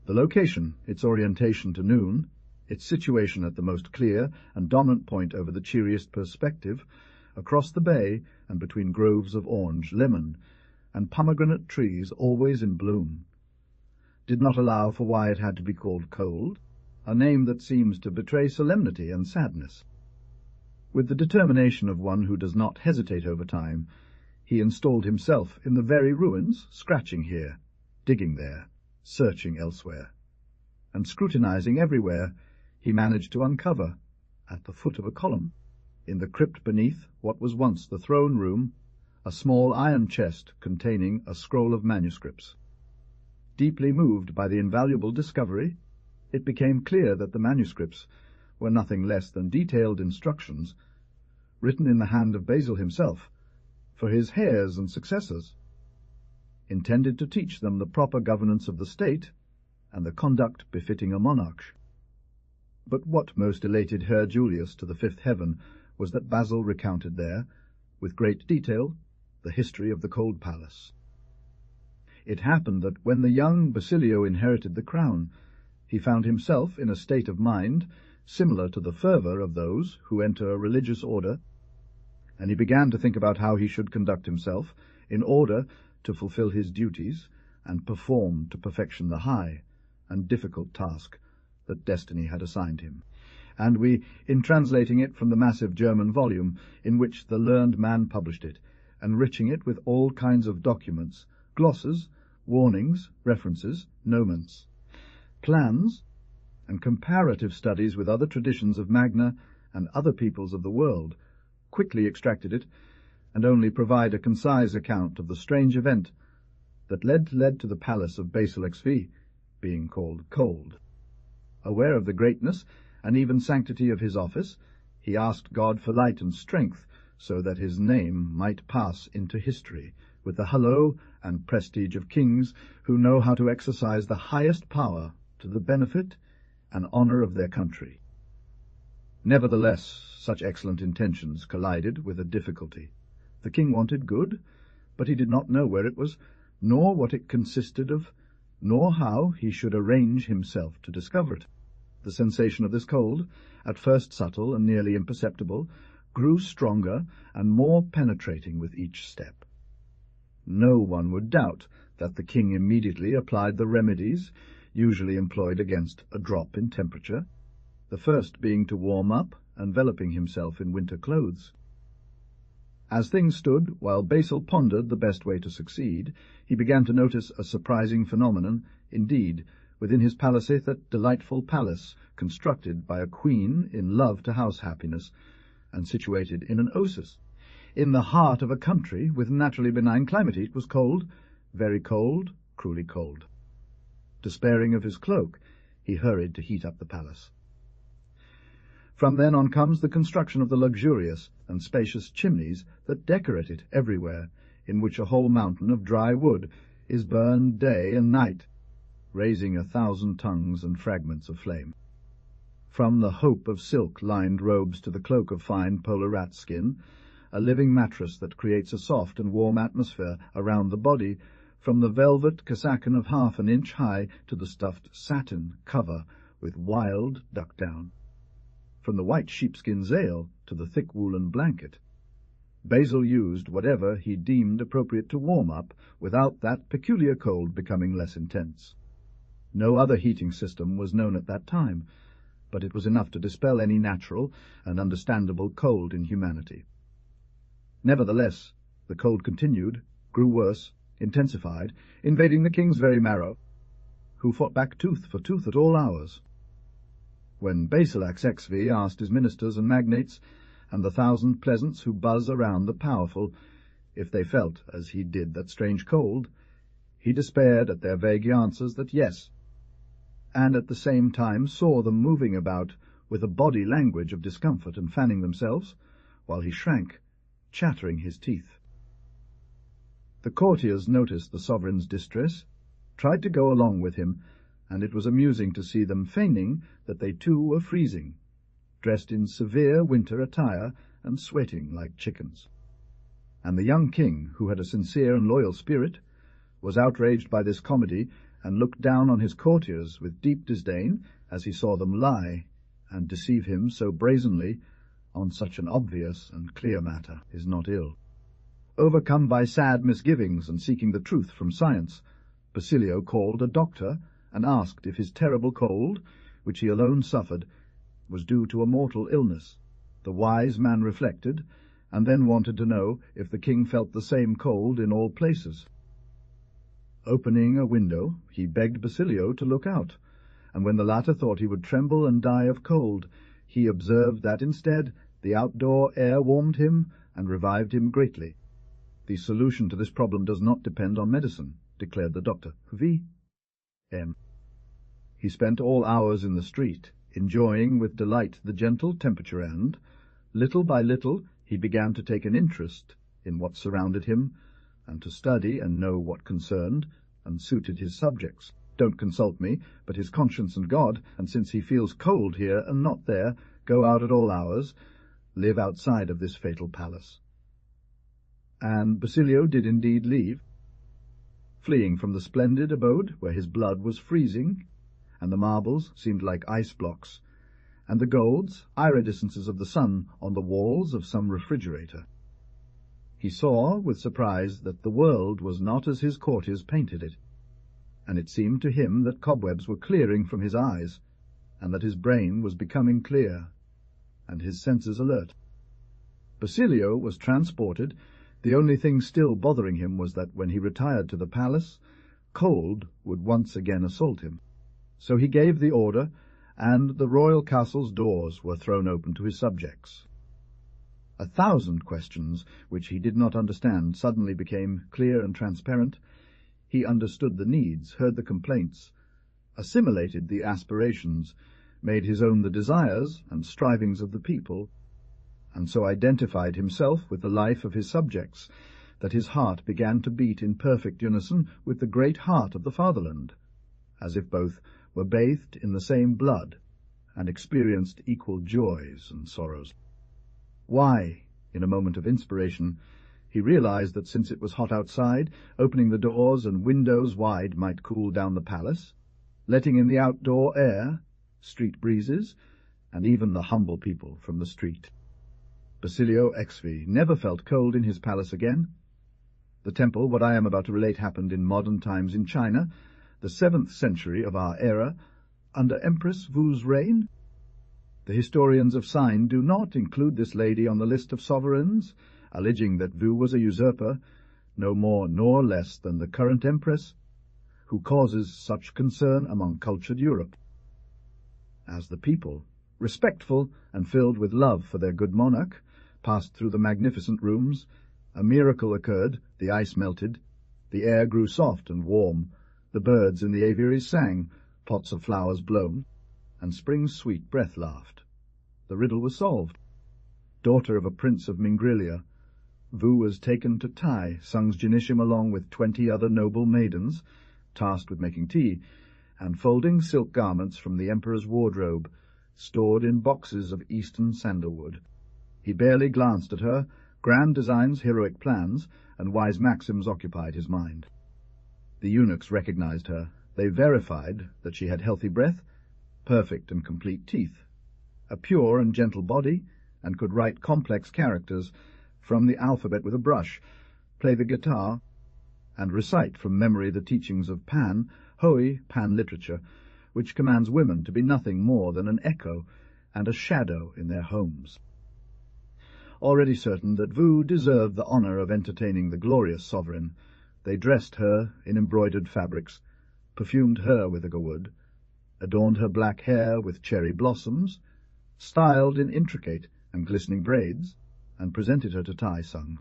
the location, its orientation to noon, its situation at the most clear and dominant point over the cheeriest perspective, across the bay and between groves of orange, lemon, and pomegranate trees always in bloom, did not allow for why it had to be called cold, a name that seems to betray solemnity and sadness. With the determination of one who does not hesitate over time, he installed himself in the very ruins, scratching here, digging there, searching elsewhere, and scrutinizing everywhere, he managed to uncover, at the foot of a column, in the crypt beneath what was once the throne room, a small iron chest containing a scroll of manuscripts. Deeply moved by the invaluable discovery, it became clear that the manuscripts were nothing less than detailed instructions written in the hand of Basil himself, for his heirs and successors, intended to teach them the proper governance of the state and the conduct befitting a monarch. But what most elated Herr Julius to the fifth heaven was that Basil recounted there, with great detail, the history of the Cold Palace. It happened that when the young Basilio inherited the crown, he found himself in a state of mind similar to the fervour of those who enter a religious order, and he began to think about how he should conduct himself in order to fulfil his duties and perform to perfection the high and difficult task that destiny had assigned him. And we, in translating it from the massive German volume in which the learned man published it, enriching it with all kinds of documents, glosses, warnings, references, nomens, plans, and comparative studies with other traditions of Magna and other peoples of the world, quickly extracted it, and only provide a concise account of the strange event that led to the palace of Basil XV being called cold. Aware of the greatness and even sanctity of his office, he asked God for light and strength, so that his name might pass into history with the hallow and prestige of kings who know how to exercise the highest power to the benefit and honour of their country. Nevertheless, such excellent intentions collided with a difficulty. The king wanted good, but he did not know where it was, nor what it consisted of, nor how he should arrange himself to discover it. The sensation of this cold, at first subtle and nearly imperceptible, grew stronger and more penetrating with each step. No one would doubt that the king immediately applied the remedies usually employed against a drop in temperature, the first being to warm up, enveloping himself in winter clothes. As things stood, while Basil pondered the best way to succeed, he began to notice a surprising phenomenon, indeed, within his palace, that delightful palace, constructed by a queen in love to house happiness, and situated in an oasis, in the heart of a country with naturally benign climate. It was cold, very cold, cruelly cold. Despairing of his cloak, he hurried to heat up the palace. From then on comes the construction of the luxurious and spacious chimneys that decorate it everywhere, in which a whole mountain of dry wood is burned day and night, raising 1,000 tongues and fragments of flame. From the hope of silk-lined robes to the cloak of fine polar rat skin, a living mattress that creates a soft and warm atmosphere around the body, from the velvet cassacan of half an inch high to the stuffed satin cover with wild duck-down, from the white sheepskin zail to the thick woolen blanket. Basil used whatever he deemed appropriate to warm up without that peculiar cold becoming less intense. No other heating system was known at that time, but it was enough to dispel any natural and understandable cold in humanity. Nevertheless, the cold continued, grew worse, intensified, invading the king's very marrow, who fought back tooth for tooth at all hours. When Basilax XV asked his ministers and magnates, and the 1,000 pleasants who buzz around the powerful, if they felt, as he did, that strange cold, he despaired at their vague answers that yes, and at the same time saw them moving about with a body language of discomfort and fanning themselves, while he shrank, chattering his teeth. The courtiers noticed the sovereign's distress, tried to go along with him, and it was amusing to see them feigning that they too were freezing, dressed in severe winter attire and sweating like chickens. And the young king, who had a sincere and loyal spirit, was outraged by this comedy and looked down on his courtiers with deep disdain as he saw them lie and deceive him so brazenly on such an obvious and clear matter is not ill. Overcome by sad misgivings and seeking the truth from science, Basilio called a doctor and asked if his terrible cold, which he alone suffered, was due to a mortal illness. The wise man reflected, and then wanted to know if the king felt the same cold in all places. Opening a window, he begged Basilio to look out, and when the latter thought he would tremble and die of cold, he observed that instead the outdoor air warmed him and revived him greatly. The solution to this problem does not depend on medicine, declared the doctor. V.M. He spent all hours in the street, enjoying with delight the gentle temperature and, little by little, He began to take an interest in what surrounded him, and to study and know what concerned and suited his subjects. Don't consult me, but his conscience and God, and since he feels cold here and not there, go out at all hours, live outside of this fatal palace. And Basilio did indeed leave, fleeing from the splendid abode where his blood was freezing, and the marbles seemed like ice blocks, and the golds iridescences of the sun on the walls of some refrigerator. He saw with surprise that the world was not as his courtiers painted it, and it seemed to him that cobwebs were clearing from his eyes, and that his brain was becoming clear, and his senses alert. Basilio was transported. The only thing still bothering him was that when he retired to the palace, cold would once again assault him. So he gave the order, and the royal castle's doors were thrown open to his subjects. 1,000 questions, which he did not understand, suddenly became clear and transparent. He understood the needs, heard the complaints, assimilated the aspirations, made his own the desires and strivings of the people, and so identified himself with the life of his subjects, that his heart began to beat in perfect unison with the great heart of the fatherland, as if both were bathed in the same blood and experienced equal joys and sorrows. Why, in a moment of inspiration, he realized that since it was hot outside, opening the doors and windows wide might cool down the palace, letting in the outdoor air, street breezes, and even the humble people from the street. Basilio Exvi never felt cold in his palace again. The temple, what I am about to relate, happened in modern times in China, the 7th century of our era, under Empress Wu's reign. The historians of Sign do not include this lady on the list of sovereigns, alleging that Wu was a usurper, no more nor less than the current empress, who causes such concern among cultured Europe. As the people, respectful and filled with love for their good monarch, passed through the magnificent rooms, a miracle occurred, the ice melted, the air grew soft and warm, the birds in the aviaries sang, pots of flowers blown, and spring's sweet breath laughed. The riddle was solved. Daughter of a prince of Mingrelia, Wu was taken to Tai, Sung's Janishim, along with 20 other noble maidens, tasked with making tea, and folding silk garments from the emperor's wardrobe, stored in boxes of eastern sandalwood. He barely glanced at her. Grand designs, heroic plans, and wise maxims occupied his mind. The eunuchs recognized her. They verified that she had healthy breath, perfect and complete teeth, a pure and gentle body, and could write complex characters from the alphabet with a brush, play the guitar, and recite from memory the teachings of Pan, Hoey Pan literature, which commands women to be nothing more than an echo and a shadow in their homes. Already certain that Wu deserved the honor of entertaining the glorious sovereign, they dressed her in embroidered fabrics, perfumed her with wood, adorned her black hair with cherry blossoms, styled in intricate and glistening braids, and presented her to Tai Sung.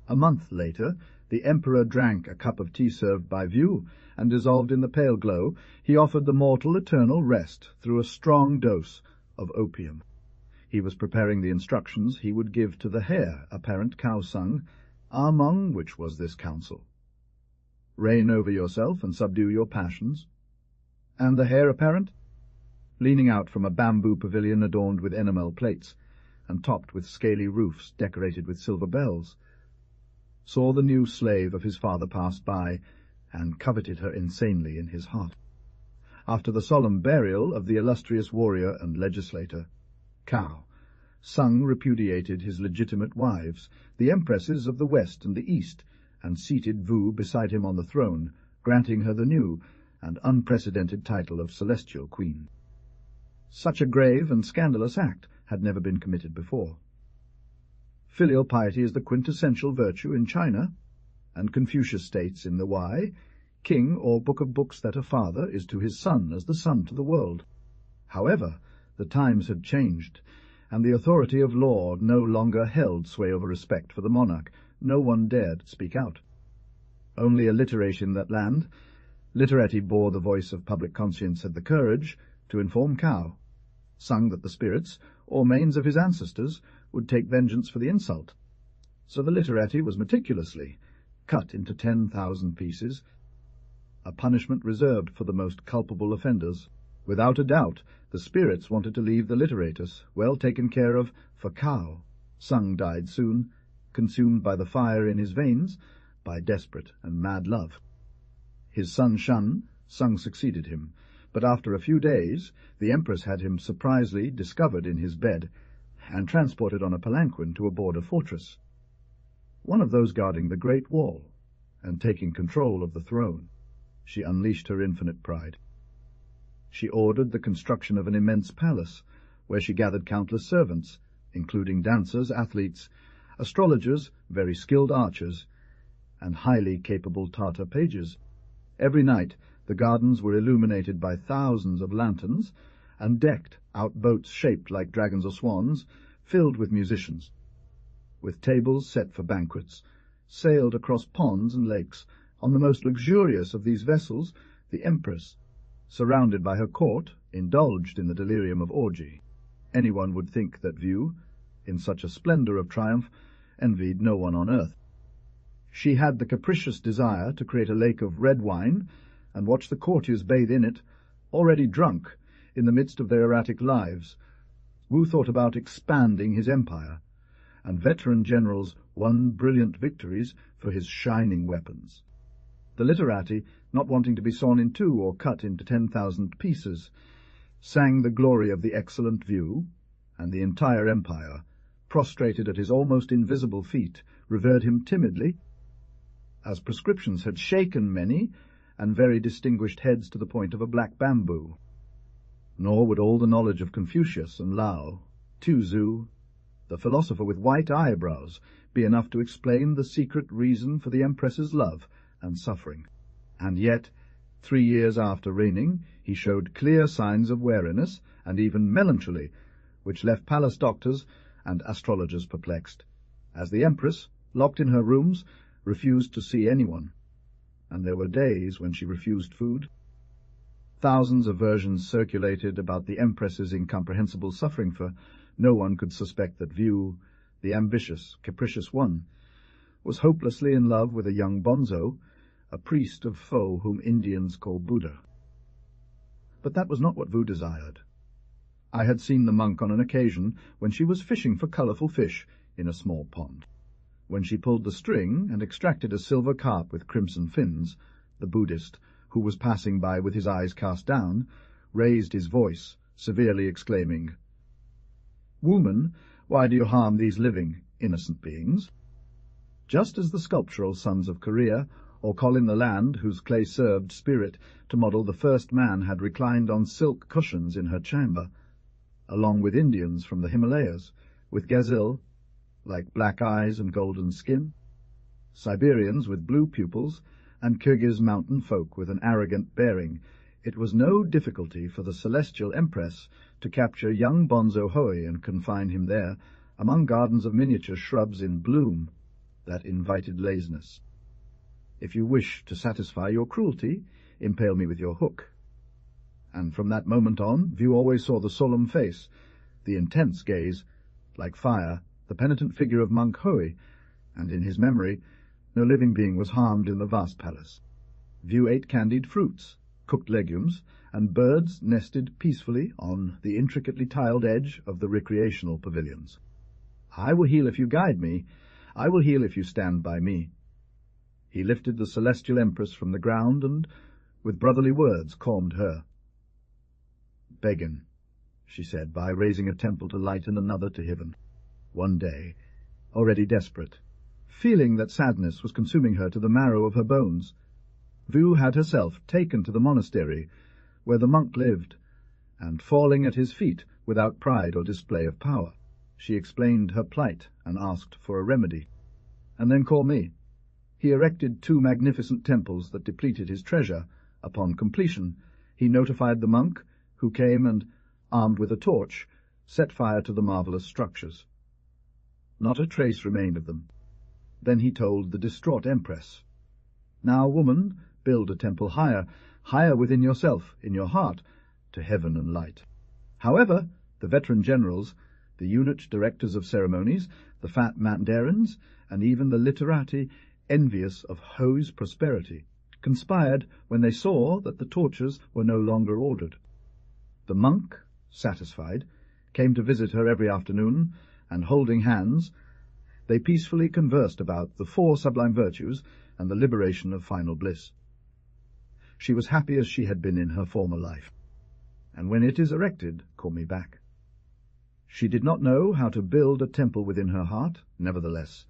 A month later, the emperor drank a cup of tea served by Wu, and dissolved in the pale glow, he offered the mortal eternal rest through a strong dose of opium. He was preparing the instructions he would give to the heir apparent Khao Sung, among which was this counsel: reign over yourself and subdue your passions. And the heir apparent, leaning out from a bamboo pavilion adorned with enamel plates, and topped with scaly roofs decorated with silver bells, saw the new slave of his father pass by, and coveted her insanely in his heart. After the solemn burial of the illustrious warrior and legislator, Khao Sung repudiated his legitimate wives, the empresses of the West and the East, and seated Wu beside him on the throne, granting her the new and unprecedented title of Celestial Queen. Such a grave and scandalous act had never been committed before. Filial piety is the quintessential virtue in China, and Confucius states in the Why, king or book of books that a father is to his son as the sun to the world. However, the times had changed, and the authority of law no longer held sway over respect for the monarch. No one dared speak out. Only illiterates in that land, literati bore the voice of public conscience, had the courage to inform Khao Sung that the spirits, or manes of his ancestors, would take vengeance for the insult. So the literati was meticulously cut into 10,000 pieces, a punishment reserved for the most culpable offenders. Without a doubt, the spirits wanted to leave the literatus well taken care of for Cow. Sung died soon, consumed by the fire in his veins, by desperate and mad love. His son Shun, Sung succeeded him, but after a few days the empress had him surprisingly discovered in his bed, and transported on a palanquin to a border fortress, one of those guarding the Great Wall, and taking control of the throne. She unleashed her infinite pride. She ordered the construction of an immense palace, where she gathered countless servants, including dancers, athletes, astrologers, very skilled archers, and highly capable Tartar pages. Every night the gardens were illuminated by thousands of lanterns, and decked out boats shaped like dragons or swans, filled with musicians. With tables set for banquets, sailed across ponds and lakes. On the most luxurious of these vessels, the empress, surrounded by her court, indulged in the delirium of orgy. Anyone would think that View, in such a splendor of triumph, envied no one on earth. She had the capricious desire to create a lake of red wine, and watch the courtiers bathe in it, already drunk, in the midst of their erratic lives. Wu thought about expanding his empire, and veteran generals won brilliant victories for his shining weapons. The literati, not wanting to be sawn in two or cut into 10,000 pieces, sang the glory of the excellent View, and the entire empire, prostrated at his almost invisible feet, revered him timidly, as prescriptions had shaken many and very distinguished heads to the point of a black bamboo. Nor would all the knowledge of Confucius and Lao, Tuzu, the philosopher with white eyebrows, be enough to explain the secret reason for the empress's love and suffering. And yet, 3 years after reigning, he showed clear signs of weariness and even melancholy, which left palace doctors and astrologers perplexed, as the empress, locked in her rooms, refused to see anyone, and there were days when she refused food. Thousands of versions circulated about the empress's incomprehensible suffering, for no one could suspect that View, the ambitious, capricious one, was hopelessly in love with a young bonzo, a priest of Fo whom Indians call Buddha. But that was not what Wu desired. I had seen the monk on an occasion when she was fishing for colourful fish in a small pond. When she pulled the string and extracted a silver carp with crimson fins, the Buddhist, who was passing by with his eyes cast down, raised his voice, severely exclaiming, "Woman, why do you harm these living, innocent beings?" Just as the sculptural sons of Korea, or Colin the Land, whose clay served spirit to model the first man, had reclined on silk cushions in her chamber, along with Indians from the Himalayas, with gazelle, like black eyes and golden skin, Siberians with blue pupils, and Kyrgyz mountain folk with an arrogant bearing, it was no difficulty for the celestial empress to capture young Bonzo Hoi and confine him there, among gardens of miniature shrubs in bloom that invited laziness. If you wish to satisfy your cruelty, impale me with your hook. And from that moment on, View always saw the solemn face, the intense gaze, like fire, the penitent figure of monk Hoi, and in his memory no living being was harmed in the vast palace. View ate candied fruits, cooked legumes, and birds nested peacefully on the intricately tiled edge of the recreational pavilions. I will heal if you guide me. I will heal if you stand by me. He lifted the celestial empress from the ground and, with brotherly words, calmed her. "Begin," she said, by raising a temple to light and another to heaven. One day, already desperate, feeling that sadness was consuming her to the marrow of her bones, View had herself taken to the monastery where the monk lived, and falling at his feet without pride or display of power, she explained her plight and asked for a remedy. "And then call me." He erected 2 magnificent temples that depleted his treasure. Upon completion, he notified the monk, who came and, armed with a torch, set fire to the marvellous structures. Not a trace remained of them. Then he told the distraught empress, "Now, woman, build a temple higher, higher within yourself, in your heart, to heaven and light." However, the veteran generals, The eunuch directors of ceremonies, the fat mandarins, and even the literati, envious of Ho's prosperity, conspired when they saw that the tortures were no longer ordered. The monk, satisfied, came to visit her every afternoon, and holding hands, they peacefully conversed about the 4 sublime virtues and the liberation of final bliss. She was happy as she had been in her former life, and when it is erected, call me back. She did not know how to build a temple within her heart, nevertheless.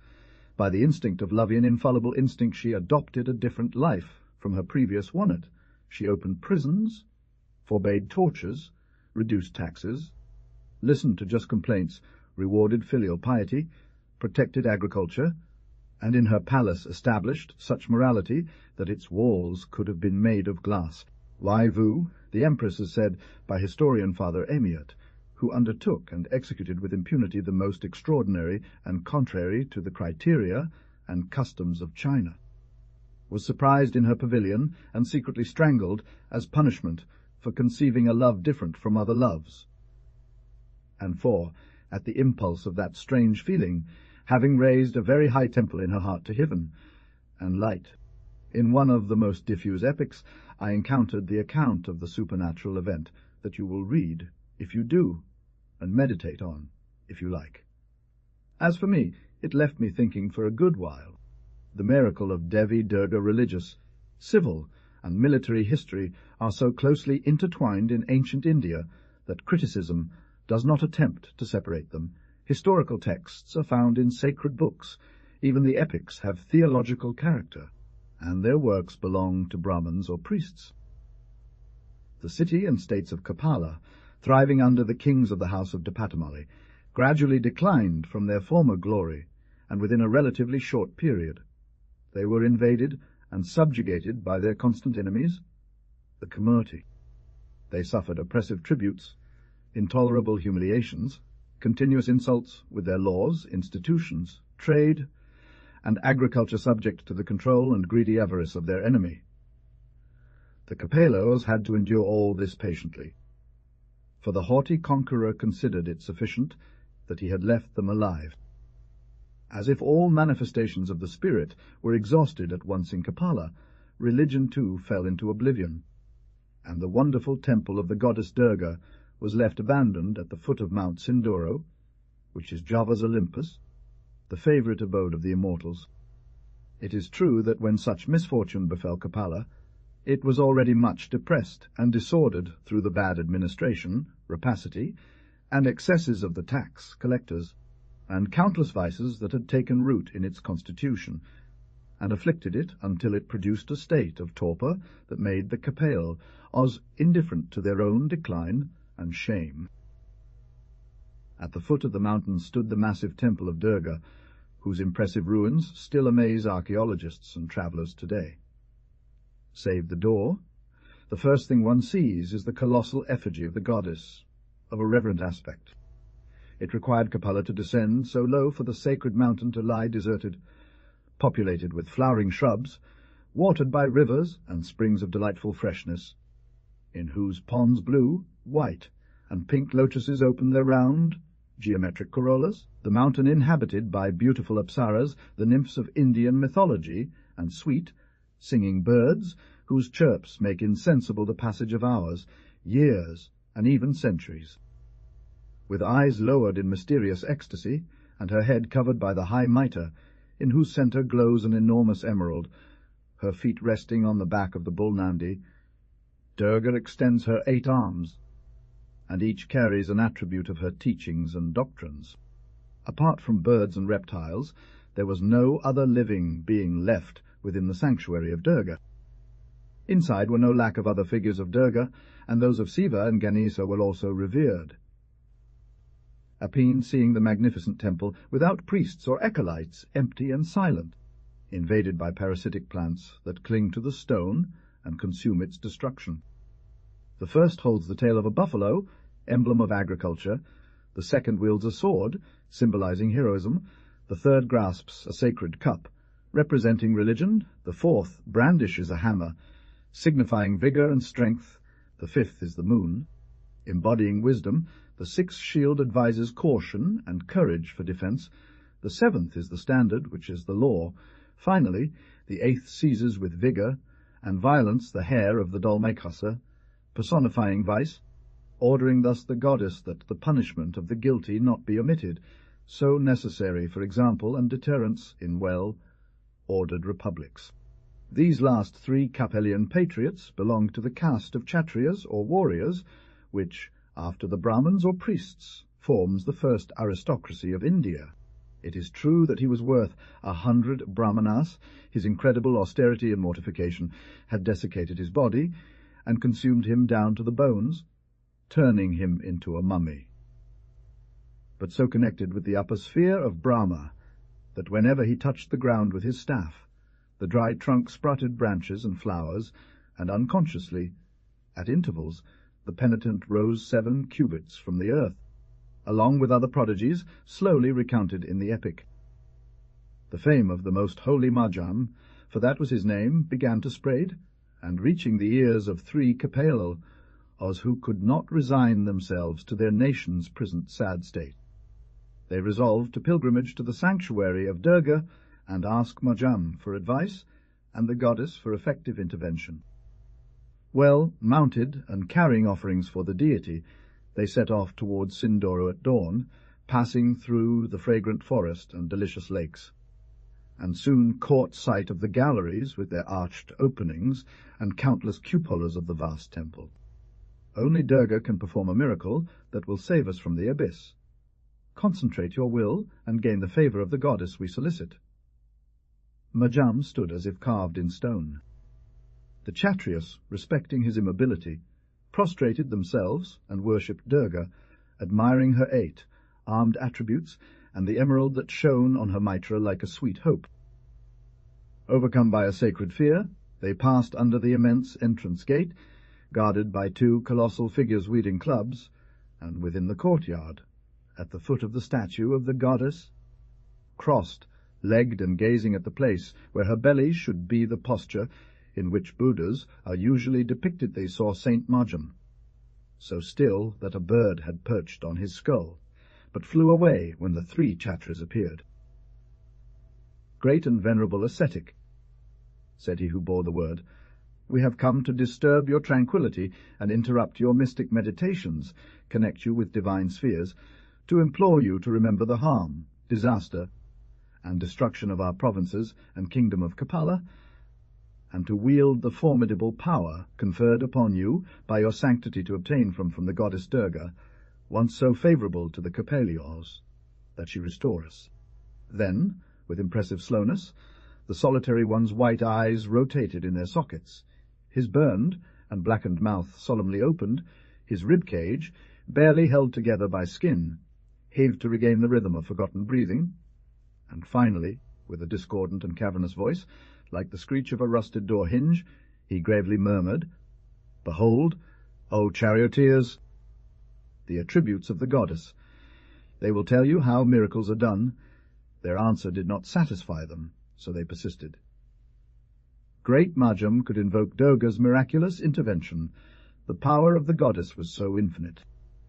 By the instinct of loving and infallible instinct she adopted a different life from her previous one. She opened prisons, forbade tortures, reduced taxes, listened to just complaints, rewarded filial piety, protected agriculture, and in her palace established such morality that its walls could have been made of glass. Wai Vu, the empress, is said by historian Father Amiot, who undertook and executed with impunity the most extraordinary and contrary to the criteria and customs of China, was surprised in her pavilion and secretly strangled as punishment for conceiving a love different from other loves, and for, at the impulse of that strange feeling, having raised a very high temple in her heart to heaven and light. In one of the most diffuse epics I encountered the account of the supernatural event that you will read, if you do, and meditate on, if you like. As for me, it left me thinking for a good while. The miracle of Devi Durga religious, civil, and military history are so closely intertwined in ancient India that criticism does not attempt to separate them. Historical texts are found in sacred books. Even the epics have theological character, and their works belong to Brahmins or priests. The city and states of Kapala, thriving under the kings of the house of Depatamali, gradually declined from their former glory, and within a relatively short period. They were invaded and subjugated by their constant enemies, the Kumurti. They suffered oppressive tributes, intolerable humiliations, continuous insults with their laws, institutions, trade, and agriculture subject to the control and greedy avarice of their enemy. The Kapelos had to endure all this patiently, for the haughty conqueror considered it sufficient that he had left them alive. As if all manifestations of the spirit were exhausted at once in Kapala, religion too fell into oblivion, and the wonderful temple of the goddess Durga was left abandoned at the foot of Mount Sindoro, which is Java's Olympus, the favourite abode of the immortals. It is true that when such misfortune befell Kapala, it was already much depressed and disordered through the bad administration, rapacity, and excesses of the tax collectors, and countless vices that had taken root in its constitution, and afflicted it until it produced a state of torpor that made the Kapale as indifferent to their own decline and shame. At the foot of the mountain stood the massive temple of Durga, whose impressive ruins still amaze archaeologists and travellers today. Save the door, the first thing one sees is the colossal effigy of the goddess, of a reverent aspect. It required Kapala to descend so low for the sacred mountain to lie deserted, populated with flowering shrubs, watered by rivers and springs of delightful freshness, in whose ponds blue, white, and pink lotuses open their round, geometric corollas, the mountain inhabited by beautiful apsaras, the nymphs of Indian mythology, and sweet, singing birds, whose chirps make insensible the passage of hours, years, and even centuries. With eyes lowered in mysterious ecstasy, and her head covered by the high mitre, in whose centre glows an enormous emerald, her feet resting on the back of the bull Nandi, Durga extends her 8 arms, and each carries an attribute of her teachings and doctrines. Apart from birds and reptiles, there was no other living being left within the sanctuary of Durga. Inside were no lack of other figures of Durga, and those of Siva and Ganesha were also revered. Apine, seeing the magnificent temple, without priests or acolytes, empty and silent, invaded by parasitic plants that cling to the stone and consume its destruction. The first holds the tail of a buffalo, emblem of agriculture, the second wields a sword, symbolizing heroism, the third grasps a sacred cup, representing religion, the fourth brandishes a hammer, signifying vigor and strength, the fifth is the moon. Embodying wisdom, the sixth shield advises caution and courage for defence. The seventh is the standard, which is the law. Finally, the eighth seizes with vigour, and violence the hair of the Dolmekasa, personifying vice, ordering thus the goddess that the punishment of the guilty not be omitted, so necessary, for example, and deterrence in well-ordered republics. These last three Capellian patriots belonged to the caste of Kshatriyas or warriors, which, after the Brahmins or priests, forms the first aristocracy of India. It is true that he was worth 100 brahmanas. His incredible austerity and mortification had desiccated his body and consumed him down to the bones, turning him into a mummy. But so connected with the upper sphere of Brahma that whenever he touched the ground with his staff, the dry trunk sprouted branches and flowers, and unconsciously, at intervals, the penitent rose 7 cubits from the earth, along with other prodigies slowly recounted in the epic. The fame of the most holy Majam, for that was his name, began to spread, and reaching the ears of 3 Capellos, who could not resign themselves to their nation's present sad state. They resolved to pilgrimage to the sanctuary of Durga and ask Majam for advice and the goddess for effective intervention. Well mounted and carrying offerings for the deity, they set off towards Sindoro at dawn, passing through the fragrant forest and delicious lakes, and soon caught sight of the galleries with their arched openings and countless cupolas of the vast temple. Only Durga can perform a miracle that will save us from the abyss. Concentrate your will and gain the favour of the goddess we solicit. Majam stood as if carved in stone. The Kshatriyas, respecting his immobility, prostrated themselves and worshipped Durga, admiring her 8 armed attributes and the emerald that shone on her mitra like a sweet hope. Overcome by a sacred fear, they passed under the immense entrance gate, guarded by 2 colossal figures wielding clubs, and within the courtyard, at the foot of the statue of the goddess, crossed, legged and gazing at the place where her belly should be the posture in which Buddhas are usually depicted, they saw Saint Majam, so still that a bird had perched on his skull, but flew away when the 3 Kshatriyas appeared. "Great and venerable ascetic," said he who bore the word, "we have come to disturb your tranquillity and interrupt your mystic meditations, connect you with divine spheres, to implore you to remember the harm, disaster, and destruction of our provinces and kingdom of Kapala, and to wield the formidable power conferred upon you by your sanctity to obtain from the goddess Durga, once so favourable to the Capellos, that she restore us." Then, with impressive slowness, the solitary one's white eyes rotated in their sockets, his burned and blackened mouth solemnly opened, his rib-cage, barely held together by skin, heaved to regain the rhythm of forgotten breathing, and finally, with a discordant and cavernous voice, like the screech of a rusted door hinge, he gravely murmured, "Behold, O charioteers, the attributes of the goddess. They will tell you how miracles are done." Their answer did not satisfy them, so they persisted. Great Majam could invoke Durga's miraculous intervention. The power of the goddess was so infinite,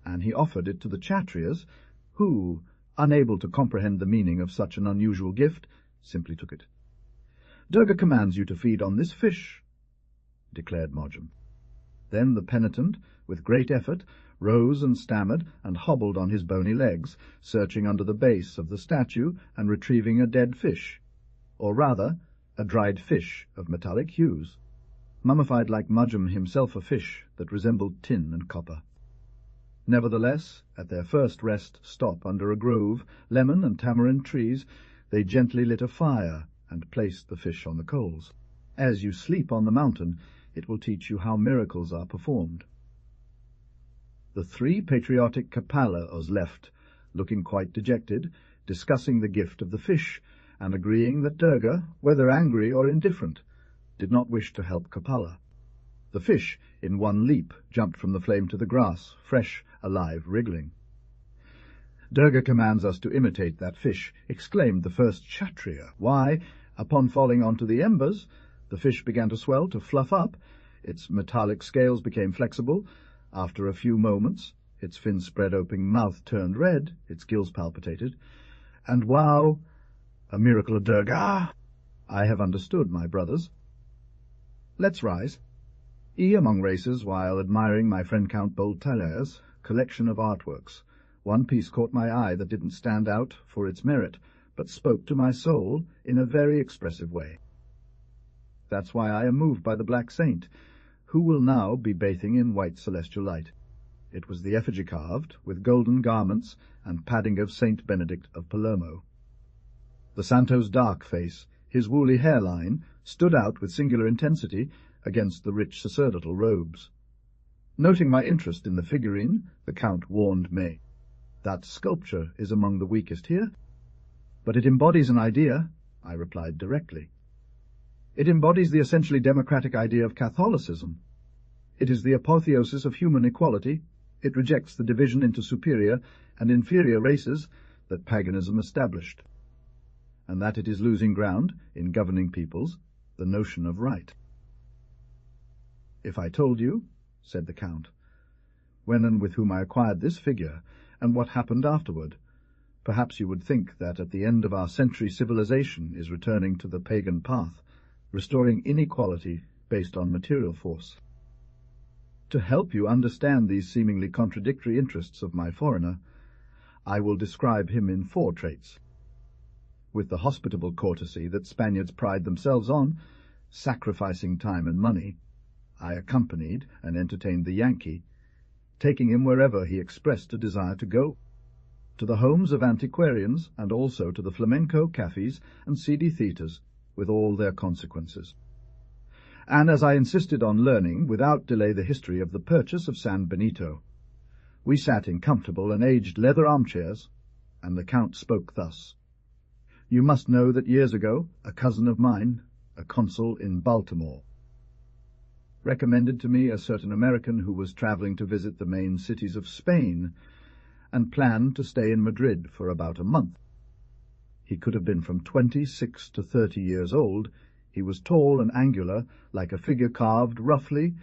and he offered it to the Kshatriyas, who, unable to comprehend the meaning of such an unusual gift, simply took it. "Durga commands you to feed on this fish," declared Majam. Then the penitent, with great effort, rose and stammered and hobbled on his bony legs, searching under the base of the statue and retrieving a dead fish, or rather, a dried fish of metallic hues, mummified like Majam himself, a fish that resembled tin and copper. Nevertheless, at their first rest stop under a grove, lemon and tamarind trees, they gently lit a fire and placed the fish on the coals. As you sleep on the mountain, it will teach you how miracles are performed. The 3 patriotic Kapallas left, looking quite dejected, discussing the gift of the fish, and agreeing that Durga, whether angry or indifferent, did not wish to help Kapala. The fish, in one leap, jumped from the flame to the grass, fresh, alive, wriggling. "Durga commands us to imitate that fish," exclaimed the first Kshatriya. "Why, upon falling onto the embers, the fish began to swell, to fluff up, its metallic scales became flexible, After a few moments, its fin-spread open mouth turned red, its gills palpitated, and wow, a miracle of Durga! I have understood, my brothers. Let's rise. Among races, while admiring my friend Count Boltaler's collection of artworks, one piece caught my eye that didn't stand out for its merit, but spoke to my soul in a very expressive way. That's why I am moved by the Black Saint, who will now be bathing in white celestial light. It was the effigy carved, with golden garments and padding of Saint Benedict of Palermo. The Santo's dark face, his woolly hairline, stood out with singular intensity against the rich sacerdotal robes. Noting my interest in the figurine, the Count warned me. That sculpture is among the weakest here. But it embodies an idea, I replied directly. It embodies the essentially democratic idea of Catholicism. It is the apotheosis of human equality. It rejects the division into superior and inferior races that paganism established, and that it is losing ground in governing peoples the notion of right. If I told you, said the Count, when and with whom I acquired this figure, and what happened afterward, perhaps you would think that at the end of our century civilization is returning to the pagan path, restoring inequality based on material force. To help you understand these seemingly contradictory interests of my foreigner, I will describe him in 4 traits. With the hospitable courtesy that Spaniards pride themselves on, sacrificing time and money, I accompanied and entertained the Yankee, taking him wherever he expressed a desire to go, to the homes of antiquarians and also to the flamenco cafes and seedy theatres, with all their consequences. And as I insisted on learning without delay the history of the purchase of San Benito, we sat in comfortable and aged leather armchairs, and the Count spoke thus. You must know that years ago a cousin of mine, a consul in Baltimore, recommended to me a certain American who was travelling to visit the main cities of Spain, and planned to stay in Madrid for about a month. He could have been from 26 to 30 years old. He was tall and angular, like a figure carved roughly,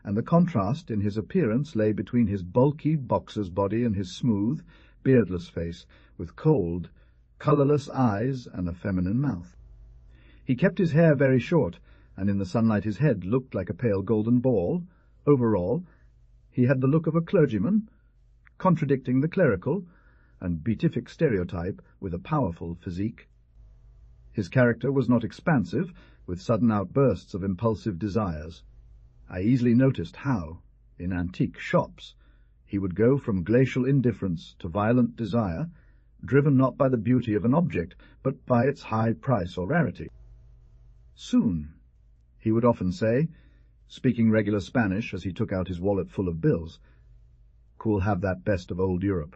and the contrast in his appearance lay between his bulky boxer's body and his smooth, beardless face, with cold, colourless eyes and a feminine mouth. He kept his hair very short, and in the sunlight his head looked like a pale golden ball. Overall, he had the look of a clergyman, contradicting the clerical and beatific stereotype with a powerful physique. His character was not expansive, with sudden outbursts of impulsive desires. I easily noticed how, in antique shops, he would go from glacial indifference to violent desire, driven not by the beauty of an object, but by its high price or rarity. Soon, he would often say, speaking regular Spanish as he took out his wallet full of bills, "Cool have that best of old Europe."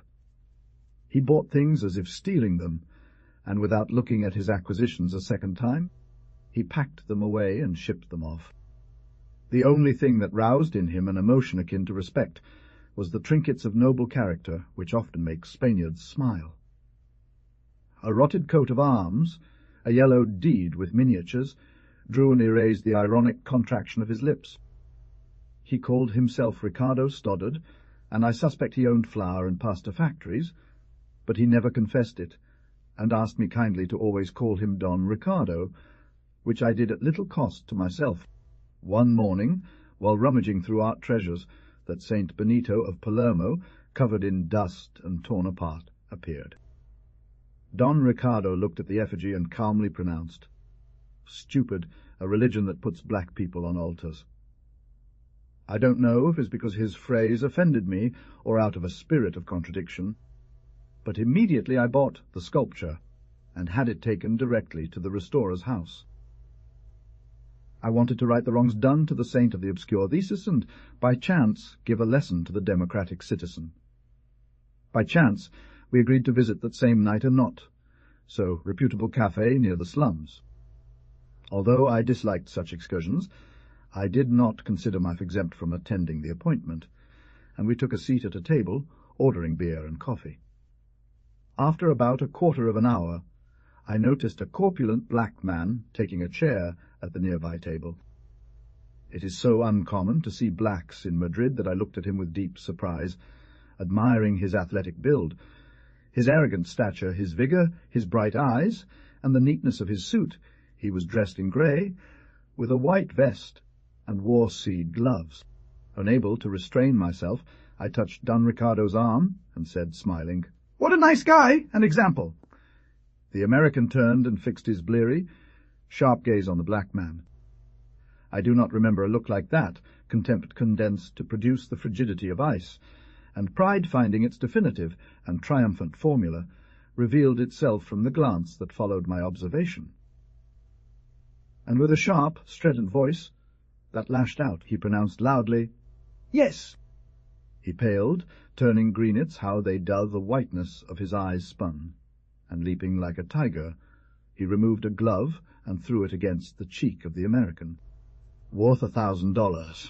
He bought things as if stealing them, and without looking at his acquisitions a second time, he packed them away and shipped them off. The only thing that roused in him an emotion akin to respect was the trinkets of noble character which often make Spaniards smile. A rotted coat of arms, a yellow deed with miniatures, drew and erased the ironic contraction of his lips. He called himself Ricardo Stoddard, and I suspect he owned flour and pasta factories, but he never confessed it, and asked me kindly to always call him Don Ricardo, which I did at little cost to myself. One morning, while rummaging through art treasures, that Saint Benito of Palermo, covered in dust and torn apart, appeared. Don Ricardo looked at the effigy and calmly pronounced, "Stupid, a religion that puts black people on altars." I don't know if it's because his phrase offended me or out of a spirit of contradiction, but immediately I bought the sculpture and had it taken directly to the restorer's house. I wanted to right the wrongs done to the saint of the obscure thesis and, by chance, give a lesson to the democratic citizen. By chance, we agreed to visit that same night a not so reputable cafe near the slums. Although I disliked such excursions, I did not consider myself exempt from attending the appointment, and we took a seat at a table, ordering beer and coffee. After about a quarter of an hour, I noticed a corpulent black man taking a chair at the nearby table. It is so uncommon to see blacks in Madrid that I looked at him with deep surprise, admiring his athletic build, his arrogant stature, his vigour, his bright eyes, and the neatness of his suit. He was dressed in grey, with a white vest and war-seed gloves. Unable to restrain myself, I touched Don Ricardo's arm and said, smiling, "What a nice guy! An example!" The American turned and fixed his bleary, sharp gaze on the black man. I do not remember a look like that, contempt condensed to produce the frigidity of ice, and pride finding its definitive and triumphant formula, revealed itself from the glance that followed my observation. And with a sharp, strident voice that lashed out, he pronounced loudly, "Yes." He paled, turning greenets how they do the whiteness of his eyes spun, and leaping like a tiger, he removed a glove and threw it against the cheek of the American. Worth $1,000.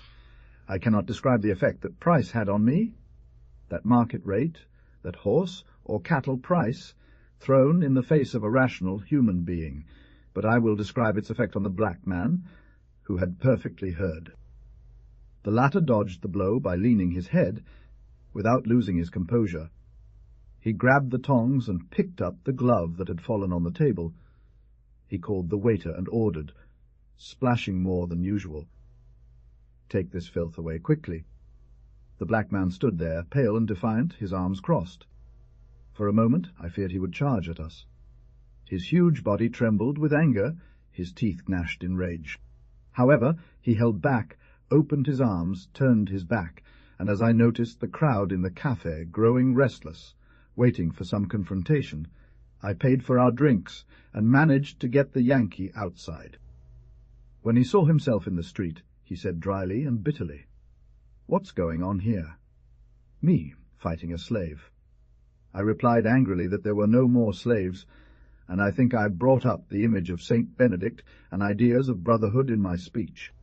I cannot describe the effect that price had on me. That market rate, that horse or cattle price, thrown in the face of a rational human being, but I will describe its effect on the black man, who had perfectly heard. The latter dodged the blow by leaning his head, without losing his composure. He grabbed the tongs and picked up the glove that had fallen on the table. He called the waiter and ordered, splashing more than usual, "Take this filth away quickly." The black man stood there, pale and defiant, his arms crossed. For a moment I feared he would charge at us. His huge body trembled with anger, his teeth gnashed in rage. However, he held back, opened his arms, turned his back, and as I noticed the crowd in the cafe growing restless, waiting for some confrontation, I paid for our drinks and managed to get the Yankee outside. When he saw himself in the street, he said dryly and bitterly, "What's going on here?" Me, fighting a slave. I replied angrily that there were no more slaves, and I think I brought up the image of Saint Benedict and ideas of brotherhood in my speech.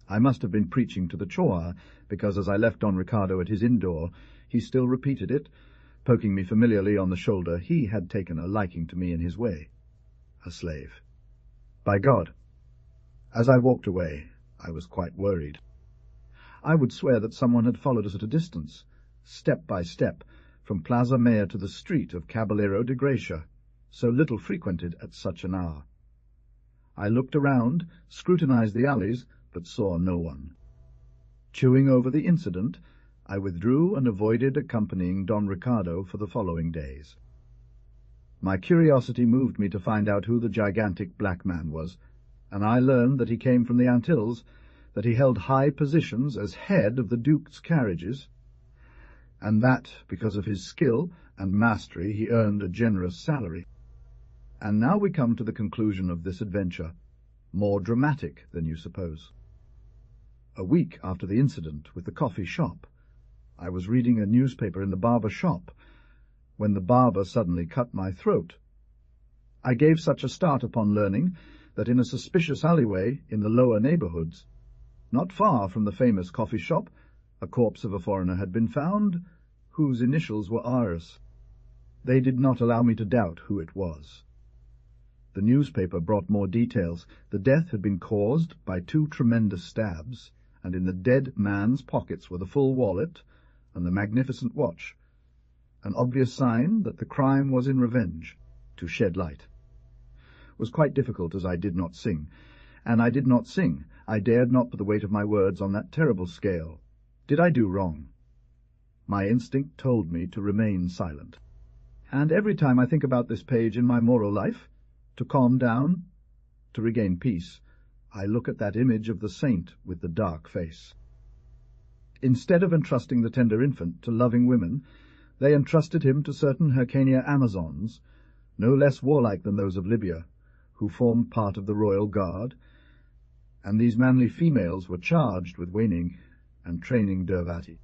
I must have been preaching to the choir, because as I left Don Ricardo at his inn door, he still repeated it, poking me familiarly on the shoulder. He had taken a liking to me in his way. A slave. By God! As I walked away, I was quite worried. I would swear that someone had followed us at a distance, step by step, from Plaza Mayor to the street of Caballero de Gracia, so little frequented at such an hour. I looked around, scrutinized the alleys, but saw no one. Chewing over the incident, I withdrew and avoided accompanying Don Ricardo for the following days. My curiosity moved me to find out who the gigantic black man was, and I learned that he came from the Antilles, that he held high positions as head of the Duke's carriages, and that, because of his skill and mastery, he earned a generous salary. And now we come to the conclusion of this adventure, more dramatic than you suppose. A week after the incident with the coffee shop, I was reading a newspaper in the barber shop, when the barber suddenly cut my throat. I gave such a start upon learning that in a suspicious alleyway in the lower neighbourhoods, not far from the famous coffee shop, a corpse of a foreigner had been found, whose initials were RS. They did not allow me to doubt who it was. The newspaper brought more details. The death had been caused by 2 tremendous stabs, and in the dead man's pockets were the full wallet and the magnificent watch, an obvious sign that the crime was in revenge, to shed light. It was quite difficult, as I did not sing, and I did not sing. I dared not put the weight of my words on that terrible scale. Did I do wrong? My instinct told me to remain silent. And every time I think about this page in my moral life, to calm down, to regain peace, I look at that image of the saint with the dark face. Instead of entrusting the tender infant to loving women, they entrusted him to certain Hyrcania Amazons, no less warlike than those of Libya, who formed part of the royal guard, and these manly females were charged with weaning and training Dervati,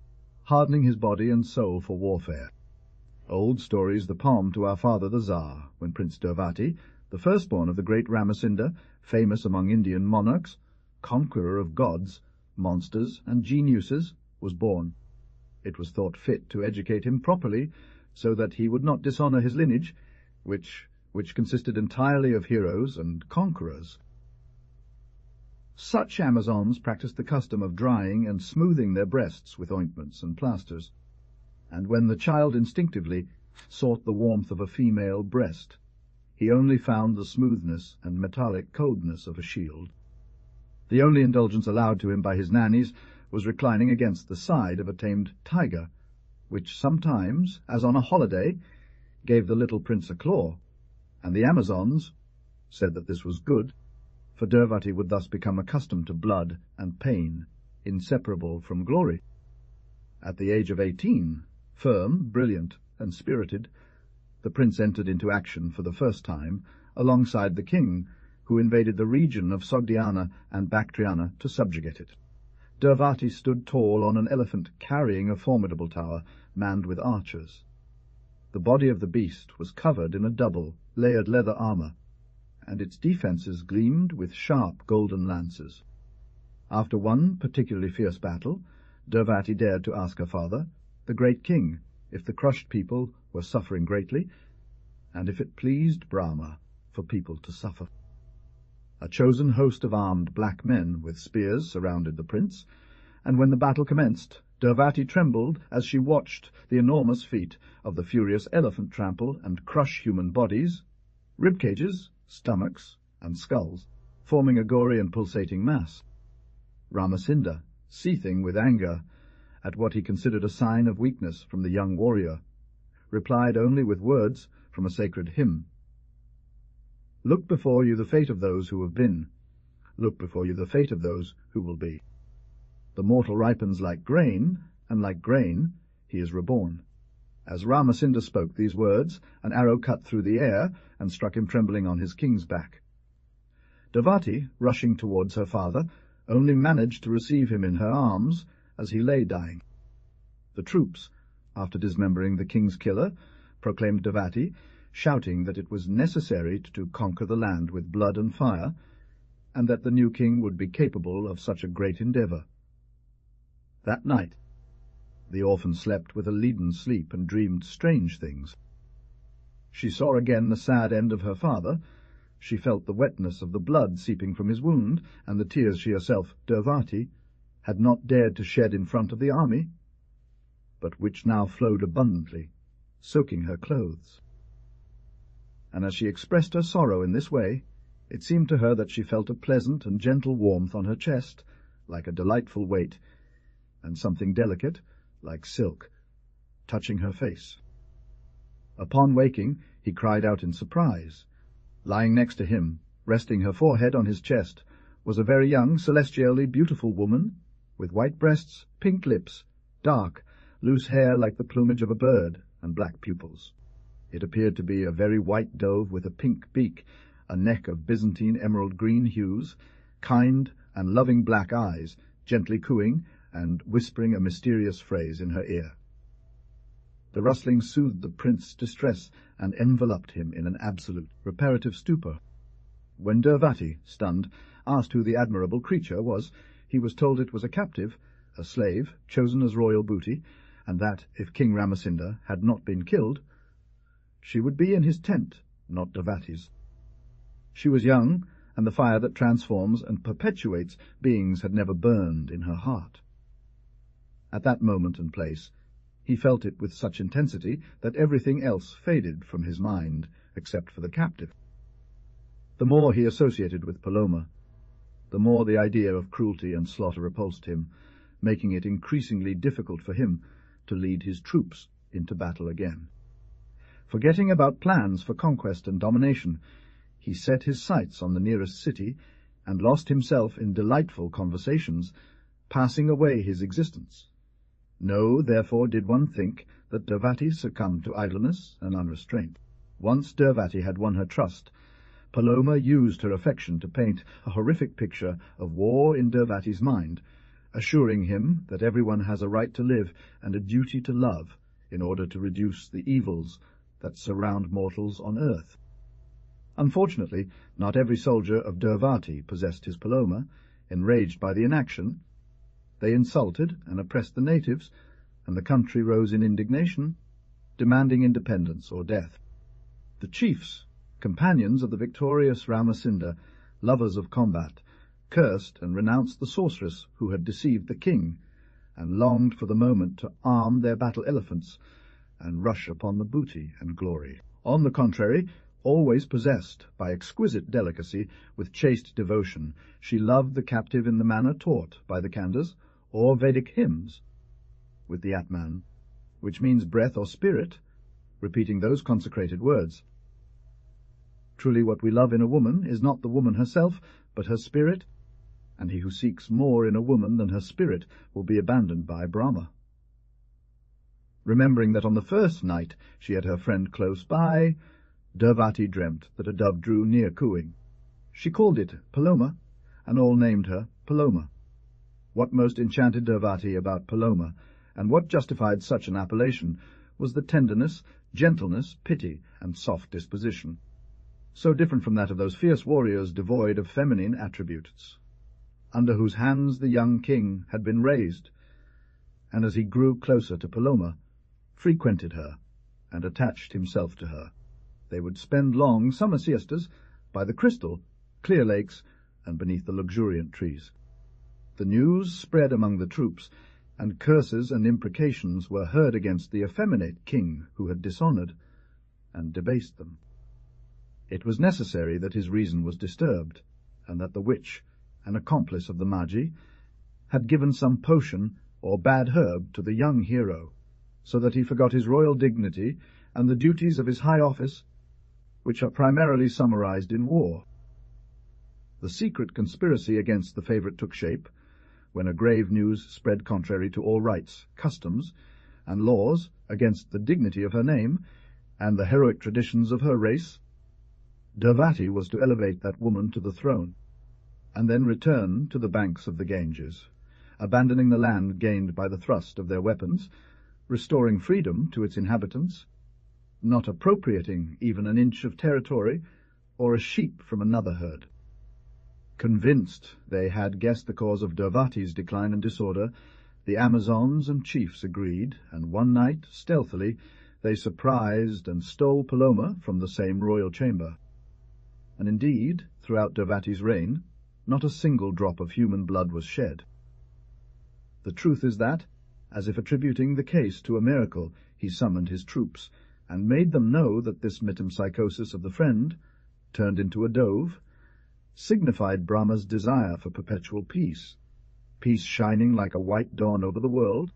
hardening his body and soul for warfare. Old stories the palm to our father the Tsar, when Prince Dervati, the firstborn of the great Ramasinda, famous among Indian monarchs, conqueror of gods, monsters, and geniuses, was born. It was thought fit to educate him properly, so that he would not dishonour his lineage, which consisted entirely of heroes and conquerors. Such Amazons practised the custom of drying and smoothing their breasts with ointments and plasters, and when the child instinctively sought the warmth of a female breast, he only found the smoothness and metallic coldness of a shield. The only indulgence allowed to him by his nannies was reclining against the side of a tamed tiger, which sometimes, as on a holiday, gave the little prince a claw, and the Amazons said that this was good, for Durvati would thus become accustomed to blood and pain, inseparable from glory. At the age of 18, firm, brilliant, and spirited, the prince entered into action for the first time alongside the king, who invaded the region of Sogdiana and Bactriana to subjugate it. Durvati stood tall on an elephant carrying a formidable tower manned with archers. The body of the beast was covered in a double, layered leather armour, and its defences gleamed with sharp golden lances. After one particularly fierce battle, Durvati dared to ask her father, the great king, if the crushed people were suffering greatly, and if it pleased Brahma for people to suffer. A chosen host of armed black men with spears surrounded the prince, and when the battle commenced, Durvati trembled as she watched the enormous feat of the furious elephant trample and crush human bodies, rib cages, stomachs, and skulls, forming a gory and pulsating mass. Ramasinda, seething with anger at what he considered a sign of weakness from the young warrior, replied only with words from a sacred hymn. Look before you the fate of those who have been. Look before you the fate of those who will be. The mortal ripens like grain, and like grain he is reborn. As Ramasinda spoke these words, an arrow cut through the air and struck him trembling on his king's back. Durvati, rushing towards her father, only managed to receive him in her arms as he lay dying. The troops, after dismembering the king's killer, proclaimed Durvati, shouting that it was necessary to conquer the land with blood and fire, and that the new king would be capable of such a great endeavour. That night the orphan slept with a leaden sleep and dreamed strange things. She saw again the sad end of her father. She felt the wetness of the blood seeping from his wound, and the tears she herself, Durvati, had not dared to shed in front of the army, but which now flowed abundantly, soaking her clothes. And as she expressed her sorrow in this way, it seemed to her that she felt a pleasant and gentle warmth on her chest, like a delightful weight, and something delicate, like silk, touching her face. Upon waking, he cried out in surprise. Lying next to him, resting her forehead on his chest, was a very young, celestially beautiful woman, with white breasts, pink lips, dark, loose hair like the plumage of a bird, and black pupils. It appeared to be a very white dove with a pink beak, a neck of Byzantine emerald-green hues, kind and loving black eyes, gently cooing and whispering a mysterious phrase in her ear. The rustling soothed the prince's distress and enveloped him in an absolute, reparative stupor. When Durvati, stunned, asked who the admirable creature was, he was told it was a captive, a slave, chosen as royal booty, and that, if King Ramasinda had not been killed, she would be in his tent, not Durvati's. She was young, and the fire that transforms and perpetuates beings had never burned in her heart. At that moment and place, he felt it with such intensity that everything else faded from his mind, except for the captive. The more he associated with Paloma, the more the idea of cruelty and slaughter repulsed him, making it increasingly difficult for him to lead his troops into battle again. Forgetting about plans for conquest and domination, he set his sights on the nearest city and lost himself in delightful conversations, passing away his existence. No, therefore, did one think that Durvati succumbed to idleness and unrestraint. Once Durvati had won her trust, Paloma used her affection to paint a horrific picture of war in Durvati's mind, assuring him that everyone has a right to live and a duty to love in order to reduce the evils that surround mortals on earth. Unfortunately, not every soldier of Durvati possessed his Paloma. Enraged by the inaction, they insulted and oppressed the natives, and the country rose in indignation, demanding independence or death. The chiefs, companions of the victorious Ramasinda, lovers of combat, cursed and renounced the sorceress who had deceived the king, and longed for the moment to arm their battle elephants and rush upon the booty and glory. On the contrary, always possessed by exquisite delicacy with chaste devotion, she loved the captive in the manner taught by the Kandas or Vedic hymns, with the Atman, which means breath or spirit, repeating those consecrated words. Truly what we love in a woman is not the woman herself, but her spirit, and he who seeks more in a woman than her spirit will be abandoned by Brahma. Remembering that on the first night she had her friend close by, Durvati dreamt that a dove drew near cooing. She called it Paloma, and all named her Paloma. What most enchanted Durvati about Paloma, and what justified such an appellation, was the tenderness, gentleness, pity, and soft disposition, so different from that of those fierce warriors devoid of feminine attributes, under whose hands the young king had been raised, and as he grew closer to Paloma, frequented her, and attached himself to her. They would spend long summer siestas by the crystal, clear lakes, and beneath the luxuriant trees. The news spread among the troops, and curses and imprecations were heard against the effeminate king who had dishonoured and debased them. It was necessary that his reason was disturbed, and that the witch, an accomplice of the Magi, had given some potion or bad herb to the young hero, so that he forgot his royal dignity and the duties of his high office, which are primarily summarized in war. The secret conspiracy against the favourite took shape when a grave news spread contrary to all rites, customs, and laws against the dignity of her name and the heroic traditions of her race. Durvati was to elevate that woman to the throne, and then return to the banks of the Ganges, abandoning the land gained by the thrust of their weapons, restoring freedom to its inhabitants, not appropriating even an inch of territory or a sheep from another herd. Convinced they had guessed the cause of Durvati's decline and disorder, the Amazons and chiefs agreed, and one night, stealthily, they surprised and stole Paloma from the same royal chamber. And indeed, throughout Durvati's reign, not a single drop of human blood was shed. The truth is that, as if attributing the case to a miracle, he summoned his troops, and made them know that this metempsychosis of the friend, turned into a dove, signified Brahma's desire for perpetual peace, peace shining like a white dawn over the world,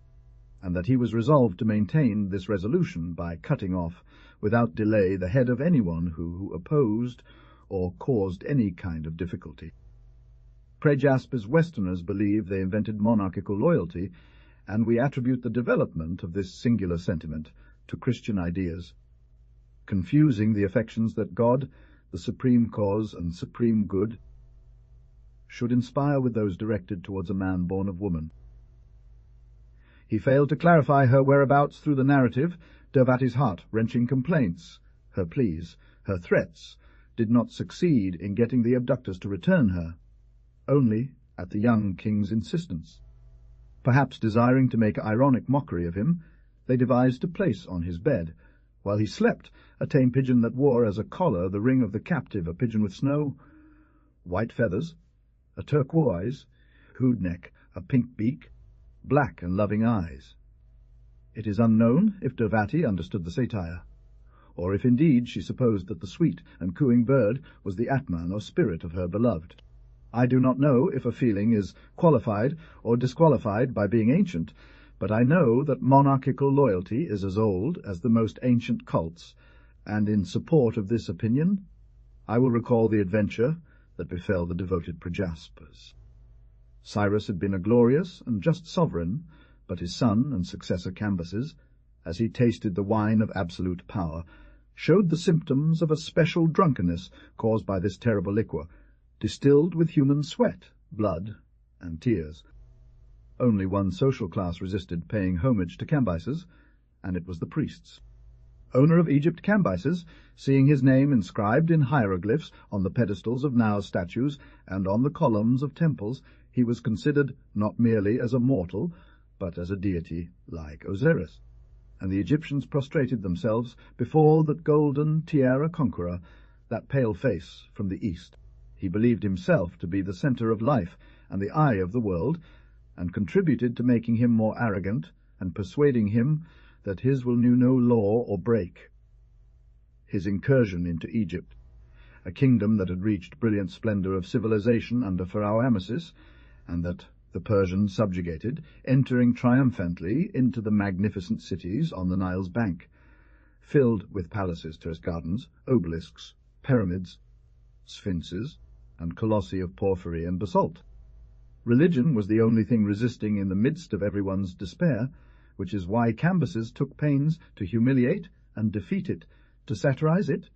and that he was resolved to maintain this resolution by cutting off, without delay, the head of anyone who opposed or caused any kind of difficulty. Prejaspa's Westerners believe they invented monarchical loyalty, and we attribute the development of this singular sentiment to Christian ideas, confusing the affections that God, the supreme cause and supreme good, should inspire with those directed towards a man born of woman. He failed to clarify her whereabouts through the narrative. Durvati's heart-wrenching complaints, her pleas, her threats, did not succeed in getting the abductors to return her, only at the young king's insistence. Perhaps desiring to make ironic mockery of him, they devised to place on his bed, while he slept, a tame pigeon that wore as a collar the ring of the captive, a pigeon with snow, white feathers, a turquoise, hood neck, a pink beak, black and loving eyes. It is unknown if Durvati understood the satire, or if indeed she supposed that the sweet and cooing bird was the Atman or spirit of her beloved. I do not know if a feeling is qualified or disqualified by being ancient, but I know that monarchical loyalty is as old as the most ancient cults, and in support of this opinion I will recall the adventure that befell the devoted Prejaspas. Cyrus had been a glorious and just sovereign, but his son and successor Cambyses, as he tasted the wine of absolute power, showed the symptoms of a special drunkenness caused by this terrible liquor, distilled with human sweat, blood, and tears. Only one social class resisted paying homage to Cambyses, and it was the priests. Owner of Egypt Cambyses, seeing his name inscribed in hieroglyphs on the pedestals of Nile statues and on the columns of temples, he was considered not merely as a mortal, but as a deity like Osiris, and the Egyptians prostrated themselves before that golden tiara conqueror, that pale face from the east. He believed himself to be the centre of life and the eye of the world, and contributed to making him more arrogant and persuading him that his will knew no law or break. His incursion into Egypt, a kingdom that had reached brilliant splendour of civilization under Pharaoh Amasis, and that the Persians subjugated, entering triumphantly into the magnificent cities on the Nile's bank, filled with palaces, terrace gardens, obelisks, pyramids, sphinxes, and colossi of porphyry and basalt. Religion was the only thing resisting in the midst of everyone's despair, which is why Cambyses took pains to humiliate and defeat it, to satirize it,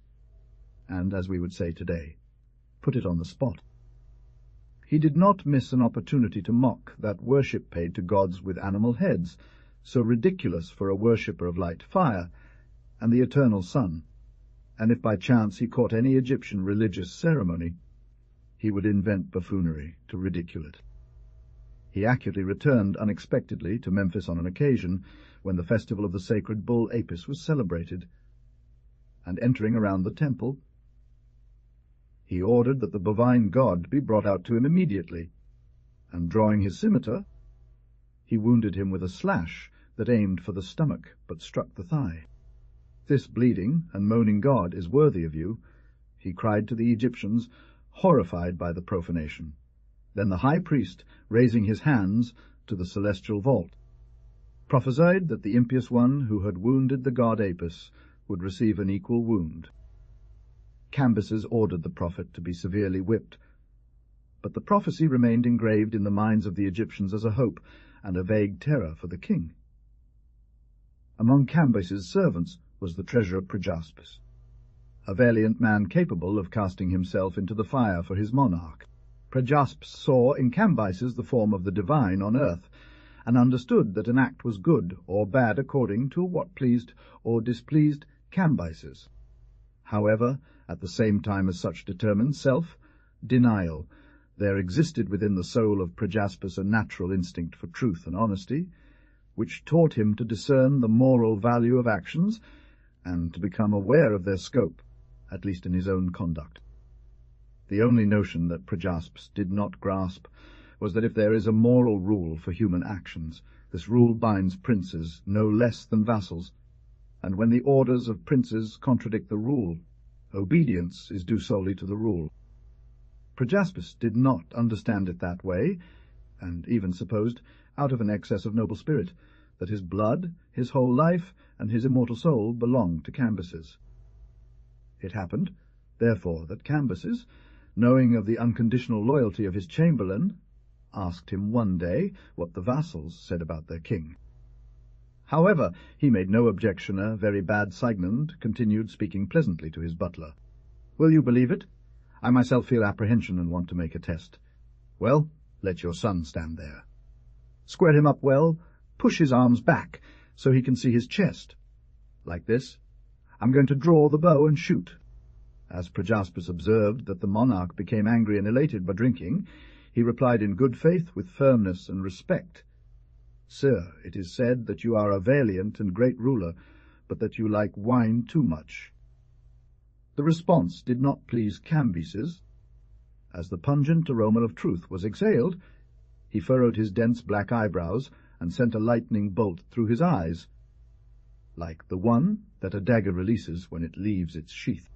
and, as we would say today, put it on the spot. He did not miss an opportunity to mock that worship paid to gods with animal heads, so ridiculous for a worshipper of light fire and the eternal sun, and if by chance he caught any Egyptian religious ceremony, he would invent buffoonery to ridicule it. He accurately returned unexpectedly to Memphis on an occasion when the festival of the sacred bull Apis was celebrated, and entering around the temple, he ordered that the bovine god be brought out to him immediately, and drawing his scimitar, he wounded him with a slash that aimed for the stomach but struck the thigh. "This bleeding and moaning god is worthy of you," he cried to the Egyptians, horrified by the profanation. Then the high priest, raising his hands to the celestial vault, prophesied that the impious one who had wounded the god Apis would receive an equal wound. Cambyses ordered the prophet to be severely whipped, but the prophecy remained engraved in the minds of the Egyptians as a hope and a vague terror for the king. Among Cambyses' servants was the treasurer Prajaspis, a valiant man capable of casting himself into the fire for his monarch. Prajaspis saw in Cambyses the form of the divine on earth, and understood that an act was good or bad according to what pleased or displeased Cambyses. However, at the same time as such determined self-denial, there existed within the soul of Prajaspis a natural instinct for truth and honesty, which taught him to discern the moral value of actions and to become aware of their scope, at least in his own conduct. The only notion that Prajaspis did not grasp was that if there is a moral rule for human actions, this rule binds princes no less than vassals, and when the orders of princes contradict the rule, obedience is due solely to the rule. Prajaspis did not understand it that way, and even supposed, out of an excess of noble spirit, that his blood, his whole life, and his immortal soul belonged to Cambyses. It happened, therefore, that Cambyses, knowing of the unconditional loyalty of his chamberlain, asked him one day what the vassals said about their king. However, he made no objection. A very bad Signand continued speaking pleasantly to his butler. "Will you believe it? I myself feel apprehension and want to make a test. Well, let your son stand there. Square him up well, push his arms back so he can see his chest. Like this. I'm going to draw the bow and shoot." As Prajaspis observed that the monarch became angry and elated by drinking, he replied in good faith, with firmness and respect, "Sir, it is said that you are a valiant and great ruler, but that you like wine too much." The response did not please Cambyses. As the pungent aroma of truth was exhaled, he furrowed his dense black eyebrows and sent a lightning bolt through his eyes, like the one that a dagger releases when it leaves its sheath.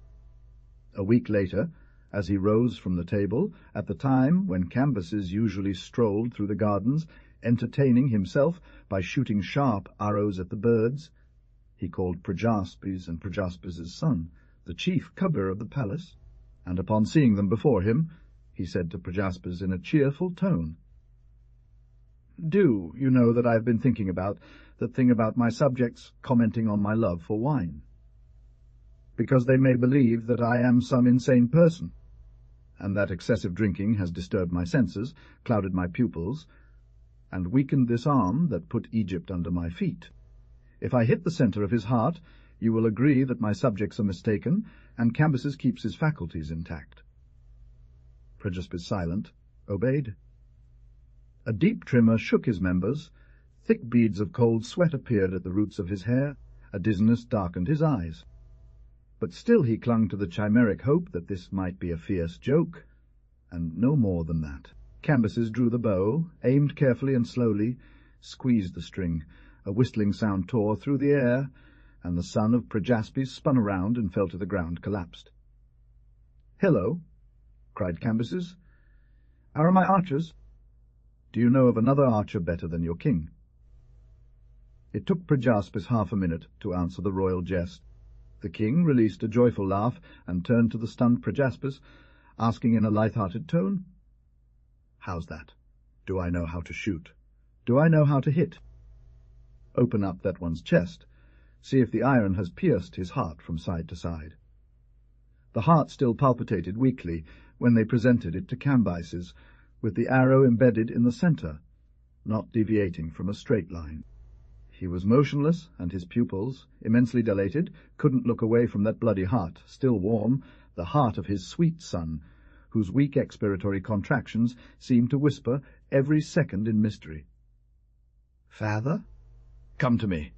A week later, as he rose from the table, at the time when Cambyses usually strolled through the gardens, entertaining himself by shooting sharp arrows at the birds, he called Prajaspis and Prajaspis' son, the chief cupbearer of the palace, and upon seeing them before him, he said to Prajaspis in a cheerful tone, "Do you know that I have been thinking about that thing about my subjects commenting on my love for wine? Because they may believe that I am some insane person, and that excessive drinking has disturbed my senses, clouded my pupils, and weakened this arm that put Egypt under my feet. If I hit the center of his heart, you will agree that my subjects are mistaken, and Cambyses keeps his faculties intact." Prajaspis, silent, obeyed. A deep tremor shook his members, thick beads of cold sweat appeared at the roots of his hair, a dizziness darkened his eyes. But still he clung to the chimeric hope that this might be a fierce joke, and no more than that. Cambyses drew the bow, aimed carefully and slowly, squeezed the string. A whistling sound tore through the air, and the son of Prajaspes spun around and fell to the ground, collapsed. "Hello!" cried Cambyses. "How are my archers? Do you know of another archer better than your king?" It took Prajaspes half a minute to answer the royal jest. The king released a joyful laugh and turned to the stunned Prajaspes, asking in a light-hearted tone, "How's that? Do I know how to shoot? Do I know how to hit? Open up that one's chest. See if the iron has pierced his heart from side to side." The heart still palpitated weakly when they presented it to Cambyses, with the arrow embedded in the centre, not deviating from a straight line. He was motionless, and his pupils, immensely dilated, couldn't look away from that bloody heart, still warm, the heart of his sweet son, whose weak expiratory contractions seemed to whisper every second in mystery. "Father, come to me.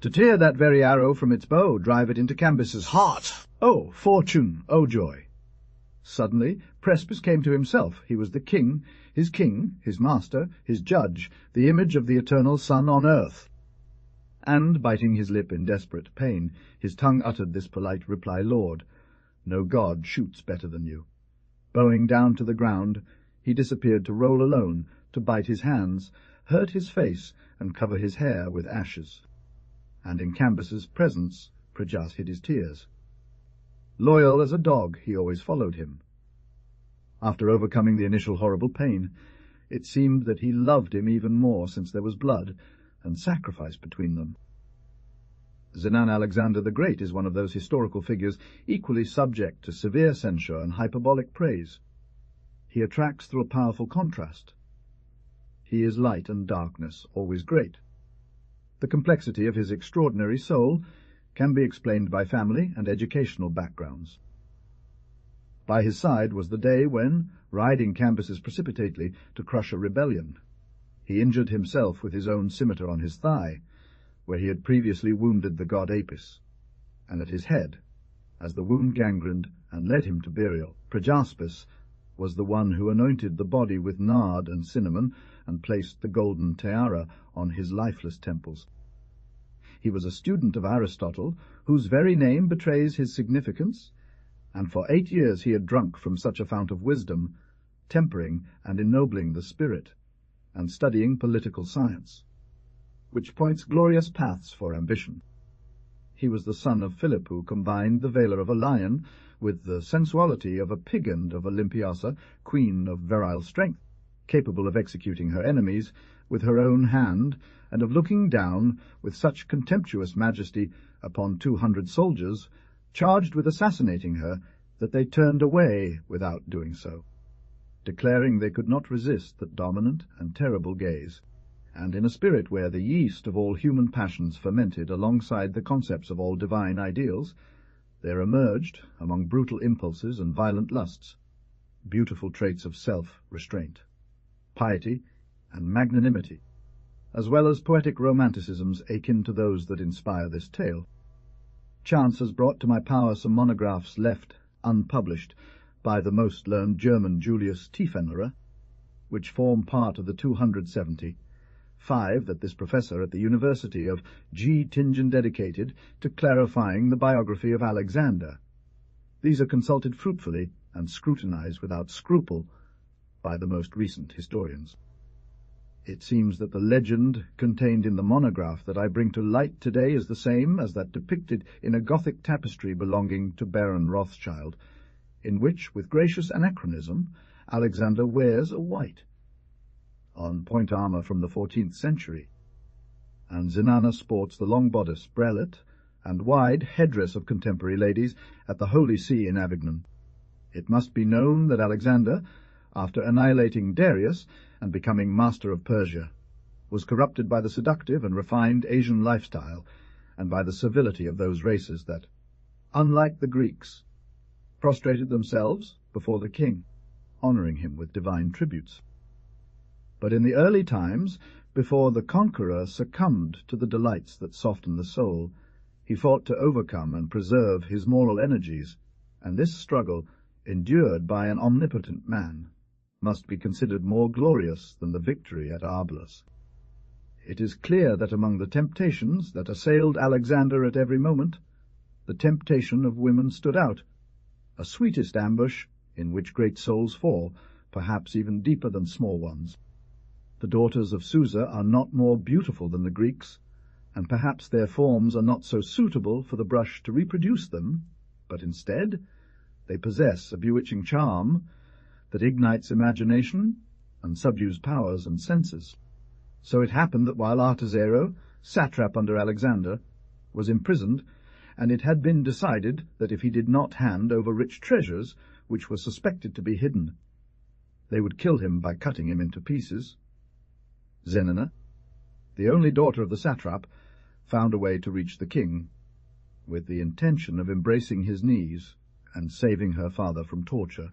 To tear that very arrow from its bow, drive it into Cambyses' Heart! Oh, fortune! Oh, joy!" Suddenly Prespis came to himself. He was the king, his master, his judge, the image of the eternal sun on earth. And, biting his lip in desperate pain, his tongue uttered this polite reply, "Lord, no god shoots better than you." Bowing down to the ground, he disappeared to roll alone, to bite his hands, hurt his face, and cover his hair with ashes. And in Cambyses' presence Prajas hid his tears. Loyal as a dog, he always followed him. After overcoming the initial horrible pain, it seemed that he loved him even more since there was blood and sacrifice between them. Zenan Alexander the Great is one of those historical figures equally subject to severe censure and hyperbolic praise. He attracts through a powerful contrast. He is light and darkness, always great. The complexity of his extraordinary soul can be explained by family and educational backgrounds. By his side was the day when, riding Cambyses precipitately to crush a rebellion, he injured himself with his own scimitar on his thigh, where he had previously wounded the god Apis, and at his head, as the wound gangrened and led him to burial, Prajaspes was the one who anointed the body with nard and cinnamon and placed the golden tiara on his lifeless temples. He was a student of Aristotle, whose very name betrays his significance, and for 8 years he had drunk from such a fount of wisdom, tempering and ennobling the spirit, and studying political science, which points glorious paths for ambition. He was the son of Philip, who combined the valour of a lion with the sensuality of a pig, and of Olympiasa, queen of virile strength, capable of executing her enemies with her own hand, and of looking down with such contemptuous majesty upon 200 soldiers, charged with assassinating her, that they turned away without doing so, declaring they could not resist that dominant and terrible gaze. And in a spirit where the yeast of all human passions fermented alongside the concepts of all divine ideals, there emerged, among brutal impulses and violent lusts, beautiful traits of self-restraint, piety, and magnanimity, as well as poetic romanticisms akin to those that inspire this tale. Chance has brought to my power some monographs left unpublished by the most learned German Julius Tiefenlerer, which form part of the 275 that this professor at the University of Göttingen dedicated to clarifying the biography of Alexander. These are consulted fruitfully and scrutinized without scruple by the most recent historians. It seems that the legend contained in the monograph that I bring to light today is the same as that depicted in a Gothic tapestry belonging to Baron Rothschild, in which, with gracious anachronism, Alexander wears a white, on point armour from the 14th century, and Zenana sports the long bodice, bralette, and wide headdress of contemporary ladies at the Holy See in Avignon. It must be known that Alexander, after annihilating Darius and becoming master of Persia, was corrupted by the seductive and refined Asian lifestyle and by the servility of those races that, unlike the Greeks, prostrated themselves before the king, honouring him with divine tributes. But in the early times, before the conqueror succumbed to the delights that soften the soul, he fought to overcome and preserve his moral energies, and this struggle endured by an omnipotent man, must be considered more glorious than the victory at Arbalus. It is clear that among the temptations that assailed Alexander at every moment, the temptation of women stood out, a sweetest ambush in which great souls fall, perhaps even deeper than small ones. The daughters of Susa are not more beautiful than the Greeks, and perhaps their forms are not so suitable for the brush to reproduce them, but instead they possess a bewitching charm that ignites imagination and subdues powers and senses. So it happened that while Artezero, satrap under Alexander, was imprisoned, and it had been decided that if he did not hand over rich treasures which were suspected to be hidden, they would kill him by cutting him into pieces, Zenana, the only daughter of the satrap, found a way to reach the king, with the intention of embracing his knees and saving her father from torture.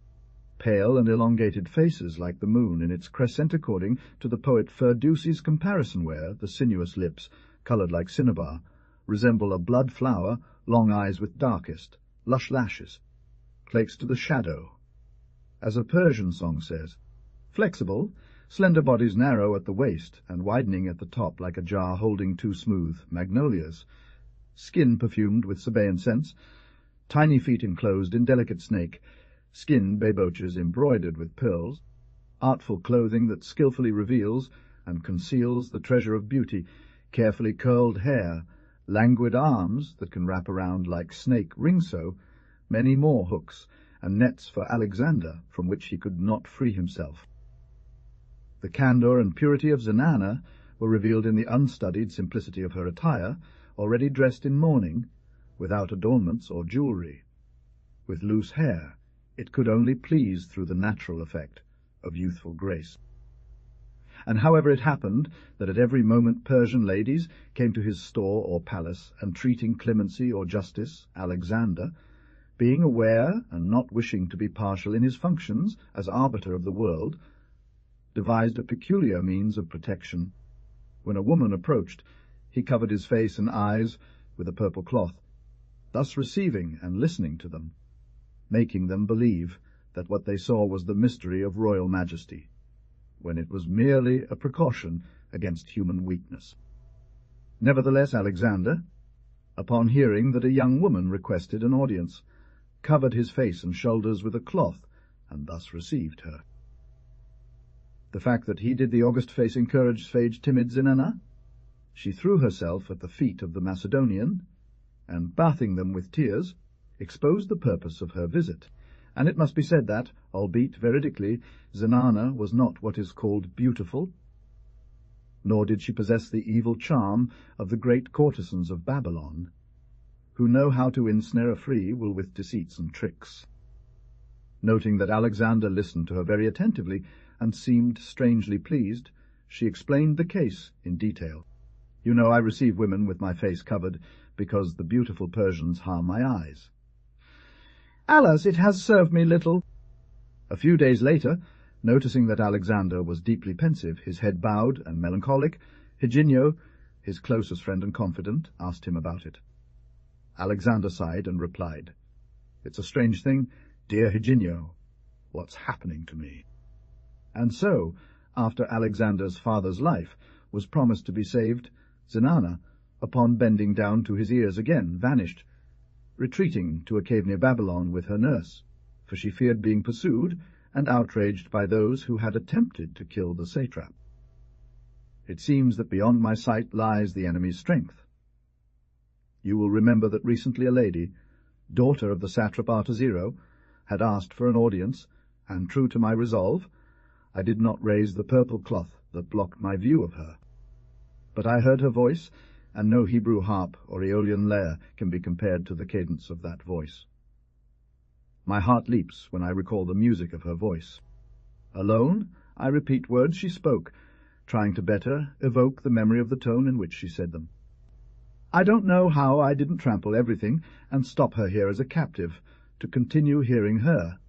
Pale and elongated faces like the moon in its crescent, according to the poet Ferdusi's comparison, where the sinuous lips, coloured like cinnabar, resemble a blood flower, long eyes with darkest, lush lashes, close to the shadow. As a Persian song says, flexible, slender bodies narrow at the waist and widening at the top like a jar holding two smooth magnolias, skin perfumed with Sabaean scents, tiny feet enclosed in delicate snake, skin baboches embroidered with pearls, artful clothing that skilfully reveals and conceals the treasure of beauty, carefully curled hair, languid arms that can wrap around like snake ring-so, many more hooks and nets for Alexander from which he could not free himself. The candour and purity of Zenana were revealed in the unstudied simplicity of her attire, already dressed in mourning, without adornments or jewellery. With loose hair, it could only please through the natural effect of youthful grace. And however it happened that at every moment Persian ladies came to his store or palace, entreating clemency or justice, Alexander, being aware and not wishing to be partial in his functions as arbiter of the world, devised a peculiar means of protection. When a woman approached, he covered his face and eyes with a purple cloth, thus receiving and listening to them, making them believe that what they saw was the mystery of royal majesty, when it was merely a precaution against human weakness. Nevertheless, Alexander, upon hearing that a young woman requested an audience, covered his face and shoulders with a cloth, and thus received her. The fact that he did the august face encouraged sage timid Zenana. She threw herself at the feet of the Macedonian, and, bathing them with tears, exposed the purpose of her visit. And it must be said that, albeit veridically, Zenana was not what is called beautiful, nor did she possess the evil charm of the great courtesans of Babylon, who know how to ensnare a free will with deceits and tricks. Noting that Alexander listened to her very attentively, and seemed strangely pleased, she explained the case in detail. You know, I receive women with my face covered, because the beautiful Persians harm my eyes. Alas, it has served me little. A few days later, noticing that Alexander was deeply pensive, his head bowed and melancholic, Hyginio, his closest friend and confidant, asked him about it. Alexander sighed and replied, "It's a strange thing, dear Hyginio, what's happening to me?" And so, after Alexander's father's life was promised to be saved, Zenana, upon bending down to his ears again, vanished, retreating to a cave near Babylon with her nurse, for she feared being pursued and outraged by those who had attempted to kill the satrap. It seems that beyond my sight lies the enemy's strength. You will remember that recently a lady, daughter of the satrap Artezero, had asked for an audience, and, true to my resolve, I did not raise the purple cloth that blocked my view of her. But I heard her voice, and no Hebrew harp or Aeolian lyre can be compared to the cadence of that voice. My heart leaps when I recall the music of her voice. Alone, I repeat words she spoke, trying to better evoke the memory of the tone in which she said them. I don't know how I didn't trample everything and stop her here as a captive, to continue hearing her.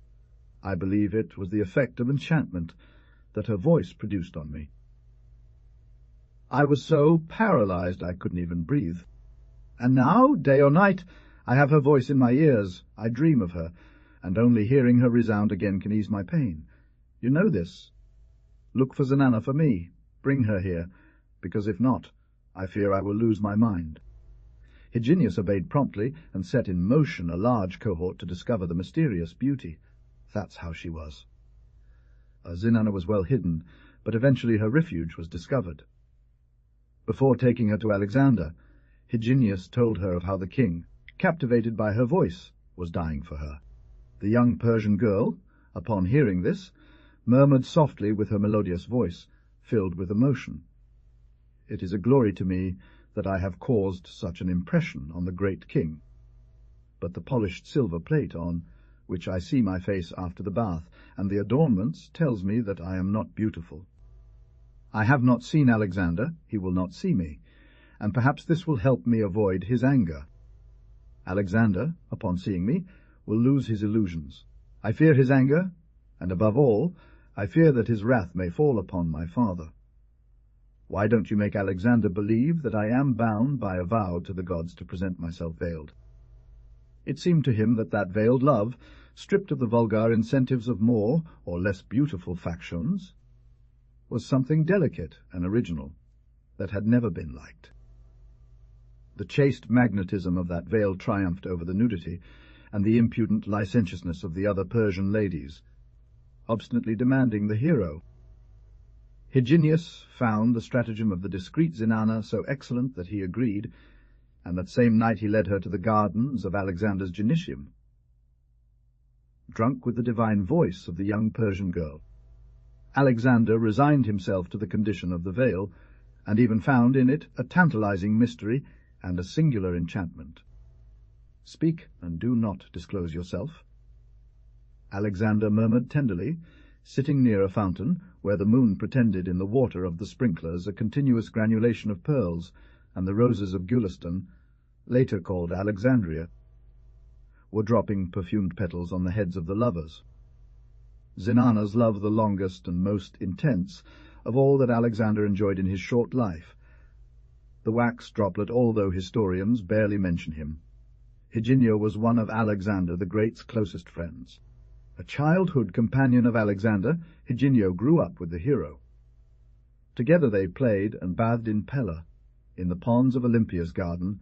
I believe it was the effect of enchantment that her voice produced on me. I was so paralyzed I couldn't even breathe. And now, day or night, I have her voice in my ears. I dream of her, and only hearing her resound again can ease my pain. You know this. Look for Zenana for me. Bring her here, because if not, I fear I will lose my mind." Hyginius obeyed promptly, and set in motion a large cohort to discover the mysterious beauty. That's how she was. Zenana was well hidden, but eventually her refuge was discovered. Before taking her to Alexander, Hyginius told her of how the king, captivated by her voice, was dying for her. The young Persian girl, upon hearing this, murmured softly with her melodious voice, filled with emotion, "It is a glory to me that I have caused such an impression on the great king. But the polished silver plate on which I see my face after the bath, and the adornments, tells me that I am not beautiful. I have not seen Alexander, he will not see me, and perhaps this will help me avoid his anger. Alexander, upon seeing me, will lose his illusions. I fear his anger, and above all, I fear that his wrath may fall upon my father. Why don't you make Alexander believe that I am bound by a vow to the gods to present myself veiled?" It seemed to him that that veiled love, stripped of the vulgar incentives of more or less beautiful factions, was something delicate and original that had never been liked. The chaste magnetism of that veil triumphed over the nudity and the impudent licentiousness of the other Persian ladies, obstinately demanding the hero. Hyginius found the stratagem of the discreet Zenana so excellent that he agreed, and that same night he led her to the gardens of Alexander's Genicium. Drunk with the divine voice of the young Persian girl, Alexander resigned himself to the condition of the veil, and even found in it a tantalizing mystery and a singular enchantment. "Speak, and do not disclose yourself." Alexander murmured tenderly, sitting near a fountain where the moon pretended in the water of the sprinklers a continuous granulation of pearls, and the roses of Gulistan, later called Alexandria, were dropping perfumed petals on the heads of the lovers. Zenana's love the longest and most intense of all that Alexander enjoyed in his short life. The wax droplet, although historians barely mention him. Hyginio was one of Alexander the Great's closest friends. A childhood companion of Alexander, Hyginio grew up with the hero. Together they played and bathed in Pella, in the ponds of Olympia's garden,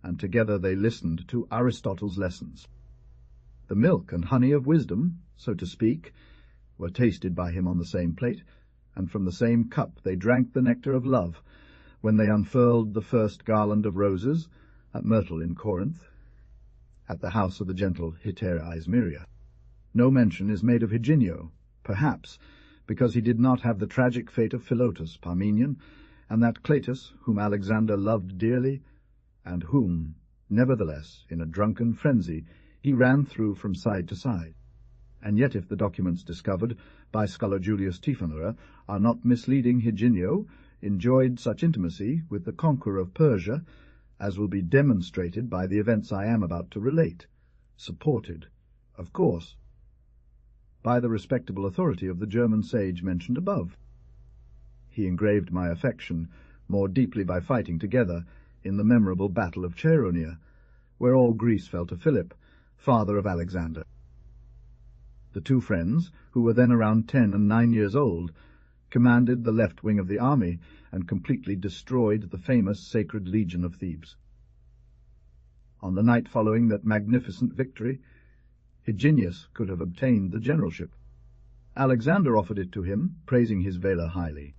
and together they listened to Aristotle's lessons. The milk and honey of wisdom, so to speak, were tasted by him on the same plate, and from the same cup they drank the nectar of love, when they unfurled the first garland of roses at Myrtle in Corinth, at the house of the gentle Hetera Ismeria. No mention is made of Hyginio, perhaps because he did not have the tragic fate of Philotas Parmenion, and that Cletus, whom Alexander loved dearly, and whom, nevertheless, in a drunken frenzy, he ran through from side to side. And yet if the documents discovered by scholar Julius Tiefenauer are not misleading, Hyginio enjoyed such intimacy with the conqueror of Persia as will be demonstrated by the events I am about to relate, supported, of course, by the respectable authority of the German sage mentioned above. He engraved my affection more deeply by fighting together in the memorable Battle of Chaeronea, where all Greece fell to Philip, father of Alexander. The two friends, who were then around 10 and 9 years old, commanded the left wing of the army and completely destroyed the famous Sacred Legion of Thebes. On the night following that magnificent victory, Hyginius could have obtained the generalship. Alexander offered it to him, praising his valour highly.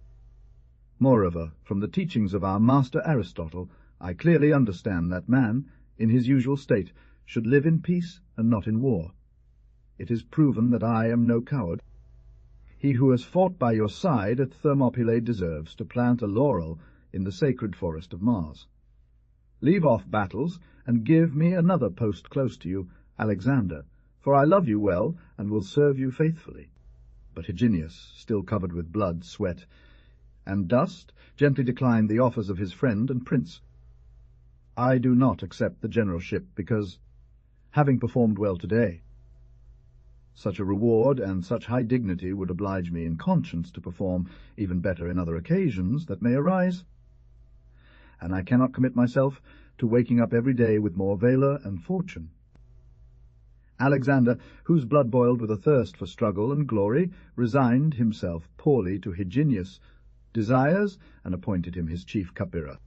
Moreover, from the teachings of our master Aristotle, I clearly understand that man, in his usual state, should live in peace and not in war. It is proven that I am no coward. He who has fought by your side at Thermopylae deserves to plant a laurel in the sacred forest of Mars. Leave off battles, and give me another post close to you, Alexander, for I love you well, and will serve you faithfully." But Hyginius, still covered with blood, sweat, and dust, gently declined the offers of his friend and prince. "I do not accept the generalship because, having performed well today, such a reward and such high dignity would oblige me in conscience to perform even better in other occasions that may arise, and I cannot commit myself to waking up every day with more valour and fortune. Alexander, whose blood boiled with a thirst for struggle and glory, resigned himself poorly to Hyginius' desires and appointed him his chief cupbearer.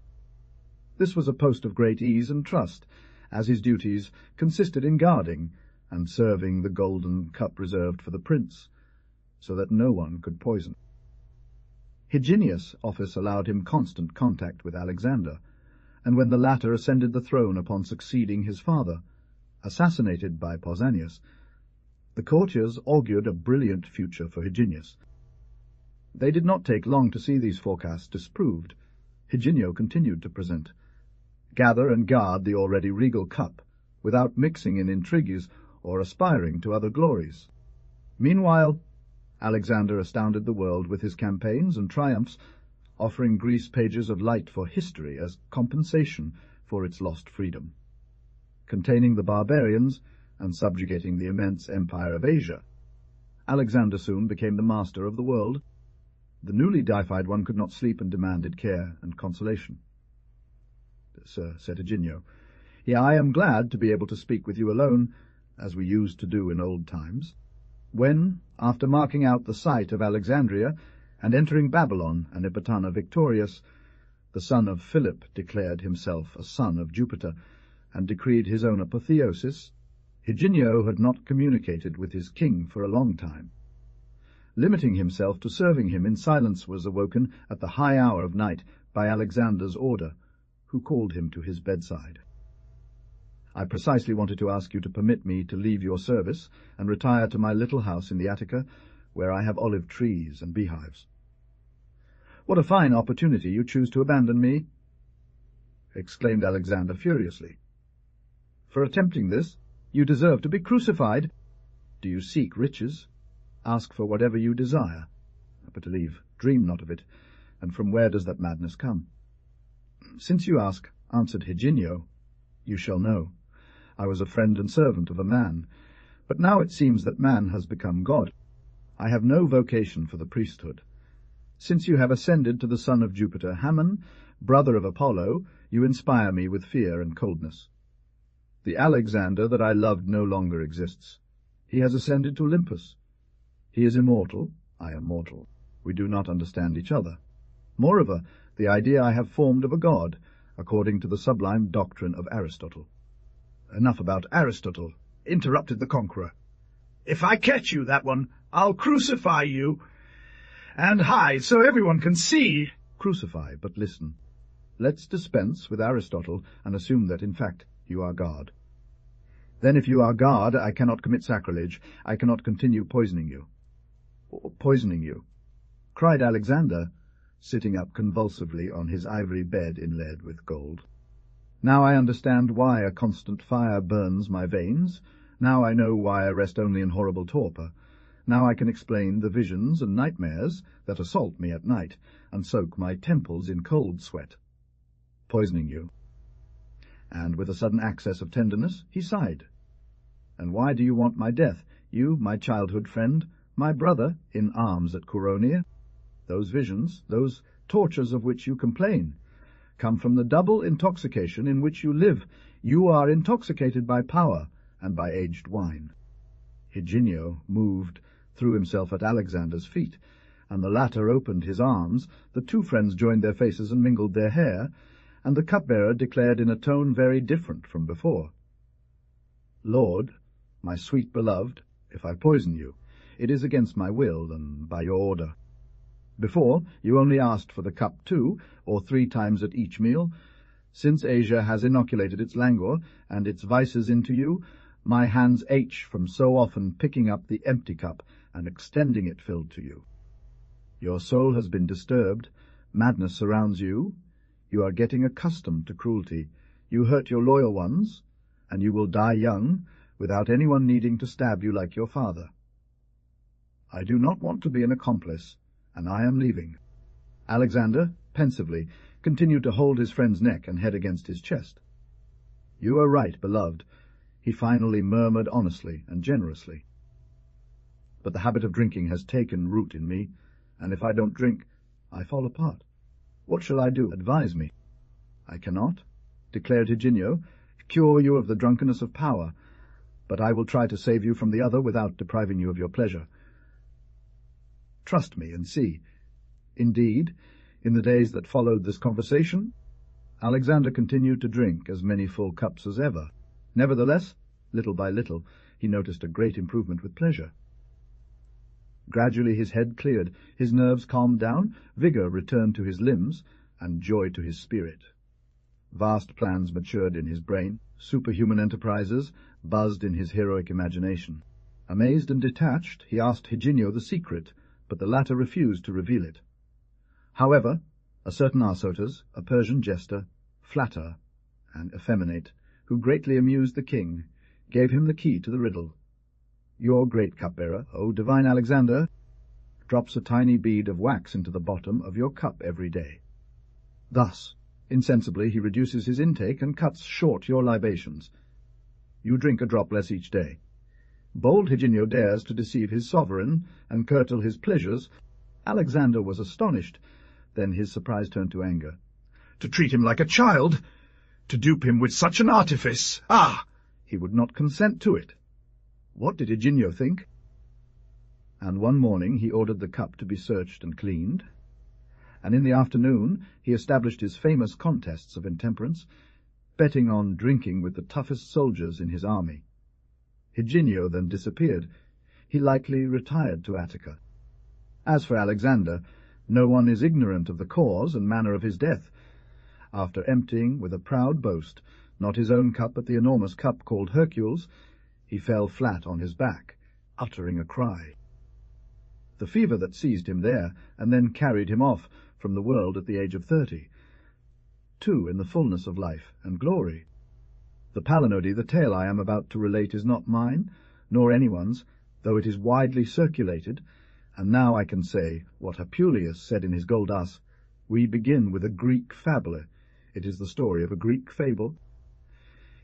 This was a post of great ease and trust, as his duties consisted in guarding and serving the golden cup reserved for the prince, so that no one could poison. Hyginius' office allowed him constant contact with Alexander, and when the latter ascended the throne upon succeeding his father, assassinated by Pausanias, the courtiers augured a brilliant future for Hyginius. They did not take long to see these forecasts disproved. Hyginio continued to present, gather and guard the already regal cup, without mixing in intrigues or aspiring to other glories. Meanwhile, Alexander astounded the world with his campaigns and triumphs, offering Greece pages of light for history as compensation for its lost freedom. Containing the barbarians and subjugating the immense empire of Asia, Alexander soon became the master of the world. The newly deified one could not sleep and demanded care and consolation. "Sir," said Hyginio, "I am glad to be able to speak with you alone, as we used to do in old times, when, after marking out the site of Alexandria and entering Babylon and Epatana victorious, the son of Philip declared himself a son of Jupiter and decreed his own apotheosis, Hyginio had not communicated with his king for a long time. Limiting himself to serving him in silence, was awoken at the high hour of night by Alexander's order, who called him to his bedside. I precisely wanted to ask you to permit me to leave your service and retire to my little house in the Attica, where I have olive trees and beehives." "What a fine opportunity you choose to abandon me!" exclaimed Alexander furiously. "For attempting this, you deserve to be crucified. Do you seek riches? Ask for whatever you desire. But leave, dream not of it. And from where does that madness come?" "Since you ask," answered Hyginio, "you shall know. I was a friend and servant of a man, but now it seems that man has become God. I have no vocation for the priesthood. Since you have ascended to the son of Jupiter, Hammon, brother of Apollo, you inspire me with fear and coldness. The Alexander that I loved no longer exists. He has ascended to Olympus. He is immortal, I am mortal. We do not understand each other. Moreover, the idea I have formed of a god, according to the sublime doctrine of Aristotle." "Enough about Aristotle," interrupted the conqueror. "If I catch you, that one, I'll crucify you, and hide so everyone can see." "Crucify, but listen. Let's dispense with Aristotle and assume that, in fact, you are God. Then if you are God, I cannot commit sacrilege. I cannot continue poisoning you." "Poisoning you?" cried Alexander, sitting up convulsively on his ivory bed inlaid with gold. "Now I understand why a constant fire burns my veins. Now I know why I rest only in horrible torpor. Now I can explain the visions and nightmares that assault me at night and soak my temples in cold sweat. Poisoning you." And with a sudden access of tenderness he sighed. "And why do you want my death, you, my childhood friend, my brother, in arms at Coronia? Those visions, those tortures of which you complain, come from the double intoxication in which you live. You are intoxicated by power and by aged wine." Hyginio, moved, threw himself at Alexander's feet, and the latter opened his arms. The two friends joined their faces and mingled their hair, and the cupbearer declared in a tone very different from before, "Lord, my sweet beloved, if I poison you, it is against my will and by your order. Before, you only asked for the cup 2 or 3 times at each meal. Since Asia has inoculated its languor and its vices into you, my hands ache from so often picking up the empty cup and extending it filled to you. Your soul has been disturbed, madness surrounds you, you are getting accustomed to cruelty, you hurt your loyal ones, and you will die young, without anyone needing to stab you like your father. I do not want to be an accomplice, and I am leaving." Alexander, pensively, continued to hold his friend's neck and head against his chest. "You are right, beloved," he finally murmured honestly and generously. "But the habit of drinking has taken root in me, and if I don't drink, I fall apart. What shall I do? Advise me." "I cannot," declared Hyginio, "cure you of the drunkenness of power. but I will try to save you from the other without depriving you of your pleasure. Trust me and see. Indeed, in the days that followed this conversation, Alexander continued to drink as many full cups as ever. Nevertheless, little by little, he noticed a great improvement with pleasure. Gradually his head cleared, his nerves calmed down, vigour returned to his limbs, and joy to his spirit. Vast plans matured in his brain, superhuman enterprises buzzed in his heroic imagination. Amazed and detached, he asked Higinio the secret, but the latter refused to reveal it. However, a certain Arsotes, a Persian jester, flatterer, and effeminate, who greatly amused the king, gave him the key to the riddle. Your great cupbearer, O divine Alexander, drops a tiny bead of wax into the bottom of your cup every day. Thus, insensibly, he reduces his intake and cuts short your libations. You drink a drop less each day. Bold Higinio dares to deceive his sovereign and curtail his pleasures. Alexander was astonished. Then his surprise turned to anger. To treat him like a child, to dupe him with such an artifice, ah! He would not consent to it. What did Higinio think? And one morning he ordered the cup to be searched and cleaned, and in the afternoon he established his famous contests of intemperance, betting on drinking with the toughest soldiers in his army. Higinio then disappeared. He likely retired to Attica. As for Alexander, no one is ignorant of the cause and manner of his death. After emptying with a proud boast not his own cup but the enormous cup called Hercules, he fell flat on his back, uttering a cry. The fever that seized him there, and then carried him off from the world at the age of 30, too in the fullness of life and glory. The Palinode, the tale I am about to relate, is not mine, nor anyone's, though it is widely circulated, and now I can say what Apuleius said in his Goldas: we begin with a Greek fabula. It is the story of a Greek fable.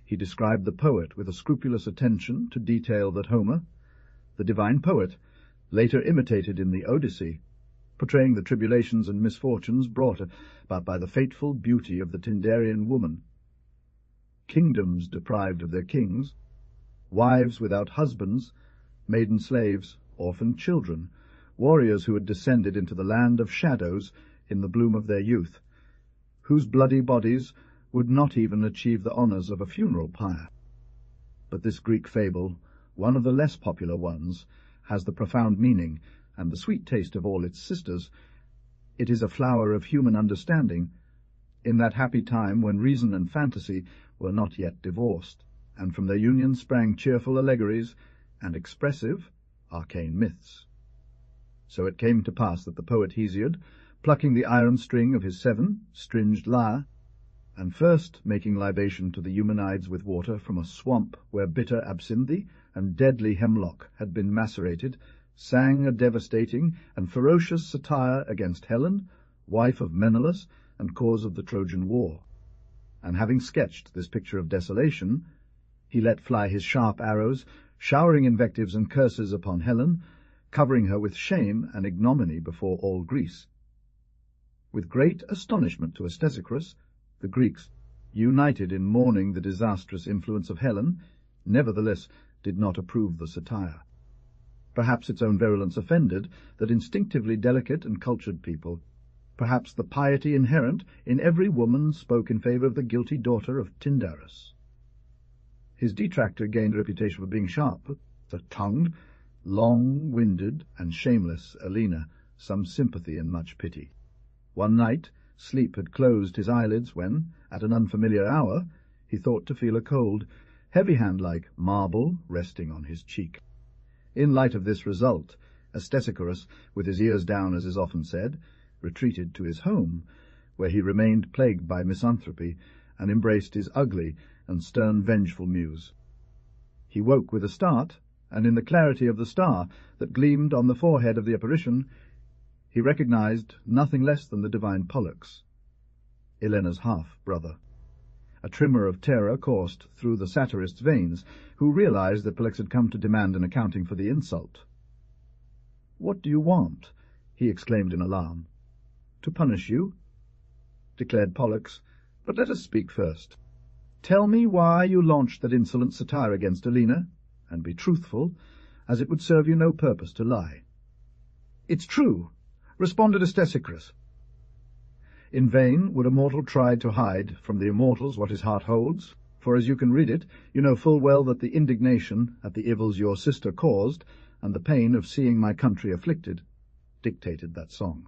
He described the poet with a scrupulous attention to detail that Homer, the divine poet, later imitated in the Odyssey, portraying the tribulations and misfortunes brought about by the fateful beauty of the Tyndarian woman. Kingdoms deprived of their kings, wives without husbands, maiden slaves, orphan children, warriors who had descended into the land of shadows in the bloom of their youth, whose bloody bodies would not even achieve the honours of a funeral pyre. But this Greek fable, one of the less popular ones, has the profound meaning and the sweet taste of all its sisters. It is a flower of human understanding, in that happy time when reason and fantasy were not yet divorced, and from their union sprang cheerful allegories and expressive, arcane myths. So it came to pass that the poet Hesiod, plucking the iron string of his 7-stringed lyre, and first making libation to the Eumenides with water from a swamp where bitter absinthe and deadly hemlock had been macerated, sang a devastating and ferocious satire against Helen, wife of Menelaus and cause of the Trojan War. And having sketched this picture of desolation, he let fly his sharp arrows, showering invectives and curses upon Helen, covering her with shame and ignominy before all Greece. With great astonishment to Stesichorus, the Greeks, united in mourning the disastrous influence of Helen, nevertheless did not approve the satire. Perhaps its own virulence offended that instinctively delicate and cultured people. Perhaps the piety inherent in every woman spoke in favour of the guilty daughter of Tyndarus. His detractor gained a reputation for being sharp, the tongued, long-winded, and shameless Alina, some sympathy and much pity. One night sleep had closed his eyelids when, at an unfamiliar hour, he thought to feel a cold, heavy hand like marble resting on his cheek. In light of this result, Stesichorus, with his ears down as is often said, retreated to his home, where he remained plagued by misanthropy, and embraced his ugly and stern vengeful muse. He woke with a start, and in the clarity of the star that gleamed on the forehead of the apparition, he recognized nothing less than the divine Pollux, Helena's half-brother. A tremor of terror coursed through the satirist's veins, who realized that Pollux had come to demand an accounting for the insult. "What do you want?" he exclaimed in alarm. "To punish you," declared Pollux, "but let us speak first. Tell me why you launched that insolent satire against Alina. and be truthful, as it would serve you no purpose to lie. "It's true," responded Estesicrus. In vain would a mortal try to hide from the immortals what his heart holds, for as you can read it, you know full well that the indignation at the evils your sister caused, and the pain of seeing my country afflicted, dictated that song.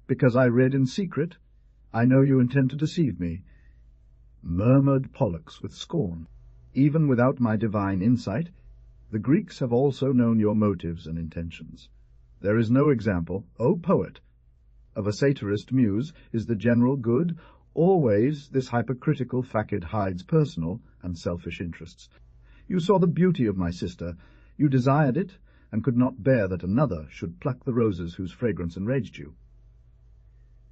"Because I read in secret, I know you intend to deceive me," murmured Pollux with scorn. "Even without my divine insight, the Greeks have also known your motives and intentions. There is no example, O poet, of a satirist muse. Is the general good? Always this hypocritical facet hides personal and selfish interests. You saw the beauty of my sister, you desired it, and could not bear that another should pluck the roses whose fragrance enraged you.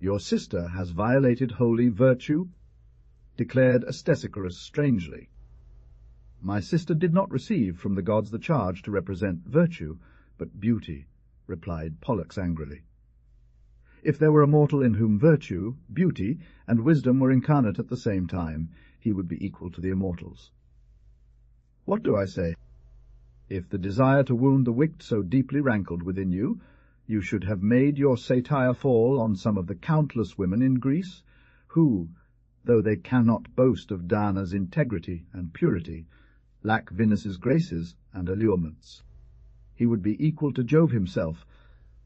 Your sister has violated holy virtue," declared Estesicrus strangely. "My sister did not receive from the gods the charge to represent virtue, but beauty," replied Pollux angrily. "If there were a mortal in whom virtue, beauty, and wisdom were incarnate at the same time, he would be equal to the immortals. What do I say? If the desire to wound the wicked so deeply rankled within you, you should have made your satire fall on some of the countless women in Greece, who, though they cannot boast of Diana's integrity and purity, lack Venus's graces and allurements. He would be equal to Jove himself,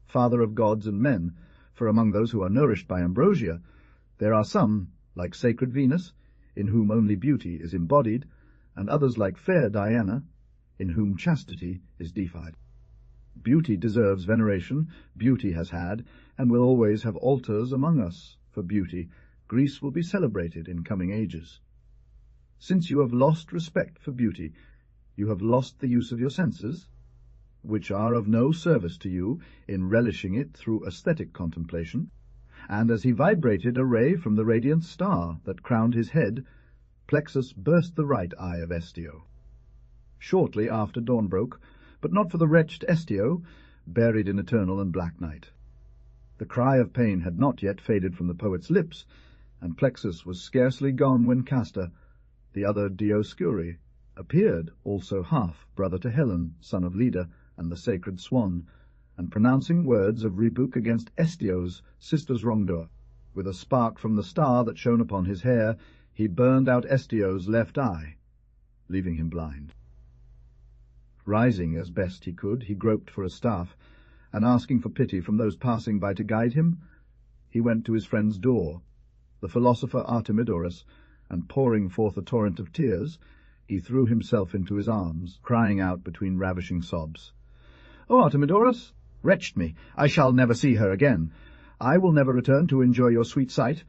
father of gods and men, for among those who are nourished by ambrosia, there are some, like sacred Venus, in whom only beauty is embodied, and others like fair Diana, in whom chastity is deified. Beauty deserves veneration, beauty has had, and will always have altars among us. For beauty, Greece will be celebrated in coming ages. Since you have lost respect for beauty, you have lost the use of your senses, which are of no service to you in relishing it through aesthetic contemplation." And as he vibrated a ray from the radiant star that crowned his head, Plexus burst the right eye of Estio. Shortly after dawn broke, but not for the wretched Estio, buried in eternal and black night. The cry of pain had not yet faded from the poet's lips, and Plexus was scarcely gone when Castor, the other Dioscuri, appeared, also half brother to Helen, son of Leda, and the sacred swan, and pronouncing words of rebuke against Estio's sister's wrongdoer. With a spark from the star that shone upon his hair, he burned out Estio's left eye, leaving him blind. Rising as best he could, he groped for a staff, and asking for pity from those passing by to guide him, he went to his friend's door, the philosopher Artemidorus, and pouring forth a torrent of tears, he threw himself into his arms, crying out between ravishing sobs, "O Artemidorus, wretched me! I shall never see her again. I will never return to enjoy your sweet sight.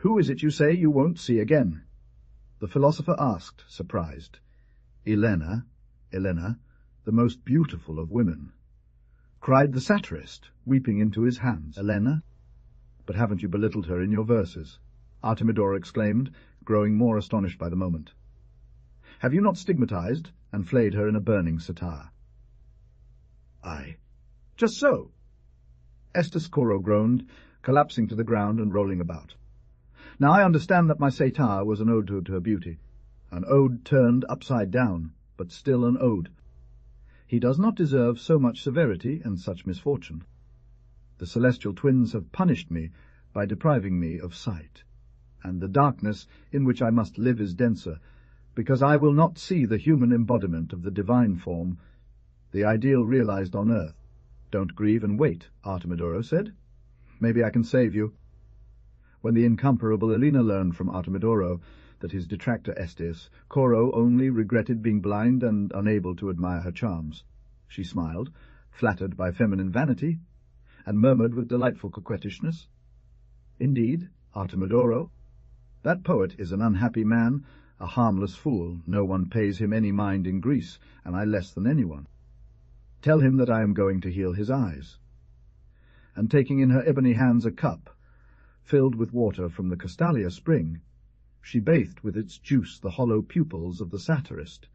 Who is it you say you won't see again?" The philosopher asked, surprised. "Elena, the most beautiful of women," cried the satirist, weeping into his hands. "Elena? But haven't you belittled her in your verses?" Artemidor exclaimed, growing more astonished by the moment. "Have you not stigmatized and flayed her in a burning satire?" "Aye, just so." Estes Coro groaned, collapsing to the ground and rolling about. "Now I understand that my satire was an ode to her beauty, an ode turned upside down, but still an ode. He does not deserve so much severity and such misfortune. The celestial twins have punished me by depriving me of sight, and the darkness in which I must live is denser, because I will not see the human embodiment of the divine form, the ideal realized on earth. Don't grieve and wait," Artemidoro said. "Maybe I can save you." When the incomparable Elena learned from Artemidoro that his detractor Estes, Coro only regretted being blind and unable to admire her charms. She smiled, flattered by feminine vanity, and murmured with delightful coquettishness, "Indeed, Artemidoro, that poet is an unhappy man, a harmless fool. No one pays him any mind in Greece, and I less than anyone. Tell him that I am going to heal his eyes." And taking in her ebony hands a cup, filled with water from the Castalia spring, she bathed with its juice the hollow pupils of the satirist,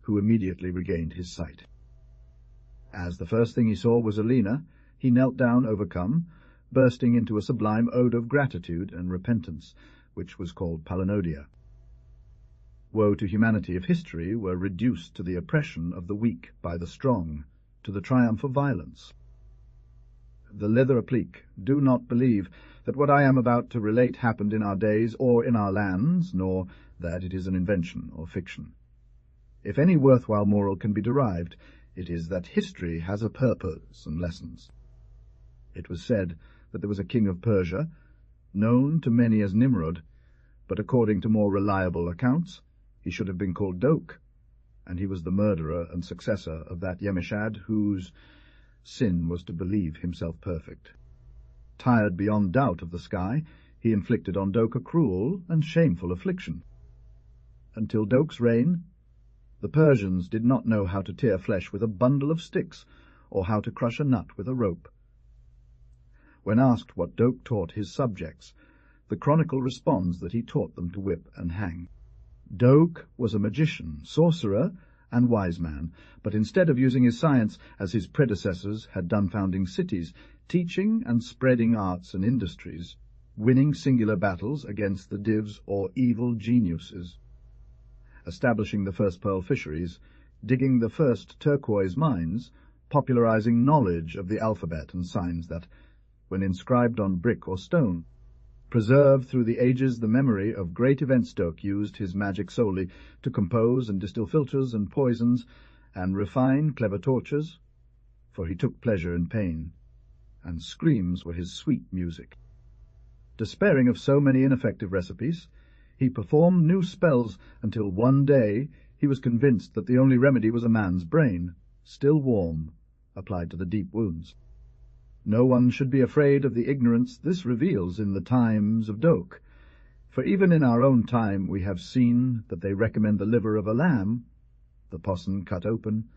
who immediately regained his sight. As the first thing he saw was Elena, he knelt down overcome, bursting into a sublime ode of gratitude and repentance, which was called Palinodia. Woe to humanity if history were reduced to the oppression of the weak by the strong, to the triumph of violence. The leather applique, do not believe that what I am about to relate happened in our days or in our lands, nor that it is an invention or fiction. If any worthwhile moral can be derived, it is that history has a purpose and lessons. It was said that there was a king of Persia, known to many as Nimrod, but according to more reliable accounts, he should have been called Doke, and he was the murderer and successor of that Yemishad whose sin was to believe himself perfect. Tired beyond doubt of the sky, he inflicted on Doke a cruel and shameful affliction. Until Doke's reign, the Persians did not know how to tear flesh with a bundle of sticks, or how to crush a nut with a rope. When asked what Doke taught his subjects, the chronicle responds that he taught them to whip and hang. Doke was a magician, sorcerer, and wise man, but instead of using his science as his predecessors had done founding cities, teaching and spreading arts and industries, winning singular battles against the divs or evil geniuses, establishing the first pearl fisheries, digging the first turquoise mines, popularizing knowledge of the alphabet and signs that, when inscribed on brick or stone, preserve through the ages the memory of great events. Doke used his magic solely to compose and distill filters and poisons, and refine clever tortures, for he took pleasure in pain, and screams were his sweet music. Despairing of so many ineffective recipes, he performed new spells until one day he was convinced that the only remedy was a man's brain, still warm, applied to the deep wounds. No one should be afraid of the ignorance this reveals in the times of Doke, for even in our own time we have seen that they recommend the liver of a lamb, the possum cut open,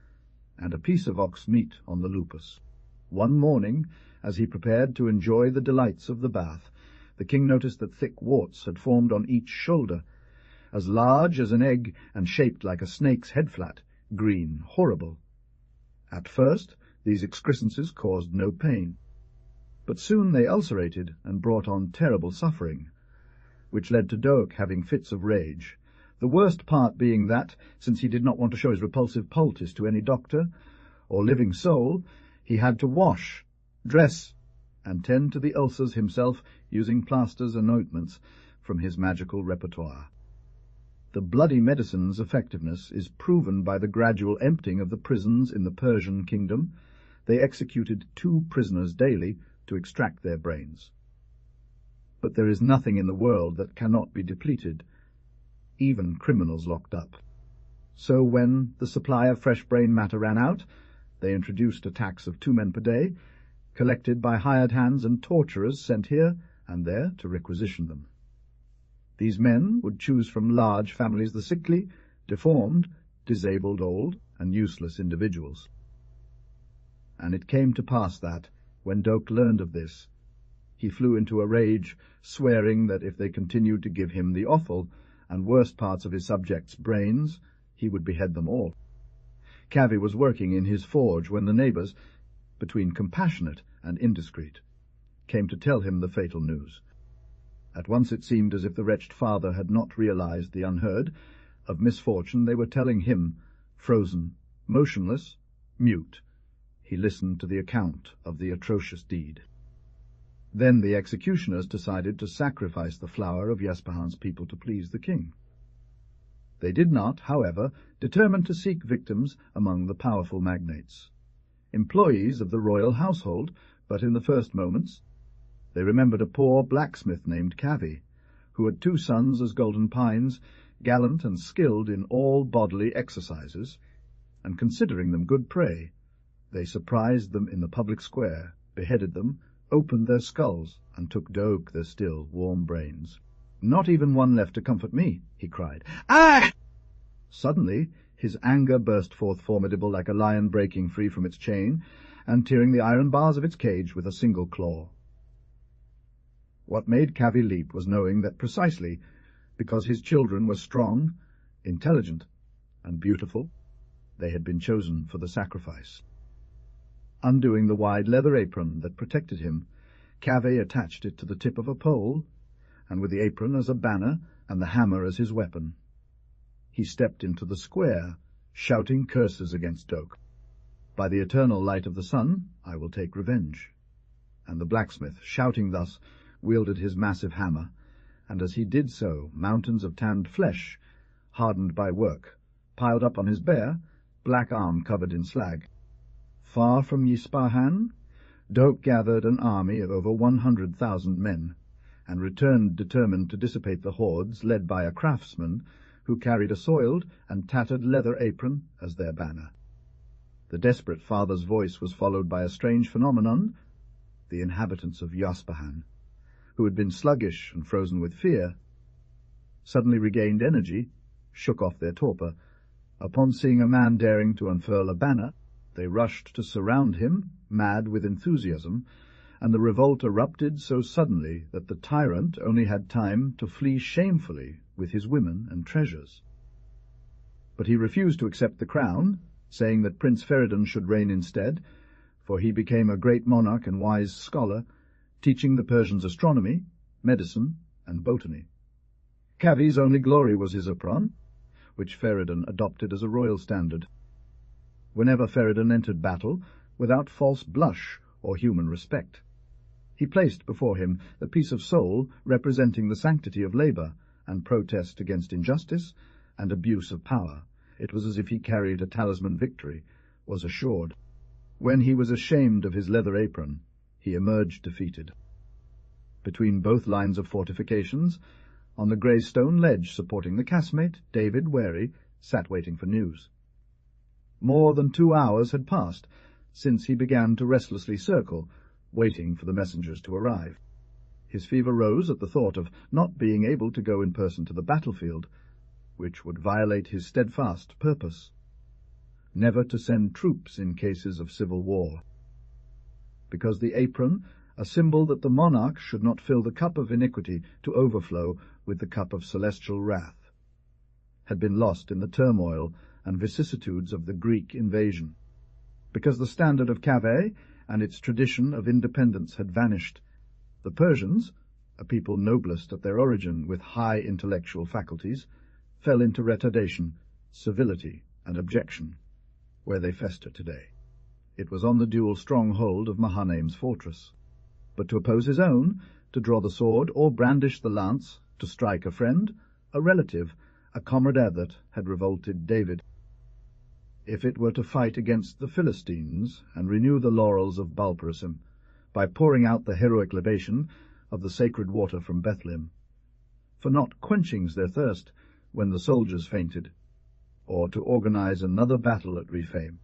and a piece of ox meat on the lupus. One morning, as he prepared to enjoy the delights of the bath, the king noticed that thick warts had formed on each shoulder, as large as an egg and shaped like a snake's head-flat, green, horrible. At first, these excrescences caused no pain, but soon they ulcerated and brought on terrible suffering, which led to Doke having fits of rage, the worst part being that, since he did not want to show his repulsive poultice to any doctor or living soul, he had to wash, dress, and tend to the ulcers himself using plasters and ointments from his magical repertoire. The bloody medicine's effectiveness is proven by the gradual emptying of the prisons in the Persian kingdom. They executed 2 prisoners daily to extract their brains. But there is nothing in the world that cannot be depleted, even criminals locked up. So when the supply of fresh brain matter ran out, they introduced a tax of 2 men per day, collected by hired hands and torturers sent here and there to requisition them. These men would choose from large families the sickly, deformed, disabled, old, and useless individuals. And it came to pass that, when Doke learned of this, he flew into a rage, swearing that if they continued to give him the offal and worst parts of his subjects' brains, he would behead them all. Cavy was working in his forge when the neighbours, between compassionate and indiscreet, came to tell him the fatal news. At once it seemed as if the wretched father had not realized the unheard. Of misfortune they were telling him, frozen, motionless, mute. He listened to the account of the atrocious deed. Then the executioners decided to sacrifice the flower of Yespahan's people to please the king. They did not, however, determine to seek victims among the powerful magnates, employees of the royal household, but in the first moments they remembered a poor blacksmith named Cavy, who had 2 sons as golden pines, gallant and skilled in all bodily exercises, and considering them good prey, they surprised them in the public square, beheaded them, opened their skulls, and took Doke their still warm brains. "Not even one left to comfort me," he cried. "Ah!" Suddenly his anger burst forth formidable like a lion breaking free from its chain, and tearing the iron bars of its cage with a single claw. What made Cavy leap was knowing that precisely because his children were strong, intelligent, and beautiful, they had been chosen for the sacrifice. Undoing the wide leather apron that protected him, Cavy attached it to the tip of a pole, and with the apron as a banner and the hammer as his weapon, he stepped into the square, shouting curses against Doak. By the eternal light of the sun, I will take revenge. And the blacksmith, shouting thus, wielded his massive hammer, and as he did so, mountains of tanned flesh, hardened by work, piled up on his bare, black arm covered in slag. Far from Yspahan, Doak gathered an army of over 100,000 men, and returned determined to dissipate the hordes led by a craftsman who carried a soiled and tattered leather apron as their banner. The desperate father's voice was followed by a strange phenomenon. The inhabitants of Yspahan, who had been sluggish and frozen with fear, suddenly regained energy, shook off their torpor. Upon seeing a man daring to unfurl a banner, they rushed to surround him, mad with enthusiasm, and the revolt erupted so suddenly that the tyrant only had time to flee shamefully with his women and treasures. But he refused to accept the crown, saying that Prince Feridun should reign instead, for he became a great monarch and wise scholar, teaching the Persians astronomy, medicine, and botany. Kavi's only glory was his apron, which Feridun adopted as a royal standard. Whenever Feridun entered battle, without false blush or human respect, he placed before him the piece of soul representing the sanctity of labour and protest against injustice and abuse of power. It was as if he carried a talisman. Victory was assured. When he was ashamed of his leather apron, he emerged defeated. Between both lines of fortifications, on the grey stone ledge supporting the casemate, David, wary, sat waiting for news. More than 2 hours had passed since he began to restlessly circle, waiting for the messengers to arrive. His fever rose at the thought of not being able to go in person to the battlefield, which would violate his steadfast purpose, never to send troops in cases of civil war. Because the apron, a symbol that the monarch should not fill the cup of iniquity to overflow with the cup of celestial wrath, had been lost in the turmoil and vicissitudes of the Greek invasion. Because the standard of Cave and its tradition of independence had vanished, the Persians, a people noblest at their origin with high intellectual faculties, fell into retardation, servility, and objection, where they fester today. It was on the dual stronghold of Mahanaim's fortress. But to oppose his own, to draw the sword or brandish the lance, to strike a friend, a relative, a comrade that had revolted David. If it were to fight against the Philistines and renew the laurels of Balperasim by pouring out the heroic libation of the sacred water from Bethlehem, for not quenching their thirst when the soldiers fainted, or to organize another battle at Rephaim,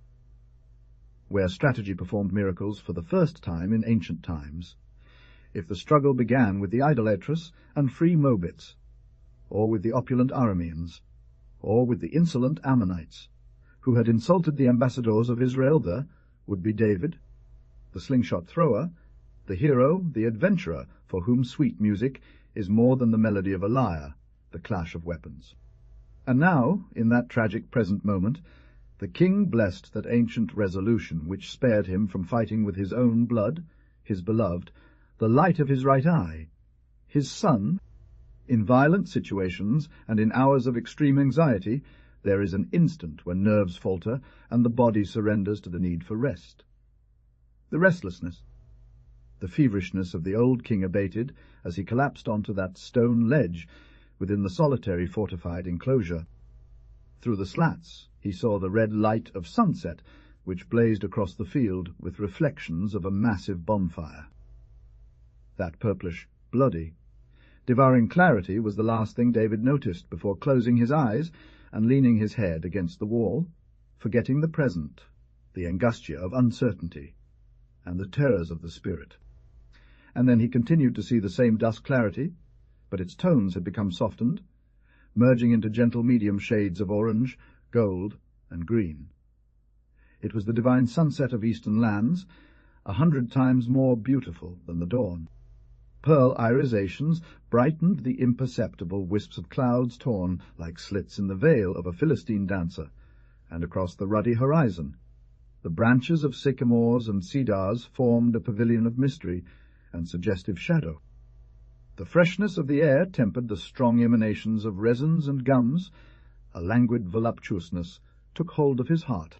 where strategy performed miracles for the first time in ancient times, if the struggle began with the idolatrous and free Moabites, or with the opulent Arameans, or with the insolent Ammonites, who had insulted the ambassadors of Israel, there would be David, the slingshot thrower, the hero, the adventurer, for whom sweet music is more than the melody of a lyre, the clash of weapons. And now, in that tragic present moment, the king blessed that ancient resolution which spared him from fighting with his own blood, his beloved, the light of his right eye, his son. In violent situations and in hours of extreme anxiety, there is an instant when nerves falter and the body surrenders to the need for rest. The restlessness, the feverishness of the old king abated as he collapsed onto that stone ledge within the solitary fortified enclosure. Through the slats he saw the red light of sunset which blazed across the field with reflections of a massive bonfire. That purplish, bloody, devouring clarity was the last thing David noticed before closing his eyes and leaning his head against the wall, forgetting the present, the angustia of uncertainty, and the terrors of the spirit. And then he continued to see the same dusk clarity, but its tones had become softened, merging into gentle medium shades of orange, gold, and green. It was the divine sunset of eastern lands, 100 times more beautiful than the dawn. Pearl irisations brightened the imperceptible wisps of clouds torn like slits in the veil of a Philistine dancer, and across the ruddy horizon the branches of sycamores and cedars formed a pavilion of mystery and suggestive shadow. The freshness of the air tempered the strong emanations of resins and gums, A languid voluptuousness took hold of his heart.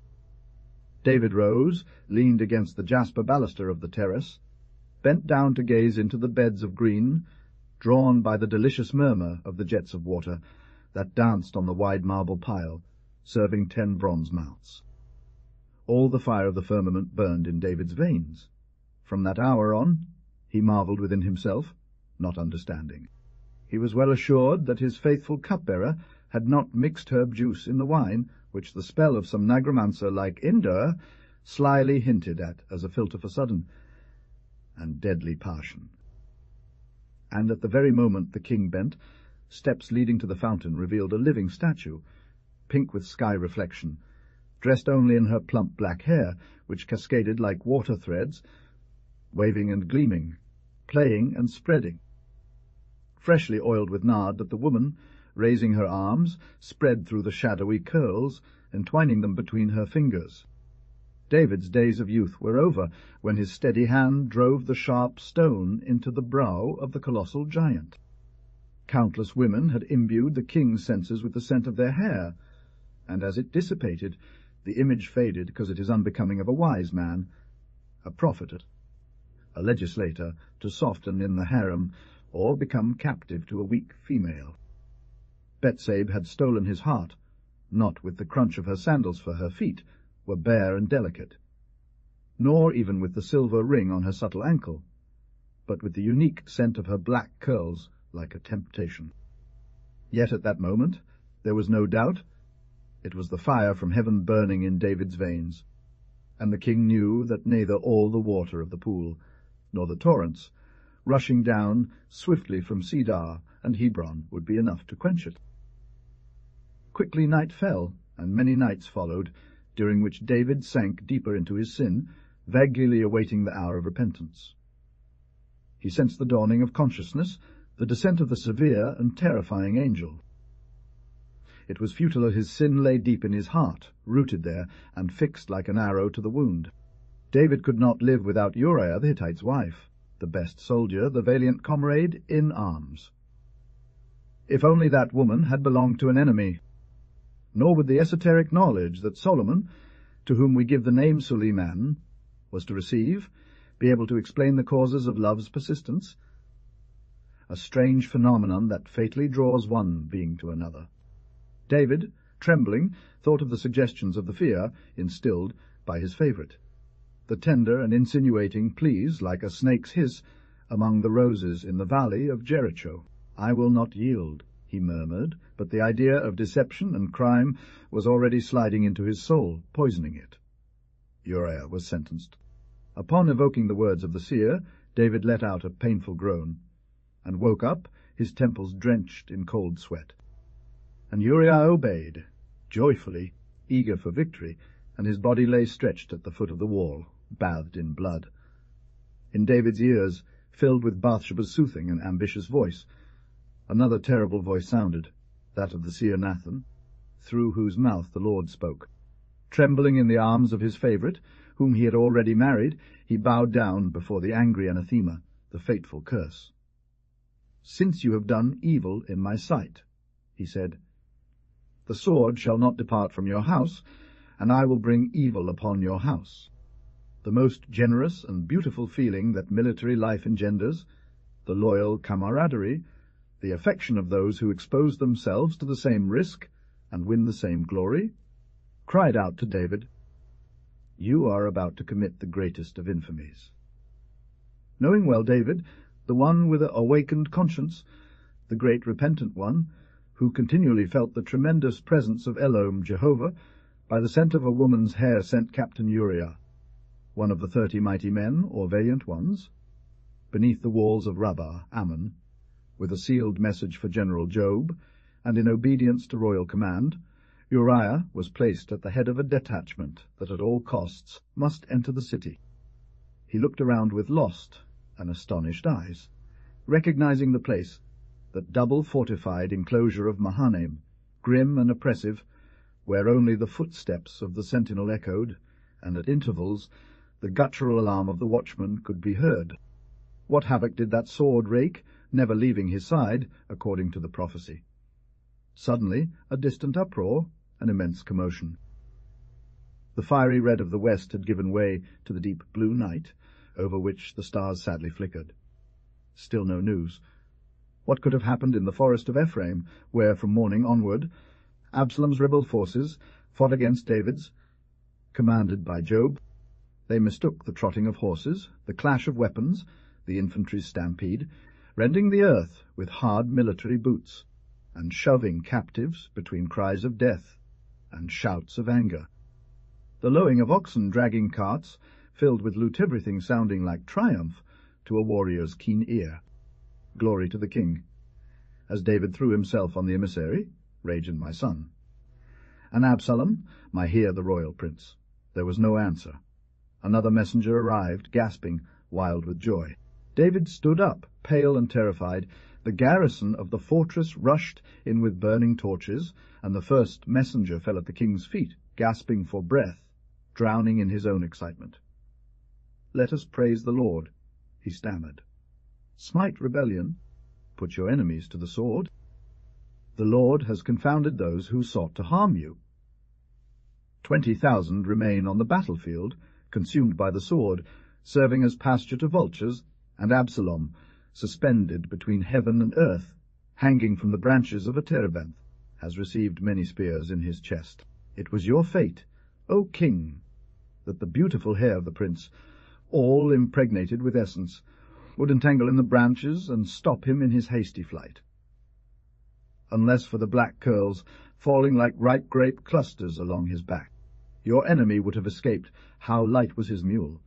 David rose, leaned against the jasper baluster of the terrace, bent down to gaze into the beds of green, drawn by the delicious murmur of the jets of water that danced on the wide marble pile, serving 10 bronze mouths. All the fire of the firmament burned in David's veins. From that hour on, he marvelled within himself, not understanding. He was well assured that his faithful cupbearer had not mixed herb juice in the wine, which the spell of some nagromancer like Indur slyly hinted at as a philter for sudden and deadly passion. And at the very moment the king bent, steps leading to the fountain revealed a living statue, pink with sky reflection, dressed only in her plump black hair, which cascaded like water threads, waving and gleaming, playing and spreading. Freshly oiled with nard that the woman, raising her arms, spread through the shadowy curls, entwining them between her fingers. David's days of youth were over when his steady hand drove the sharp stone into the brow of the colossal giant. Countless women had imbued the king's senses with the scent of their hair, and as it dissipated, the image faded because it is unbecoming of a wise man, a prophet, a legislator, to soften in the harem or become captive to a weak female. Betsabe had stolen his heart, not with the crunch of her sandals, for her feet were bare and delicate, nor even with the silver ring on her subtle ankle, but with the unique scent of her black curls like a temptation. Yet at that moment there was no doubt. It was the fire from heaven burning in David's veins, and the king knew that neither all the water of the pool, nor the torrents, rushing down swiftly from Cedar and Hebron, would be enough to quench it. Quickly night fell, and many nights followed, during which David sank deeper into his sin, vaguely awaiting the hour of repentance. He sensed the dawning of consciousness, the descent of the severe and terrifying angel. It was futile that his sin lay deep in his heart, rooted there, and fixed like an arrow to the wound. David could not live without Uriah, the Hittite's wife, the best soldier, the valiant comrade in arms. If only that woman had belonged to an enemy! Nor would the esoteric knowledge that Solomon, to whom we give the name Suleiman, was to receive, be able to explain the causes of love's persistence, a strange phenomenon that fatally draws one being to another. David, trembling, thought of the suggestions of the fear instilled by his favourite, the tender and insinuating pleas like a snake's hiss among the roses in the valley of Jericho. "I will not yield," he murmured, but the idea of deception and crime was already sliding into his soul, poisoning it. Uriah was sentenced. Upon evoking the words of the seer, David let out a painful groan, and woke up, his temples drenched in cold sweat. And Uriah obeyed, joyfully, eager for victory, and his body lay stretched at the foot of the wall, bathed in blood. In David's ears, filled with Bathsheba's soothing and ambitious voice, another terrible voice sounded, that of the seer Nathan, through whose mouth the Lord spoke. Trembling in the arms of his favourite, whom he had already married, he bowed down before the angry anathema, the fateful curse. "Since you have done evil in my sight," he said, "the sword shall not depart from your house, and I will bring evil upon your house." The most generous and beautiful feeling that military life engenders, the loyal camaraderie, the affection of those who expose themselves to the same risk and win the same glory, cried out to David, "You are about to commit the greatest of infamies." Knowing well David, the one with an awakened conscience, the great repentant one, who continually felt the tremendous presence of Elohim Jehovah, by the scent of a woman's hair sent Captain Uriah, one of the 30 mighty men, or valiant ones, beneath the walls of Rabbah, Ammon, with a sealed message for General Job, and in obedience to royal command, Uriah was placed at the head of a detachment that at all costs must enter the city. He looked around with lost and astonished eyes, recognizing the place, that double-fortified enclosure of Mahanaim, grim and oppressive, where only the footsteps of the sentinel echoed, and at intervals the guttural alarm of the watchman could be heard. What havoc did that sword rake, never leaving his side, according to the prophecy? Suddenly, a distant uproar, an immense commotion. The fiery red of the west had given way to the deep blue night, over which the stars sadly flickered. Still no news. What could have happened in the forest of Ephraim, where from morning onward Absalom's rebel forces fought against David's, commanded by Job? They mistook the trotting of horses, the clash of weapons, the infantry's stampede, rending the earth with hard military boots, and shoving captives between cries of death and shouts of anger. The lowing of oxen dragging carts, filled with loot, everything sounding like triumph to a warrior's keen ear. Glory to the king. As David threw himself on the emissary, Regen my son. And Absalom, my hear the royal prince. There was no answer. Another messenger arrived, gasping, wild with joy. David stood up, pale and terrified. The garrison of the fortress rushed in with burning torches, and the first messenger fell at the king's feet, gasping for breath, drowning in his own excitement. "Let us praise the Lord," he stammered. "Smite rebellion, put your enemies to the sword. The Lord has confounded those who sought to harm you." 20,000 remain on the battlefield, consumed by the sword, serving as pasture to vultures, and Absalom, suspended between heaven and earth, hanging from the branches of a terebinth, has received many spears in his chest. It was your fate, O king, that the beautiful hair of the prince, all impregnated with essence, would entangle in the branches and stop him in his hasty flight. Unless for the black curls falling like ripe grape clusters along his back, your enemy would have escaped. How light was his mule!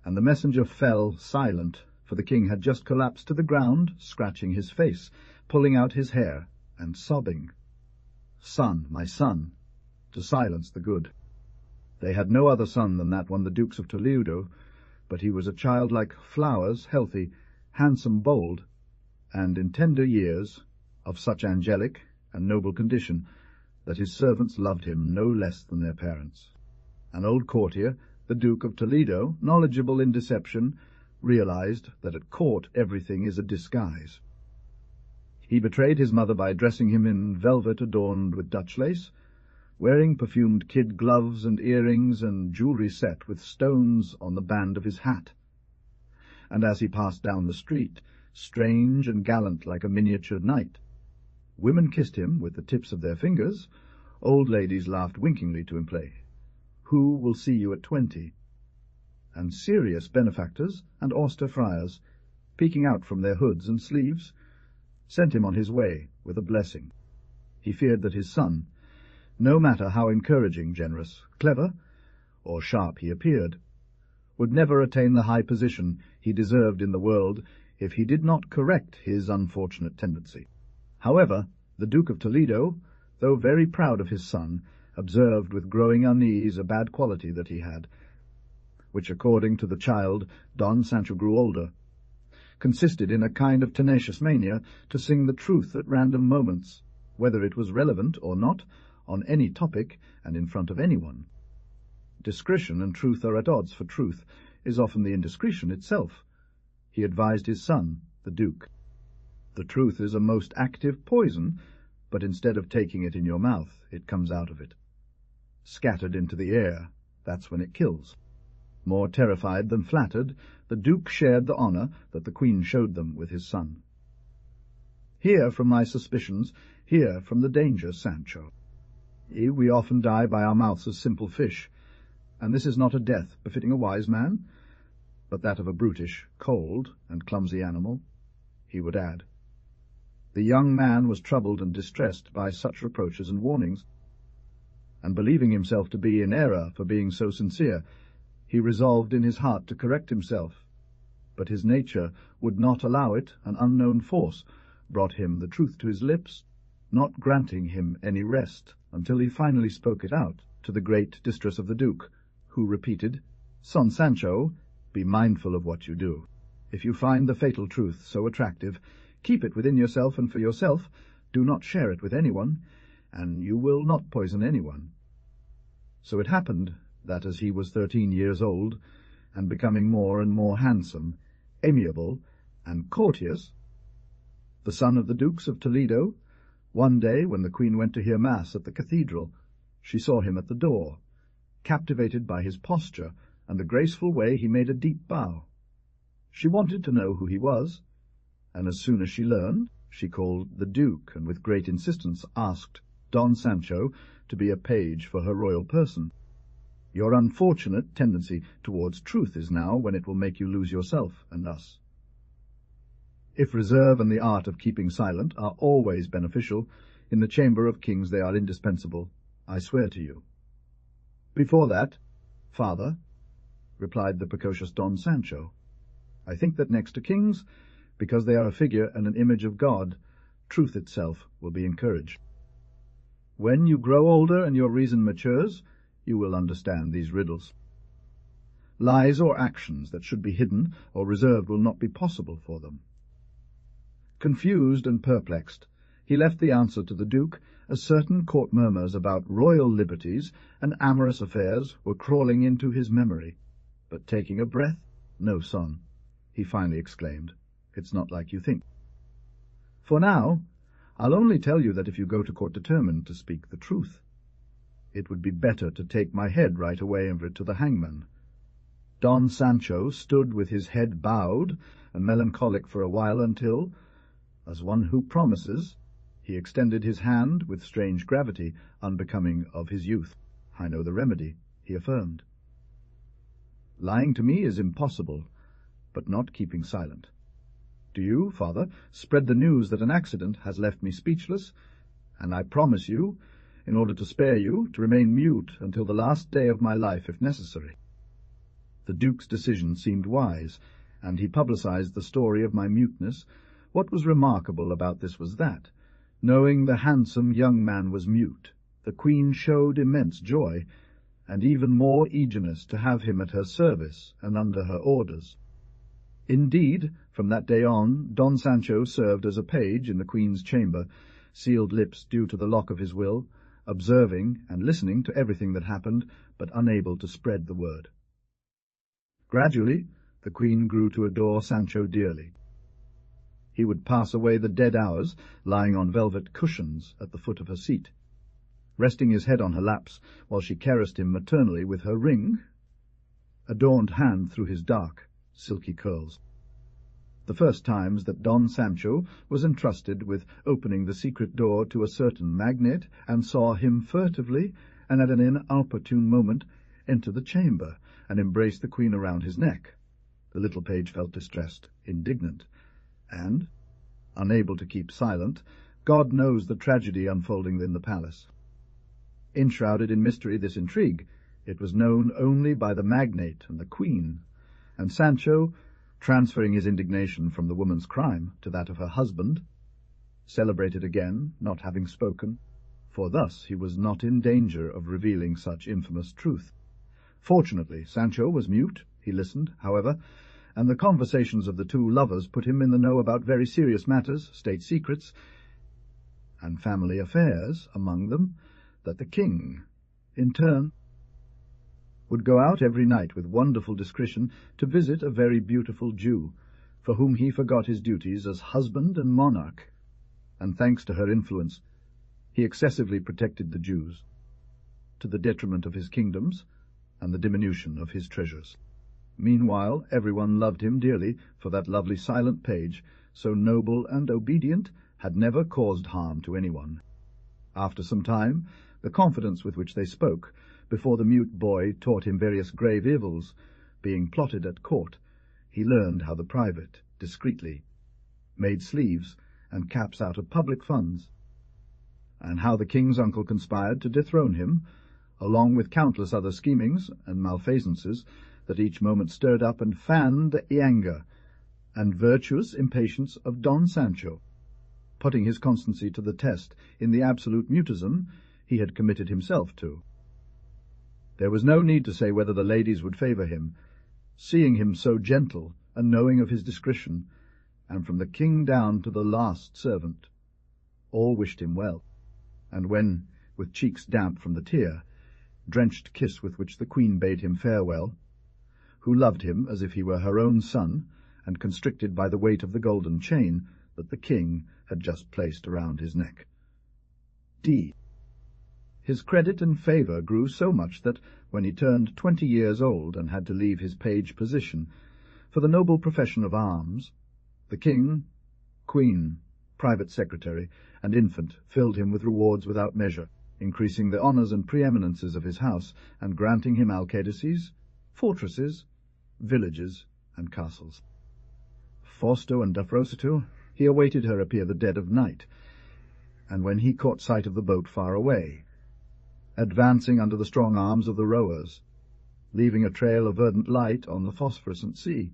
And the messenger fell silent, for the king had just collapsed to the ground, scratching his face, pulling out his hair, and sobbing, "Son, my son," to silence the good. They had no other son than that one, the Dukes of Toledo, but he was a child like flowers, healthy, handsome, bold, and in tender years of such angelic and noble condition that his servants loved him no less than their parents. An old courtier, the Duke of Toledo, knowledgeable in deception, realized that at court everything is a disguise. He betrayed his mother by dressing him in velvet adorned with Dutch lace, wearing perfumed kid gloves and earrings and jewelry set with stones on the band of his hat. And as he passed down the street, strange and gallant like a miniature knight, women kissed him with the tips of their fingers, old ladies laughed winkingly to imply, "Who will see you at 20?" And serious benefactors and austere friars, peeking out from their hoods and sleeves, sent him on his way with a blessing. He feared that his son, no matter how encouraging, generous, clever, or sharp he appeared, would never attain the high position he deserved in the world if he did not correct his unfortunate tendency. However, the Duke of Toledo, though very proud of his son, observed with growing unease a bad quality that he had, which, according to the child, Don Sancho grew older, consisted in a kind of tenacious mania to sing the truth at random moments, whether it was relevant or not, on any topic and in front of anyone. Discretion and truth are at odds, for truth is often the indiscretion itself. He advised his son, the Duke. The truth is a most active poison, but instead of taking it in your mouth, it comes out of it. Scattered into the air, that's when it kills. More terrified than flattered, the Duke shared the honour that the Queen showed them with his son. "Hear from my suspicions, hear from the danger, Sancho. We often die by our mouths as simple fish, and this is not a death befitting a wise man, but that of a brutish, cold, and clumsy animal," he would add. The young man was troubled and distressed by such reproaches and warnings, and believing himself to be in error for being so sincere, he resolved in his heart to correct himself, but his nature would not allow it. An unknown force brought him the truth to his lips, not granting him any rest until he finally spoke it out, to the great distress of the Duke, who repeated, "Son Sancho, be mindful of what you do. If you find the fatal truth so attractive, keep it within yourself and for yourself. Do not share it with anyone, and you will not poison anyone." So it happened that as he was 13 years old, and becoming more and more handsome, amiable, and courteous, the son of the Dukes of Toledo One day, when the Queen went to hear Mass at the cathedral, she saw him at the door, captivated by his posture and the graceful way he made a deep bow. She wanted to know who he was, and as soon as she learned, she called the Duke, and with great insistence asked Don Sancho to be a page for her royal person. Your unfortunate tendency towards truth is now when it will make you lose yourself and us. If reserve and the art of keeping silent are always beneficial, in the chamber of kings they are indispensable, I swear to you. Before that, father, replied the precocious Don Sancho, I think that next to kings, because they are a figure and an image of God, truth itself will be encouraged. When you grow older and your reason matures, you will understand these riddles. Lies or actions that should be hidden or reserved will not be possible for them. Confused and perplexed, he left the answer to the Duke, as certain court murmurs about royal liberties and amorous affairs were crawling into his memory. But taking a breath, "No, son," he finally exclaimed, "it's not like you think. For now, I'll only tell you that if you go to court determined to speak the truth, it would be better to take my head right away over to the hangman." Don Sancho stood with his head bowed and melancholic for a while until, as one who promises, he extended his hand with strange gravity unbecoming of his youth. "I know the remedy," he affirmed. "Lying to me is impossible, but not keeping silent. Do you, father, spread the news that an accident has left me speechless, and I promise you, in order to spare you, to remain mute until the last day of my life if necessary." The Duke's decision seemed wise, and he publicized the story of my muteness. What was remarkable about this was that, knowing the handsome young man was mute, the Queen showed immense joy, and even more eagerness to have him at her service and under her orders. Indeed, from that day on, Don Sancho served as a page in the Queen's chamber, sealed lips due to the lock of his will, observing and listening to everything that happened, but unable to spread the word. Gradually, the Queen grew to adore Sancho dearly. He would pass away the dead hours lying on velvet cushions at the foot of her seat, resting his head on her laps while she caressed him maternally with her ring, adorned hand through his dark, silky curls. The first times that Don Sancho was entrusted with opening the secret door to a certain magnate, and saw him furtively, and at an inopportune moment, enter the chamber and embrace the Queen around his neck, the little page felt distressed, indignant, and, unable to keep silent, God knows the tragedy unfolding in the palace. Enshrouded in mystery this intrigue, it was known only by the magnate and the Queen, and Sancho, transferring his indignation from the woman's crime to that of her husband, celebrated again, not having spoken, for thus he was not in danger of revealing such infamous truth. Fortunately, Sancho was mute. He listened, however, and the conversations of the two lovers put him in the know about very serious matters, state secrets, and family affairs, among them that the king, in turn, would go out every night with wonderful discretion to visit a very beautiful Jew, for whom he forgot his duties as husband and monarch, and thanks to her influence, he excessively protected the Jews, to the detriment of his kingdoms and the diminution of his treasures. Meanwhile, everyone loved him dearly, for that lovely silent page, so noble and obedient, had never caused harm to anyone. After some time, the confidence with which they spoke, before the mute boy taught him various grave evils, being plotted at court, he learned how the private, discreetly, made sleeves and caps out of public funds, and how the king's uncle conspired to dethrone him, along with countless other schemings and malfaisances that each moment stirred up and fanned the anger and virtuous impatience of Don Sancho, putting his constancy to the test in the absolute mutism he had committed himself to. There was no need to say whether the ladies would favour him, seeing him so gentle and knowing of his discretion, and from the king down to the last servant, all wished him well, and when, with cheeks damp from the tear, drenched kiss with which the Queen bade him farewell, who loved him as if he were her own son, and constricted by the weight of the golden chain that the king had just placed around his neck. D. His credit and favour grew so much that, when he turned 20 years old and had to leave his page position for the noble profession of arms, the king, queen, private secretary, and infant filled him with rewards without measure, increasing the honours and preeminences of his house, and granting him alcaydices, fortresses, villages, and castles. Fausto and Dafrositu, he awaited her appear the dead of night, and when he caught sight of the boat far away, advancing under the strong arms of the rowers, leaving a trail of verdant light on the phosphorescent sea,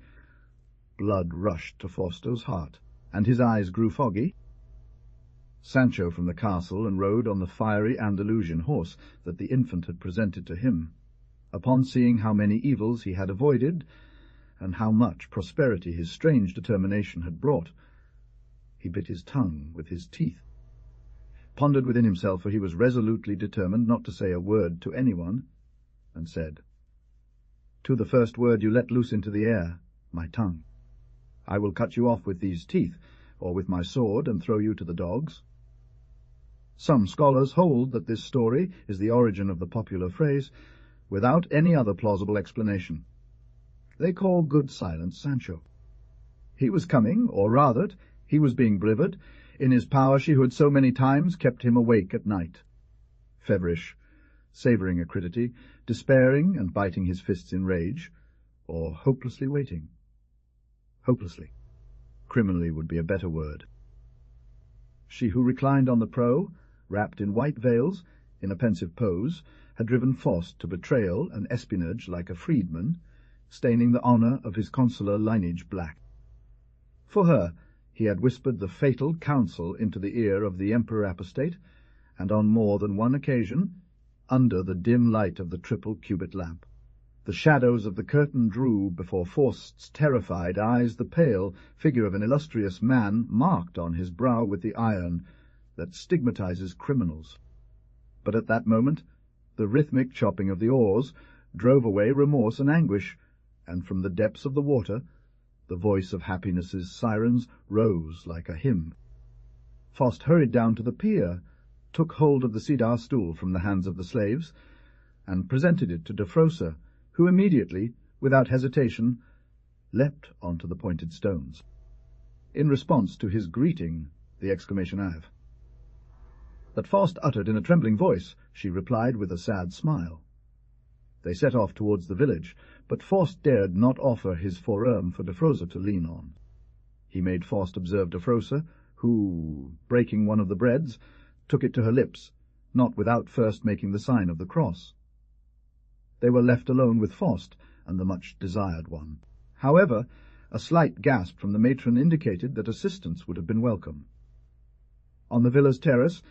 blood rushed to Fausto's heart, and his eyes grew foggy. Sancho from the castle and rode on the fiery Andalusian horse that the infant had presented to him. Upon seeing how many evils he had avoided, and how much prosperity his strange determination had brought, he bit his tongue with his teeth, pondered within himself, for he was resolutely determined not to say a word to anyone, and said, "To the first word you let loose into the air, my tongue, I will cut you off with these teeth, or with my sword, and throw you to the dogs." Some scholars hold that this story is the origin of the popular phrase, without any other plausible explanation. They call good silence Sancho. He was coming, or rather, he was being delivered, in his power she who had so many times kept him awake at night. Feverish, savouring acridity, despairing and biting his fists in rage, or hopelessly waiting. Hopelessly. Criminally would be a better word. She who reclined on the prow, wrapped in white veils, in a pensive pose, had driven Faust to betrayal and espionage like a freedman, staining the honour of his consular lineage black. For her he had whispered the fatal counsel into the ear of the Emperor Apostate, and on more than one occasion, under the dim light of the triple cubit lamp, the shadows of the curtain drew before Faust's terrified eyes the pale figure of an illustrious man marked on his brow with the iron that stigmatizes criminals. But at that moment the rhythmic chopping of the oars drove away remorse and anguish, and from the depths of the water the voice of happiness's sirens rose like a hymn. Faust hurried down to the pier, took hold of the cedar stool from the hands of the slaves, and presented it to Dafrosa, who immediately, without hesitation, leapt onto the pointed stones. In response to his greeting, the exclamation "Ave," that Faust uttered in a trembling voice, she replied with a sad smile. They set off towards the village, but Faust dared not offer his forearm for Dafrosa to lean on. He made Faust observe Dafrosa, who, breaking one of the breads, took it to her lips, not without first making the sign of the cross. They were left alone with Faust and the much-desired one. However, a slight gasp from the matron indicated that assistance would have been welcome. On the villa's terrace,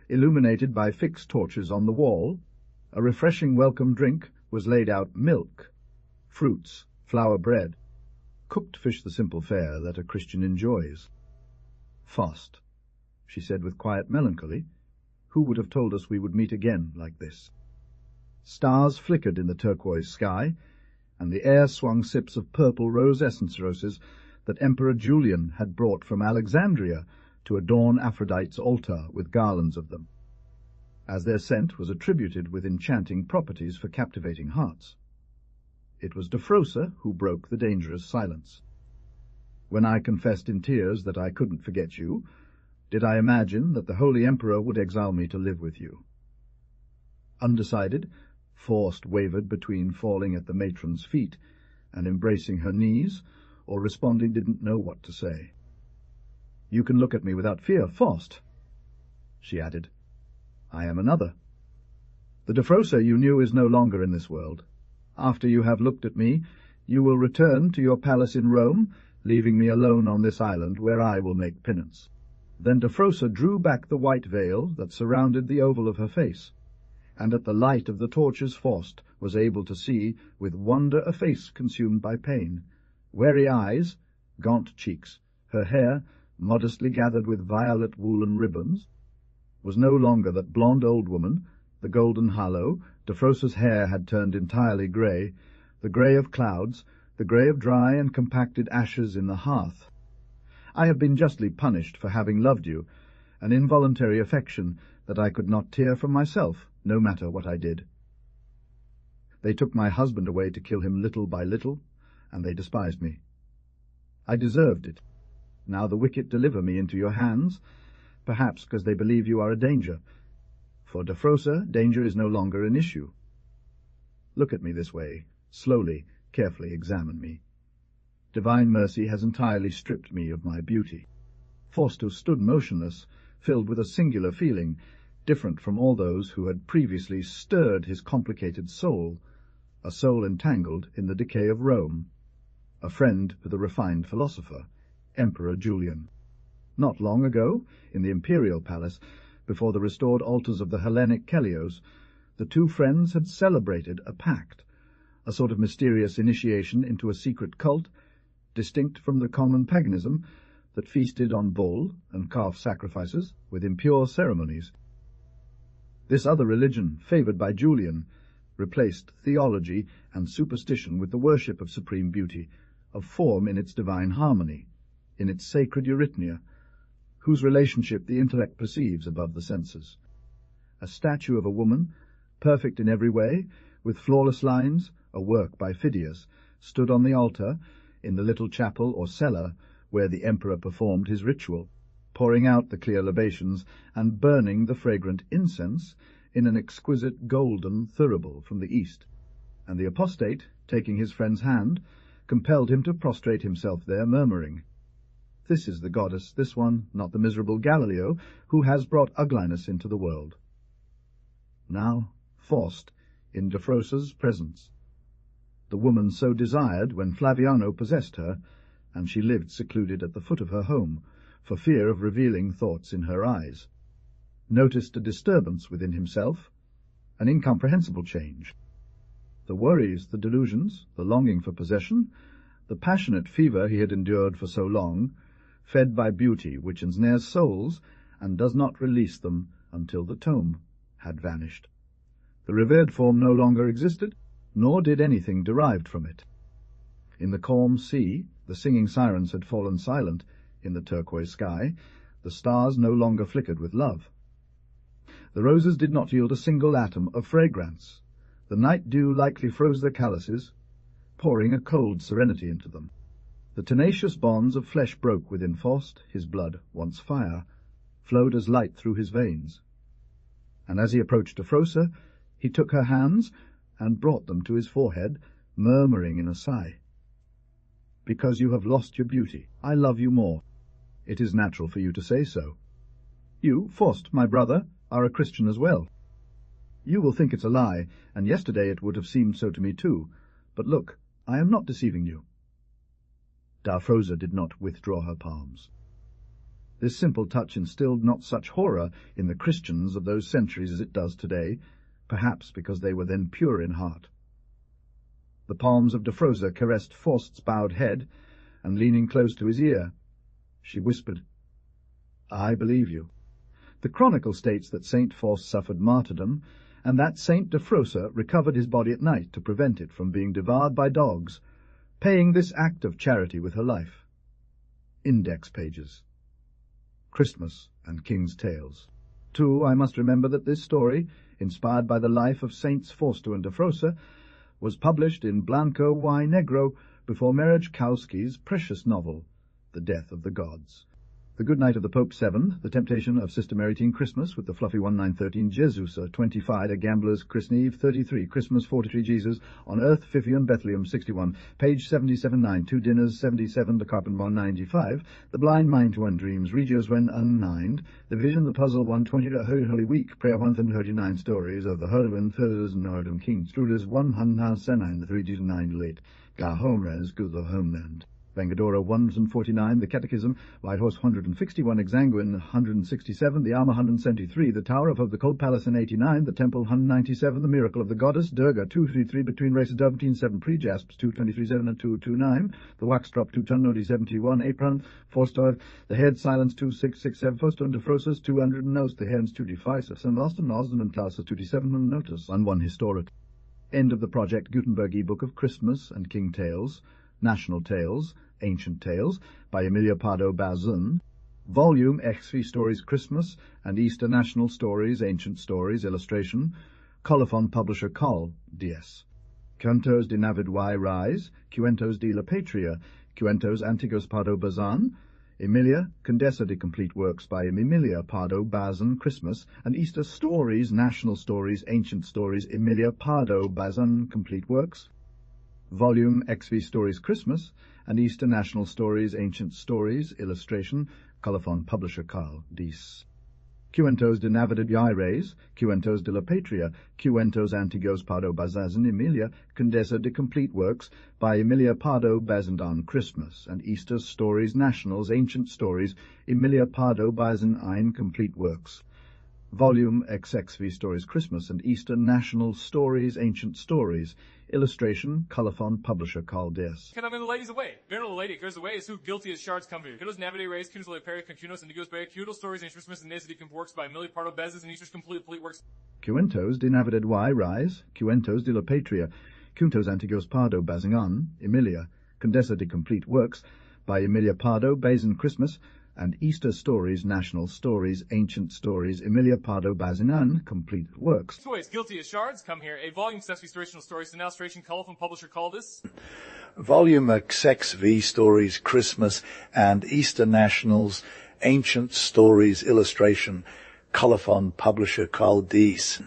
illuminated by fixed torches on the wall, a refreshing welcome drink was laid out: milk, fruits, flour bread, cooked fish, the simple fare that a Christian enjoys. "Faust," she said with quiet melancholy, "who would have told us we would meet again like this?" Stars flickered in the turquoise sky, and the air swung sips of purple rose essence roses that Emperor Julian had brought from Alexandria to adorn Aphrodite's altar with garlands of them, as their scent was attributed with enchanting properties for captivating hearts. It was Dafrosa who broke the dangerous silence. When I confessed in tears that I couldn't forget you, did I imagine that the Holy Emperor would exile me to live with you? Undecided, Faust wavered between falling at the matron's feet and embracing her knees, or responding didn't know what to say. "You can look at me without fear, Faust," she added. "I am another. The Dafrosa you knew is no longer in this world. After you have looked at me, you will return to your palace in Rome, leaving me alone on this island, where I will make penance." Then Dafrosa drew back the white veil that surrounded the oval of her face, and at the light of the torches Faust was able to see with wonder a face consumed by pain, weary eyes, gaunt cheeks, her hair, modestly gathered with violet woolen ribbons, was no longer that blonde old woman, the golden halo. Dafrosa's hair had turned entirely grey, the grey of clouds, the grey of dry and compacted ashes in the hearth. "I have been justly punished for having loved you, an involuntary affection that I could not tear from myself, no matter what I did. They took my husband away to kill him little by little, and they despised me. I deserved it. Now the wicked deliver me into your hands, perhaps because they believe you are a danger. For Defrosa, danger is no longer an issue. Look at me this way, slowly, carefully examine me. Divine mercy has entirely stripped me of my beauty. Fausto stood motionless, filled with a singular feeling, different from all those who had previously stirred his complicated soul, a soul entangled in the decay of Rome, a friend to the refined philosopher, Emperor Julian. Not long ago, in the imperial palace, before the restored altars of the Hellenic Kelios, the two friends had celebrated a pact, a sort of mysterious initiation into a secret cult, distinct from the common paganism that feasted on bull and calf sacrifices with impure ceremonies. This other religion, favoured by Julian, replaced theology and superstition with the worship of supreme beauty, of form in its divine harmony, in its sacred eurythmia, whose relationship the intellect perceives above the senses. A statue of a woman, perfect in every way, with flawless lines, a work by Phidias, stood on the altar in the little chapel or cellar where the emperor performed his ritual, pouring out the clear libations and burning the fragrant incense in an exquisite golden thurible from the east. And the apostate, taking his friend's hand, compelled him to prostrate himself there, murmuring, "This is the goddess, this one, not the miserable Galileo, who has brought ugliness into the world." Now, Faust, in Defrosa's presence, the woman so desired when Flaviano possessed her, and she lived secluded at the foot of her home, for fear of revealing thoughts in her eyes, noticed a disturbance within himself, an incomprehensible change. The worries, the delusions, the longing for possession, the passionate fever he had endured for so long, fed by beauty which ensnares souls and does not release them until the tome had vanished. The revered form no longer existed, nor did anything derived from it. In the calm sea, the singing sirens had fallen silent. In the turquoise sky, the stars no longer flickered with love. The roses did not yield a single atom of fragrance. The night dew lightly froze their calices, pouring a cold serenity into them. The tenacious bonds of flesh broke within Faust, his blood, once fire, flowed as light through his veins. And as he approached Defrosa, he took her hands and brought them to his forehead, murmuring in a sigh, "Because you have lost your beauty, I love you more. It is natural for you to say so. You, Faust, my brother, are a Christian as well. You will think it's a lie, and yesterday it would have seemed so to me too. But look, I am not deceiving you." Defrosa did not withdraw her palms. This simple touch instilled not such horror in the Christians of those centuries as it does today, perhaps because they were then pure in heart. The palms of Defrosa caressed Faust's bowed head, and leaning close to his ear, she whispered, "I believe you. The chronicle states that Saint Faust suffered martyrdom, and that Saint Defrosa recovered his body at night to prevent it from being devoured by dogs, paying this act of charity with her life." Index pages. Christmas and King's Tales. Too, I must remember that this story, inspired by the life of Saints Fausto and Defrosa, was published in Blanco y Negro before Merejkowski's precious novel, The Death of the Gods. The Good Night of the Pope 7, The Temptation of Sister Mary Teen Christmas with the Fluffy 1913, Jesus 25, A Gambler's Christmas Eve 33, Christmas 43, Jesus, On Earth, Fifion, Bethlehem 61, page 77-9, Two Dinners 77, The Carpenter 95, The Blind Mind to One Dreams, Regios when Unmined, The Vision, The Puzzle 120, The Holy Week, Prayer 139, Stories of the Hurlwin, Thurs, Nordham, King, Struders 109, The 329 Late, Gar Homeres, Good the Homeland. Vengadora 149, The Catechism, White Horse 161, Exanguin 167, The Armour 173, The Tower of the Cold Palace in 89, The Temple 197, The Miracle of the Goddess, Durga 233, Between Races Dove 7, Pre-Jasps 223.7 and 229, The Wax Drop 2 Ton Nodi 71, Apron 4 The Head Silence 2667, Fausto and Defrosas 200 Notes, The Hands 2 Defices, and Lost and Nosden and Clauses 27 and Notice, and 1 Historic. End of the project Gutenberg e-book of Christmas and King Tales, National Tales, Ancient Tales, by Emilio Pardo Bazin, Volume XV Stories Christmas and Easter National Stories, Ancient Stories, illustration, Colophon publisher Col, DS. Cuentos de Navid y Rise, Cuentos de la Patria, Cuentos Antiguos Pardo Bazan, Emilia, Condesa de Complete Works by Emilia Pardo Bazan, Christmas, and Easter Stories, National Stories, Ancient Stories, Emilia Pardo Bazan, Complete Works. Volume XV Stories Christmas and Easter National Stories, Ancient Stories, illustration, Colophon publisher Carl, Dis. Cuentos de Navidad y Reyes, Cuentos de la Patria, Cuentos Antiguos Pardo Bazan, Emilia, Condesa de Complete Works by Emilia Pardo Bazan, Christmas, and Easter Stories Nationals, Ancient Stories, Emilia Pardo Bazan ein, Complete Works. Volume XXV Stories Christmas and Easter National Stories, Ancient Stories, illustration, Colophon publisher Carl Des. Can I mean the lady's away? Venerable the lady goes away, is who guilty as shards come here. Kudos Navide Rays, Kudos Leperi, Concunos, and Negos Bay, Kudos Stories, Ancient Christmas, and Nesity Works by Emilia Pardo Bazes, and Easter's Complete Works. Cuentos de Navidad y Rise, Cuentos de la Patria, Cuentos Antiguos Pardo Bazan, Emilia, Condesa de Complete Works by Emilia Pardo Bazan, Christmas, and Easter Stories, National Stories, Ancient Stories, Emilia Pardo Bazan, Complete Works. Toys, guilty as shards, come here. A volume sets restorational stories, an illustration, Colophon publisher called this. Volume XXV Stories Christmas and Easter Nationals, Ancient Stories, illustration, Colophon publisher called this.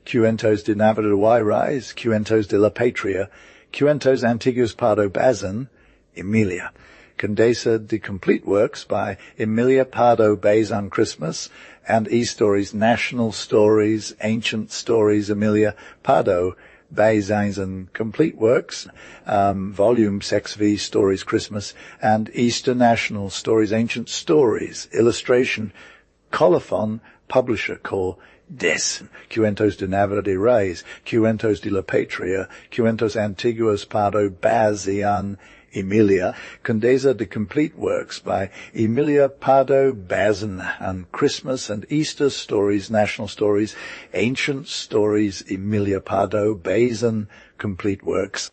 Cuentos de Navidad y Rise, Cuentos de la Patria, Cuentos Antiguos Pardo Bazan, Emilia. Condesa de Complete Works by Emilia Pardo Bazan, Christmas, and E-Stories, National Stories, Ancient Stories, Emilia Pardo Bazan, Complete Works, Volume XV Stories Christmas, and Easter National Stories, Ancient Stories, illustration, Colophon, publisher call, Des, Cuentos de Navidad y Reyes, Cuentos de la Patria, Cuentos Antiguos Pardo Bazan, Emilia, Condesa de Complete Works by Emilia Pardo Bazan, and Christmas and Easter Stories, National Stories, Ancient Stories, Emilia Pardo Bazan, Complete Works.